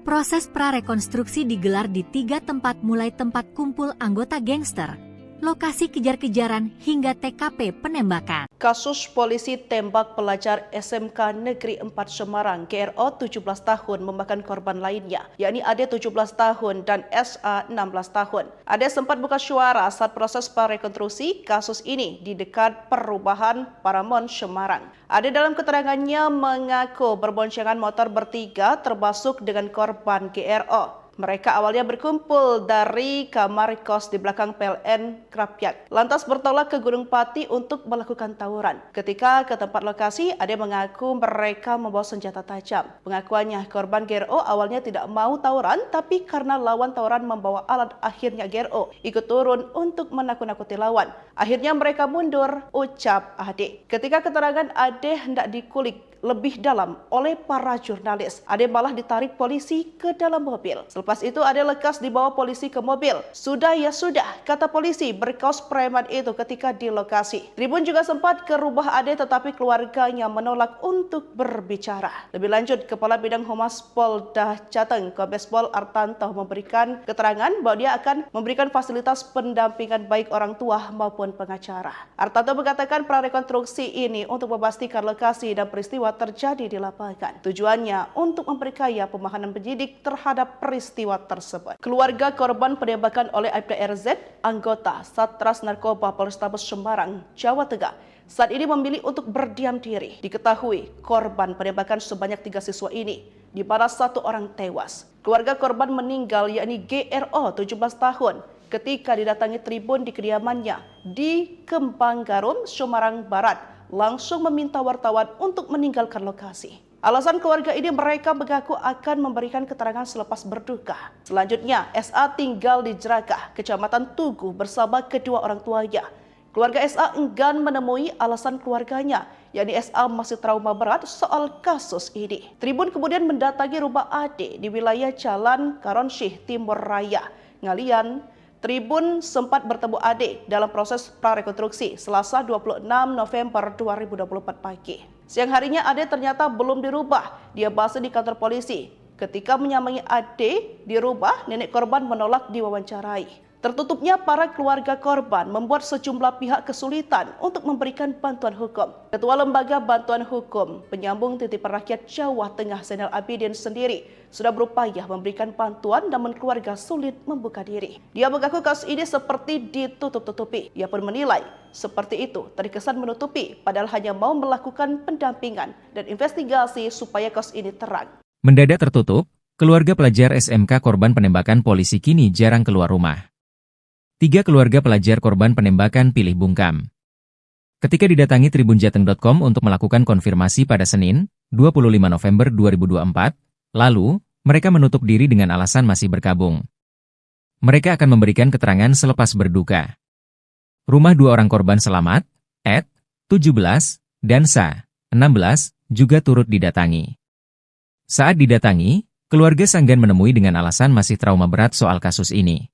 Proses prarekonstruksi digelar di 3 tempat mulai tempat kumpul anggota gangster, lokasi kejar-kejaran hingga TKP penembakan. Kasus polisi tembak pelajar SMK Negeri 4 Semarang, GRO 17 tahun memakan korban lainnya, yakni Ade 17 tahun dan SA 16 tahun. Ade sempat buka suara saat proses prarekonstruksi kasus ini di dekat perumahan Paramount Semarang. Ade dalam keterangannya mengaku berboncengan motor bertiga termasuk dengan korban GRO. Mereka awalnya berkumpul dari kamar kos di belakang PLN Krapyak, lantas bertolak ke Gunung Pati untuk melakukan tawuran. Ketika ke tempat lokasi, Ade mengaku mereka membawa senjata tajam. Pengakuannya, korban GRO awalnya tidak mau tawuran, tapi karena lawan tawuran membawa alat, akhirnya GRO ikut turun untuk menakut-nakuti lawan. Akhirnya mereka mundur, ucap Ade. Ketika keterangan Ade hendak dikulik lebih dalam oleh para jurnalis, Ade malah ditarik polisi ke dalam mobil. Selepas itu Ade lekas dibawa polisi ke mobil. Sudah ya sudah, kata polisi berkaos preman itu ketika di lokasi. Tribun juga sempat ke rumah Ade tetapi keluarganya menolak untuk berbicara. Lebih lanjut, Kepala Bidang Humas Polda Jateng, Kombes Pol Artanto memberikan keterangan bahwa dia akan memberikan fasilitas pendampingan baik orang tua maupun pengacara. Artanto mengatakan prarekonstruksi ini untuk memastikan lokasi dan peristiwa terjadi di lapangan. Tujuannya untuk memperkaya pemahaman penyidik terhadap peristiwa tersebut. Keluarga korban penembakan oleh Aibda RZ, anggota Satres Narkoba Polrestabes Semarang, Jawa Tengah, saat ini memilih untuk berdiam diri. Diketahui korban penembakan sebanyak 3 siswa ini, di mana 1 orang tewas. Keluarga korban meninggal yakni GRO 17 tahun ketika didatangi tribun di kediamannya di Kembang Garum, Semarang Barat, langsung meminta wartawan untuk meninggalkan lokasi. Alasan keluarga ini, mereka mengaku akan memberikan keterangan selepas berduka. Selanjutnya, SA tinggal di Jerakah, Kecamatan Tugu bersama kedua orang tuanya. Keluarga SA enggan menemui alasan keluarganya, yakni SA masih trauma berat soal kasus ini. Tribun kemudian mendatangi rumah Ade di wilayah Jalan Karonsyih Timur Raya, Ngalian. Tribun sempat bertemu Ade dalam proses prarekonstruksi Selasa 26 November 2024 pagi. Siang harinya Ade ternyata belum dirubah. Dia bahasa di kantor polisi. Ketika menyamai Ade di rumah, nenek korban menolak diwawancarai. Tertutupnya para keluarga korban membuat sejumlah pihak kesulitan untuk memberikan bantuan hukum. Ketua Lembaga Bantuan Hukum Penyambung Titipan Rakyat Jawa Tengah Zainal Abidin sendiri sudah berupaya memberikan bantuan namun keluarga sulit membuka diri. Dia mengaku kasus ini seperti ditutup-tutupi. Ia pun menilai seperti itu terkesan menutupi padahal hanya mau melakukan pendampingan dan investigasi supaya kasus ini terang. Mendadak tertutup, keluarga pelajar SMK korban penembakan polisi kini jarang keluar rumah. 3 keluarga pelajar korban penembakan pilih bungkam. Ketika didatangi tribunjateng.com untuk melakukan konfirmasi pada Senin, 25 November 2024, lalu, mereka menutup diri dengan alasan masih berkabung. Mereka akan memberikan keterangan selepas berduka. Rumah 2 orang korban selamat, Ed, 17, dan Sa, 16, juga turut didatangi. Saat didatangi, keluarga Sanggan menemui dengan alasan masih trauma berat soal kasus ini.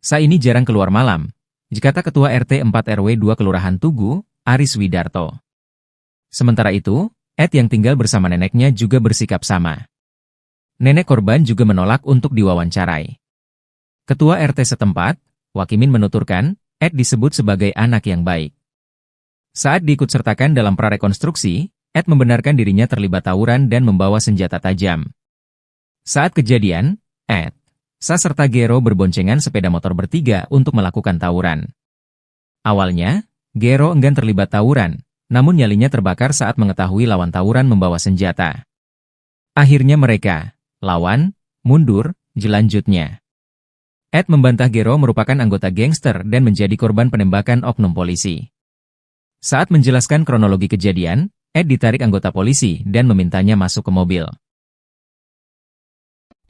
Sa ini jarang keluar malam, kata Ketua RT 4 RW 2 Kelurahan Tugu, Aris Widarto. Sementara itu, Ed yang tinggal bersama neneknya juga bersikap sama. Nenek korban juga menolak untuk diwawancarai. Ketua RT setempat, Wakimin menuturkan, Ed disebut sebagai anak yang baik. Saat diikutsertakan dalam prarekonstruksi, Ed membenarkan dirinya terlibat tawuran dan membawa senjata tajam. Saat kejadian, Ed, Sa serta Gero berboncengan sepeda motor bertiga untuk melakukan tawuran. Awalnya, Gero enggan terlibat tawuran, namun nyalinya terbakar saat mengetahui lawan tawuran membawa senjata. Akhirnya mereka, lawan, mundur, jelanjutnya. Ed membantah Gero merupakan anggota gangster dan menjadi korban penembakan oknum polisi. Saat menjelaskan kronologi kejadian, Ed ditarik anggota polisi dan memintanya masuk ke mobil.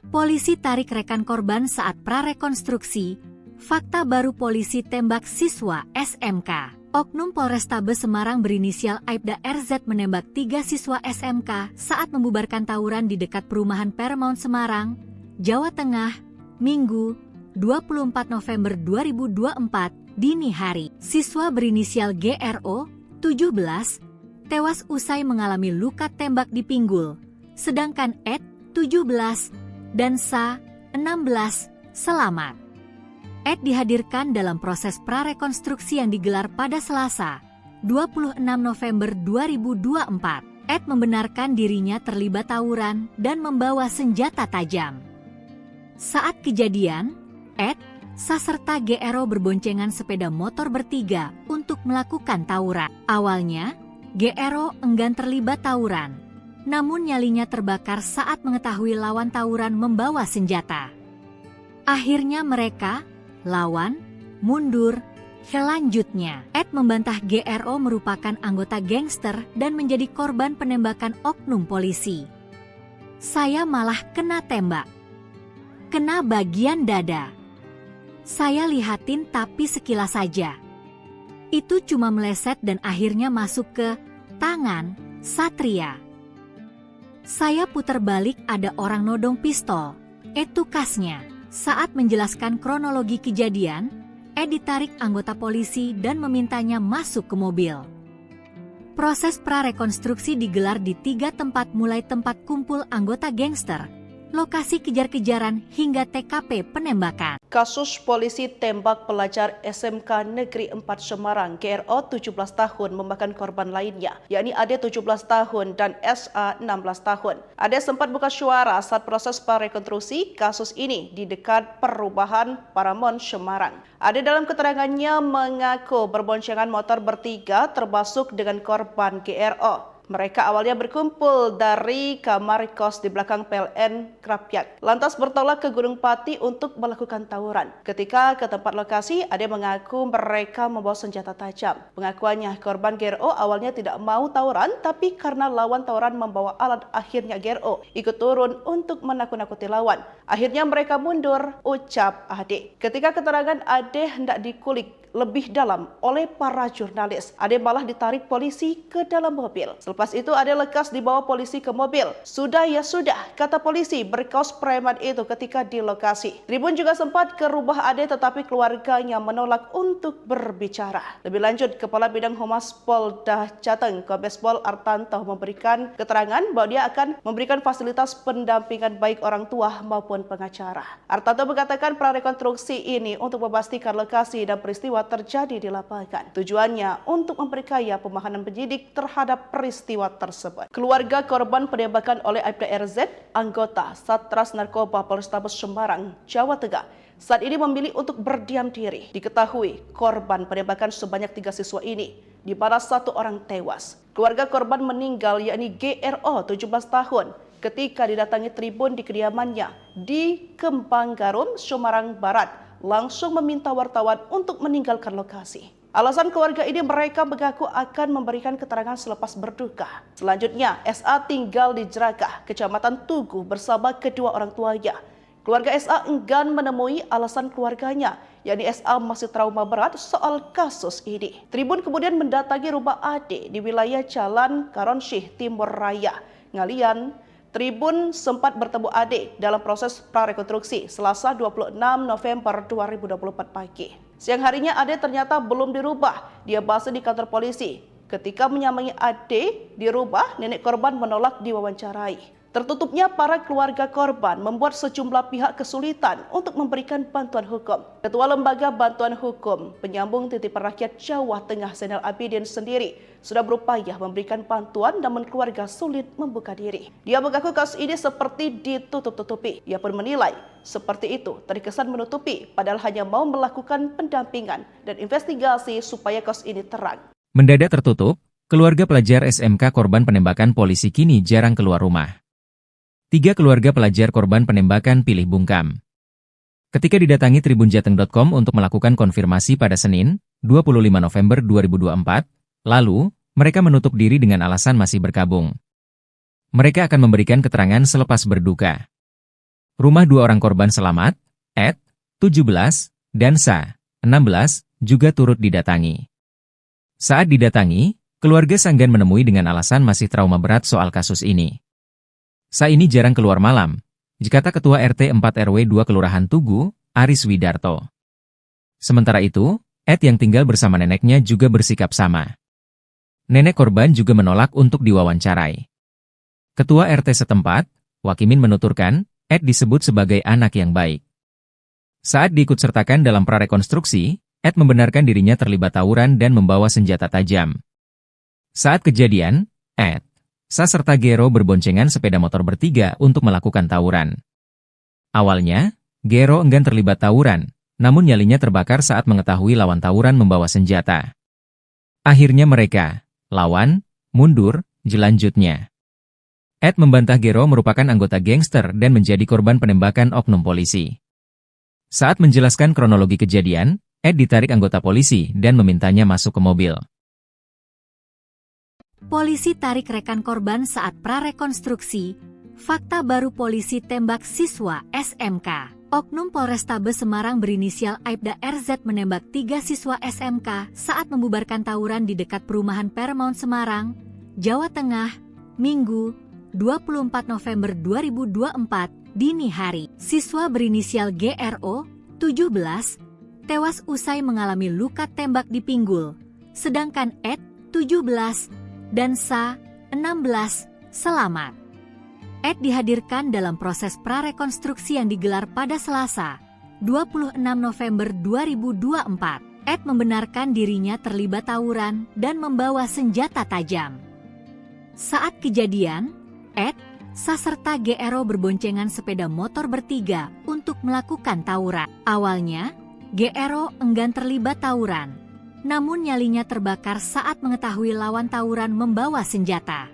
Polisi tarik rekan korban saat prarekonstruksi. Fakta baru polisi tembak siswa SMK. Oknum Polrestabes Semarang berinisial Aibda RZ menembak 3 siswa SMK saat membubarkan tawuran di dekat perumahan Paramount Semarang, Jawa Tengah, Minggu, 24 November 2024, dini hari. Siswa berinisial GRO, 17, tewas usai mengalami luka tembak di pinggul, sedangkan Ed, 17, dan Sa, 16, selamat. Ed dihadirkan dalam proses prarekonstruksi yang digelar pada Selasa, 26 November 2024. Ed membenarkan dirinya terlibat tawuran dan membawa senjata tajam. Saat kejadian, Ed, Sa serta GRO berboncengan sepeda motor bertiga untuk melakukan tawuran. Awalnya, GRO enggan terlibat tawuran, namun nyalinya terbakar saat mengetahui lawan tawuran membawa senjata. Akhirnya mereka, lawan, mundur. Selanjutnya, Ed membantah GRO merupakan anggota gangster dan menjadi korban penembakan oknum polisi. Saya malah kena tembak. Kena bagian dada. Saya lihatin tapi sekilas saja. Itu cuma meleset dan akhirnya masuk ke tangan Satria. Saya putar balik ada orang nodong pistol. Itu kasnya. Saat menjelaskan kronologi kejadian, Ed ditarik anggota polisi dan memintanya masuk ke mobil. Proses prarekonstruksi digelar di 3 tempat mulai tempat kumpul anggota gangster, lokasi kejar-kejaran hingga TKP penembakan. Kasus polisi tembak pelajar SMK Negeri 4 Semarang GRO 17 tahun memakan korban lainnya, yakni Ade 17 tahun dan SA 16 tahun. Ade sempat buka suara saat proses prarekonstruksi kasus ini di dekat perubahan Paramount Semarang. Ade dalam keterangannya mengaku berboncengan motor bertiga termasuk dengan korban GRO. Mereka awalnya berkumpul dari kamar kos di belakang PLN Krapyak, lantas bertolak ke Gunung Pati untuk melakukan tawuran. Ketika ke tempat lokasi, Ade mengaku mereka membawa senjata tajam. Pengakuannya, korban GRO awalnya tidak mau tawuran, tapi karena lawan tawuran membawa alat, akhirnya GRO ikut turun untuk menakut-nakuti lawan. Akhirnya mereka mundur, ucap Ade. Ketika keterangan Ade hendak dikulik lebih dalam oleh para jurnalis, Ade malah ditarik polisi ke dalam mobil. Selepas itu Ade lekas dibawa polisi ke mobil. Sudah ya sudah, kata polisi berkaos preman itu ketika di lokasi. Tribun juga sempat ke rumah Ade tetapi keluarganya menolak untuk berbicara. Lebih lanjut, Kepala Bidang Humas Polda Jateng, Kombes Pol Artanto memberikan keterangan bahwa dia akan memberikan fasilitas pendampingan baik orang tua maupun pengacara. Artanto mengatakan prarekonstruksi ini untuk memastikan lokasi dan peristiwa terjadi di lapangan. Tujuannya untuk memperkaya pemahaman penyidik terhadap peristiwa tersebut. Keluarga korban penembakan oleh Aibda RZ, anggota Satres Narkoba Polrestabes Semarang, Jawa Tengah, saat ini memilih untuk berdiam diri. Diketahui korban penembakan sebanyak 3 siswa ini, di mana 1 orang tewas. Keluarga korban meninggal yakni GRO 17 tahun ketika didatangi Tribun di kediamannya di Kembang Garum, Semarang Barat, langsung meminta wartawan untuk meninggalkan lokasi. Alasan keluarga ini, mereka mengaku akan memberikan keterangan selepas berduka. Selanjutnya, SA tinggal di Jerakah, Kecamatan Tugu bersama kedua orang tuanya. Keluarga SA enggan menemui alasan keluarganya, yakni SA masih trauma berat soal kasus ini. Tribun kemudian mendatangi rumah Ade di wilayah Jalan Karonsyih Timur Raya, Ngalian. Tribun sempat bertemu Ade dalam proses prarekonstruksi Selasa 26 November 2024 pagi. Siang harinya Ade ternyata belum dirubah. Dia basa di kantor polisi. Ketika menyambangi Ade di rumah, nenek korban menolak diwawancarai. Tertutupnya para keluarga korban membuat sejumlah pihak kesulitan untuk memberikan bantuan hukum. Ketua Lembaga Bantuan Hukum Penyambung Titipan Rakyat Jawa Tengah Zainal Abidin sendiri sudah berupaya memberikan bantuan namun keluarga sulit membuka diri. Dia mengaku kasus ini seperti ditutup-tutupi. Ia pun menilai seperti itu terkesan menutupi padahal hanya mau melakukan pendampingan dan investigasi supaya kasus ini terang. Mendadak tertutup, keluarga pelajar SMK korban penembakan polisi kini jarang keluar rumah. 3 keluarga pelajar korban penembakan pilih bungkam. Ketika didatangi tribunjateng.com untuk melakukan konfirmasi pada Senin, 25 November 2024, lalu, mereka menutup diri dengan alasan masih berkabung. Mereka akan memberikan keterangan selepas berduka. Rumah 2 orang korban selamat, Ed, 17, dan Sa, 16, juga turut didatangi. Saat didatangi, keluarga Sanggan menemui dengan alasan masih trauma berat soal kasus ini. Sa ini jarang keluar malam, dikata Ketua RT 4 RW 2 Kelurahan Tugu, Aris Widarto. Sementara itu, Ed yang tinggal bersama neneknya juga bersikap sama. Nenek korban juga menolak untuk diwawancarai. Ketua RT setempat, Wakimin menuturkan, Ed disebut sebagai anak yang baik. Saat diikutsertakan dalam prarekonstruksi, Ed membenarkan dirinya terlibat tawuran dan membawa senjata tajam. Saat kejadian, Ed, Sa serta Gero berboncengan sepeda motor bertiga untuk melakukan tawuran. Awalnya, Gero enggan terlibat tawuran, namun nyalinya terbakar saat mengetahui lawan tawuran membawa senjata. Akhirnya mereka, lawan, mundur, jelanjutnya. Ed membantah Gero merupakan anggota gangster dan menjadi korban penembakan oknum polisi. Saat menjelaskan kronologi kejadian, Ed ditarik anggota polisi dan memintanya masuk ke mobil. Polisi tarik rekan korban saat prarekonstruksi. Fakta baru polisi tembak siswa SMK. Oknum Polrestabes Semarang berinisial Aibda RZ menembak 3 siswa SMK saat membubarkan tawuran di dekat perumahan Paramount Semarang, Jawa Tengah, Minggu, 24 November 2024, dini hari. Siswa berinisial GRO, 17, tewas usai mengalami luka tembak di pinggul, sedangkan Ed, 17, dan Sa, 16, selamat. Ed dihadirkan dalam proses prarekonstruksi yang digelar pada Selasa, 26 November 2024. Ed membenarkan dirinya terlibat tawuran dan membawa senjata tajam. Saat kejadian, Ed, Sa serta GRO berboncengan sepeda motor bertiga untuk melakukan tawuran. Awalnya, GRO enggan terlibat tawuran, namun nyalinya terbakar saat mengetahui lawan tawuran membawa senjata.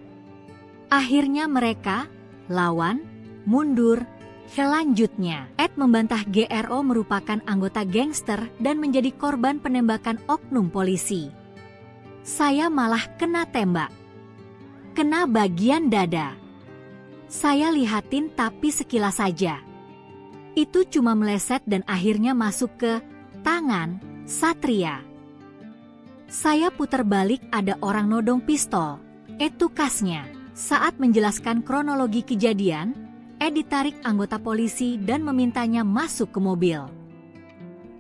Akhirnya mereka, lawan, mundur, selanjutnya. Ed membantah GRO merupakan anggota gangster dan menjadi korban penembakan oknum polisi. Saya malah kena tembak. Kena bagian dada. Saya lihatin tapi sekilas saja. Itu cuma meleset dan akhirnya masuk ke tangan Satria. Saya putar balik ada orang nodong pistol. Itu kasnya. Saat menjelaskan kronologi kejadian, Ed ditarik anggota polisi dan memintanya masuk ke mobil.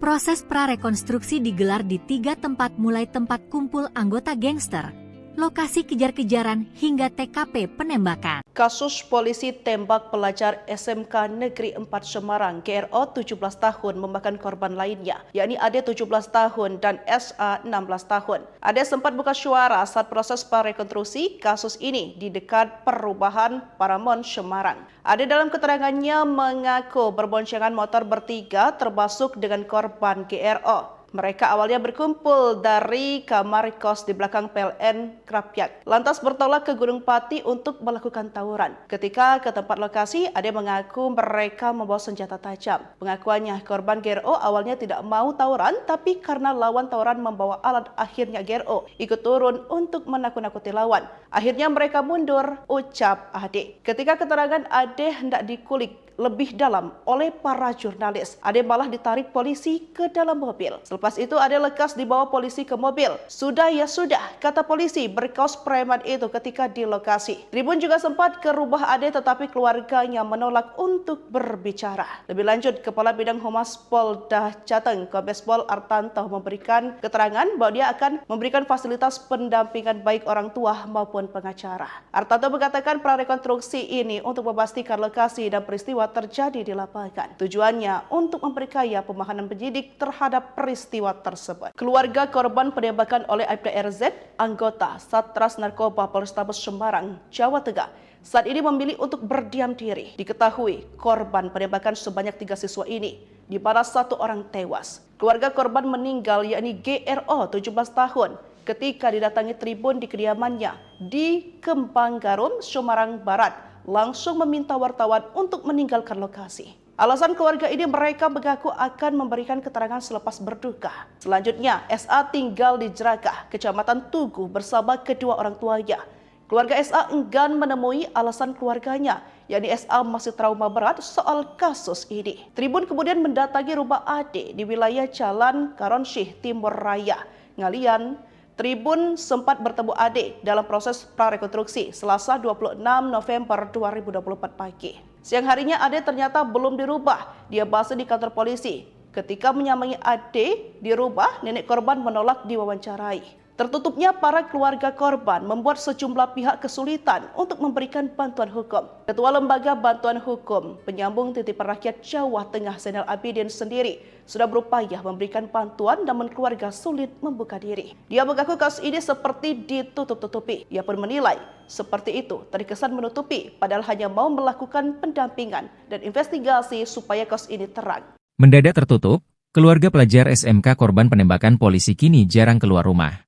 Proses prarekonstruksi digelar di 3 tempat mulai tempat kumpul anggota gangster, lokasi kejar-kejaran hingga TKP penembakan. Kasus polisi tembak pelajar SMK Negeri 4 Semarang GRO 17 tahun memakan korban lainnya, yakni Ade 17 tahun dan SA 16 tahun. Ade sempat buka suara saat proses prarekonstruksi kasus ini di dekat perubahan Paramount Semarang. Ade dalam keterangannya mengaku berboncengan motor bertiga termasuk dengan korban GRO. Mereka awalnya berkumpul dari kamar kos di belakang PLN Krapyak, lantas bertolak ke Gunung Pati untuk melakukan tawuran. Ketika ke tempat lokasi, Ade mengaku mereka membawa senjata tajam. Pengakuannya, korban GRO awalnya tidak mau tawuran, tapi karena lawan tawuran membawa alat, akhirnya GRO ikut turun untuk menakut-nakuti lawan. Akhirnya mereka mundur, ucap Ade. Ketika keterangan Ade hendak dikulik lebih dalam oleh para jurnalis, Ade malah ditarik polisi ke dalam mobil. Selepas itu Ade lekas dibawa polisi ke mobil. Sudah ya sudah, kata polisi berkaos preman itu ketika di lokasi. Tribun juga sempat ke rumah Ade tetapi keluarganya menolak untuk berbicara. Lebih lanjut, Kepala Bidang Humas Polda Jateng, Kombes Pol Artanto memberikan keterangan bahwa dia akan memberikan fasilitas pendampingan baik orang tua maupun pengacara. Artanto mengatakan prarekonstruksi ini untuk memastikan lokasi dan peristiwa terjadi di lapangan. Tujuannya untuk memperkaya pemahaman penyidik terhadap peristiwa tersebut. Keluarga korban penembakan oleh Aibda RZ, anggota Satras Narkoba Polrestabes Semarang, Jawa Tengah, saat ini memilih untuk berdiam diri. Diketahui korban penembakan sebanyak 3 siswa ini, di mana 1 orang tewas. Keluarga korban meninggal yakni GRO 17 tahun ketika didatangi tribun di kediamannya di Kembang Garum, Semarang Barat, langsung meminta wartawan untuk meninggalkan lokasi. Alasan keluarga ini, mereka mengaku akan memberikan keterangan selepas berduka. Selanjutnya, SA tinggal di Jerakah, Kecamatan Tugu bersama kedua orang tuanya. Keluarga SA enggan menemui alasan keluarganya, yakni SA masih trauma berat soal kasus ini. Tribun kemudian mendatangi rumah Ade di wilayah Jalan Karonsyih Timur Raya, Ngalian. Tribun sempat bertemu Ade dalam proses prarekonstruksi Selasa 26 November 2024 pagi. Siang harinya Ade ternyata belum dirubah. Dia basa di kantor polisi. Ketika menyamai Ade di rumah, nenek korban menolak diwawancarai. Tertutupnya para keluarga korban membuat sejumlah pihak kesulitan untuk memberikan bantuan hukum. Ketua Lembaga Bantuan Hukum Penyambung Titipan Rakyat Jawa Tengah Zainal Abidin sendiri sudah berupaya memberikan bantuan namun keluarga sulit membuka diri. Dia mengaku kasus ini seperti ditutup-tutupi. Ia pun menilai seperti itu terkesan menutupi padahal hanya mau melakukan pendampingan dan investigasi supaya kasus ini terang. Mendadak tertutup, keluarga pelajar SMK korban penembakan polisi kini jarang keluar rumah.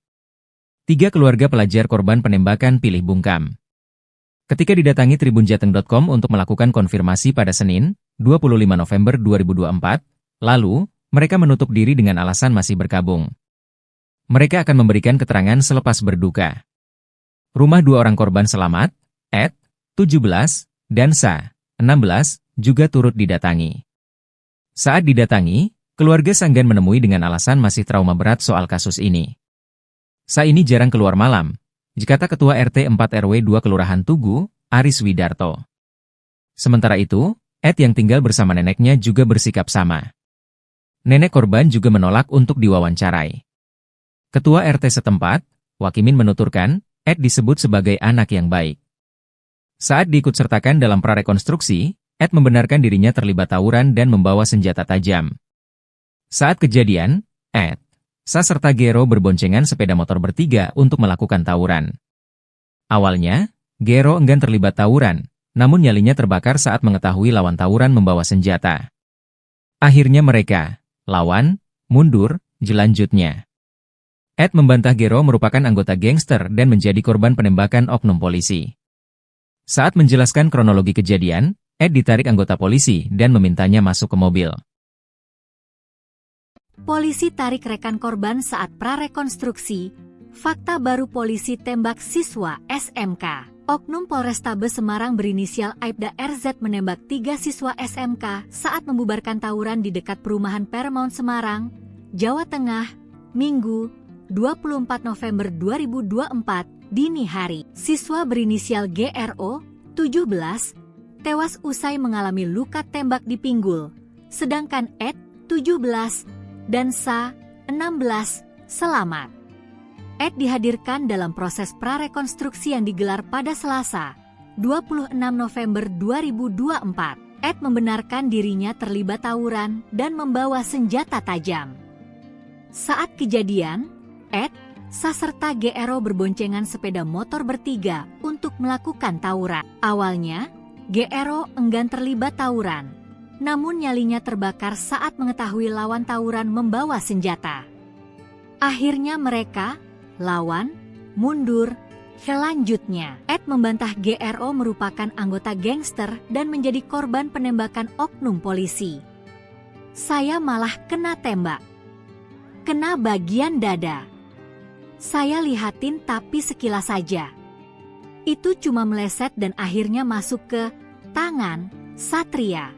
3 keluarga pelajar korban penembakan pilih bungkam. Ketika didatangi tribunjateng.com untuk melakukan konfirmasi pada Senin, 25 November 2024, lalu, mereka menutup diri dengan alasan masih berkabung. Mereka akan memberikan keterangan selepas berduka. Rumah 2 orang korban selamat, Ed, 17, dan Sa, 16, juga turut didatangi. Saat didatangi, keluarga Sanggan menemui dengan alasan masih trauma berat soal kasus ini. Sa ini jarang keluar malam, kata Ketua RT 4 RW 2 Kelurahan Tugu, Aris Widarto. Sementara itu, Ed yang tinggal bersama neneknya juga bersikap sama. Nenek korban juga menolak untuk diwawancarai. Ketua RT setempat, Wakimin menuturkan, Ed disebut sebagai anak yang baik. Saat diikutsertakan dalam prarekonstruksi, Ed membenarkan dirinya terlibat tawuran dan membawa senjata tajam. Saat kejadian, Ed, Sa serta Gero berboncengan sepeda motor bertiga untuk melakukan tawuran. Awalnya, Gero enggan terlibat tawuran, namun nyalinya terbakar saat mengetahui lawan tawuran membawa senjata. Akhirnya mereka, lawan, mundur, jelanjutnya. Ed membantah Gero merupakan anggota gangster dan menjadi korban penembakan oknum polisi. Saat menjelaskan kronologi kejadian, Ed ditarik anggota polisi dan memintanya masuk ke mobil. Polisi tarik rekan korban saat prarekonstruksi. Fakta baru polisi tembak siswa SMK. Oknum Polrestabes Semarang berinisial Aibda RZ menembak 3 siswa SMK saat membubarkan tawuran di dekat perumahan Paramount Semarang, Jawa Tengah, Minggu, 24 November 2024, dini hari. Siswa berinisial GRO, 17, tewas usai mengalami luka tembak di pinggul, sedangkan Ed, 17, dan Sa, 16, selamat. Ed dihadirkan dalam proses prarekonstruksi yang digelar pada Selasa, 26 November 2024. Ed membenarkan dirinya terlibat tawuran dan membawa senjata tajam. Saat kejadian, Ed, Sa serta GRO berboncengan sepeda motor bertiga untuk melakukan tawuran. Awalnya, GRO enggan terlibat tawuran. Namun nyalinya terbakar saat mengetahui lawan tawuran membawa senjata. Akhirnya mereka, lawan, mundur, selanjutnya. Ed membantah GRO merupakan anggota gangster dan menjadi korban penembakan oknum polisi. Saya malah kena tembak. Kena bagian dada. Saya lihatin tapi sekilas saja. Itu cuma meleset dan akhirnya masuk ke tangan Satria.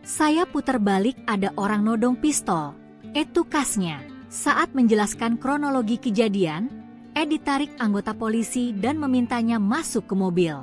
Saya putar balik ada orang nodong pistol. Itu kasnya. Saat menjelaskan kronologi kejadian, Ed ditarik anggota polisi dan memintanya masuk ke mobil.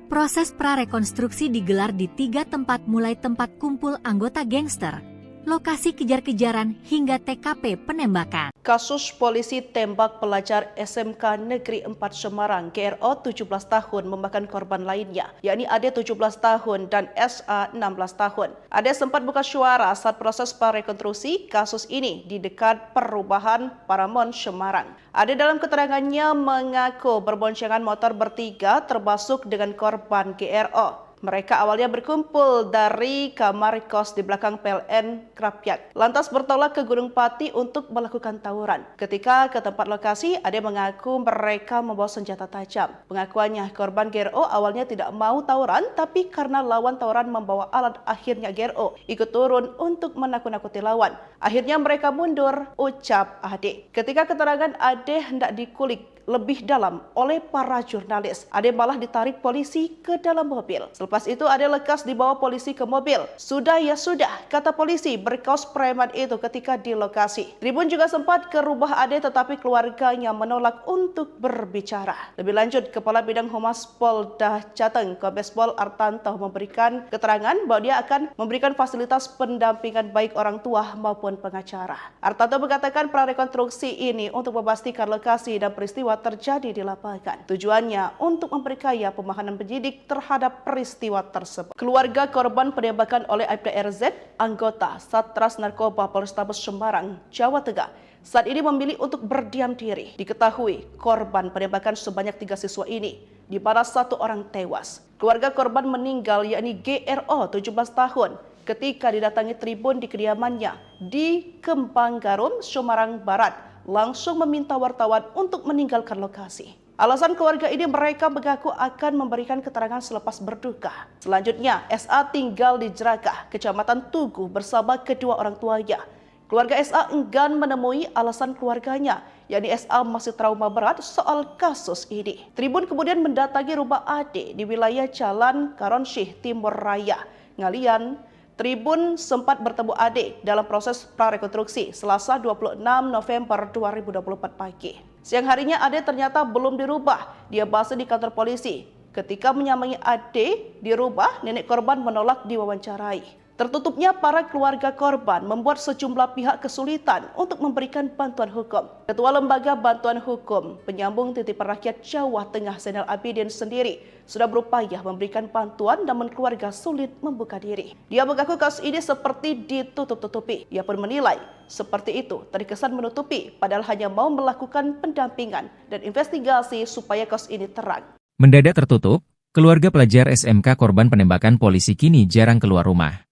Proses prarekonstruksi digelar di 3 tempat mulai tempat kumpul anggota gangster, lokasi kejar-kejaran hingga TKP penembakan. Kasus polisi tembak pelajar SMK Negeri 4 Semarang GRO 17 tahun memakan korban lainnya, yakni Ade 17 tahun dan SA 16 tahun. Ade sempat buka suara saat proses prarekonstruksi kasus ini di dekat perumahan Paramount Semarang. Ade dalam keterangannya mengaku berboncengan motor bertiga termasuk dengan korban GRO. Mereka awalnya berkumpul dari kamar kos di belakang PLN Krapyak, lantas bertolak ke Gunung Pati untuk melakukan tawuran. Ketika ke tempat lokasi, Ade mengaku mereka membawa senjata tajam. Pengakuannya, korban GRO awalnya tidak mau tawuran, tapi karena lawan tawuran membawa alat, akhirnya GRO ikut turun untuk menakut-nakuti lawan. Akhirnya mereka mundur, ucap Ade. Ketika keterangan Ade hendak dikulik lebih dalam oleh para jurnalis. Ade malah ditarik polisi ke dalam mobil. Selepas itu Ade lekas dibawa polisi ke mobil. Sudah ya sudah, kata polisi berkaos preman itu ketika di lokasi. Tribun juga sempat ke rumah Ade tetapi keluarganya menolak untuk berbicara. Lebih lanjut, Kepala Bidang Humas Polda Jateng, Kombes Pol Artanto memberikan keterangan bahwa dia akan memberikan fasilitas pendampingan baik orang tua maupun pengacara. Artanto mengatakan prarekonstruksi ini untuk memastikan lokasi dan peristiwa terjadi di lapangan. Tujuannya untuk memperkaya pemahaman penyidik terhadap peristiwa tersebut. Keluarga korban penembakan oleh Aibda RZ, anggota Satres Narkoba Polrestabes Semarang, Jawa Tengah, saat ini memilih untuk berdiam diri. Diketahui korban penembakan sebanyak 3 siswa ini, di mana 1 orang tewas. Keluarga korban meninggal yakni GRO 17 tahun ketika didatangi tribun di kediamannya di Kembang Garum, Semarang Barat, langsung meminta wartawan untuk meninggalkan lokasi. Alasan keluarga ini mereka mengaku akan memberikan keterangan selepas berduka. Selanjutnya, SA tinggal di Jerakah, Kecamatan Tugu bersama kedua orang tuanya. Keluarga SA enggan menemui alasan keluarganya, yakni SA masih trauma berat soal kasus ini. Tribun kemudian mendatangi rumah Ade di wilayah Jalan Karonsyih Timur Raya, Ngalian. Tribun sempat bertemu Ade dalam proses prarekonstruksi Selasa 26 November 2024 pagi. Siang harinya Ade ternyata belum dirubah. Dia bahas di kantor polisi. Ketika menyambangi Ade di rumah, nenek korban menolak diwawancarai. Tertutupnya para keluarga korban membuat sejumlah pihak kesulitan untuk memberikan bantuan hukum. Ketua Lembaga Bantuan Hukum Penyambung Titipan Rakyat Jawa Tengah Zainal Abidin sendiri sudah berupaya memberikan bantuan namun keluarga sulit membuka diri. Dia mengaku kasus ini seperti ditutup-tutupi. Ia pun menilai seperti itu terkesan menutupi padahal hanya mau melakukan pendampingan dan investigasi supaya kasus ini terang. Mendadak tertutup, keluarga pelajar SMK korban penembakan polisi kini jarang keluar rumah.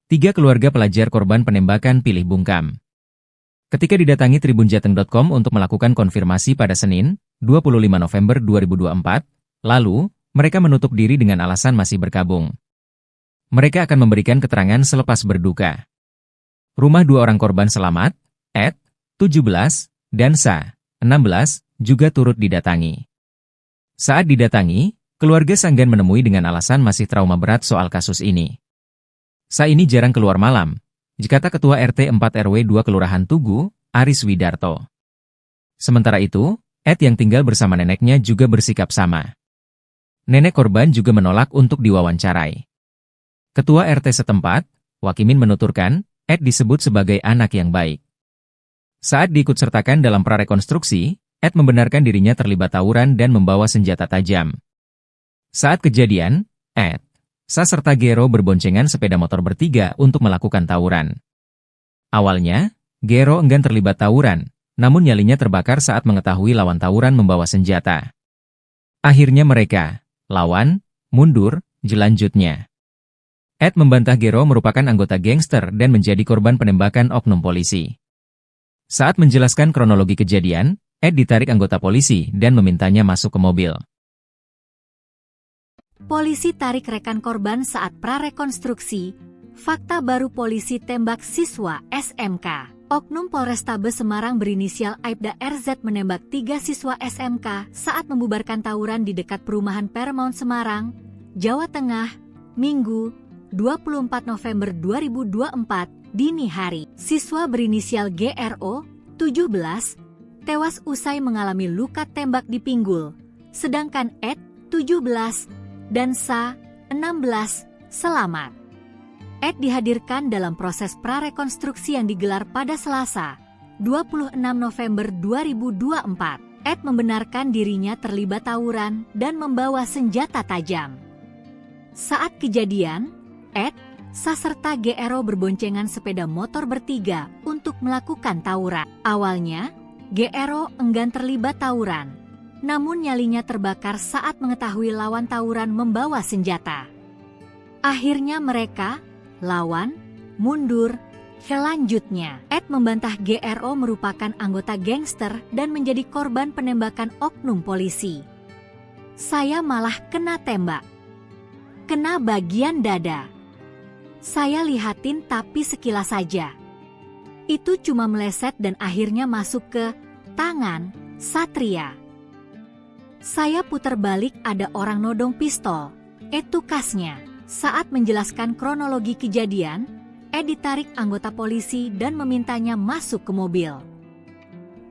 3 keluarga pelajar korban penembakan pilih bungkam. Ketika didatangi tribunjateng.com untuk melakukan konfirmasi pada Senin, 25 November 2024, lalu, mereka menutup diri dengan alasan masih berkabung. Mereka akan memberikan keterangan selepas berduka. Rumah 2 orang korban selamat, Ed, 17, dan Sa, 16, juga turut didatangi. Saat didatangi, keluarga Sanggan menemui dengan alasan masih trauma berat soal kasus ini. Sa ini jarang keluar malam, kata Ketua RT 4 RW 2 Kelurahan Tugu, Aris Widarto. Sementara itu, Ed yang tinggal bersama neneknya juga bersikap sama. Nenek korban juga menolak untuk diwawancarai. Ketua RT setempat, Wakimin menuturkan, Ed disebut sebagai anak yang baik. Saat diikutsertakan dalam prarekonstruksi, Ed membenarkan dirinya terlibat tawuran dan membawa senjata tajam. Saat kejadian, Ed, Sa serta Gero berboncengan sepeda motor bertiga untuk melakukan tawuran. Awalnya, Gero enggan terlibat tawuran, namun nyalinya terbakar saat mengetahui lawan tawuran membawa senjata. Akhirnya mereka, lawan, mundur, jelanjutnya. Ed membantah Gero merupakan anggota gangster dan menjadi korban penembakan oknum polisi. Saat menjelaskan kronologi kejadian, Ed ditarik anggota polisi dan memintanya masuk ke mobil. Polisi tarik rekan korban saat prarekonstruksi. Fakta baru polisi tembak siswa SMK. Oknum Polrestabes Semarang berinisial Aibda RZ menembak 3 siswa SMK saat membubarkan tawuran di dekat perumahan Paramount Semarang, Jawa Tengah, Minggu, 24 November 2024, dini hari. Siswa berinisial GRO, 17, tewas usai mengalami luka tembak di pinggul, sedangkan Ed, 17, dan Sa, 16, selamat. Ed dihadirkan dalam proses prarekonstruksi yang digelar pada Selasa, 26 November 2024. Ed membenarkan dirinya terlibat tawuran dan membawa senjata tajam. Saat kejadian, Ed, Sa serta GRO berboncengan sepeda motor bertiga untuk melakukan tawuran. Awalnya, GRO enggan terlibat tawuran. Namun nyalinya terbakar saat mengetahui lawan tawuran membawa senjata. Akhirnya mereka, lawan, mundur, selanjutnya. Ed membantah GRO merupakan anggota gangster dan menjadi korban penembakan oknum polisi. Saya malah kena tembak. Kena bagian dada. Saya lihatin tapi sekilas saja. Itu cuma meleset dan akhirnya masuk ke tangan Satria. Saya putar balik ada orang nodong pistol. Itu kasnya. Saat menjelaskan kronologi kejadian, Ed ditarik anggota polisi dan memintanya masuk ke mobil.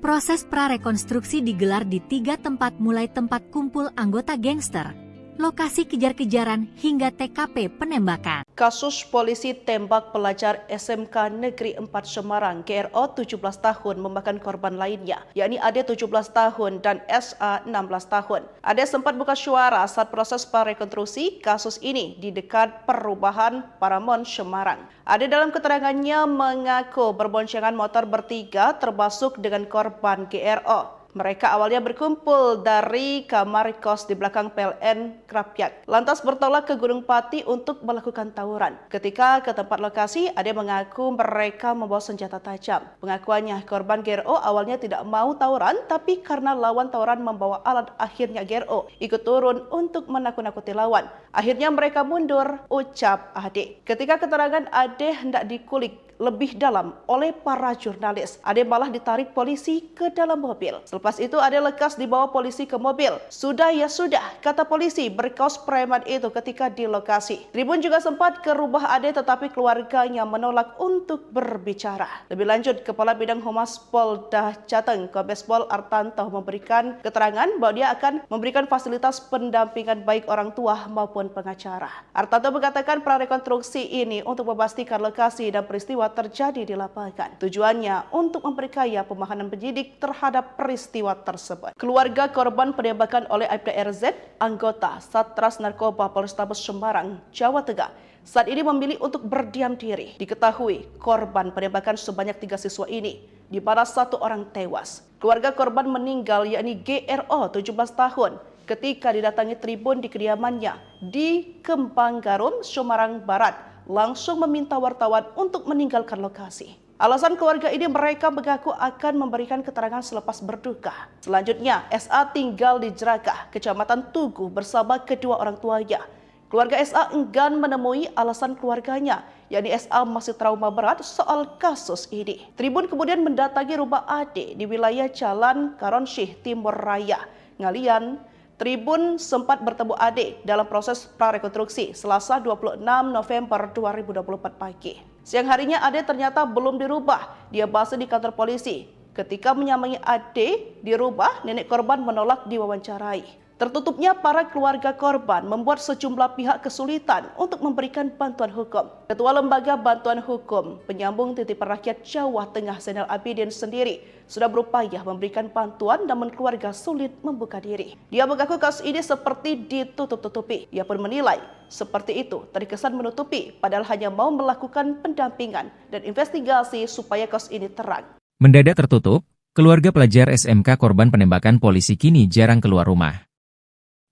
Proses prarekonstruksi digelar di 3 tempat mulai tempat kumpul anggota gangster, lokasi kejar-kejaran hingga TKP penembakan. Kasus polisi tembak pelajar SMK Negeri 4 Semarang GRO 17 tahun memakan korban lainnya, yakni Ade 17 tahun dan SA 16 tahun. Ade sempat buka suara saat proses prarekonstruksi kasus ini di dekat perubahan Paramount Semarang. Ade dalam keterangannya mengaku berboncengan motor bertiga termasuk dengan korban GRO. Mereka awalnya berkumpul dari kamar kos di belakang PLN Krapyak, lantas bertolak ke Gunung Pati untuk melakukan tawuran. Ketika ke tempat lokasi, Ade mengaku mereka membawa senjata tajam. Pengakuannya, korban GRO awalnya tidak mau tawuran, tapi karena lawan tawuran membawa alat, akhirnya GRO ikut turun untuk menakut-nakuti lawan. Akhirnya mereka mundur, ucap Ade. Ketika keterangan Ade hendak dikulik lebih dalam oleh para jurnalis, Ade malah ditarik polisi ke dalam mobil. Selepas itu Ade lekas dibawa polisi ke mobil. Sudah ya sudah, kata polisi berkaos preman itu ketika di lokasi. Tribun juga sempat ke rumah Ade tetapi keluarganya menolak untuk berbicara. Lebih lanjut, Kepala Bidang Humas Polda Jateng, Kombes Pol Artanto memberikan keterangan bahwa dia akan memberikan fasilitas pendampingan baik orang tua maupun pengacara. Artanto mengatakan prarekonstruksi ini untuk memastikan lokasi dan peristiwa terjadi di lapangan. Tujuannya untuk memperkaya pemahaman penyidik terhadap peristiwa tersebut. Keluarga korban penembakan oleh Aibda RZ, anggota Satras Narkoba Polrestabes Semarang, Jawa Tengah, saat ini memilih untuk berdiam diri. Diketahui korban penembakan sebanyak 3 siswa ini, di mana 1 orang tewas. Keluarga korban meninggal yakni GRO 17 tahun ketika didatangi tribun di kediamannya di Kembang Garum, Semarang Barat, langsung meminta wartawan untuk meninggalkan lokasi. Alasan keluarga ini, mereka mengaku akan memberikan keterangan selepas berduka. Selanjutnya, SA tinggal di Jerakah, Kecamatan Tugu bersama kedua orang tuanya. Keluarga SA enggan menemui alasan keluarganya, yakni SA masih trauma berat soal kasus ini. Tribun kemudian mendatangi rumah Ade di wilayah Jalan Karonsyih Timur Raya, Ngalian. Tribun sempat bertemu Ade dalam proses prarekonstruksi Selasa 26 November 2024 pagi. Siang harinya Ade ternyata belum dirubah. Dia masih di kantor polisi. Ketika menyambangi Ade di rumah, nenek korban menolak diwawancarai. Tertutupnya para keluarga korban membuat sejumlah pihak kesulitan untuk memberikan bantuan hukum. Ketua Lembaga Bantuan Hukum Penyambung Titipan Rakyat Jawa Tengah Zainal Abidin sendiri sudah berupaya memberikan bantuan namun keluarga sulit membuka diri. Dia mengaku kasus ini seperti ditutup-tutupi. Ia pun menilai seperti itu terkesan menutupi padahal hanya mau melakukan pendampingan dan investigasi supaya kasus ini terang. Mendadak tertutup, keluarga pelajar SMK korban penembakan polisi kini jarang keluar rumah.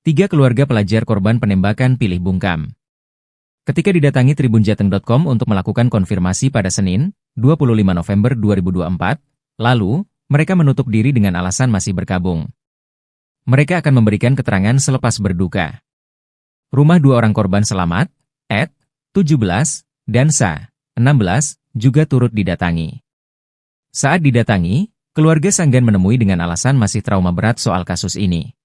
3 keluarga pelajar korban penembakan pilih bungkam. Ketika didatangi tribunjateng.com untuk melakukan konfirmasi pada Senin, 25 November 2024, lalu, mereka menutup diri dengan alasan masih berkabung. Mereka akan memberikan keterangan selepas berduka. Rumah 2 orang korban selamat, Ed, 17, dan Sa, 16, juga turut didatangi. Saat didatangi, keluarga Sanggan menemui dengan alasan masih trauma berat soal kasus ini.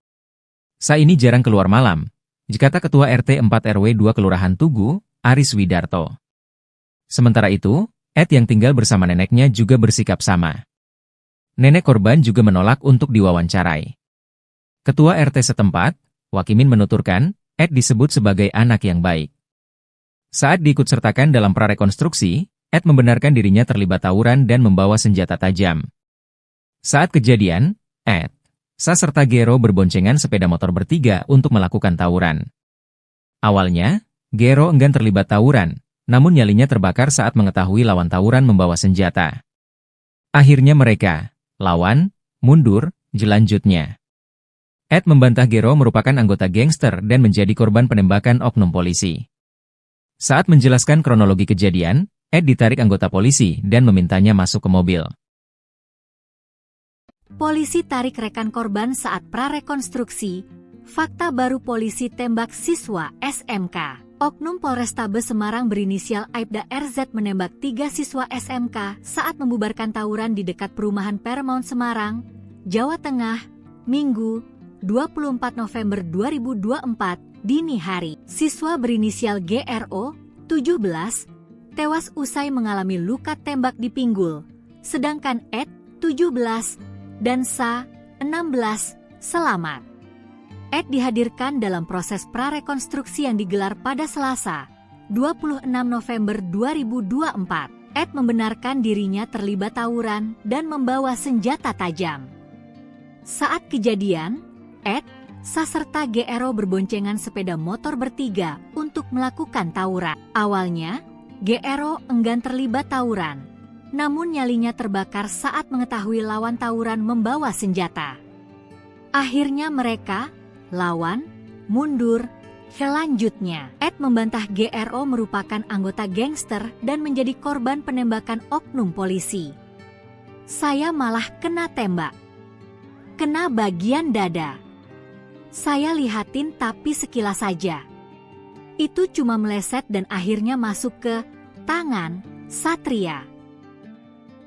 Sa ini jarang keluar malam, kata Ketua RT 4 RW 2 Kelurahan Tugu, Aris Widarto. Sementara itu, Ed yang tinggal bersama neneknya juga bersikap sama. Nenek korban juga menolak untuk diwawancarai. Ketua RT setempat, Wakimin menuturkan, Ed disebut sebagai anak yang baik. Saat diikutsertakan dalam prarekonstruksi, Ed membenarkan dirinya terlibat tawuran dan membawa senjata tajam. Saat kejadian, Ed, Sa serta Gero berboncengan sepeda motor bertiga untuk melakukan tawuran. Awalnya, Gero enggan terlibat tawuran, namun nyalinya terbakar saat mengetahui lawan tawuran membawa senjata. Akhirnya mereka, lawan, mundur, jelanjutnya. Ed membantah Gero merupakan anggota gangster dan menjadi korban penembakan oknum polisi. Saat menjelaskan kronologi kejadian, Ed ditarik anggota polisi dan memintanya masuk ke mobil. Polisi tarik rekan korban saat prarekonstruksi. Fakta baru polisi tembak siswa SMK. Oknum Polrestabes Semarang berinisial Aibda RZ menembak 3 siswa SMK saat membubarkan tawuran di dekat perumahan Paramount Semarang, Jawa Tengah, Minggu, 24 November 2024, dini hari. Siswa berinisial GRO, 17, tewas usai mengalami luka tembak di pinggul, sedangkan Ed, 17, dan Sa, 16, selamat. Ed dihadirkan dalam proses prarekonstruksi yang digelar pada Selasa, 26 November 2024. Ed membenarkan dirinya terlibat tawuran dan membawa senjata tajam. Saat kejadian, Ed, Sa serta GRO berboncengan sepeda motor bertiga untuk melakukan tawuran. Awalnya, GRO enggan terlibat tawuran, namun nyalinya terbakar saat mengetahui lawan tawuran membawa senjata. Akhirnya mereka, lawan, mundur. Selanjutnya, Ed membantah GRO merupakan anggota gangster dan menjadi korban penembakan oknum polisi. Saya malah kena tembak. Kena bagian dada. Saya lihatin tapi sekilas saja. Itu cuma meleset dan akhirnya masuk ke tangan Satria.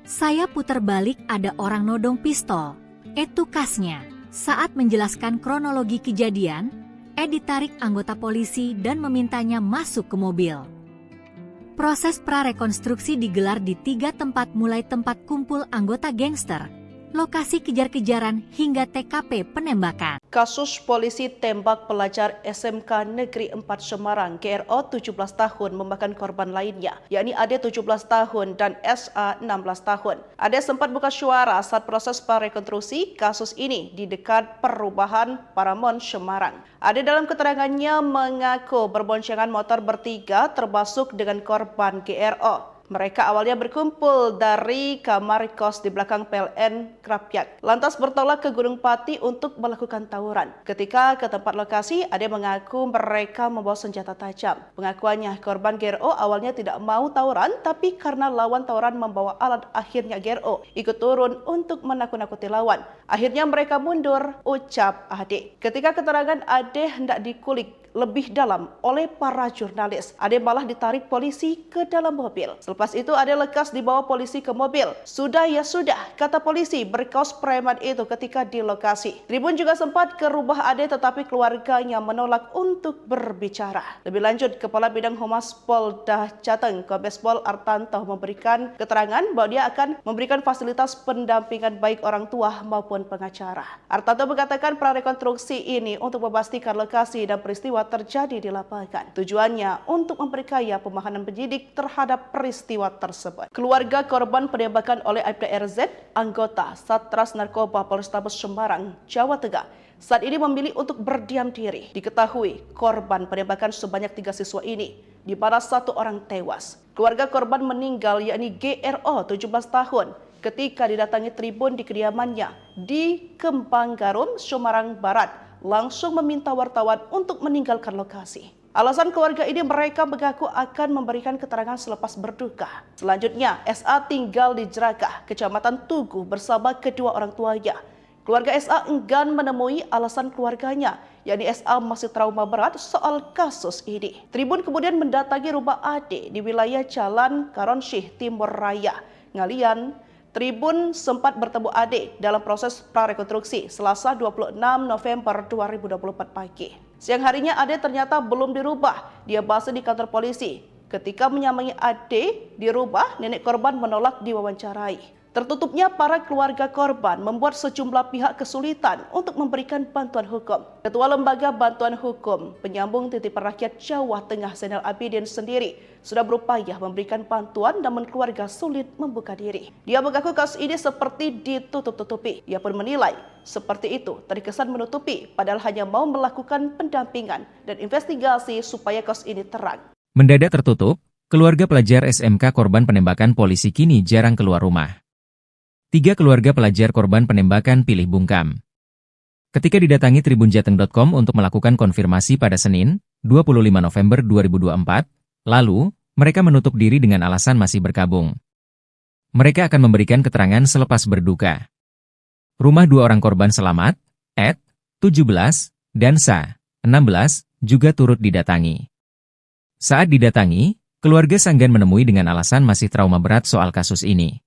Saya putar balik ada orang nodong pistol. Itu kasnya. Saat menjelaskan kronologi kejadian, Ed ditarik anggota polisi dan memintanya masuk ke mobil. Proses prarekonstruksi digelar di 3 tempat mulai tempat kumpul anggota gangster, lokasi kejar-kejaran hingga TKP penembakan. Kasus polisi tembak pelajar SMK Negeri 4 Semarang, GRO 17 tahun memakan korban lainnya, yakni Ade 17 tahun dan SA 16 tahun. Ade sempat buka suara saat proses prarekonstruksi kasus ini di dekat perubahan Paramount Semarang. Ade dalam keterangannya mengaku berboncengan motor bertiga termasuk dengan korban GRO. Mereka awalnya berkumpul dari kamar kos di belakang PLN Krapyak, lantas bertolak ke Gunung Pati untuk melakukan tawuran. Ketika ke tempat lokasi, Ade mengaku mereka membawa senjata tajam. Pengakuannya, korban GRO awalnya tidak mau tawuran, tapi karena lawan tawuran membawa alat, akhirnya GRO ikut turun untuk menakut-nakuti lawan. Akhirnya mereka mundur, ucap Ade. Ketika keterangan Ade hendak dikulik lebih dalam oleh para jurnalis, Ade malah ditarik polisi ke dalam mobil. Selepas itu Ade lekas dibawa polisi ke mobil. Sudah ya sudah, kata polisi berkaos preman itu ketika di lokasi. Tribun juga sempat ke rumah Ade tetapi keluarganya menolak untuk berbicara. Lebih lanjut, Kepala Bidang Humas Polda Jateng, Kombes Pol Artanto memberikan keterangan bahwa dia akan memberikan fasilitas pendampingan baik orang tua maupun pengacara. Artanto mengatakan prarekonstruksi ini untuk memastikan lokasi dan peristiwa terjadi di lapangan. Tujuannya untuk memperkaya pemahaman penyidik terhadap peristiwa tersebut. Keluarga korban penembakan oleh Aibda RZ, anggota Satres Narkoba Polrestabes Semarang, Jawa Tengah, saat ini memilih untuk berdiam diri. Diketahui korban penembakan sebanyak 3 siswa ini, di mana 1 orang tewas. Keluarga korban meninggal yakni GRO 17 tahun ketika didatangi tribun di kediamannya di Kembang Garum, Semarang Barat, langsung meminta wartawan untuk meninggalkan lokasi. Alasan keluarga ini, mereka mengaku akan memberikan keterangan selepas berduka. Selanjutnya, SA tinggal di Jerakah, Kecamatan Tugu bersama kedua orang tuanya. Keluarga SA enggan menemui alasan keluarganya, yakni SA masih trauma berat soal kasus ini. Tribun kemudian mendatangi rumah Ade di wilayah Jalan Karonsyih Timur Raya, Ngalian. Tribun sempat bertemu Ade dalam proses prarekonstruksi Selasa 26 November 2024 pagi. Siang harinya Ade ternyata belum dirubah. Dia bahas di kantor polisi. Ketika menyambangi Ade di rumah, nenek korban menolak diwawancarai. Tertutupnya para keluarga korban membuat sejumlah pihak kesulitan untuk memberikan bantuan hukum. Ketua Lembaga Bantuan Hukum Penyambung Titipan Rakyat Jawa Tengah Zainal Abidin sendiri sudah berupaya memberikan bantuan namun keluarga sulit membuka diri. Dia mengaku kasus ini seperti ditutup-tutupi. Ia pun menilai seperti itu terkesan menutupi padahal hanya mau melakukan pendampingan dan investigasi supaya kasus ini terang. Mendadak tertutup, keluarga pelajar SMK korban penembakan polisi kini jarang keluar rumah. 3 keluarga pelajar korban penembakan pilih bungkam. Ketika didatangi tribunjateng.com untuk melakukan konfirmasi pada Senin, 25 November 2024, lalu, mereka menutup diri dengan alasan masih berkabung. Mereka akan memberikan keterangan selepas berduka. Rumah 2 orang korban selamat, Ed, 17, dan Sa, 16, juga turut didatangi. Saat didatangi, keluarga Sanggan menemui dengan alasan masih trauma berat soal kasus ini.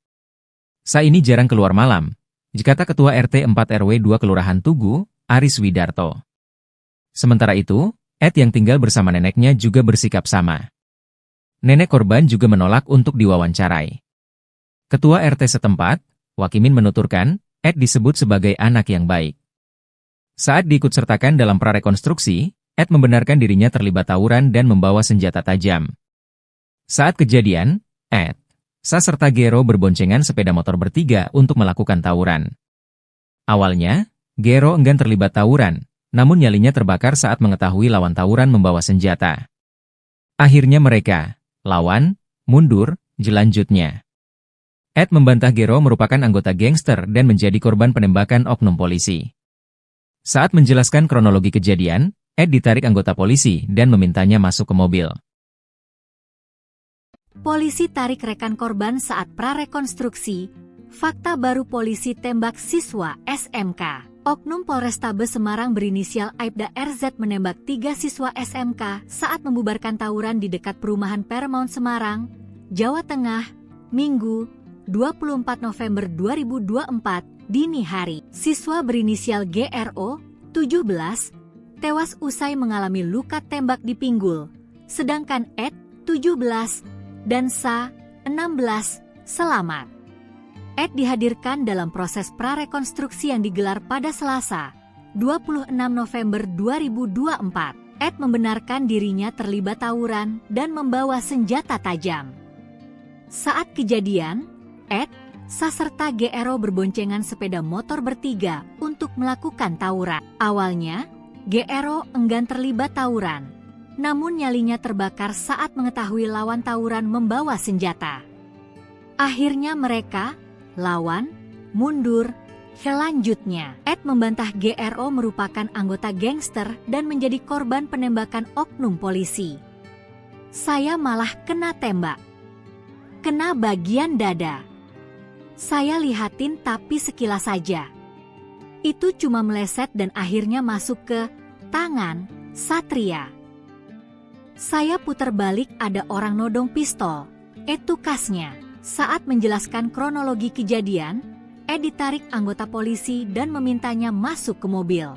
Sa ini jarang keluar malam, kata Ketua RT 4 RW 2 Kelurahan Tugu, Aris Widarto. Sementara itu, Ed yang tinggal bersama neneknya juga bersikap sama. Nenek korban juga menolak untuk diwawancarai. Ketua RT setempat, Wakimin menuturkan, Ed disebut sebagai anak yang baik. Saat diikutsertakan dalam prarekonstruksi, Ed membenarkan dirinya terlibat tawuran dan membawa senjata tajam. Saat kejadian, Ed, Sa serta Gero berboncengan sepeda motor bertiga untuk melakukan tawuran. Awalnya, Gero enggan terlibat tawuran, namun nyalinya terbakar saat mengetahui lawan tawuran membawa senjata. Akhirnya mereka, lawan, mundur, jelanjutnya. Ed membantah Gero merupakan anggota gangster dan menjadi korban penembakan oknum polisi. Saat menjelaskan kronologi kejadian, Ed ditarik anggota polisi dan memintanya masuk ke mobil. Polisi tarik rekan korban saat prarekonstruksi. Fakta baru polisi tembak siswa SMK. Oknum Polrestabes Semarang berinisial Aibda RZ menembak 3 siswa SMK saat membubarkan tawuran di dekat perumahan Paramount Semarang, Jawa Tengah, Minggu, 24 November 2024, dini hari. Siswa berinisial GRO, 17, tewas usai mengalami luka tembak di pinggul, sedangkan Ed, 17, dan Sa, 16, selamat. Ed dihadirkan dalam proses prarekonstruksi yang digelar pada Selasa, 26 November 2024. Ed membenarkan dirinya terlibat tawuran dan membawa senjata tajam. Saat kejadian, Ed, Sa serta GRO berboncengan sepeda motor bertiga untuk melakukan tawuran. Awalnya, GRO enggan terlibat tawuran, namun nyalinya terbakar saat mengetahui lawan tawuran membawa senjata. Akhirnya mereka, lawan, mundur. Selanjutnya, Ed membantah GRO merupakan anggota gangster dan menjadi korban penembakan oknum polisi. Saya malah kena tembak. Kena bagian dada. Saya lihatin tapi sekilas saja. Itu cuma meleset dan akhirnya masuk ke tangan Satria. Saya putar balik ada orang nodong pistol. Itu kasnya. Saat menjelaskan kronologi kejadian, Ed ditarik anggota polisi dan memintanya masuk ke mobil.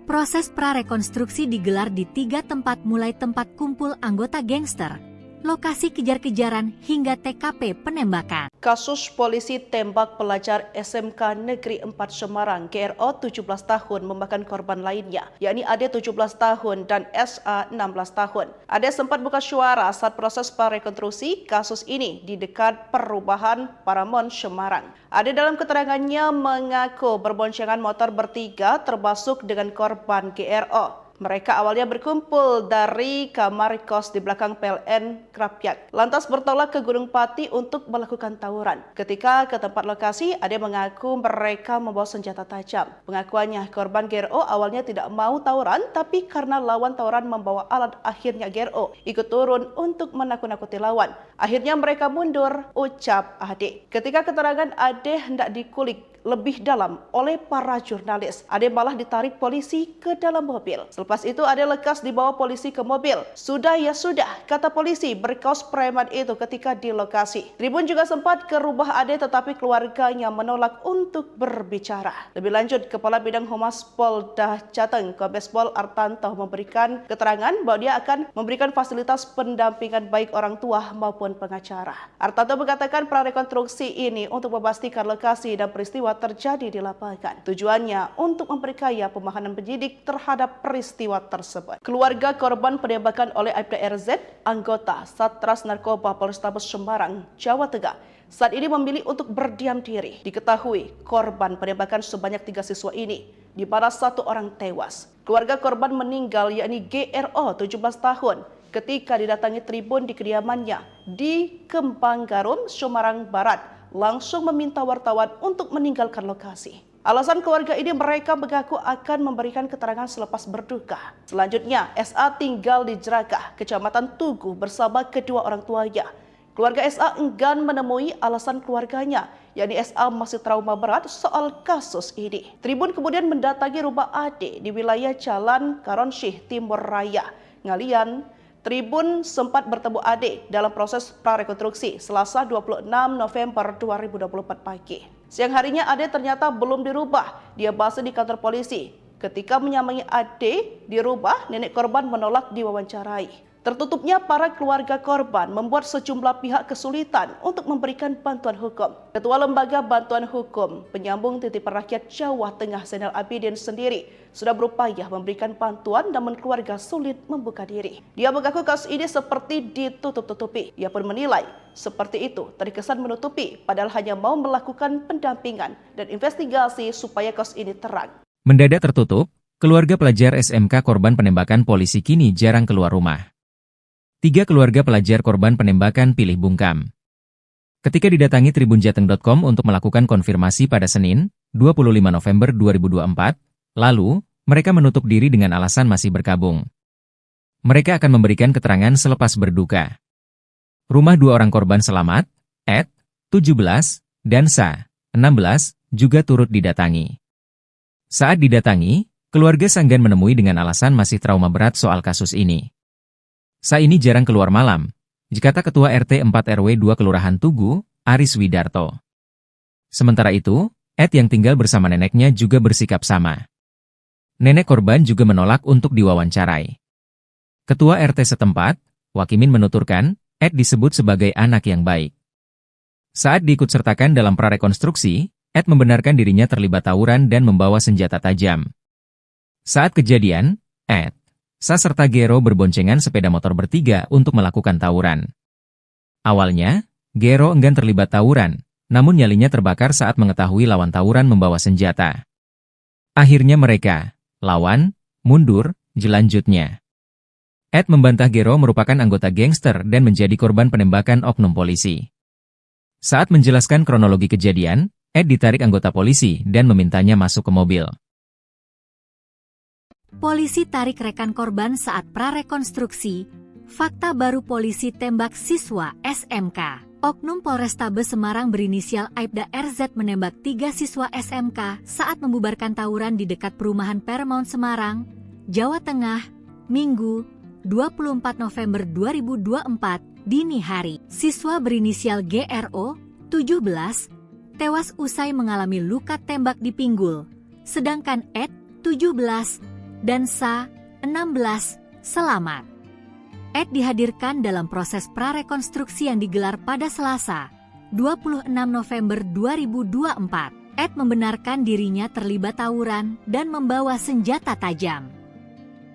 Proses prarekonstruksi digelar di 3 tempat mulai tempat kumpul anggota gangster, lokasi kejar-kejaran hingga TKP penembakan. Kasus polisi tembak pelajar SMK Negeri 4 Semarang GRO 17 tahun memakan korban lainnya, yakni Ade 17 tahun dan SA 16 tahun. Ade sempat buka suara saat proses prarekonstruksi kasus ini di dekat perumahan Paramount Semarang. Ade dalam keterangannya mengaku berboncengan motor bertiga termasuk dengan korban GRO. Mereka awalnya berkumpul dari kamar kos di belakang PLN Krapyak, lantas bertolak ke Gunung Pati untuk melakukan tawuran. Ketika ke tempat lokasi, Ade mengaku mereka membawa senjata tajam. Pengakuannya, korban GRO awalnya tidak mau tawuran, tapi karena lawan tawuran membawa alat, akhirnya GRO ikut turun untuk menakut-nakuti lawan. Akhirnya mereka mundur, ucap Ade. Ketika keterangan Ade hendak dikulik lebih dalam oleh para jurnalis, Ade malah ditarik polisi ke dalam mobil. Selepas itu Ade lekas dibawa polisi ke mobil. Sudah ya sudah, kata polisi berkaos preman itu ketika di lokasi. Tribun juga sempat ke rumah Ade tetapi keluarganya menolak untuk berbicara. Lebih lanjut, Kepala Bidang Humas Polda Jateng, Kombes Pol Artanto memberikan keterangan bahwa dia akan memberikan fasilitas pendampingan baik orang tua maupun pengacara. Artanto mengatakan prarekonstruksi ini untuk memastikan lokasi dan peristiwa terjadi di lapangan. Tujuannya untuk memperkaya pemahaman penyidik terhadap peristiwa tersebut. Keluarga korban penembakan oleh Aibda RZ, anggota Satres Narkoba Polrestabes Semarang, Jawa Tengah, saat ini memilih untuk berdiam diri. Diketahui korban penembakan sebanyak 3 siswa ini, di mana 1 orang tewas. Keluarga korban meninggal yakni GRO 17 tahun ketika didatangi tribun di kediamannya di Kembang Garum, Semarang Barat, langsung meminta wartawan untuk meninggalkan lokasi. Alasan keluarga ini mereka mengaku akan memberikan keterangan selepas berduka. Selanjutnya, SA tinggal di Jerakah, Kecamatan Tugu bersama kedua orang tuanya. Keluarga SA enggan menemui alasan keluarganya, yakni SA masih trauma berat soal kasus ini. Tribun kemudian mendatangi rumah Ade di wilayah Jalan Karonsyih Timur Raya, Ngalian. Tribun sempat bertemu Ade dalam proses prarekonstruksi Selasa 26 November 2024 pagi. Siang harinya Ade ternyata belum dirubah. Dia base di kantor polisi. Ketika menyamai Ade dirubah, nenek korban menolak diwawancarai. Tertutupnya para keluarga korban membuat sejumlah pihak kesulitan untuk memberikan bantuan hukum. Ketua Lembaga Bantuan Hukum Penyambung Titipan Rakyat Jawa Tengah Zainal Abidin sendiri sudah berupaya memberikan bantuan namun keluarga sulit membuka diri. Dia mengaku kasus ini seperti ditutup-tutupi. Ia pun menilai seperti itu terkesan menutupi padahal hanya mau melakukan pendampingan dan investigasi supaya kasus ini terang. Mendadak tertutup, keluarga pelajar SMK korban penembakan polisi kini jarang keluar rumah. 3 keluarga pelajar korban penembakan pilih bungkam. Ketika didatangi tribunjateng.com untuk melakukan konfirmasi pada Senin, 25 November 2024, lalu, mereka menutup diri dengan alasan masih berkabung. Mereka akan memberikan keterangan selepas berduka. Rumah 2 orang korban selamat, Ed, 17, dan Sa, 16, juga turut didatangi. Saat didatangi, keluarga Sanggan menemui dengan alasan masih trauma berat soal kasus ini. Sa ini jarang keluar malam, kata Ketua RT 4 RW 2 Kelurahan Tugu, Aris Widarto. Sementara itu, Ed yang tinggal bersama neneknya juga bersikap sama. Nenek korban juga menolak untuk diwawancarai. Ketua RT setempat, Wakimin menuturkan, Ed disebut sebagai anak yang baik. Saat diikutsertakan dalam prarekonstruksi, Ed membenarkan dirinya terlibat tawuran dan membawa senjata tajam. Saat kejadian, Ed, Sa serta Gero berboncengan sepeda motor bertiga untuk melakukan tawuran. Awalnya, Gero enggan terlibat tawuran, namun nyalinya terbakar saat mengetahui lawan tawuran membawa senjata. Akhirnya mereka, lawan, mundur, jelanjutnya. Ed membantah Gero merupakan anggota gangster dan menjadi korban penembakan oknum polisi. Saat menjelaskan kronologi kejadian, Ed ditarik anggota polisi dan memintanya masuk ke mobil. Polisi tarik rekan korban saat prarekonstruksi. Fakta baru polisi tembak siswa SMK. Oknum Polrestabes Semarang berinisial Aibda RZ menembak 3 siswa SMK saat membubarkan tawuran di dekat perumahan Paramount Semarang, Jawa Tengah, Minggu, 24 November 2024, dini hari. Siswa berinisial GRO, 17, tewas usai mengalami luka tembak di pinggul, sedangkan Ed, 17, dan Sa, 16, selamat. Ed dihadirkan dalam proses prarekonstruksi yang digelar pada Selasa, 26 November 2024. Ed membenarkan dirinya terlibat tawuran dan membawa senjata tajam.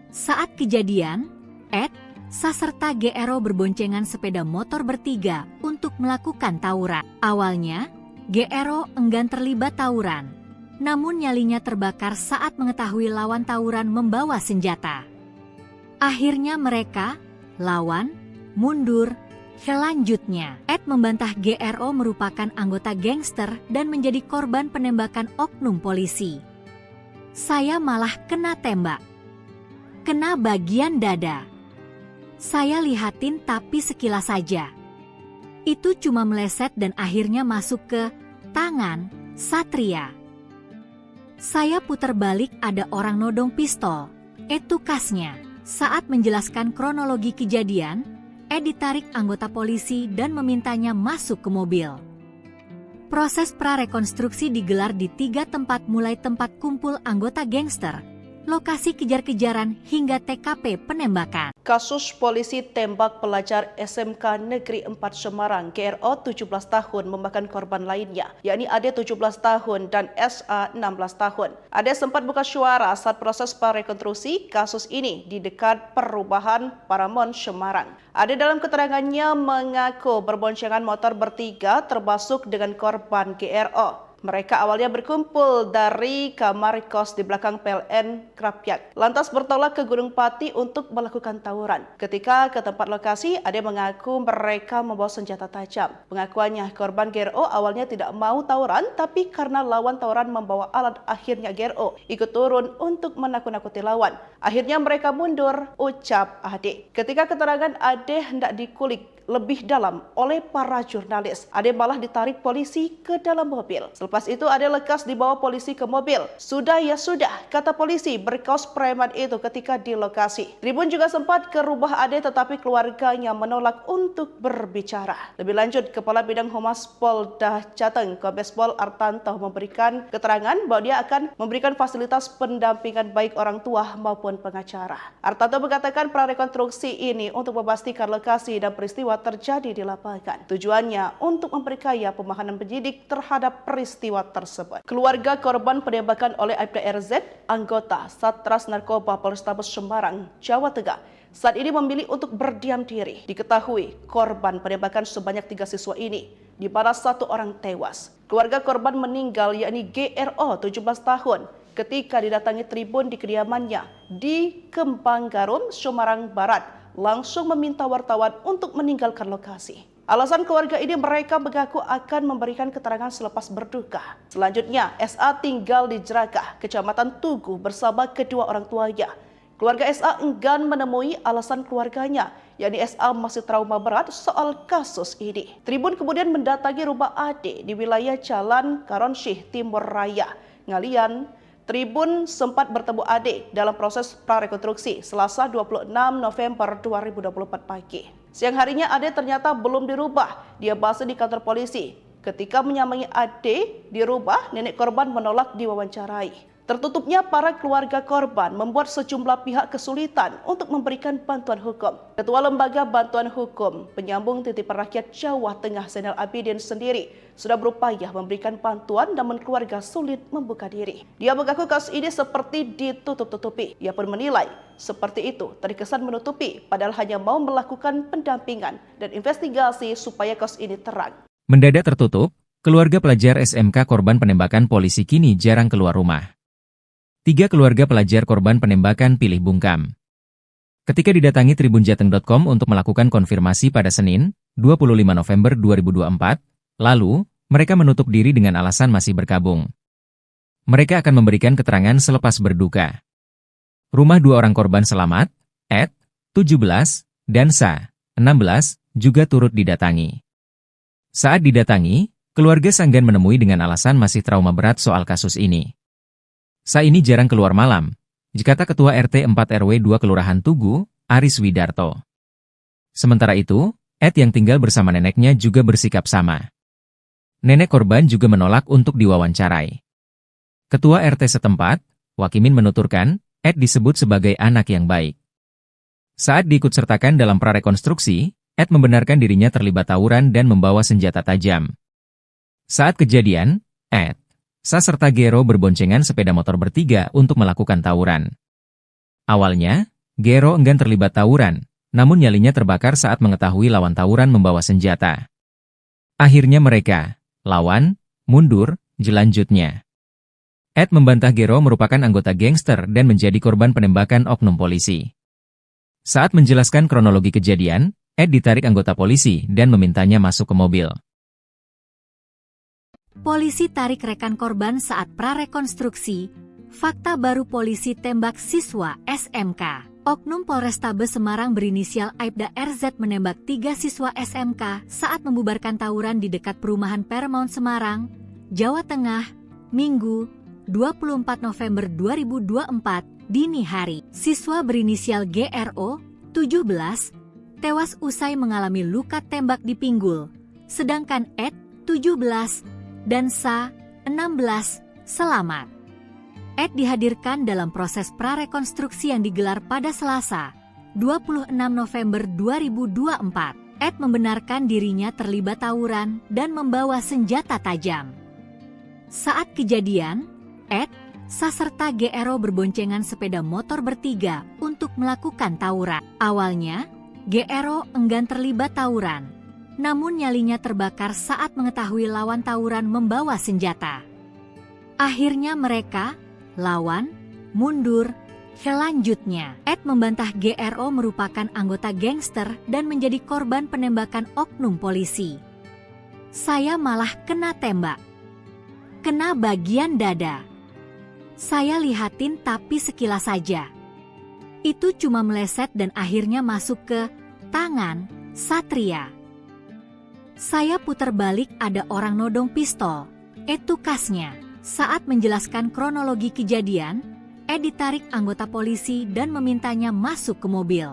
Saat kejadian, Ed, Sa serta GRO berboncengan sepeda motor bertiga untuk melakukan tawuran. Awalnya, GRO enggan terlibat tawuran, namun nyalinya terbakar saat mengetahui lawan tawuran membawa senjata. Akhirnya mereka, lawan, mundur. Selanjutnya, Ed membantah GRO merupakan anggota gangster dan menjadi korban penembakan oknum polisi. Saya malah kena tembak. Kena bagian dada. Saya lihatin tapi sekilas saja. Itu cuma meleset dan akhirnya masuk ke tangan Satria. Saya putar balik ada orang nodong pistol. Itu kasnya. Saat menjelaskan kronologi kejadian, Ed ditarik anggota polisi dan memintanya masuk ke mobil. Proses prarekonstruksi digelar di 3 tempat mulai tempat kumpul anggota gangster, lokasi kejar-kejaran hingga TKP penembakan. Kasus polisi tembak pelajar SMK Negeri 4 Semarang GRO 17 tahun memakan korban lainnya, yakni Ade 17 tahun dan SA 16 tahun. Ade sempat buka suara saat proses prarekonstruksi kasus ini di dekat perumahan Paramount Semarang. Ade dalam keterangannya mengaku berboncengan motor bertiga termasuk dengan korban GRO. Mereka awalnya berkumpul dari kamar kos di belakang PLN Krapyak, lantas bertolak ke Gunung Pati untuk melakukan tawuran. Ketika ke tempat lokasi, Ade mengaku mereka membawa senjata tajam. Pengakuannya, korban GRO awalnya tidak mau tawuran, tapi karena lawan tawuran membawa alat, akhirnya GRO ikut turun untuk menakut-nakuti lawan. Akhirnya mereka mundur, ucap Ade. Ketika keterangan Ade hendak dikulik lebih dalam oleh para jurnalis, Ade malah ditarik polisi ke dalam mobil. Selepas Lepas itu Ade lekas dibawa polisi ke mobil. Sudah ya sudah, kata polisi berkaos preman itu ketika di lokasi. Tribun juga sempat ke rumah Ade tetapi keluarganya menolak untuk berbicara. Lebih lanjut, Kepala Bidang Humas Polda Jateng, Kombes Pol Artanto memberikan keterangan bahwa dia akan memberikan fasilitas pendampingan baik orang tua maupun pengacara. Artanto mengatakan prarekonstruksi ini untuk memastikan lokasi dan peristiwa terjadi di lapangan. Tujuannya untuk memperkaya pemahaman penyidik terhadap peristiwa tersebut. Keluarga korban penembakan oleh Aibda RZ, anggota Satres Narkoba Polrestabes Semarang, Jawa Tengah, saat ini memilih untuk berdiam diri. Diketahui korban penembakan sebanyak 3 siswa ini, di mana 1 orang tewas. Keluarga korban meninggal yakni GRO 17 tahun ketika didatangi tribun di kediamannya di Kembang Garum, Semarang Barat, langsung meminta wartawan untuk meninggalkan lokasi. Alasan keluarga ini mereka mengaku akan memberikan keterangan selepas berduka. Selanjutnya, SA tinggal di Jerakah, Kecamatan Tugu bersama kedua orang tuanya. Keluarga SA enggan menemui alasan keluarganya, yakni SA masih trauma berat soal kasus ini. Tribun kemudian mendatangi rumah Ade di wilayah Jalan Karonsyih Timur Raya, Ngalian. Tribun sempat bertemu Ade dalam proses prarekonstruksi Selasa 26 November 2024 pagi. Siang harinya Ade ternyata belum dirubah, dia base di kantor polisi. Ketika menyambangi Ade di rumah, nenek korban menolak diwawancarai. Tertutupnya para keluarga korban membuat sejumlah pihak kesulitan untuk memberikan bantuan hukum. Ketua Lembaga Bantuan Hukum Penyambung Titipan Rakyat Jawa Tengah Zainal Abidin sendiri sudah berupaya memberikan bantuan namun keluarga sulit membuka diri. Dia mengaku kasus ini seperti ditutup-tutupi. Ia pun menilai seperti itu terkesan menutupi padahal hanya mau melakukan pendampingan dan investigasi supaya kasus ini terang. Mendadak tertutup, keluarga pelajar SMK korban penembakan polisi kini jarang keluar rumah. 3 keluarga pelajar korban penembakan pilih bungkam. Ketika didatangi tribunjateng.com untuk melakukan konfirmasi pada Senin, 25 November 2024, lalu, mereka menutup diri dengan alasan masih berkabung. Mereka akan memberikan keterangan selepas berduka. Rumah 2 orang korban selamat, Ed, 17, dan Sa, 16, juga turut didatangi. Saat didatangi, keluarga Sanggan menemui dengan alasan masih trauma berat soal kasus ini. Sa ini jarang keluar malam, dikata Ketua RT 4 RW 2 Kelurahan Tugu, Aris Widarto. Sementara itu, Ed yang tinggal bersama neneknya juga bersikap sama. Nenek korban juga menolak untuk diwawancarai. Ketua RT setempat, Wakimin menuturkan, Ed disebut sebagai anak yang baik. Saat diikutsertakan dalam prarekonstruksi, Ed membenarkan dirinya terlibat tawuran dan membawa senjata tajam. Saat kejadian, Ed, Sa serta Gero berboncengan sepeda motor bertiga untuk melakukan tawuran. Awalnya, Gero enggan terlibat tawuran, namun nyalinya terbakar saat mengetahui lawan tawuran membawa senjata. Akhirnya mereka, lawan, mundur, jelanjutnya. Ed membantah Gero merupakan anggota gangster dan menjadi korban penembakan oknum polisi. Saat menjelaskan kronologi kejadian, Ed ditarik anggota polisi dan memintanya masuk ke mobil. Polisi tarik rekan korban saat prarekonstruksi. Fakta baru polisi tembak siswa SMK. Oknum Polrestabes Semarang berinisial Aibda RZ menembak 3 siswa SMK saat membubarkan tawuran di dekat perumahan Paramount Semarang, Jawa Tengah, Minggu, 24 November 2024, dini hari. Siswa berinisial GRO, 17, tewas usai mengalami luka tembak di pinggul, sedangkan Ed, 17, dan Sa, 16, selamat. Ed dihadirkan dalam proses prarekonstruksi yang digelar pada Selasa, 26 November 2024. Ed membenarkan dirinya terlibat tawuran dan membawa senjata tajam. Saat kejadian, Ed, Sa serta GRO berboncengan sepeda motor bertiga untuk melakukan tawuran. Awalnya, GRO enggan terlibat tawuran. Namun nyalinya terbakar saat mengetahui lawan tawuran membawa senjata. Akhirnya mereka, lawan, mundur. Selanjutnya, Ed membantah GRO merupakan anggota gangster dan menjadi korban penembakan oknum polisi. Saya malah kena tembak. Kena bagian dada. Saya lihatin tapi sekilas saja. Itu cuma meleset dan akhirnya masuk ke tangan Satria. Saya putar balik ada orang nodong pistol. Etukasnya, saat menjelaskan kronologi kejadian, Ed ditarik anggota polisi dan memintanya masuk ke mobil.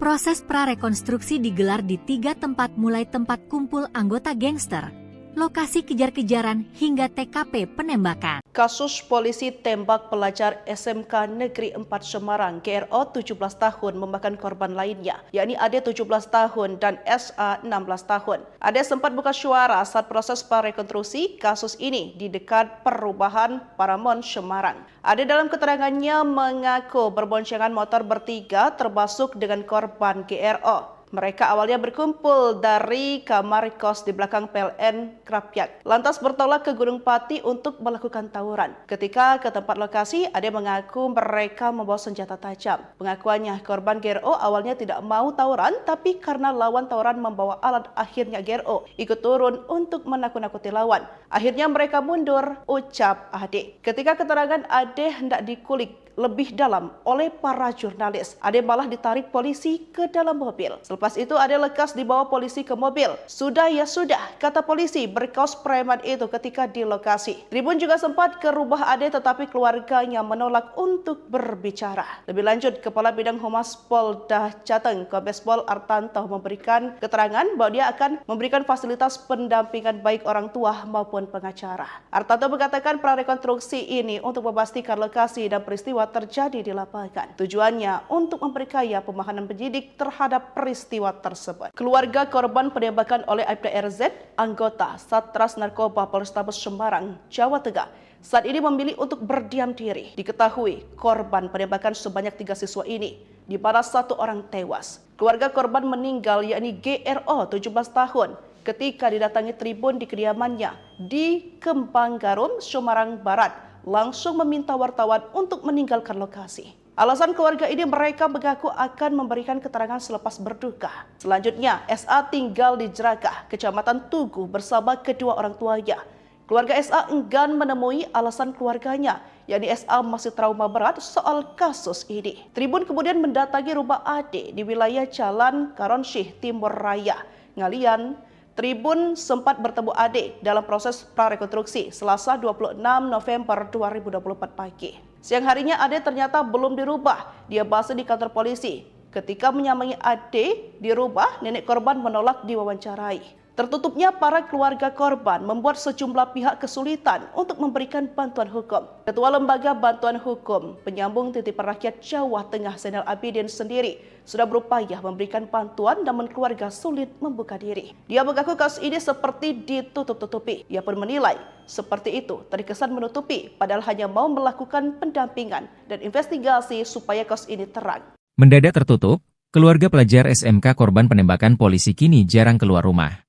Proses prarekonstruksi digelar di 3 tempat mulai tempat kumpul anggota gangster, lokasi kejar-kejaran hingga TKP penembakan. Kasus polisi tembak pelajar SMK Negeri 4 Semarang GRO 17 tahun memakan korban lainnya, yakni Ade 17 tahun dan SA 16 tahun. Ade sempat buka suara saat proses prarekonstruksi kasus ini di dekat perubahan Paramount Semarang. Ade dalam keterangannya mengaku berboncengan motor bertiga termasuk dengan korban GRO. Mereka awalnya berkumpul dari kamar kos di belakang PLN Krapyak, lantas bertolak ke Gunung Pati untuk melakukan tawuran. Ketika ke tempat lokasi, Ade mengaku mereka membawa senjata tajam. Pengakuannya, korban GRO awalnya tidak mau tawuran, tapi karena lawan tawuran membawa alat, akhirnya GRO ikut turun untuk menakut-nakuti lawan. Akhirnya mereka mundur, ucap Ade. Ketika keterangan Ade hendak dikulik lebih dalam oleh para jurnalis, Ade malah ditarik polisi ke dalam mobil. Selepas itu Ade lekas dibawa polisi ke mobil. Sudah ya sudah, kata polisi berkaos preman itu ketika di lokasi. Tribun juga sempat ke rumah Ade tetapi keluarganya menolak untuk berbicara. Lebih lanjut, Kepala Bidang Humas Polda Jateng, Kombes Pol Artanto memberikan keterangan bahwa dia akan memberikan fasilitas pendampingan baik orang tua maupun pengacara. Artanto mengatakan prarekonstruksi ini untuk memastikan lokasi dan peristiwa terjadi di lapangan. Tujuannya untuk memperkaya pemahaman penyidik terhadap peristiwa tersebut. Keluarga korban penembakan oleh Aibda RZ, anggota Satres Narkoba Polrestabes Semarang, Jawa Tengah, saat ini memilih untuk berdiam diri. Diketahui korban penembakan sebanyak 3 siswa ini, di mana 1 orang tewas. Keluarga korban meninggal yakni GRO 17 tahun ketika didatangi tribun di kediamannya di Kembang Garum, Semarang Barat, langsung meminta wartawan untuk meninggalkan lokasi. Alasan keluarga ini, mereka mengaku akan memberikan keterangan selepas berduka. Selanjutnya, SA tinggal di Jerakah, Kecamatan Tugu bersama kedua orang tuanya. Keluarga SA enggan menemui alasan keluarganya, yakni SA masih trauma berat soal kasus ini. Tribun kemudian mendatangi rumah Ade di wilayah Jalan Karonsyih Timur Raya, Ngalian. Tribun sempat bertemu Ade dalam proses prarekonstruksi Selasa 26 November 2024 pagi. Siang harinya Ade ternyata belum dirubah. Dia bahas di kantor polisi. Ketika menyamai Ade di rumah, nenek korban menolak diwawancarai. Tertutupnya para keluarga korban membuat sejumlah pihak kesulitan untuk memberikan bantuan hukum. Ketua Lembaga Bantuan Hukum Penyambung Titipan Rakyat Jawa Tengah Zainal Abidin sendiri sudah berupaya memberikan bantuan namun keluarga sulit membuka diri. Dia mengaku kasus ini seperti ditutup-tutupi. Ia pun menilai seperti itu terkesan menutupi padahal hanya mau melakukan pendampingan dan investigasi supaya kasus ini terang. Mendadak tertutup, keluarga pelajar SMK korban penembakan polisi kini jarang keluar rumah.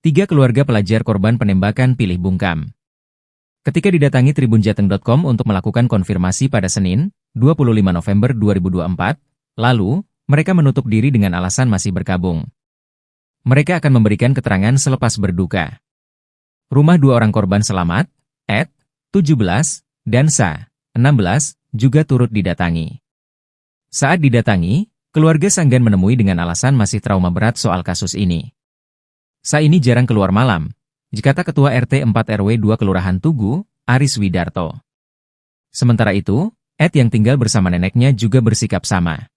3 keluarga pelajar korban penembakan pilih bungkam. Ketika didatangi tribunjateng.com untuk melakukan konfirmasi pada Senin, 25 November 2024, lalu, mereka menutup diri dengan alasan masih berkabung. Mereka akan memberikan keterangan selepas berduka. Rumah 2 orang korban selamat, Ed, 17, dan Sa, 16, juga turut didatangi. Saat didatangi, keluarga Sanggan menemui dengan alasan masih trauma berat soal kasus ini. Sa ini jarang keluar malam, dikata Ketua RT 4 RW 2 Kelurahan Tugu, Aris Widarto. Sementara itu, Ed yang tinggal bersama neneknya juga bersikap sama.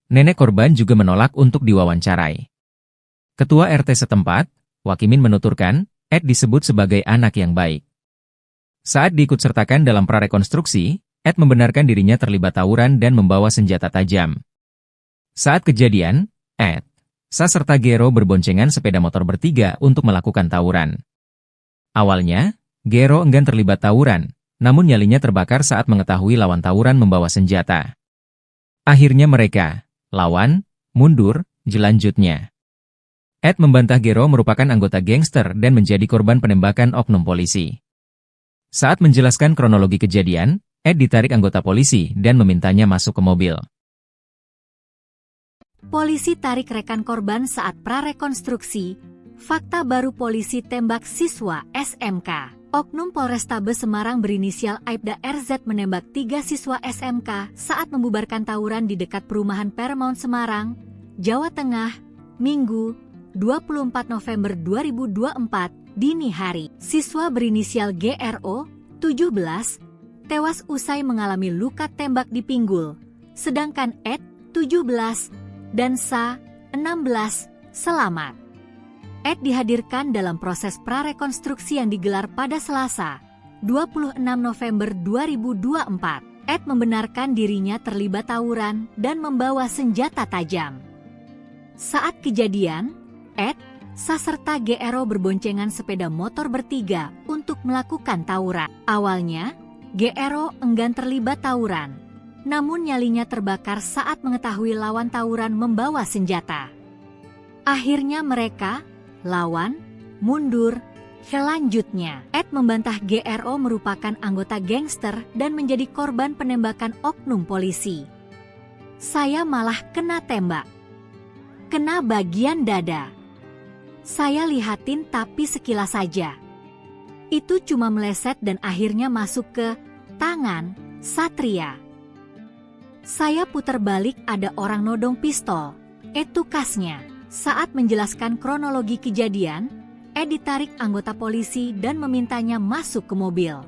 Nenek korban juga menolak untuk diwawancarai. Ketua RT setempat, Wakimin menuturkan, Ed disebut sebagai anak yang baik. Saat diikutsertakan dalam prarekonstruksi, Ed membenarkan dirinya terlibat tawuran dan membawa senjata tajam. Saat kejadian, Ed, Sa serta Gero berboncengan sepeda motor bertiga untuk melakukan tawuran. Awalnya, Gero enggan terlibat tawuran, namun nyalinya terbakar saat mengetahui lawan tawuran membawa senjata. Akhirnya mereka, lawan, mundur, jelanjutnya. Ed membantah Gero merupakan anggota gangster dan menjadi korban penembakan oknum polisi. Saat menjelaskan kronologi kejadian, Ed ditarik anggota polisi dan memintanya masuk ke mobil. Polisi tarik rekan korban saat prarekonstruksi. Fakta baru polisi tembak siswa SMK. Oknum Polrestabes Semarang berinisial Aibda RZ menembak 3 siswa SMK saat membubarkan tawuran di dekat perumahan Paramount Semarang, Jawa Tengah, Minggu, 24 November 2024, dini hari. siswa berinisial GRO, 17, tewas usai mengalami luka tembak di pinggul, sedangkan Ed, 17, dan Sa, 16, selamat. Ed dihadirkan dalam proses prarekonstruksi yang digelar pada Selasa, 26 November 2024. Ed membenarkan dirinya terlibat tawuran dan membawa senjata tajam. Saat kejadian, Ed, Sa serta GRO berboncengan sepeda motor bertiga untuk melakukan tawuran. Awalnya, GRO enggan terlibat tawuran, namun nyalinya terbakar saat mengetahui lawan tawuran membawa senjata. Akhirnya mereka lawan, mundur. Selanjutnya, Ed membantah GRO merupakan anggota gangster dan menjadi korban penembakan oknum polisi. Saya malah kena tembak. Kena bagian dada. Saya lihatin tapi sekilas saja. Itu cuma meleset dan akhirnya masuk ke tangan Satria. Saya putar balik ada orang nodong pistol. Itu kasnya. Saat menjelaskan kronologi kejadian, Ed ditarik anggota polisi dan memintanya masuk ke mobil.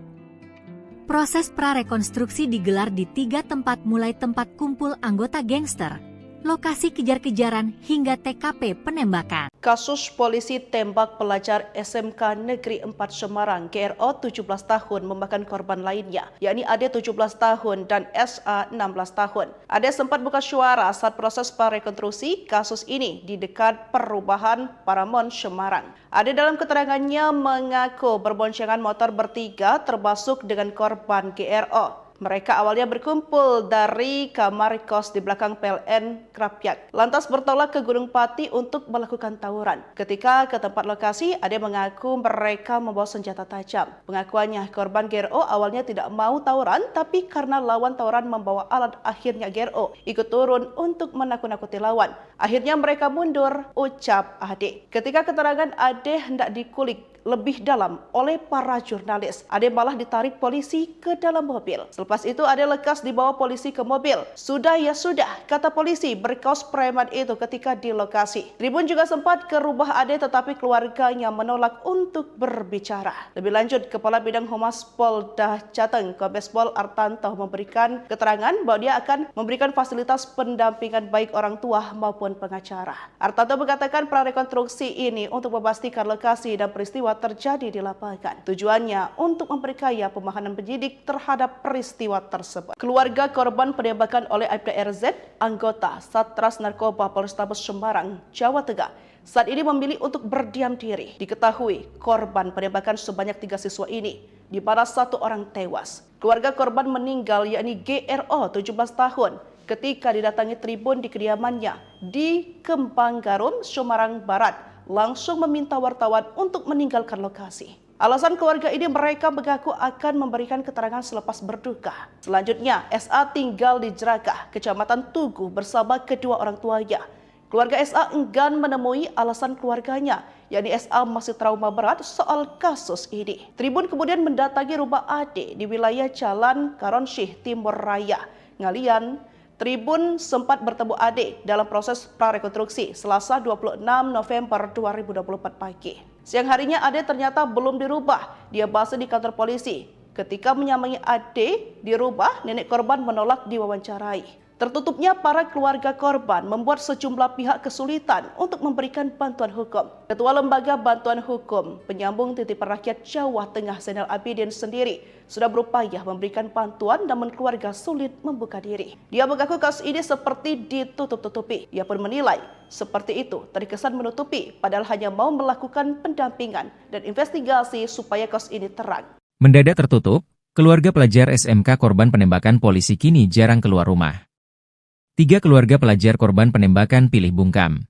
Proses prarekonstruksi digelar di 3 tempat mulai tempat kumpul anggota gangster, lokasi kejar-kejaran hingga TKP penembakan. Kasus polisi tembak pelajar SMK Negeri 4 Semarang GRO 17 tahun memakan korban lainnya, yakni Ade 17 tahun dan SA 16 tahun. Ade sempat buka suara saat proses prarekonstruksi kasus ini di dekat perubahan Paramon Semarang. Ade dalam keterangannya mengaku berboncengan motor bertiga termasuk dengan korban GRO. Mereka awalnya berkumpul dari kamar kos di belakang PLN Krapyak, lantas bertolak ke Gunung Pati untuk melakukan tawuran. Ketika ke tempat lokasi, Ade mengaku mereka membawa senjata tajam. Pengakuannya, korban GRO awalnya tidak mau tawuran, tapi karena lawan tawuran membawa alat, akhirnya GRO ikut turun untuk menakut-nakuti lawan. Akhirnya mereka mundur, ucap Ade. Ketika keterangan Ade hendak dikulik lebih dalam oleh para jurnalis, Ade malah ditarik polisi ke dalam mobil. Selepas itu Ade lekas dibawa polisi ke mobil. Sudah ya sudah, kata polisi berkaos preman itu ketika di lokasi. Tribun juga sempat ke rumah Ade tetapi keluarganya menolak untuk berbicara. Lebih lanjut, Kepala Bidang Humas Polda Jateng, Kombes Pol Artanto memberikan keterangan bahwa dia akan memberikan fasilitas pendampingan baik orang tua maupun pengacara. Artanto mengatakan prarekonstruksi ini untuk memastikan lokasi dan peristiwa terjadi di lapangan. Tujuannya untuk memperkaya pemahaman penyidik terhadap peristiwa tersebut. Keluarga korban penembakan oleh Aibda RZ, anggota Satres Narkoba Polrestabes Semarang, Jawa Tengah, saat ini memilih untuk berdiam diri. Diketahui korban penembakan sebanyak 3 siswa ini, di mana 1 orang tewas. Keluarga korban meninggal yakni GRO 17 tahun ketika didatangi tribun di kediamannya di Kembang Garum, Semarang Barat, langsung meminta wartawan untuk meninggalkan lokasi. Alasan keluarga ini mereka mengaku akan memberikan keterangan selepas berduka. Selanjutnya, SA tinggal di Jerakah, Kecamatan Tugu bersama kedua orang tuanya. Keluarga SA enggan menemui alasan keluarganya, yakni SA masih trauma berat soal kasus ini. Tribun kemudian mendatangi rumah Ade di wilayah Jalan Karonsyih Timur Raya, Ngalian. Tribun sempat bertemu Ade dalam proses prarekonstruksi Selasa 26 November 2024 pagi. Siang harinya Ade ternyata belum dirubah. Dia bahas di kantor polisi. Ketika menyamai Ade di rumah, nenek korban menolak diwawancarai. Tertutupnya para keluarga korban membuat sejumlah pihak kesulitan untuk memberikan bantuan hukum. Ketua Lembaga Bantuan Hukum Penyambung Titipan Rakyat Jawa Tengah Zainal Abidin sendiri sudah berupaya memberikan bantuan namun keluarga sulit membuka diri. Dia mengaku kasus ini seperti ditutup-tutupi. Ia pun menilai seperti itu terkesan menutupi padahal hanya mau melakukan pendampingan dan investigasi supaya kasus ini terang. Mendadak tertutup, keluarga pelajar SMK korban penembakan polisi kini jarang keluar rumah. 3 keluarga pelajar korban penembakan pilih bungkam.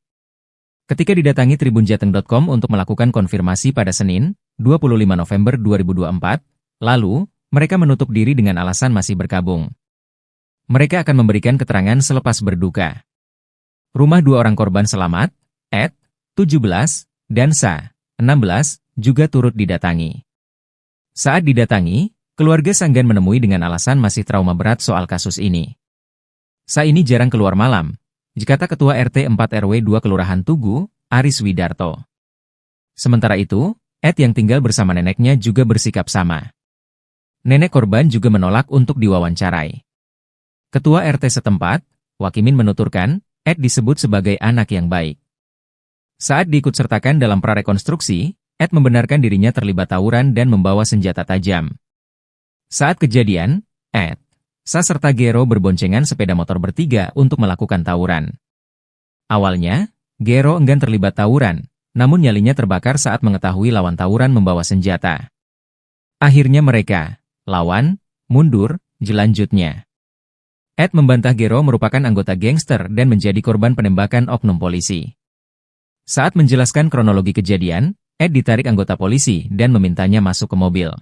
Ketika didatangi tribunjateng.com untuk melakukan konfirmasi pada Senin, 25 November 2024, lalu, mereka menutup diri dengan alasan masih berkabung. Mereka akan memberikan keterangan selepas berduka. Rumah 2 orang korban selamat, Ed, 17, dan Sa, 16, juga turut didatangi. Saat didatangi, keluarga Sanggan menemui dengan alasan masih trauma berat soal kasus ini. Sa ini jarang keluar malam, kata Ketua RT 4 RW 2 Kelurahan Tugu, Aris Widarto. Sementara itu, Ed yang tinggal bersama neneknya juga bersikap sama. Nenek korban juga menolak untuk diwawancarai. Ketua RT setempat, Wakimin menuturkan, Ed disebut sebagai anak yang baik. Saat diikutsertakan dalam prarekonstruksi, Ed membenarkan dirinya terlibat tawuran dan membawa senjata tajam. Saat kejadian, Ed, Sa serta Gero berboncengan sepeda motor bertiga untuk melakukan tawuran. Awalnya, Gero enggan terlibat tawuran, namun nyalinya terbakar saat mengetahui lawan tawuran membawa senjata. Akhirnya mereka, lawan, mundur, jelanjutnya. Ed membantah Gero merupakan anggota gangster dan menjadi korban penembakan oknum polisi. Saat menjelaskan kronologi kejadian, Ed ditarik anggota polisi dan memintanya masuk ke mobil.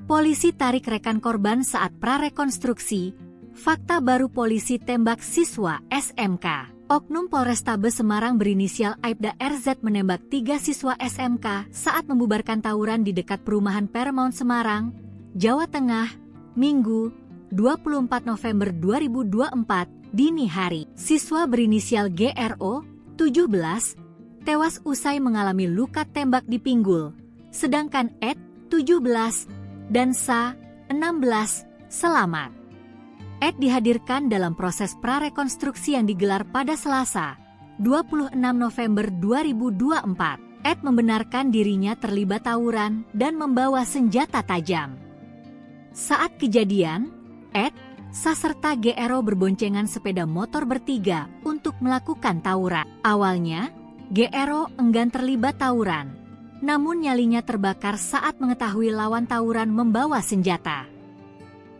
Polisi tarik rekan korban saat prarekonstruksi. Fakta baru polisi tembak siswa SMK. Oknum Polrestabes Semarang berinisial Aibda RZ menembak 3 siswa SMK saat membubarkan tawuran di dekat perumahan Paramount Semarang, Jawa Tengah, Minggu, 24 November 2024, dini hari. Siswa berinisial GRO, 17, tewas usai mengalami luka tembak di pinggul, sedangkan Ed, 17, dan Sa, 16, selamat. Ed dihadirkan dalam proses prarekonstruksi yang digelar pada Selasa, 26 November 2024. Ed membenarkan dirinya terlibat tawuran dan membawa senjata tajam. Saat kejadian, Ed, Sa serta GRO berboncengan sepeda motor bertiga untuk melakukan tawuran. Awalnya, GRO enggan terlibat tawuran, namun nyalinya terbakar saat mengetahui lawan tawuran membawa senjata.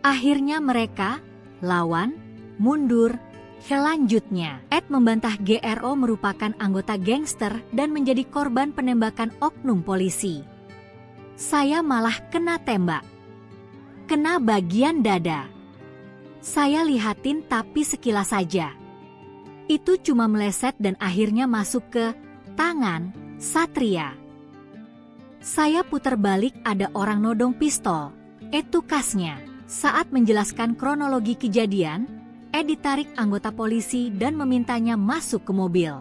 Akhirnya mereka, lawan, mundur, selanjutnya. Ed membantah GRO merupakan anggota gangster dan menjadi korban penembakan oknum polisi. Saya malah kena tembak. Kena bagian dada. Saya lihatin tapi sekilas saja. Itu cuma meleset dan akhirnya masuk ke tangan Satria. Saya putar balik ada orang nodong pistol. Itu kasnya. Saat menjelaskan kronologi kejadian, Ed ditarik anggota polisi dan memintanya masuk ke mobil.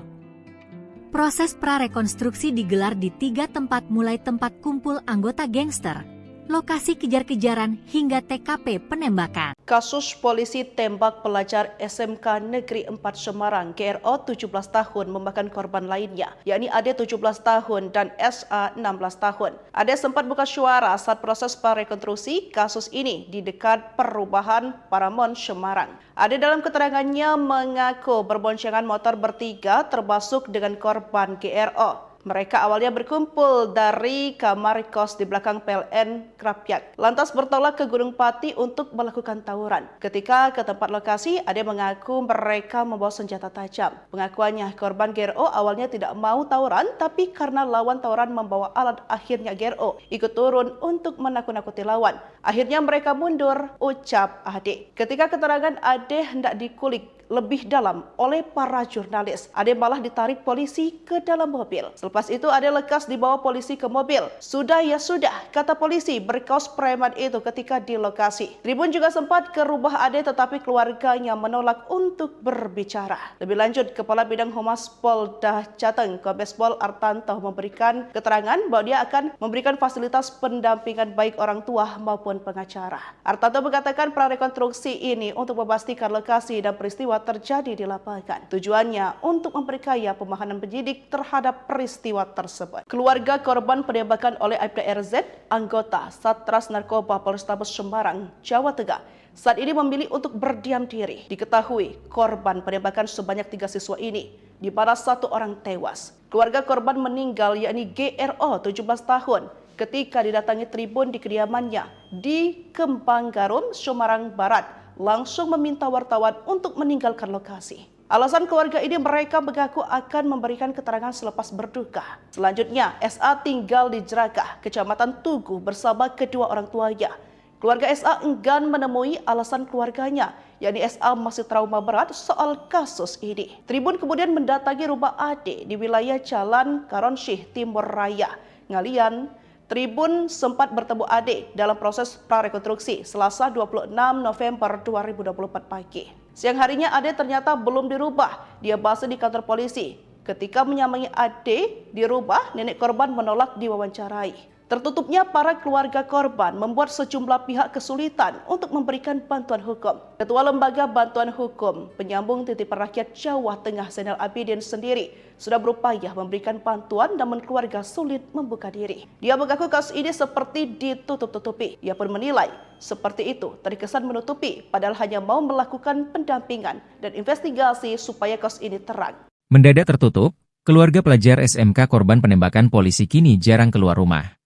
Proses prarekonstruksi digelar di 3 tempat mulai tempat kumpul anggota gangster, lokasi kejar-kejaran hingga TKP penembakan. Kasus polisi tembak pelajar SMK Negeri 4 Semarang GRO 17 tahun memakan korban lainnya, yakni Ade 17 tahun dan SA 16 tahun. Ade sempat buka suara saat proses prarekonstruksi kasus ini di dekat perumahan Paramount Semarang. Ade dalam keterangannya mengaku berboncengan motor bertiga termasuk dengan korban GRO. Mereka awalnya berkumpul dari kamar kos di belakang PLN Krapyak, lantas bertolak ke Gunung Pati untuk melakukan tawuran. Ketika ke tempat lokasi, Ade mengaku mereka membawa senjata tajam. Pengakuannya, korban GRO awalnya tidak mau tawuran, tapi karena lawan tawuran membawa alat, akhirnya GRO ikut turun untuk menakut-nakuti lawan. Akhirnya mereka mundur, ucap Ade. Ketika keterangan Ade hendak dikulik lebih dalam oleh para jurnalis, Ade malah ditarik polisi ke dalam mobil. Selepas itu Ade lekas dibawa polisi ke mobil. Sudah ya sudah, kata polisi berkaos preman itu ketika di lokasi. Tribun juga sempat ke rumah Ade tetapi keluarganya menolak untuk berbicara. Lebih lanjut, Kepala Bidang Humas Polda Jateng, Kombes Pol Artanto memberikan keterangan bahwa dia akan memberikan fasilitas pendampingan baik orang tua maupun pengacara. Artanto mengatakan prarekonstruksi ini untuk memastikan lokasi dan peristiwa terjadi di lapangan. Tujuannya untuk memperkaya pemahaman penyidik terhadap peristiwa tersebut. Keluarga korban penembakan oleh Aibda RZ, anggota Satres Narkoba Polrestabes Semarang, Jawa Tengah, saat ini memilih untuk berdiam diri. Diketahui korban penembakan sebanyak 3 siswa ini, di mana 1 orang tewas. Keluarga korban meninggal yakni GRO 17 tahun ketika didatangi tribun di kediamannya di Kembang Garum, Semarang Barat, langsung meminta wartawan untuk meninggalkan lokasi. Alasan keluarga ini, mereka mengaku akan memberikan keterangan selepas berduka. Selanjutnya, SA tinggal di Jerakah, Kecamatan Tugu bersama kedua orang tuanya. Keluarga SA enggan menemui alasan keluarganya, yakni SA masih trauma berat soal kasus ini. Tribun kemudian mendatangi rumah Ade di wilayah Jalan Karonsyih Timur Raya, Ngalian. Tribun sempat bertemu Ade dalam proses prarekonstruksi Selasa 26 November 2024 pagi. Siang harinya Ade ternyata belum dirubah. Dia basa di kantor polisi. Ketika menyamai Ade di rumah, nenek korban menolak diwawancarai. Tertutupnya para keluarga korban membuat sejumlah pihak kesulitan untuk memberikan bantuan hukum. Ketua Lembaga Bantuan Hukum Penyambung Titipan Rakyat Jawa Tengah Zainal Abidin sendiri sudah berupaya memberikan bantuan namun keluarga sulit membuka diri. Dia mengaku kasus ini seperti ditutup-tutupi. Ia pun menilai seperti itu terkesan menutupi padahal hanya mau melakukan pendampingan dan investigasi supaya kasus ini terang. Mendadak tertutup, keluarga pelajar SMK korban penembakan polisi kini jarang keluar rumah.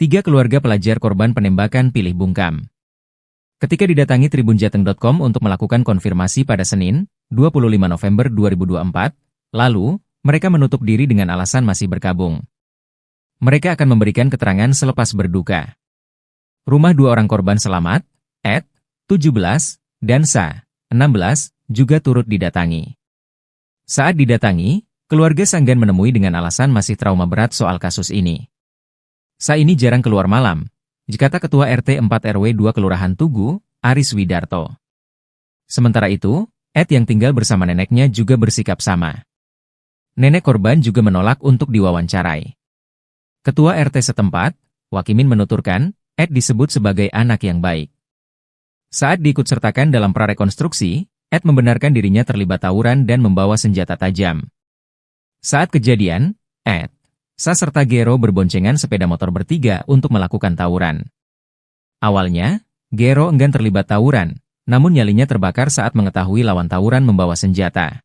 3 keluarga pelajar korban penembakan pilih bungkam. Ketika didatangi tribunjateng.com untuk melakukan konfirmasi pada Senin, 25 November 2024, lalu, mereka menutup diri dengan alasan masih berkabung. Mereka akan memberikan keterangan selepas berduka. Rumah 2 orang korban selamat, Ed, 17, dan Sa, 16, juga turut didatangi. Saat didatangi, keluarga Sanggan menemui dengan alasan masih trauma berat soal kasus ini. Sa ini jarang keluar malam, dikata Ketua RT 4 RW 2 Kelurahan Tugu, Aris Widarto. Sementara itu, Ed yang tinggal bersama neneknya juga bersikap sama. Nenek korban juga menolak untuk diwawancarai. Ketua RT setempat, Wakimin menuturkan, Ed disebut sebagai anak yang baik. Saat diikutsertakan dalam prarekonstruksi, Ed membenarkan dirinya terlibat tawuran dan membawa senjata tajam. Saat kejadian, Ed, Sa serta Gero berboncengan sepeda motor bertiga untuk melakukan tawuran. Awalnya, Gero enggan terlibat tawuran, namun nyalinya terbakar saat mengetahui lawan tawuran membawa senjata.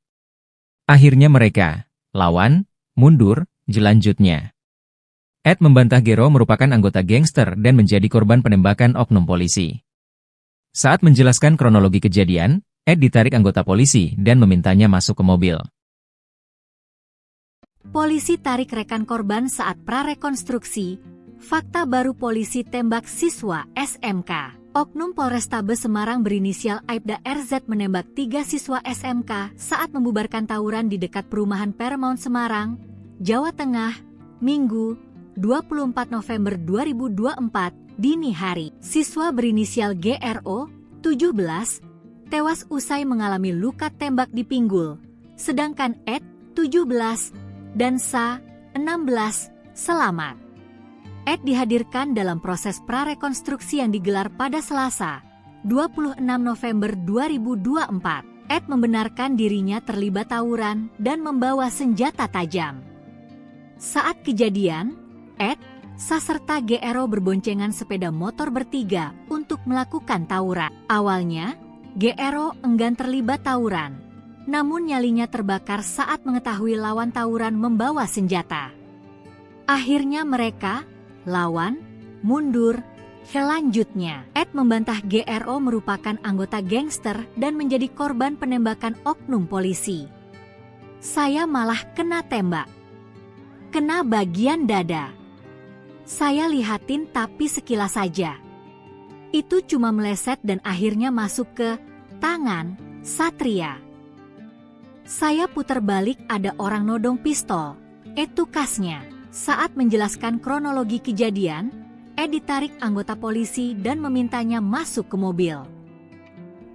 Akhirnya mereka, lawan, mundur, jelanjutnya. Ed membantah Gero merupakan anggota gangster dan menjadi korban penembakan oknum polisi. Saat menjelaskan kronologi kejadian, Ed ditarik anggota polisi dan memintanya masuk ke mobil. Polisi tarik rekan korban saat prarekonstruksi. Fakta baru polisi tembak siswa SMK. Oknum Polrestabes Semarang berinisial Aibda RZ menembak 3 siswa SMK saat membubarkan tawuran di dekat perumahan Paramount Semarang, Jawa Tengah, Minggu, 24 November 2024, dini hari. Siswa berinisial GRO, 17, tewas usai mengalami luka tembak di pinggul, sedangkan Ed, 17, dan Sa, 16, selamat. Ed dihadirkan dalam proses prarekonstruksi yang digelar pada Selasa, 26 November 2024. Ed membenarkan dirinya terlibat tawuran dan membawa senjata tajam. Saat kejadian, Ed, Sa serta GRO berboncengan sepeda motor bertiga untuk melakukan tawuran. Awalnya, GRO enggan terlibat tawuran. Namun nyalinya terbakar saat mengetahui lawan tawuran membawa senjata. Akhirnya mereka, lawan, mundur, selanjutnya. Ed membantah GRO merupakan anggota gangster dan menjadi korban penembakan oknum polisi. Saya malah kena tembak. Kena bagian dada. Saya lihatin tapi sekilas saja. Itu cuma meleset dan akhirnya masuk ke tangan Satria. Saya putar balik ada orang nodong pistol. Itu kasnya. Saat menjelaskan kronologi kejadian, Ed ditarik anggota polisi dan memintanya masuk ke mobil.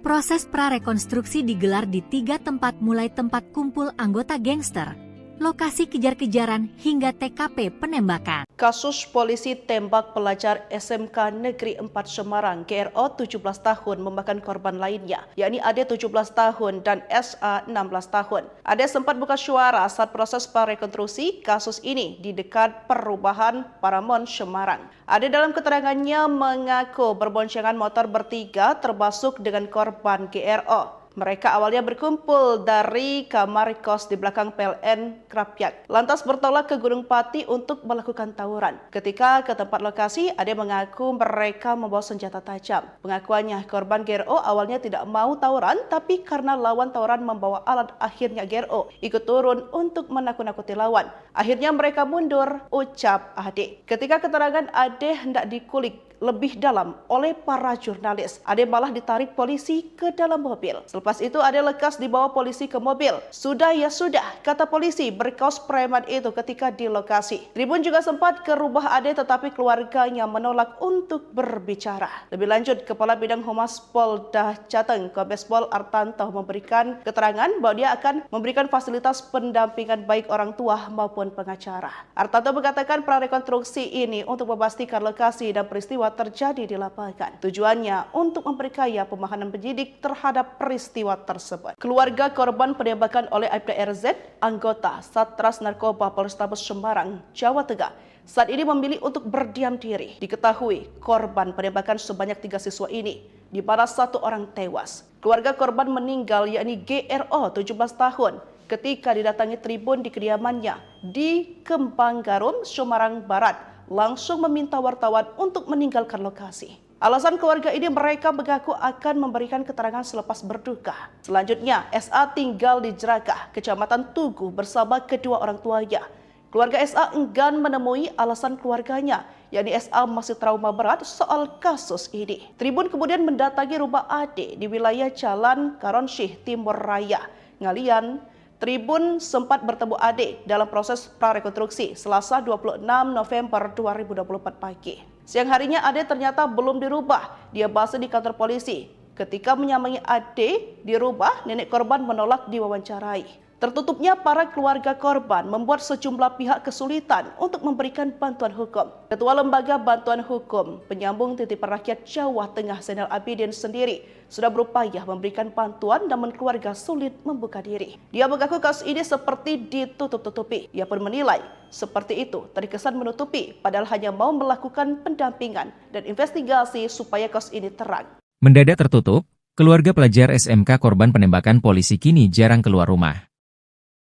Proses prarekonstruksi digelar di 3 tempat mulai tempat kumpul anggota gangster, lokasi kejar-kejaran hingga TKP penembakan. Kasus polisi tembak pelajar SMK Negeri 4 Semarang GRO 17 tahun memakan korban lainnya, yakni Ade 17 tahun dan SA 16 tahun. Ade sempat buka suara saat proses prarekonstruksi kasus ini di dekat perumahan Paramount Semarang. Ade dalam keterangannya mengaku berboncengan motor bertiga termasuk dengan korban GRO. Mereka awalnya berkumpul dari kamar kos di belakang PLN Krapyak, lantas bertolak ke Gunung Pati untuk melakukan tawuran. Ketika ke tempat lokasi, Ade mengaku mereka membawa senjata tajam. Pengakuannya, korban GRO awalnya tidak mau tawuran, tapi karena lawan tawuran membawa alat, akhirnya GRO ikut turun untuk menakut-nakuti lawan. Akhirnya mereka mundur, ucap Ade. Ketika keterangan Ade hendak dikulik lebih dalam oleh para jurnalis. Ade malah ditarik polisi ke dalam mobil. Selepas itu Ade lekas dibawa polisi ke mobil. Sudah ya sudah, kata polisi berkaos preman itu ketika di lokasi. Tribun juga sempat ke rumah Ade tetapi keluarganya menolak untuk berbicara. Lebih lanjut, Kepala Bidang Humas Polda Jateng, Kombes Pol Artanto memberikan keterangan bahwa dia akan memberikan fasilitas pendampingan baik orang tua maupun pengacara. Artanto mengatakan prarekonstruksi ini untuk memastikan lokasi dan peristiwa terjadi di lapangan. Tujuannya untuk memperkaya pemahaman penyidik terhadap peristiwa tersebut. Keluarga korban penembakan oleh Aibda RZ, anggota Satras Narkoba Polrestabes Semarang, Jawa Tengah, saat ini memilih untuk berdiam diri. Diketahui korban penembakan sebanyak 3 siswa ini, di mana 1 orang tewas. Keluarga korban meninggal yakni GRO 17 tahun ketika didatangi tribun di kediamannya di Kembang Garum, Semarang Barat, langsung meminta wartawan untuk meninggalkan lokasi. Alasan keluarga ini mereka mengaku akan memberikan keterangan selepas berduka. Selanjutnya, SA tinggal di Jerakah, Kecamatan Tugu bersama kedua orang tuanya. Keluarga SA enggan menemui alasan keluarganya, yakni SA masih trauma berat soal kasus ini. Tribun kemudian mendatangi rumah Ade di wilayah Jalan Karonsyih Timur Raya, Ngalian. Tribun sempat bertemu Ade dalam proses prarekonstruksi Selasa 26 November 2024 pagi. Siang harinya Ade ternyata belum dirubah. Dia bahas di kantor polisi. Ketika menyambangi Ade di rumah, nenek korban menolak diwawancarai. Tertutupnya para keluarga korban membuat sejumlah pihak kesulitan untuk memberikan bantuan hukum. Ketua Lembaga Bantuan Hukum Penyambung Titipan Rakyat Jawa Tengah Zainal Abidin sendiri sudah berupaya memberikan bantuan namun keluarga sulit membuka diri. Dia mengaku kasus ini seperti ditutup-tutupi. Ia pun menilai seperti itu terkesan menutupi padahal hanya mau melakukan pendampingan dan investigasi supaya kasus ini terang. Mendadak tertutup, keluarga pelajar SMK korban penembakan polisi kini jarang keluar rumah.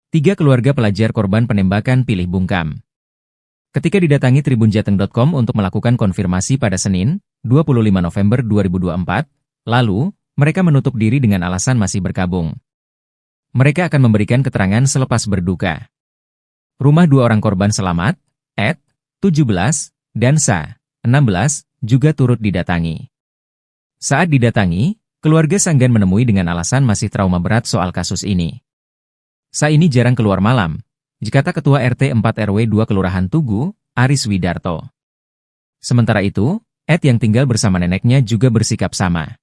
3 keluarga pelajar korban penembakan pilih bungkam. Ketika didatangi tribunjateng.com untuk melakukan konfirmasi pada Senin, 25 November 2024, lalu, mereka menutup diri dengan alasan masih berkabung. Mereka akan memberikan keterangan selepas berduka. Rumah 2 orang korban selamat, Ed, 17, dan Sa, 16, juga turut didatangi. Saat didatangi, keluarga Sanggan menemui dengan alasan masih trauma berat soal kasus ini. Sa ini jarang keluar malam, kata Ketua RT 4 RW 2 Kelurahan Tugu, Aris Widarto. Sementara itu, Ed yang tinggal bersama neneknya juga bersikap sama.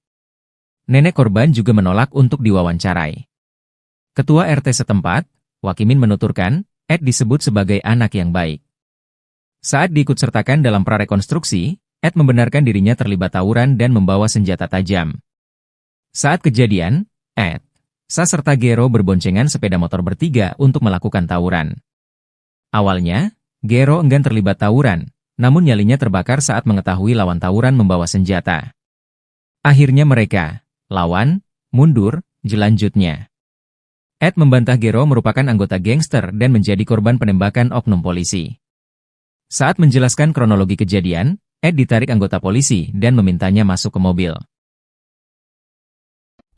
Nenek korban juga menolak untuk diwawancarai. Ketua RT setempat, Wakimin menuturkan, Ed disebut sebagai anak yang baik. Saat diikutsertakan dalam prarekonstruksi, Ed membenarkan dirinya terlibat tawuran dan membawa senjata tajam. Saat kejadian, Ed, Sa serta Gero berboncengan sepeda motor bertiga untuk melakukan tawuran. Awalnya, Gero enggan terlibat tawuran, namun nyalinya terbakar saat mengetahui lawan tawuran membawa senjata. Akhirnya mereka, lawan, mundur, jelanjutnya. Ed membantah Gero merupakan anggota gangster dan menjadi korban penembakan oknum polisi. Saat menjelaskan kronologi kejadian, Ed ditarik anggota polisi dan memintanya masuk ke mobil.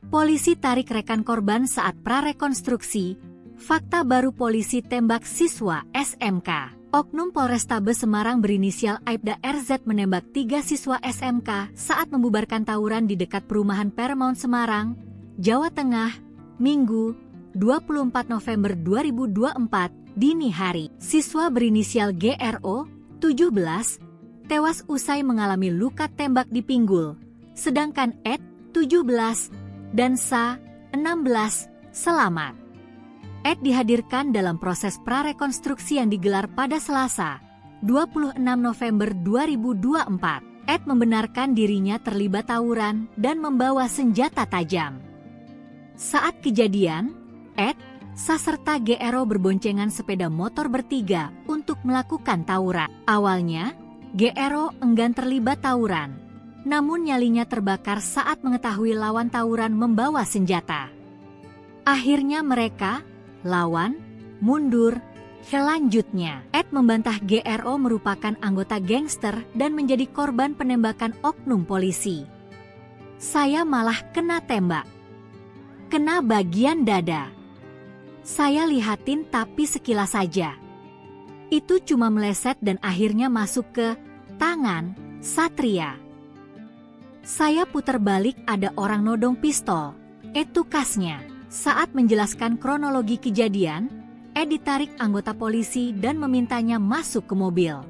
Polisi tarik rekan korban saat prarekonstruksi. Fakta baru polisi tembak siswa SMK. Oknum Polrestabes Semarang berinisial Aibda RZ menembak 3 siswa SMK saat membubarkan tawuran di dekat perumahan Paramount Semarang, Jawa Tengah, Minggu, 24 November 2024, dini hari. Siswa berinisial GRO, 17, tewas usai mengalami luka tembak di pinggul, sedangkan Ed, 17, dan Sa, 16, selamat. Ed dihadirkan dalam proses prarekonstruksi yang digelar pada Selasa, 26 November 2024. Ed membenarkan dirinya terlibat tawuran dan membawa senjata tajam. Saat kejadian, Ed, Sa serta GRO berboncengan sepeda motor bertiga untuk melakukan tawuran. Awalnya, GRO enggan terlibat tawuran. Namun nyalinya terbakar saat mengetahui lawan tawuran membawa senjata. Akhirnya mereka, lawan, mundur. Selanjutnya, Ed membantah GRO merupakan anggota gangster dan menjadi korban penembakan oknum polisi. Saya malah kena tembak. Kena bagian dada. Saya lihatin tapi sekilas saja. Itu cuma meleset dan akhirnya masuk ke tangan, Satria. Saya putar balik ada orang nodong pistol. Itu kasnya. Saat menjelaskan kronologi kejadian, Ed ditarik anggota polisi dan memintanya masuk ke mobil.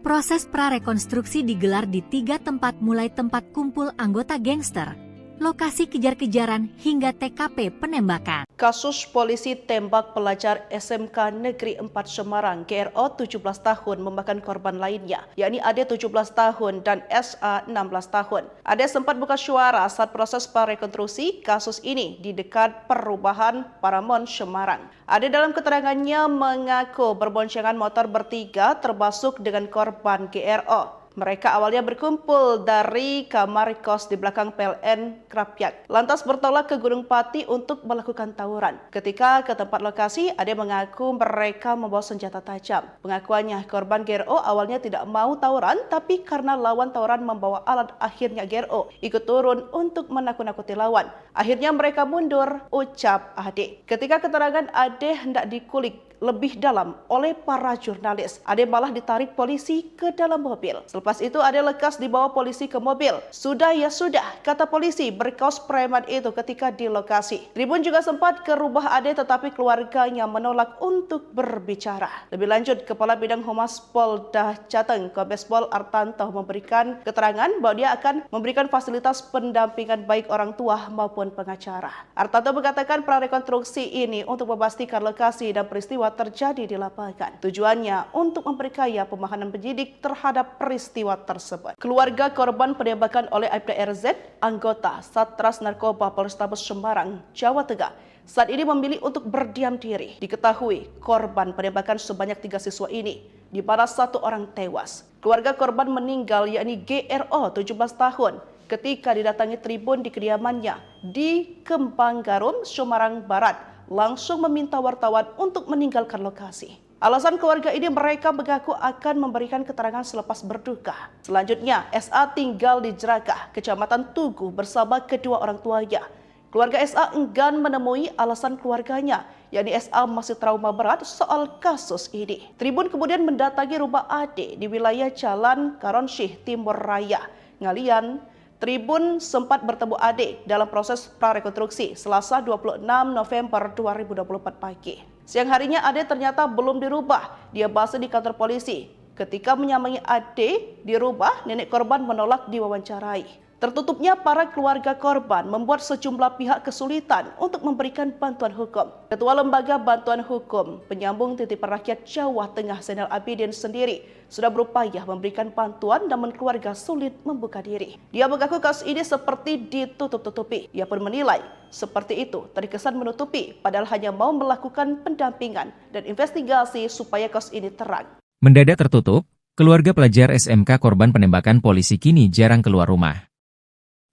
Proses prarekonstruksi digelar di 3 tempat mulai tempat kumpul anggota gangster, lokasi kejar-kejaran hingga TKP penembakan. Kasus polisi tembak pelajar SMK Negeri 4 Semarang GRO 17 tahun memakan korban lainnya, yakni Ade 17 tahun dan SA 16 tahun. Ade sempat buka suara saat proses prarekonstruksi kasus ini di dekat perubahan Paramount Semarang. Ade dalam keterangannya mengaku berboncengan motor bertiga termasuk dengan korban GRO. Mereka awalnya berkumpul dari kamar kos di belakang PLN Krapyak, lantas bertolak ke Gunung Pati untuk melakukan tawuran. Ketika ke tempat lokasi, Ade mengaku mereka membawa senjata tajam. Pengakuannya, korban GRO awalnya tidak mau tawuran, tapi karena lawan tawuran membawa alat, akhirnya GRO ikut turun untuk menakut-nakuti lawan. Akhirnya mereka mundur, ucap Ade. Ketika keterangan Ade hendak dikulik lebih dalam oleh para jurnalis, Ade malah ditarik polisi ke dalam mobil. Selepas itu Ade lekas dibawa polisi ke mobil. Sudah ya sudah, kata polisi berkaos preman itu ketika di lokasi. Tribun juga sempat ke rumah Ade tetapi keluarganya menolak untuk berbicara. Lebih lanjut, Kepala Bidang Humas Polda Jateng, Kombes Pol Artanto memberikan keterangan bahwa dia akan memberikan fasilitas pendampingan baik orang tua maupun pengacara. Artanto mengatakan prarekonstruksi ini untuk memastikan lokasi dan peristiwa terjadi di lapangan. Tujuannya untuk memperkaya pemahaman penyidik terhadap peristiwa tersebut. Keluarga korban penembakan oleh Aibda RZ, anggota Satres Narkoba Polrestabes Semarang, Jawa Tengah, saat ini memilih untuk berdiam diri. Diketahui korban penembakan sebanyak 3 siswa ini, di mana 1 orang tewas. Keluarga korban meninggal yakni GRO 17 tahun ketika didatangi tribun di kediamannya di Kembang Garum, Semarang Barat, langsung meminta wartawan untuk meninggalkan lokasi. Alasan keluarga ini, mereka mengaku akan memberikan keterangan selepas berduka. Selanjutnya, SA tinggal di Jerakah, Kecamatan Tugu bersama kedua orang tuanya. Keluarga SA enggan menemui alasan keluarganya, yakni SA masih trauma berat soal kasus ini. Tribun kemudian mendatangi rumah Ade di wilayah Jalan Karonsyih Timur Raya, Ngalian. Tribun sempat bertemu Ade dalam proses prarekonstruksi Selasa 26 November 2024 pagi. Siang harinya Ade ternyata belum dirubah. Dia masih di kantor polisi. Ketika menyambangi Ade di rumah, nenek korban menolak diwawancarai. Tertutupnya para keluarga korban membuat sejumlah pihak kesulitan untuk memberikan bantuan hukum. Ketua Lembaga Bantuan Hukum Penyambung Titipan Rakyat Jawa Tengah Zainal Abidin sendiri sudah berupaya memberikan bantuan namun keluarga sulit membuka diri. Dia mengaku kasus ini seperti ditutup-tutupi. Ia pun menilai seperti itu terkesan menutupi padahal hanya mau melakukan pendampingan dan investigasi supaya kasus ini terang. Mendadak tertutup, keluarga pelajar SMK korban penembakan polisi kini jarang keluar rumah.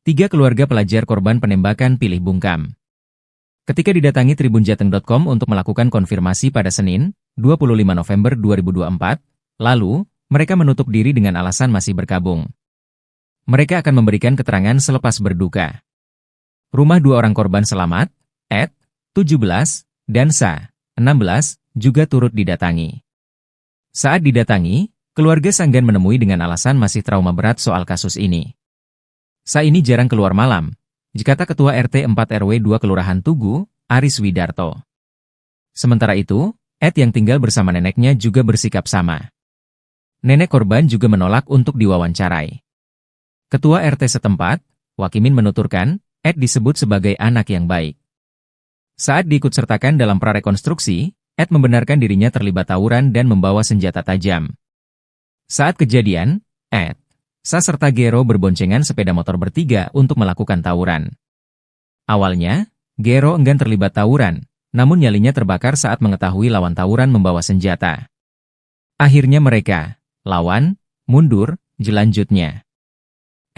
3 keluarga pelajar korban penembakan pilih bungkam. Ketika didatangi tribunjateng.com untuk melakukan konfirmasi pada Senin, 25 November 2024, lalu, mereka menutup diri dengan alasan masih berkabung. Mereka akan memberikan keterangan selepas berduka. Rumah 2 orang korban selamat, Ed, 17, dan Sa, 16, juga turut didatangi. Saat didatangi, keluarga Sanggan menemui dengan alasan masih trauma berat soal kasus ini. Sa ini jarang keluar malam, kata Ketua RT 4 RW 2 Kelurahan Tugu, Aris Widarto. Sementara itu, Ed yang tinggal bersama neneknya juga bersikap sama. Nenek korban juga menolak untuk diwawancarai. Ketua RT setempat, Wakimin menuturkan, Ed disebut sebagai anak yang baik. Saat diikutsertakan dalam prarekonstruksi, Ed membenarkan dirinya terlibat tawuran dan membawa senjata tajam. Saat kejadian, Ed, Sa serta Gero berboncengan sepeda motor bertiga untuk melakukan tawuran. Awalnya, Gero enggan terlibat tawuran, namun nyalinya terbakar saat mengetahui lawan tawuran membawa senjata. Akhirnya mereka, lawan, mundur, jelanjutnya.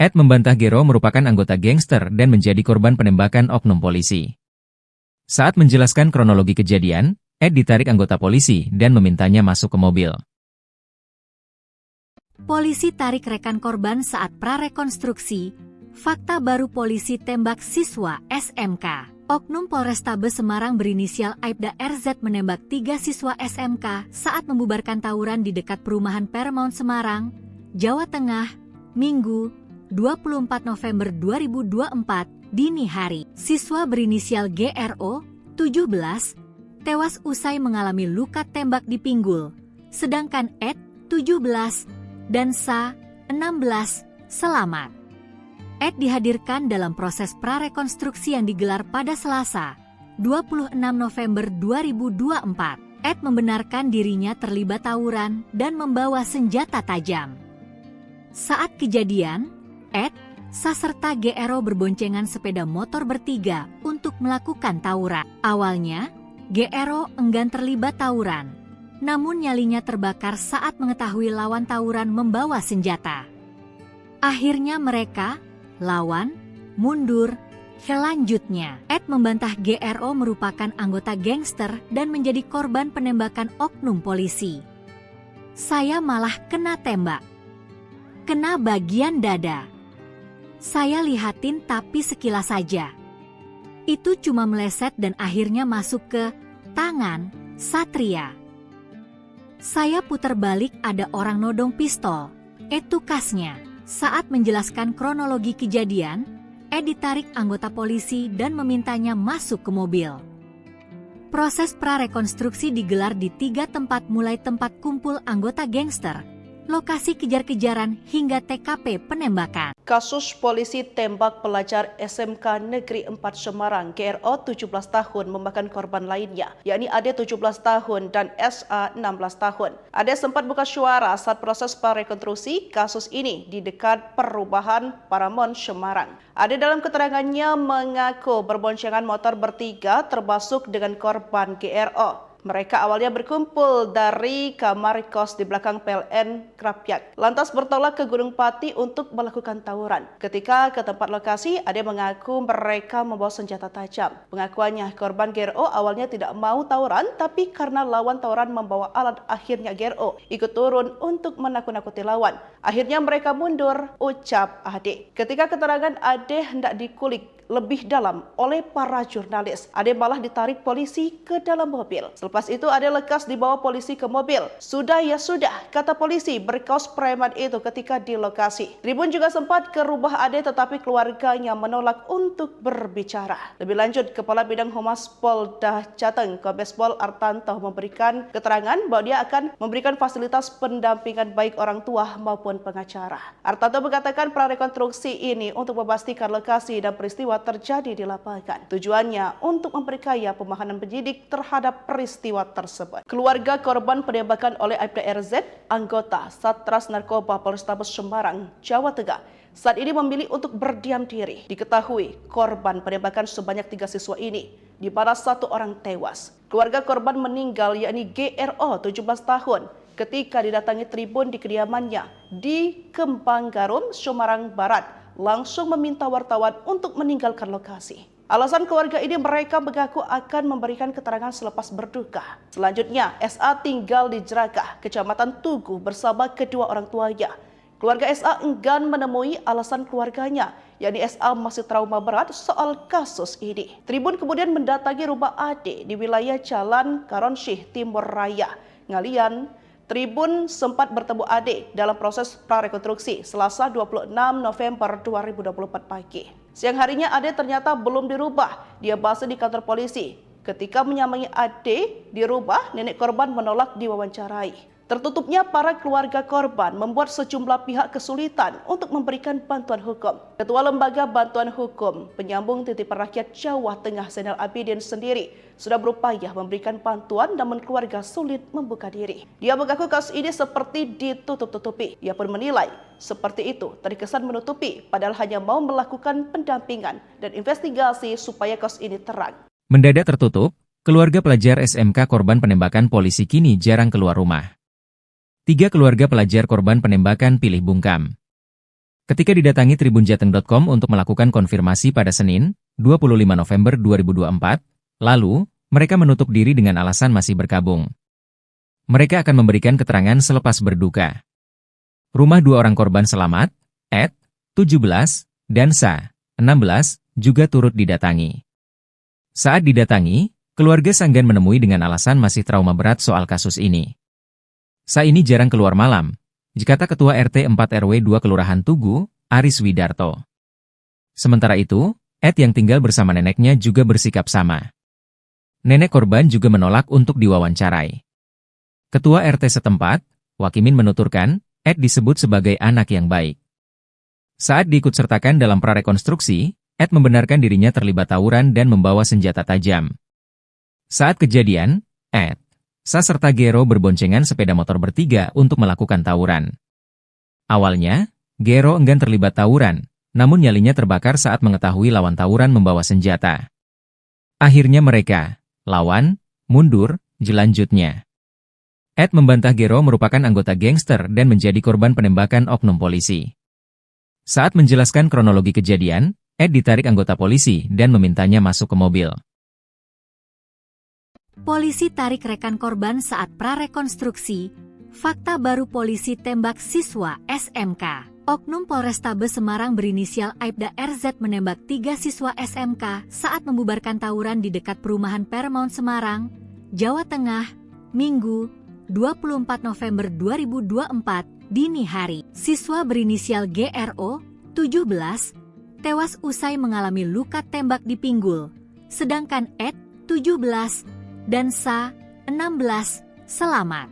Ed membantah Gero merupakan anggota gangster dan menjadi korban penembakan oknum polisi. Saat menjelaskan kronologi kejadian, Ed ditarik anggota polisi dan memintanya masuk ke mobil. Polisi tarik rekan korban saat prarekonstruksi. Fakta baru polisi tembak siswa SMK. Oknum Polrestabes Semarang berinisial Aibda RZ menembak 3 siswa SMK saat membubarkan tawuran di dekat perumahan Paramount Semarang, Jawa Tengah, Minggu, 24 November 2024, dini hari. Siswa berinisial GRO, 17, tewas usai mengalami luka tembak di pinggul, sedangkan Ed, 17, dan Sa, 16, selamat. Ed dihadirkan dalam proses prarekonstruksi yang digelar pada Selasa, 26 November 2024. Ed membenarkan dirinya terlibat tawuran dan membawa senjata tajam. Saat kejadian, Ed, Sa serta GRO berboncengan sepeda motor bertiga untuk melakukan tawuran. Awalnya, GRO enggan terlibat tawuran, namun nyalinya terbakar saat mengetahui lawan tawuran membawa senjata. Akhirnya mereka, lawan, mundur. Selanjutnya, Ed membantah GRO merupakan anggota gangster dan menjadi korban penembakan oknum polisi. Saya malah kena tembak. Kena bagian dada. Saya lihatin tapi sekilas saja. Itu cuma meleset dan akhirnya masuk ke tangan Satria. Saya putar balik ada orang nodong pistol. Tukasnya. Saat menjelaskan kronologi kejadian, Ed ditarik anggota polisi dan memintanya masuk ke mobil. Proses prarekonstruksi digelar di 3 tempat mulai tempat kumpul anggota gangster, lokasi kejar-kejaran hingga TKP penembakan. Kasus polisi tembak pelajar SMK Negeri 4 Semarang GRO 17 tahun memakan korban lainnya, yakni Ade 17 tahun dan SA 16 tahun. Ade sempat buka suara saat proses prarekonstruksi kasus ini di dekat perubahan Paramount Semarang. Ade dalam keterangannya mengaku berboncengan motor bertiga termasuk dengan korban GRO. Mereka awalnya berkumpul dari kamar kos di belakang PLN Krapyak, lantas bertolak ke Gunung Pati untuk melakukan tawuran. Ketika ke tempat lokasi, Ade mengaku mereka membawa senjata tajam. Pengakuannya, korban GRO awalnya tidak mau tawuran, tapi karena lawan tawuran membawa alat, akhirnya GRO ikut turun untuk menakut-nakuti lawan. Akhirnya mereka mundur, ucap Ade. Ketika keterangan Ade hendak dikulik lebih dalam oleh para jurnalis, Ade malah ditarik polisi ke dalam mobil. Selepas itu Ade lekas dibawa polisi ke mobil. Sudah ya sudah, kata polisi berkaos preman itu ketika di lokasi. Tribun juga sempat ke rumah Ade tetapi keluarganya menolak untuk berbicara. Lebih lanjut, Kepala Bidang Humas Polda Jateng, Kombes Pol Artanto memberikan keterangan bahwa dia akan memberikan fasilitas pendampingan baik orang tua maupun pengacara. Artanto mengatakan prarekonstruksi ini untuk memastikan lokasi dan peristiwa terjadi di lapangan. Tujuannya untuk memperkaya pemahaman penyidik terhadap peristiwa tersebut. Keluarga korban penembakan oleh Aibda RZ, anggota Satres Narkoba Polrestabes Semarang, Jawa Tengah, saat ini memilih untuk berdiam diri. Diketahui korban penembakan sebanyak 3 siswa ini, di mana 1 orang tewas. Keluarga korban meninggal yakni GRO 17 tahun ketika didatangi tribun di kediamannya di Kembang Garum, Semarang Barat, langsung meminta wartawan untuk meninggalkan lokasi. Alasan keluarga ini, mereka mengaku akan memberikan keterangan selepas berduka. Selanjutnya, SA tinggal di Jerakah, Kecamatan Tugu bersama kedua orang tuanya. Keluarga SA enggan menemui alasan keluarganya, yakni SA masih trauma berat soal kasus ini. Tribun kemudian mendatangi rumah Ade di wilayah Jalan Karonsyih Timur Raya, Ngalian. Tribun sempat bertemu Ade dalam proses prarekonstruksi Selasa 26 November 2024 pagi. Siang harinya Ade ternyata belum dirubah. Dia masih di kantor polisi. Ketika menyambangi Ade di rumah, nenek korban menolak diwawancarai. Tertutupnya para keluarga korban membuat sejumlah pihak kesulitan untuk memberikan bantuan hukum. Ketua Lembaga Bantuan Hukum Penyambung Titipan Rakyat Jawa Tengah Zainal Abidin sendiri sudah berupaya memberikan bantuan namun keluarga sulit membuka diri. Dia mengaku kasus ini seperti ditutup-tutupi. Ia pun menilai seperti itu terkesan menutupi padahal hanya mau melakukan pendampingan dan investigasi supaya kasus ini terang. Mendadak tertutup, keluarga pelajar SMK korban penembakan polisi kini jarang keluar rumah. 3 keluarga pelajar korban penembakan pilih bungkam. Ketika didatangi tribunjateng.com untuk melakukan konfirmasi pada Senin, 25 November 2024, lalu, mereka menutup diri dengan alasan masih berkabung. Mereka akan memberikan keterangan selepas berduka. Rumah 2 orang korban selamat, Ed, 17, dan Sa, 16, juga turut didatangi. Saat didatangi, keluarga Sanggan menemui dengan alasan masih trauma berat soal kasus ini. Sa ini jarang keluar malam, kata Ketua RT 4 RW 2 Kelurahan Tugu, Aris Widarto. Sementara itu, Ed yang tinggal bersama neneknya juga bersikap sama. Nenek korban juga menolak untuk diwawancarai. Ketua RT setempat, Wakimin menuturkan, Ed disebut sebagai anak yang baik. Saat diikutsertakan dalam prarekonstruksi, Ed membenarkan dirinya terlibat tawuran dan membawa senjata tajam. Saat kejadian, Ed, Sa serta Gero berboncengan sepeda motor bertiga untuk melakukan tawuran. Awalnya, Gero enggan terlibat tawuran, namun nyalinya terbakar saat mengetahui lawan tawuran membawa senjata. Akhirnya mereka, lawan, mundur, jelanjutnya. Ed membantah Gero merupakan anggota gangster dan menjadi korban penembakan oknum polisi. Saat menjelaskan kronologi kejadian, Ed ditarik anggota polisi dan memintanya masuk ke mobil. Polisi tarik rekan korban saat prarekonstruksi. Fakta baru polisi tembak siswa SMK. Oknum Polrestabes Semarang berinisial Aibda RZ menembak 3 siswa SMK saat membubarkan tawuran di dekat perumahan Paramount Semarang, Jawa Tengah, Minggu, 24 November 2024, dini hari. Siswa berinisial GRO, 17, tewas usai mengalami luka tembak di pinggul, sedangkan Ed, 17, dan Sa, 16, selamat.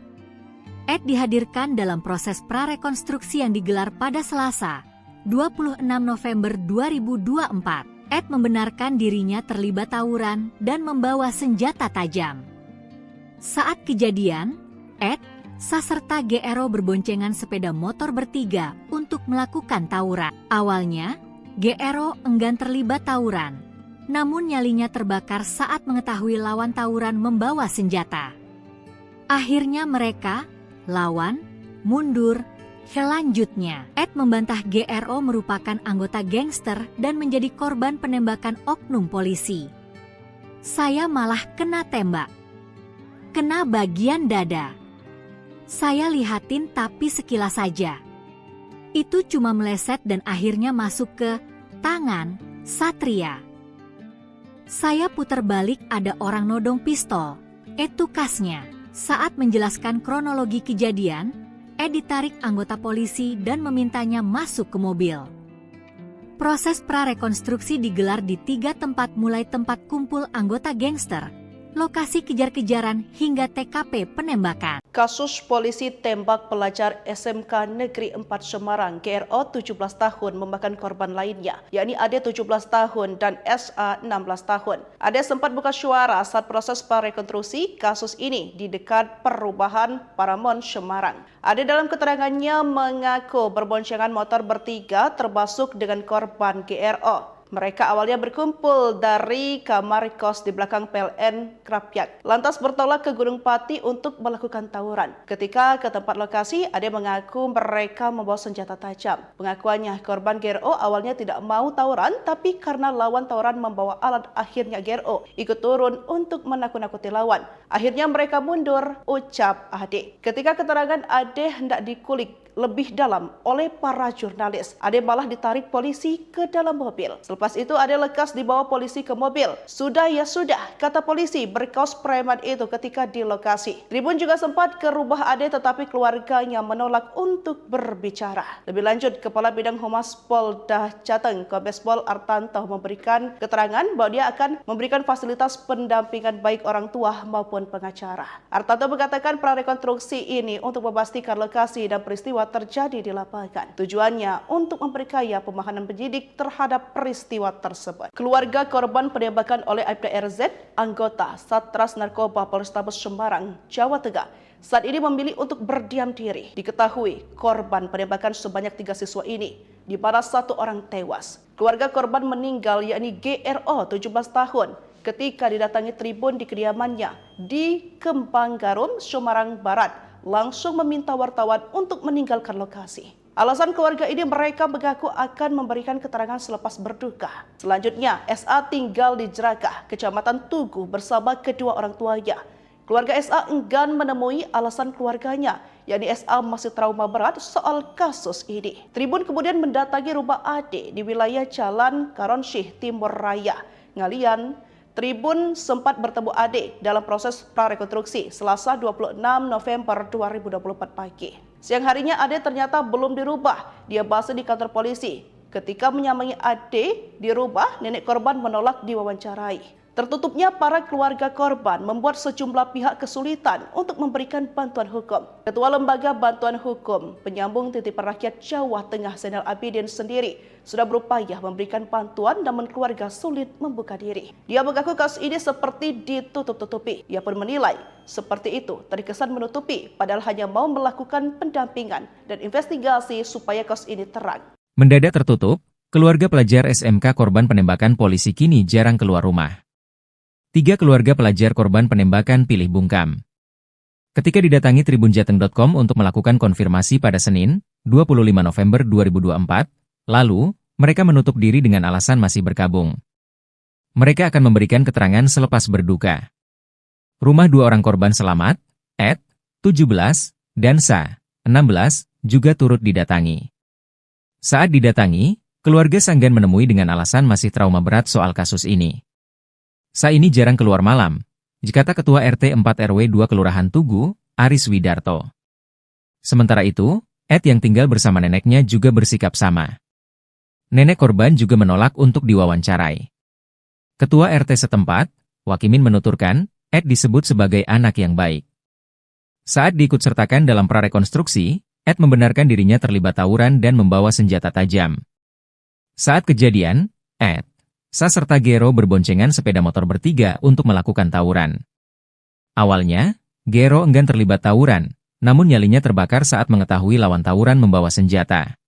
Ed dihadirkan dalam proses prarekonstruksi yang digelar pada Selasa, 26 November 2024. Ed membenarkan dirinya terlibat tawuran dan membawa senjata tajam. Saat kejadian, Ed, Sa serta GRO berboncengan sepeda motor bertiga untuk melakukan tawuran. Awalnya, GRO enggan terlibat tawuran, namun nyalinya terbakar saat mengetahui lawan tawuran membawa senjata. Akhirnya mereka, lawan, mundur, selanjutnya. Ed membantah GRO merupakan anggota gangster dan menjadi korban penembakan oknum polisi. Saya malah kena tembak. Kena bagian dada. Saya lihatin tapi sekilas saja. Itu cuma meleset dan akhirnya masuk ke tangan Satria. Saya putar balik ada orang nodong pistol. Itu kasnya. Saat menjelaskan kronologi kejadian, Ed ditarik anggota polisi dan memintanya masuk ke mobil. Proses prarekonstruksi digelar di 3 tempat mulai tempat kumpul anggota gangster, lokasi kejar-kejaran hingga TKP penembakan. Kasus polisi tembak pelajar SMK Negeri 4 Semarang GRO 17 tahun memakan korban lainnya, yakni Ade 17 tahun dan SA 16 tahun. Ade sempat buka suara saat proses prarekonstruksi kasus ini di dekat perumahan Paramount Semarang. Ade dalam keterangannya mengaku berboncengan motor bertiga termasuk dengan korban GRO. Mereka awalnya berkumpul dari kamar kos di belakang PLN Krapyak, lantas bertolak ke Gunung Pati untuk melakukan tawuran. Ketika ke tempat lokasi, Ade mengaku mereka membawa senjata tajam. Pengakuannya, korban GRO awalnya tidak mau tawuran, tapi karena lawan tawuran membawa alat, akhirnya GRO ikut turun untuk menakut-nakuti lawan. Akhirnya mereka mundur, ucap Ade. Ketika keterangan Ade hendak dikulik lebih dalam oleh para jurnalis, Ade malah ditarik polisi ke dalam mobil. Selepas itu Ade lekas dibawa polisi ke mobil. Sudah ya sudah, kata polisi berkaos preman itu ketika di lokasi. Tribun juga sempat ke rumah Ade tetapi keluarganya menolak untuk berbicara. Lebih lanjut, Kepala Bidang Humas Polda Jateng, Kombes Pol Artanto memberikan keterangan bahwa dia akan memberikan fasilitas pendampingan baik orang tua maupun pengacara. Artanto mengatakan prarekonstruksi ini untuk memastikan lokasi dan peristiwa terjadi di lapangan. Tujuannya untuk memperkaya pemahaman penyidik terhadap peristiwa tersebut. Keluarga korban penembakan oleh Aibda RZ, anggota Satres Narkoba Polrestabes Semarang, Jawa Tengah, saat ini memilih untuk berdiam diri. Diketahui korban penembakan sebanyak 3 siswa ini, di mana 1 orang tewas. Keluarga korban meninggal yakni GRO 17 tahun ketika didatangi Tribun di kediamannya di Kembang Garum, Semarang Barat, langsung meminta wartawan untuk meninggalkan lokasi. Alasan keluarga ini mereka mengaku akan memberikan keterangan selepas berduka. Selanjutnya, SA tinggal di Jerakah, Kecamatan Tugu bersama kedua orang tuanya. Keluarga SA enggan menemui alasan keluarganya, yakni SA masih trauma berat soal kasus ini. Tribun kemudian mendatangi rumah Ade di wilayah Jalan Karonsyih Timur Raya, Ngalian. Tribun sempat bertemu Ade dalam proses prarekonstruksi Selasa 26 November 2024 pagi. Siang harinya Ade ternyata belum dirubah. Dia base di kantor polisi. Ketika menyamai Ade dirubah, nenek korban menolak diwawancarai. Tertutupnya para keluarga korban membuat sejumlah pihak kesulitan untuk memberikan bantuan hukum. Ketua Lembaga Bantuan Hukum Penyambung Titipan Rakyat Jawa Tengah Zainal Abidin sendiri sudah berupaya memberikan bantuan namun keluarga sulit membuka diri. Dia mengaku kasus ini seperti ditutup-tutupi. Ia pun menilai seperti itu terkesan menutupi padahal hanya mau melakukan pendampingan dan investigasi supaya kasus ini terang. Mendadak tertutup, keluarga pelajar SMK korban penembakan polisi kini jarang keluar rumah. 3 keluarga pelajar korban penembakan pilih bungkam. Ketika didatangi tribunjateng.com untuk melakukan konfirmasi pada Senin, 25 November 2024, lalu, mereka menutup diri dengan alasan masih berkabung. Mereka akan memberikan keterangan selepas berduka. Rumah 2 orang korban selamat, Ed, 17, dan Sa, 16, juga turut didatangi. Saat didatangi, keluarga Sanggan menemui dengan alasan masih trauma berat soal kasus ini. Sa ini jarang keluar malam, kata Ketua RT 4 RW 2 Kelurahan Tugu, Aris Widarto. Sementara itu, Ed yang tinggal bersama neneknya juga bersikap sama. Nenek korban juga menolak untuk diwawancarai. Ketua RT setempat, Wakimin menuturkan, Ed disebut sebagai anak yang baik. Saat diikutsertakan dalam prarekonstruksi, Ed membenarkan dirinya terlibat tawuran dan membawa senjata tajam. Saat kejadian, Ed, Sa serta Gero berboncengan sepeda motor bertiga untuk melakukan tawuran. Awalnya, Gero enggan terlibat tawuran, namun nyalinya terbakar saat mengetahui lawan tawuran membawa senjata.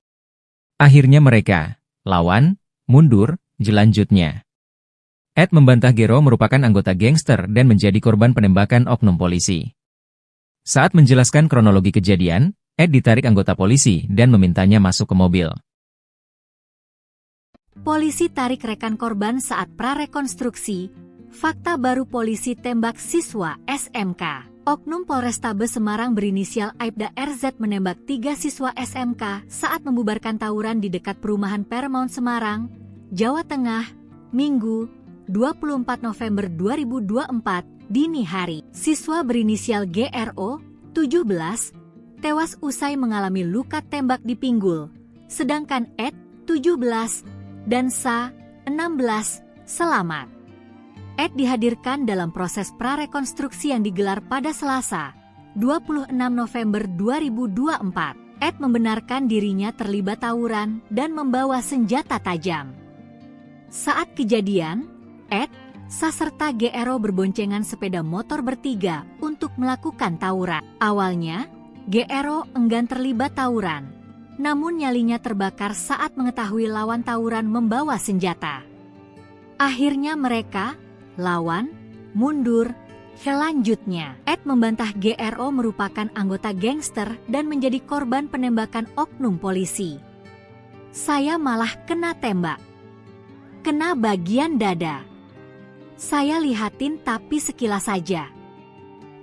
Akhirnya mereka, lawan, mundur, jelanjutnya. Ed membantah Gero merupakan anggota gangster dan menjadi korban penembakan oknum polisi. Saat menjelaskan kronologi kejadian, Ed ditarik anggota polisi dan memintanya masuk ke mobil. Polisi tarik rekan korban saat prarekonstruksi. Fakta baru polisi tembak siswa SMK. Oknum Polrestabes Semarang berinisial Aibda RZ menembak 3 siswa SMK saat membubarkan tawuran di dekat perumahan Paramount Semarang, Jawa Tengah, Minggu, 24 November 2024, dini hari. Siswa berinisial GRO, 17, tewas usai mengalami luka tembak di pinggul, sedangkan Ed, 17, dan Sa, 16, selamat. Ed dihadirkan dalam proses prarekonstruksi yang digelar pada Selasa, 26 November 2024. Ed membenarkan dirinya terlibat tawuran dan membawa senjata tajam. Saat kejadian, Ed, Sa serta GRO berboncengan sepeda motor bertiga untuk melakukan tawuran. Awalnya, GRO enggan terlibat tawuran, namun nyalinya terbakar saat mengetahui lawan tawuran membawa senjata. Akhirnya mereka, lawan, mundur. Selanjutnya, Ed membantah GRO merupakan anggota gangster dan menjadi korban penembakan oknum polisi. Saya malah kena tembak. Kena bagian dada. Saya lihatin tapi sekilas saja.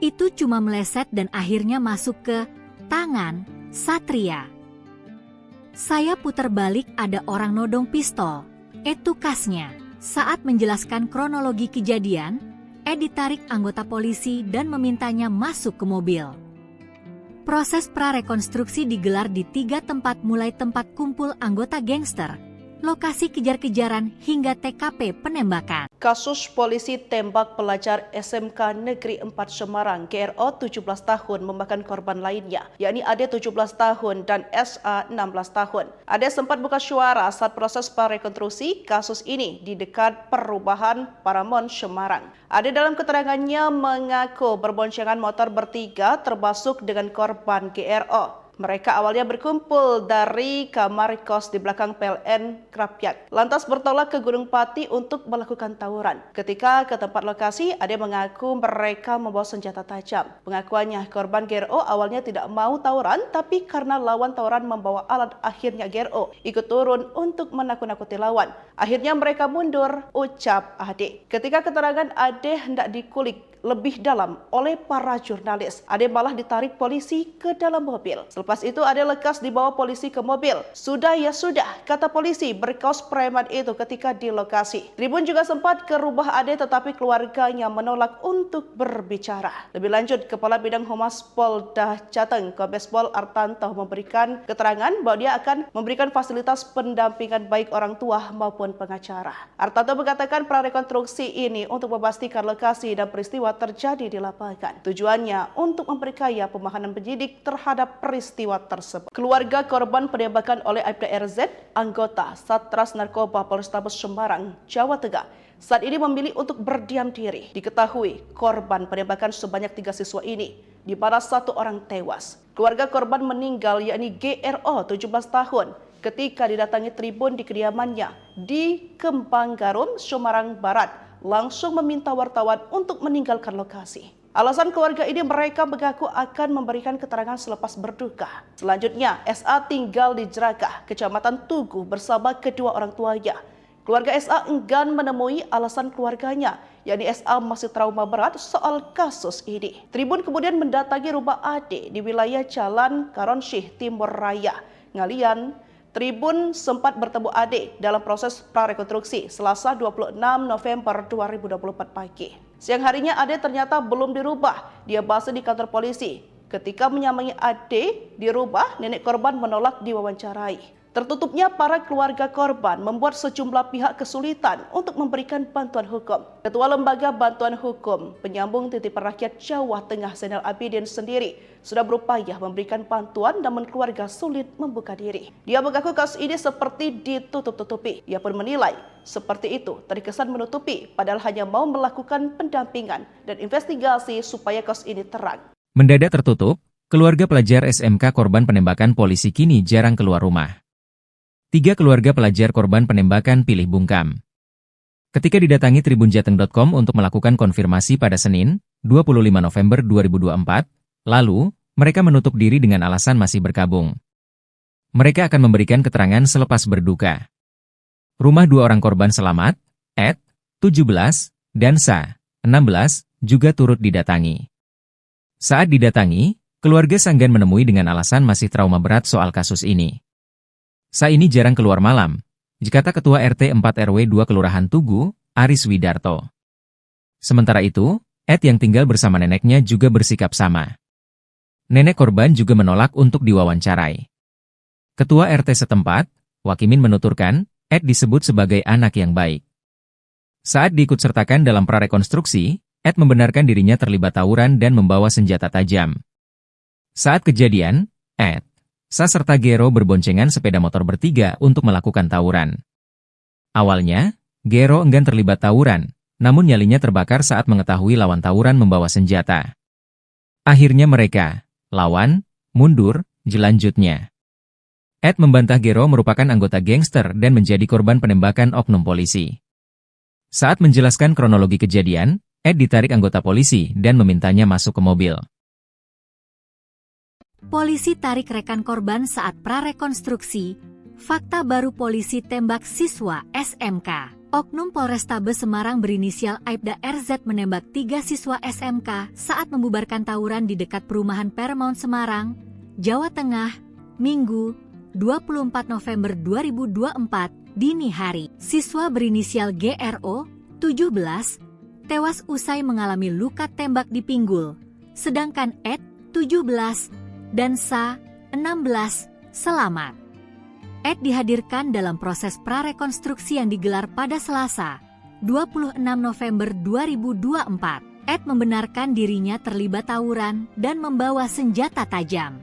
Itu cuma meleset dan akhirnya masuk ke tangan Satria. Saya putar balik ada orang nodong pistol. Itu kasnya. Saat menjelaskan kronologi kejadian, Ed ditarik anggota polisi dan memintanya masuk ke mobil. Proses prarekonstruksi digelar di 3 tempat mulai tempat kumpul anggota gangster, lokasi kejar-kejaran hingga TKP penembakan. Kasus polisi tembak pelajar SMK Negeri 4 Semarang GRO 17 tahun memakan korban lainnya, yakni Ade 17 tahun dan SA 16 tahun. Ade sempat buka suara saat proses prarekonstruksi kasus ini di dekat perumahan Paramount Semarang. Ade dalam keterangannya mengaku berboncengan motor bertiga termasuk dengan korban GRO. Mereka awalnya berkumpul dari kamar kos di belakang PLN Krapyak, lantas bertolak ke Gunung Pati untuk melakukan tawuran. Ketika ke tempat lokasi, Ade mengaku mereka membawa senjata tajam. Pengakuannya, korban GRO awalnya tidak mau tawuran, tapi karena lawan tawuran membawa alat, akhirnya GRO ikut turun untuk menakut-nakuti lawan. Akhirnya mereka mundur, ucap Ade. Ketika keterangan Ade hendak dikulik lebih dalam oleh para jurnalis, Ade malah ditarik polisi ke dalam mobil. Selepas itu Ade lekas dibawa polisi ke mobil. Sudah ya sudah, kata polisi berkaos preman itu ketika di lokasi. Tribun juga sempat ke rumah Ade tetapi keluarganya menolak untuk berbicara. Lebih lanjut, Kepala Bidang Humas Polda Jateng, Kombes Pol Artanto memberikan keterangan bahwa dia akan memberikan fasilitas pendampingan baik orang tua maupun pengacara. Artanto mengatakan prarekonstruksi ini untuk memastikan lokasi dan peristiwa terjadi di lapangan. Tujuannya untuk memperkaya pemahaman penyidik terhadap peristiwa tersebut. Keluarga korban penembakan oleh Aibda RZ, anggota Satres Narkoba Polrestabes Semarang, Jawa Tengah, saat ini memilih untuk berdiam diri. Diketahui korban penembakan sebanyak 3 siswa ini, di mana 1 orang tewas. Keluarga korban meninggal yakni GRO 17 tahun ketika didatangi Tribun di kediamannya di Kembang Garum, Semarang Barat, langsung meminta wartawan untuk meninggalkan lokasi. Alasan keluarga ini mereka mengaku akan memberikan keterangan selepas berduka. Selanjutnya, SA tinggal di Jerakah, Kecamatan Tugu bersama kedua orang tuanya. Keluarga SA enggan menemui alasan keluarganya, yakni SA masih trauma berat soal kasus ini. Tribun kemudian mendatangi rumah Ade di wilayah Jalan Karonsyih Timur Raya, Ngalian. Tribun sempat bertemu Ade dalam proses prarekonstruksi Selasa 26 November 2024 pagi. Siang harinya Ade ternyata belum dirubah. Dia bahas di kantor polisi. Ketika menyambangi Ade di rumah, nenek korban menolak diwawancarai. Tertutupnya para keluarga korban membuat sejumlah pihak kesulitan untuk memberikan bantuan hukum. Ketua Lembaga Bantuan Hukum Penyambung Titipan Rakyat Jawa Tengah Zainal Abidin sendiri sudah berupaya memberikan bantuan namun keluarga sulit membuka diri. Dia mengaku kasus ini seperti ditutup-tutupi. Ia pun menilai seperti itu terkesan menutupi padahal hanya mau melakukan pendampingan dan investigasi supaya kasus ini terang. Mendadak tertutup, keluarga pelajar SMK korban penembakan polisi kini jarang keluar rumah. 3 keluarga pelajar korban penembakan pilih bungkam. Ketika didatangi tribunjateng.com untuk melakukan konfirmasi pada Senin, 25 November 2024, lalu, mereka menutup diri dengan alasan masih berkabung. Mereka akan memberikan keterangan selepas berduka. Rumah 2 orang korban selamat, Ed, 17, dan Sa, 16, juga turut didatangi. Saat didatangi, keluarga Sanggan menemui dengan alasan masih trauma berat soal kasus ini. Sa ini jarang keluar malam, kata Ketua RT 4 RW 2 Kelurahan Tugu, Aris Widarto. Sementara itu, Ed yang tinggal bersama neneknya juga bersikap sama. Nenek korban juga menolak untuk diwawancarai. Ketua RT setempat, Wakimin menuturkan, Ed disebut sebagai anak yang baik. Saat diikutsertakan dalam prarekonstruksi, Ed membenarkan dirinya terlibat tawuran dan membawa senjata tajam. Saat kejadian, Ed, Sa serta Gero berboncengan sepeda motor bertiga untuk melakukan tawuran. Awalnya, Gero enggan terlibat tawuran, namun nyalinya terbakar saat mengetahui lawan tawuran membawa senjata. Akhirnya mereka, lawan, mundur, jelanjutnya. Ed membantah Gero merupakan anggota gangster dan menjadi korban penembakan oknum polisi. Saat menjelaskan kronologi kejadian, Ed ditarik anggota polisi dan memintanya masuk ke mobil. Polisi tarik rekan korban saat prarekonstruksi. Fakta baru polisi tembak siswa SMK. Oknum Polrestabes Semarang berinisial Aibda RZ menembak 3 siswa SMK saat membubarkan tawuran di dekat perumahan Paramount Semarang, Jawa Tengah, Minggu, 24 November 2024, dini hari. Siswa berinisial GRO, 17, tewas usai mengalami luka tembak di pinggul, sedangkan Ed, 17, dan Sa, 16, selamat. Ed dihadirkan dalam proses prarekonstruksi yang digelar pada Selasa, 26 November 2024. Ed membenarkan dirinya terlibat tawuran dan membawa senjata tajam.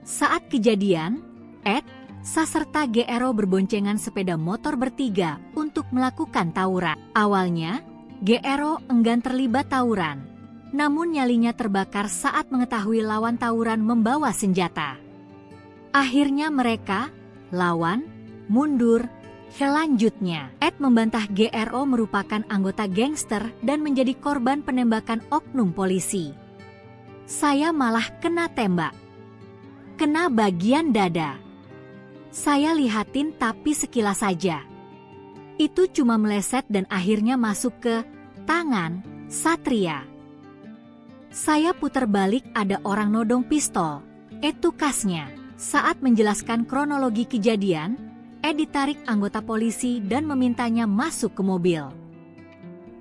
Saat kejadian, Ed, Sa serta GRO berboncengan sepeda motor bertiga untuk melakukan tawuran. Awalnya, GRO enggan terlibat tawuran. Namun nyalinya terbakar saat mengetahui lawan tawuran membawa senjata. Akhirnya mereka, lawan, mundur, selanjutnya. Ed membantah GRO merupakan anggota gangster dan menjadi korban penembakan oknum polisi. Saya malah kena tembak. Kena bagian dada. Saya lihatin tapi sekilas saja. Itu cuma meleset dan akhirnya masuk ke tangan Satria. Saya putar balik ada orang nodong pistol. Etukasnya, saat menjelaskan kronologi kejadian, Ed ditarik anggota polisi dan memintanya masuk ke mobil.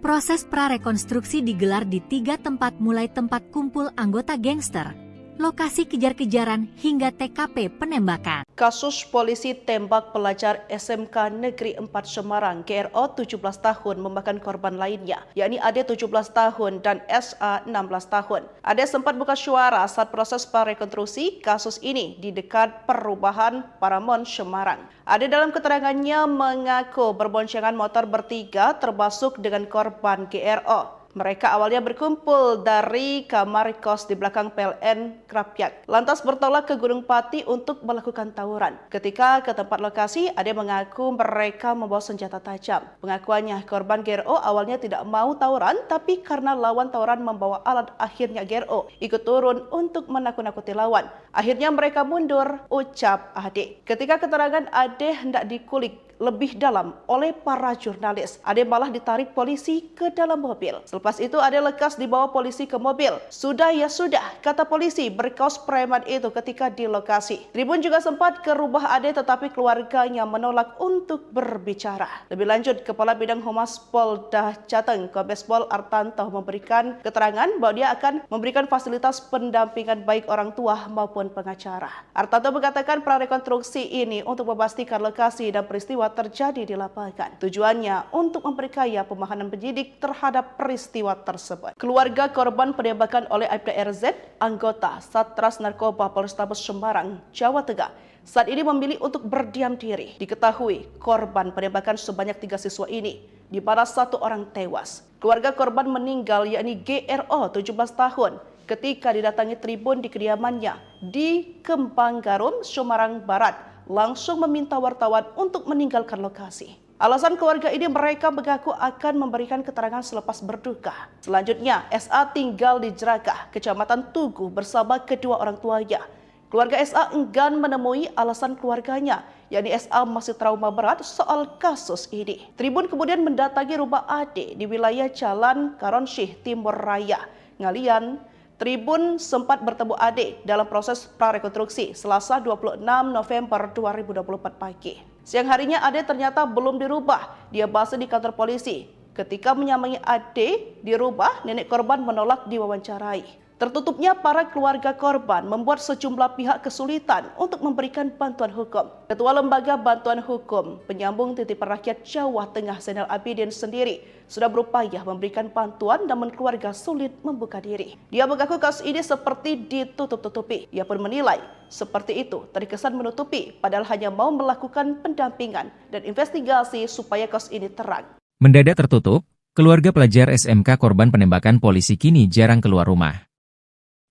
Proses prarekonstruksi digelar di 3 tempat mulai tempat kumpul anggota gangster, lokasi kejar-kejaran hingga TKP penembakan. Kasus polisi tembak pelajar SMK Negeri 4 Semarang GRO 17 tahun memakan korban lainnya, yakni Ade 17 tahun dan SA 16 tahun. Ade sempat buka suara saat proses prarekonstruksi kasus ini di dekat perubahan Paramount Semarang. Ade dalam keterangannya mengaku berboncengan motor bertiga termasuk dengan korban GRO. Mereka awalnya berkumpul dari kamar kos di belakang PLN Krapyak, lantas bertolak ke Gunung Pati untuk melakukan tawuran. Ketika ke tempat lokasi, Ade mengaku mereka membawa senjata tajam. Pengakuannya, korban GRO awalnya tidak mau tawuran, tapi karena lawan tawuran membawa alat, akhirnya GRO ikut turun untuk menakut-nakuti lawan. Akhirnya mereka mundur, ucap Ade. Ketika keterangan Ade hendak dikulik lebih dalam oleh para jurnalis, Ade malah ditarik polisi ke dalam mobil. Selepas itu Ade lekas dibawa polisi ke mobil. Sudah ya sudah, kata polisi berkaos preman itu ketika di lokasi. Tribun juga sempat ke rumah Ade tetapi keluarganya menolak untuk berbicara. Lebih lanjut, Kepala Bidang Humas Polda Jateng, Kombes Pol Artanto memberikan keterangan bahwa dia akan memberikan fasilitas pendampingan baik orang tua maupun pengacara. Artanto mengatakan prarekonstruksi ini untuk memastikan lokasi dan peristiwa terjadi di lapangan. Tujuannya untuk memperkaya pemahaman penyidik terhadap peristiwa tersebut. Keluarga korban penembakan oleh Aibda RZ, anggota Satres Narkoba Polrestabes Semarang, Jawa Tengah, saat ini memilih untuk berdiam diri. Diketahui korban penembakan sebanyak 3 siswa ini, di mana 1 orang tewas. Keluarga korban meninggal yakni GRO 17 tahun ketika didatangi tribun di kediamannya di Kembang Garum, Semarang Barat, langsung meminta wartawan untuk meninggalkan lokasi. Alasan keluarga ini, mereka mengaku akan memberikan keterangan selepas berduka. Selanjutnya, SA tinggal di Jerakah, Kecamatan Tugu bersama kedua orang tuanya. Keluarga SA enggan menemui alasan keluarganya, yakni SA masih trauma berat soal kasus ini. Tribun kemudian mendatangi rumah Ade di wilayah Jalan Karonsyih Timur Raya, Ngalian. Tribun sempat bertemu Ade dalam proses prarekonstruksi Selasa 26 November 2024 pagi. Siang harinya Ade ternyata belum dirubah. Dia bahas di kantor polisi. Ketika menyamai Ade di rumah, nenek korban menolak diwawancarai. Tertutupnya para keluarga korban membuat sejumlah pihak kesulitan untuk memberikan bantuan hukum. Ketua Lembaga Bantuan Hukum Penyambung Titipan Rakyat Jawa Tengah Zainal Abidin sendiri sudah berupaya memberikan bantuan namun keluarga sulit membuka diri. Dia mengaku kasus ini seperti ditutup-tutupi. Ia pun menilai seperti itu terkesan menutupi padahal hanya mau melakukan pendampingan dan investigasi supaya kasus ini terang. Mendadak tertutup, keluarga pelajar SMK korban penembakan polisi kini jarang keluar rumah.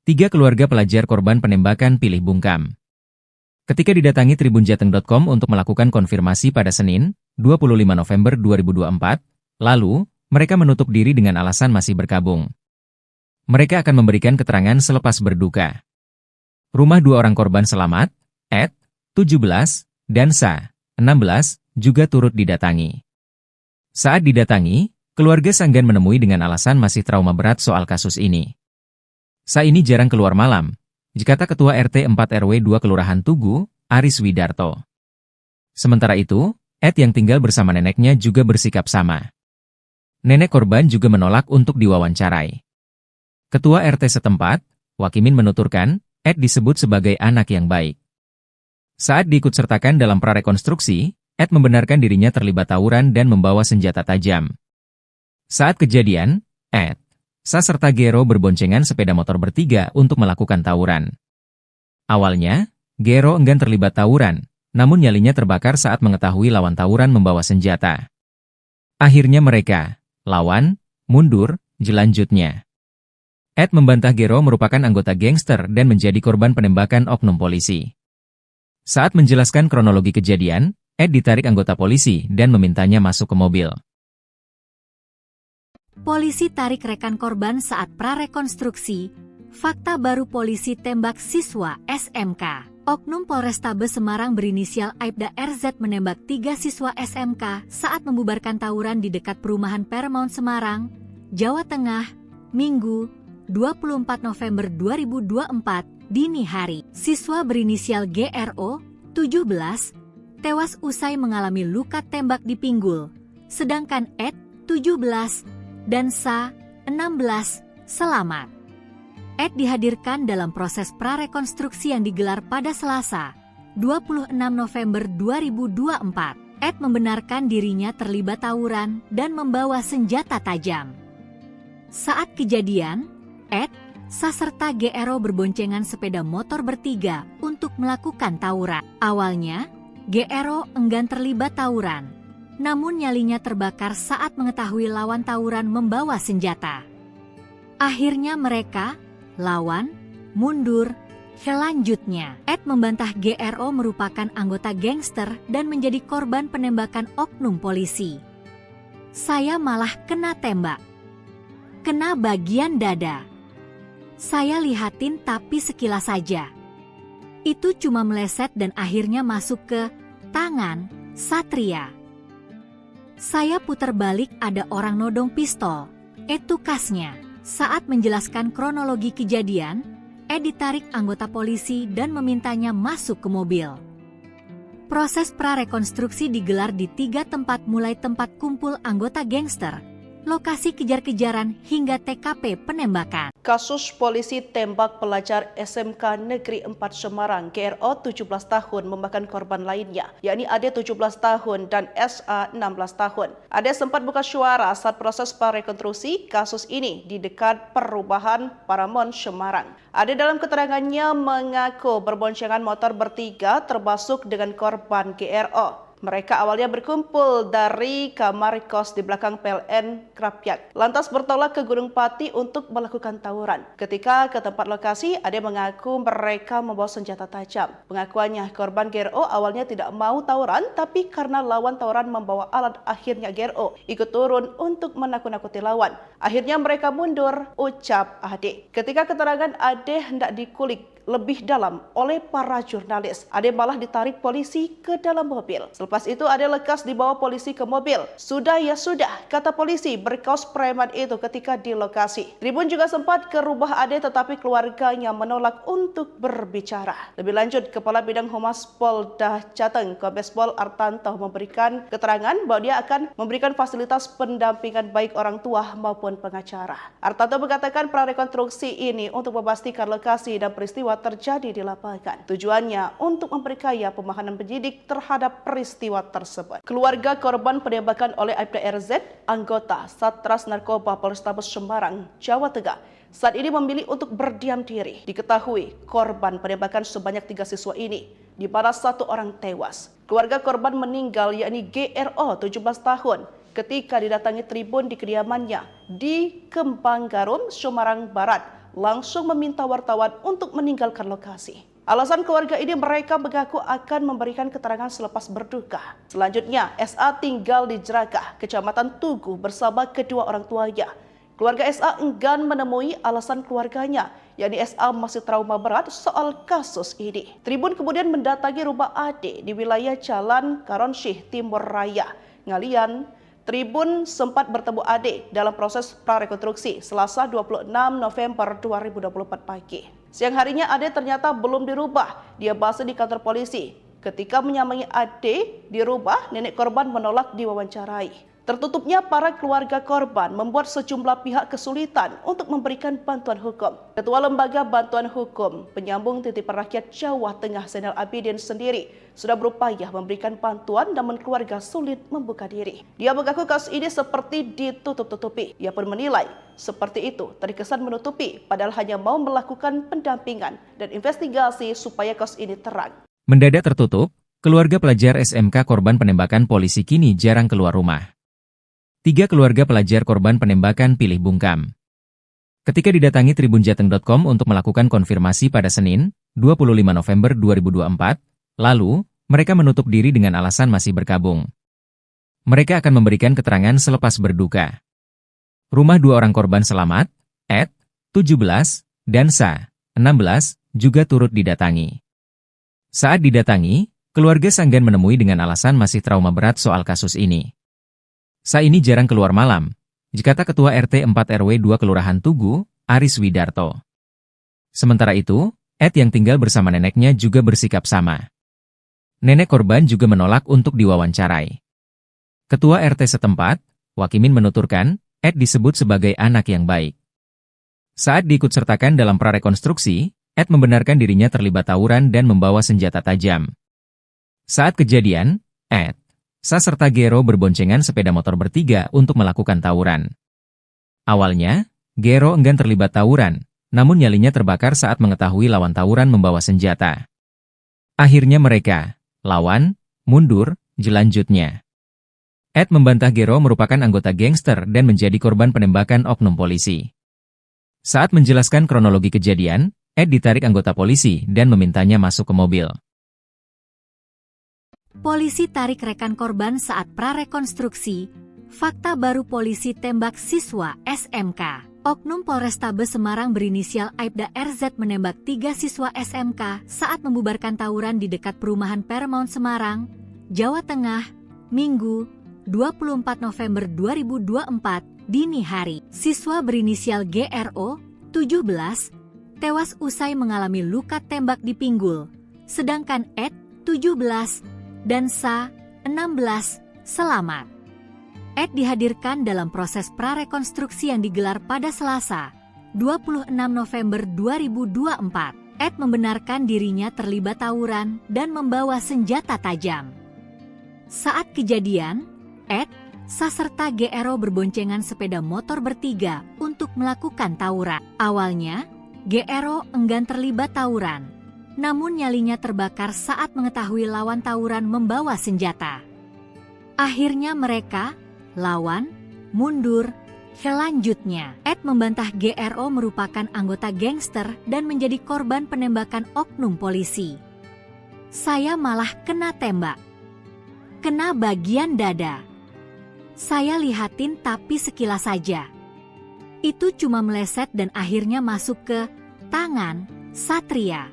3 keluarga pelajar korban penembakan pilih bungkam. Ketika didatangi tribunjateng.com untuk melakukan konfirmasi pada Senin, 25 November 2024, lalu, mereka menutup diri dengan alasan masih berkabung. Mereka akan memberikan keterangan selepas berduka. Rumah 2 orang korban selamat, Ed, 17, dan Sa, 16, juga turut didatangi. Saat didatangi, keluarga Sanggan menemui dengan alasan masih trauma berat soal kasus ini. Sa ini jarang keluar malam, kata Ketua RT 4 RW 2 Kelurahan Tugu, Aris Widarto. Sementara itu, Ed yang tinggal bersama neneknya juga bersikap sama. Nenek korban juga menolak untuk diwawancarai. Ketua RT setempat, Wakimin menuturkan, Ed disebut sebagai anak yang baik. Saat diikutsertakan dalam prarekonstruksi, Ed membenarkan dirinya terlibat tawuran dan membawa senjata tajam. Saat kejadian, Ed, Sa serta Gero berboncengan sepeda motor bertiga untuk melakukan tawuran. Awalnya, Gero enggan terlibat tawuran, namun nyalinya terbakar saat mengetahui lawan tawuran membawa senjata. Akhirnya mereka, lawan, mundur, jelanjutnya. Ed membantah Gero merupakan anggota gangster dan menjadi korban penembakan oknum polisi. Saat menjelaskan kronologi kejadian, Ed ditarik anggota polisi dan memintanya masuk ke mobil. Polisi tarik rekan korban saat prarekonstruksi. Fakta baru polisi tembak siswa SMK. Oknum Polrestabes Semarang berinisial Aibda RZ menembak 3 siswa SMK saat membubarkan tawuran di dekat perumahan Paramount Semarang, Jawa Tengah, Minggu, 24 November 2024, dini hari. Siswa berinisial GRO, 17, tewas usai mengalami luka tembak di pinggul, sedangkan Ed, 17, dan Sa, 16, selamat. Ed dihadirkan dalam proses prarekonstruksi yang digelar pada Selasa, 26 November 2024. Ed membenarkan dirinya terlibat tawuran dan membawa senjata tajam. Saat kejadian, Ed, Sa serta GRO berboncengan sepeda motor bertiga untuk melakukan tawuran. Awalnya, GRO enggan terlibat tawuran, namun nyalinya terbakar saat mengetahui lawan tawuran membawa senjata. Akhirnya mereka lawan, mundur. Selanjutnya, Ed membantah GRO merupakan anggota gangster dan menjadi korban penembakan oknum polisi. Saya malah kena tembak. Kena bagian dada. Saya lihatin tapi sekilas saja. Itu cuma meleset dan akhirnya masuk ke tangan Satria. Saya putar balik ada orang nodong pistol. Itu kasnya. Saat menjelaskan kronologi kejadian, Ed ditarik anggota polisi dan memintanya masuk ke mobil. Proses prarekonstruksi digelar di 3 tempat mulai tempat kumpul anggota gangster, lokasi kejar-kejaran hingga TKP penembakan. Kasus polisi tembak pelajar SMK Negeri 4 Semarang GRO 17 tahun memakan korban lainnya, yakni Ade 17 tahun dan SA 16 tahun. Ade sempat buka suara saat proses prarekonstruksi kasus ini di dekat perubahan Paramount Semarang. Ade dalam keterangannya mengaku berboncengan motor bertiga termasuk dengan korban GRO. Mereka awalnya berkumpul dari kamar kos di belakang PLN Krapyak, lantas bertolak ke Gunung Pati untuk melakukan tawuran. Ketika ke tempat lokasi, Ade mengaku mereka membawa senjata tajam. Pengakuannya, korban GRO awalnya tidak mau tawuran, tapi karena lawan tawuran membawa alat, akhirnya GRO ikut turun untuk menakut-nakuti lawan. Akhirnya mereka mundur, ucap Ade. Ketika keterangan Ade hendak dikulik lebih dalam oleh para jurnalis, Ade malah ditarik polisi ke dalam mobil. Selepas itu Ade lekas dibawa polisi ke mobil. Sudah ya sudah, kata polisi berkaos preman itu ketika di lokasi. Tribun juga sempat ke rumah Ade tetapi keluarganya menolak untuk berbicara. Lebih lanjut, Kepala Bidang Humas Polda Jateng, Kombes Pol Artanto memberikan keterangan bahwa dia akan memberikan fasilitas pendampingan baik orang tua maupun pengacara. Artanto mengatakan prarekonstruksi ini untuk memastikan lokasi dan peristiwa terjadi di lapangan. Tujuannya untuk memperkaya pemahaman penyidik terhadap peristiwa tersebut. Keluarga korban penembakan oleh Aibda RZ, anggota Satras Narkoba Polrestabes Semarang, Jawa Tengah, saat ini memilih untuk berdiam diri. Diketahui korban penembakan sebanyak 3 siswa ini, di mana 1 orang tewas. Keluarga korban meninggal yakni GRO 17 tahun ketika didatangi tribun di kediamannya di Kembang Garum, Semarang Barat, langsung meminta wartawan untuk meninggalkan lokasi. Alasan keluarga ini, mereka mengaku akan memberikan keterangan selepas berduka. Selanjutnya, SA tinggal di Jerakah, Kecamatan Tugu bersama kedua orang tuanya. Keluarga SA enggan menemui alasan keluarganya, yakni SA masih trauma berat soal kasus ini. Tribun kemudian mendatangi rumah Ade di wilayah Jalan Karonsyih Timur Raya, Ngalian. Tribun sempat bertemu Ade dalam proses prarekonstruksi Selasa 26 November 2024 pagi. Siang harinya Ade ternyata belum dirubah. Dia bahas di kantor polisi. Ketika menyamai Ade di rumah, nenek korban menolak diwawancarai. Tertutupnya para keluarga korban membuat sejumlah pihak kesulitan untuk memberikan bantuan hukum. Ketua Lembaga Bantuan Hukum Penyambung Titipan Rakyat Jawa Tengah Zainal Abidin sendiri sudah berupaya memberikan bantuan namun keluarga sulit membuka diri. Dia mengaku kasus ini seperti ditutup-tutupi. Ia pun menilai seperti itu terkesan menutupi padahal hanya mau melakukan pendampingan dan investigasi supaya kasus ini terang. Mendadak tertutup, keluarga pelajar SMK korban penembakan polisi kini jarang keluar rumah. 3 keluarga pelajar korban penembakan pilih bungkam. Ketika didatangi tribunjateng.com untuk melakukan konfirmasi pada Senin, 25 November 2024, lalu, mereka menutup diri dengan alasan masih berkabung. Mereka akan memberikan keterangan selepas berduka. Rumah 2 orang korban selamat, Ed, 17, dan Sa, 16, juga turut didatangi. Saat didatangi, keluarga Sanggan menemui dengan alasan masih trauma berat soal kasus ini. Sa ini jarang keluar malam, kata Ketua RT 4 RW 2 Kelurahan Tugu, Aris Widarto. Sementara itu, Ed yang tinggal bersama neneknya juga bersikap sama. Nenek korban juga menolak untuk diwawancarai. Ketua RT setempat, Wakimin menuturkan, Ed disebut sebagai anak yang baik. Saat diikutsertakan dalam prarekonstruksi, Ed membenarkan dirinya terlibat tawuran dan membawa senjata tajam. Saat kejadian, Ed, Sa serta Gero berboncengan sepeda motor bertiga untuk melakukan tawuran. Awalnya, Gero enggan terlibat tawuran, namun nyalinya terbakar saat mengetahui lawan tawuran membawa senjata. Akhirnya mereka lawan, mundur, jelanjutnya. Ed membantah Gero merupakan anggota gangster dan menjadi korban penembakan oknum polisi. Saat menjelaskan kronologi kejadian, Ed ditarik anggota polisi dan memintanya masuk ke mobil. Polisi tarik rekan korban saat prarekonstruksi. Fakta baru polisi tembak siswa SMK. Oknum Polrestabes Semarang berinisial Aibda RZ menembak 3 siswa SMK saat membubarkan tawuran di dekat perumahan Paramount Semarang, Jawa Tengah, Minggu, 24 November 2024, dini hari. Siswa berinisial GRO, 17, tewas usai mengalami luka tembak di pinggul, sedangkan Ed, 17, dan Sa, 16, selamat. Ed dihadirkan dalam proses prarekonstruksi yang digelar pada Selasa, 26 November 2024. Ed membenarkan dirinya terlibat tawuran dan membawa senjata tajam. Saat kejadian, Ed, Sa serta GRO berboncengan sepeda motor bertiga untuk melakukan tawuran. Awalnya, GRO enggan terlibat tawuran, namun nyalinya terbakar saat mengetahui lawan tawuran membawa senjata. Akhirnya mereka lawan, mundur, selanjutnya. Ed membantah GRO merupakan anggota gangster dan menjadi korban penembakan oknum polisi. Saya malah kena tembak. Kena bagian dada. Saya lihatin tapi sekilas saja. Itu cuma meleset dan akhirnya masuk ke tangan Satria.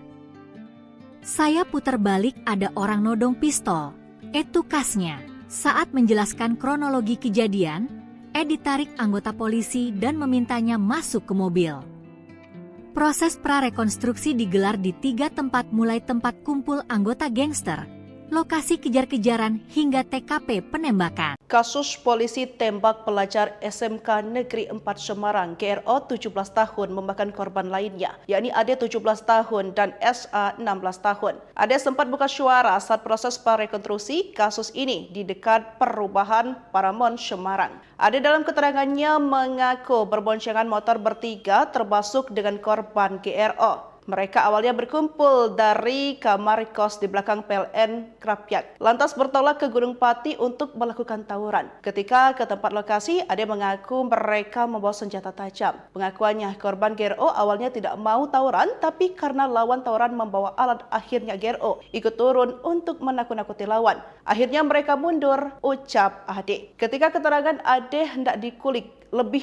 Saya putar balik ada orang nodong pistol. Itu kasnya. Saat menjelaskan kronologi kejadian, Ed ditarik anggota polisi dan memintanya masuk ke mobil. Proses prarekonstruksi digelar di 3 tempat mulai tempat kumpul anggota gangster, lokasi kejar-kejaran hingga TKP penembakan. Kasus polisi tembak pelajar SMK Negeri 4 Semarang GRO 17 tahun memakan korban lainnya, yakni Ade 17 tahun dan SA 16 tahun. Ade sempat buka suara saat proses prarekonstruksi kasus ini di dekat perumahan Paramount Semarang. Ade dalam keterangannya mengaku berboncengan motor bertiga termasuk dengan korban GRO. Mereka awalnya berkumpul dari kamar kos di belakang PLN Krapyak, lantas bertolak ke Gunung Pati untuk melakukan tawuran. Ketika ke tempat lokasi, Ade mengaku mereka membawa senjata tajam. Pengakuannya, korban GRO awalnya tidak mau tawuran, tapi karena lawan tawuran membawa alat, akhirnya GRO ikut turun untuk menakut-nakuti lawan. Akhirnya mereka mundur, ucap Ade. Ketika keterangan Ade hendak dikulik lebih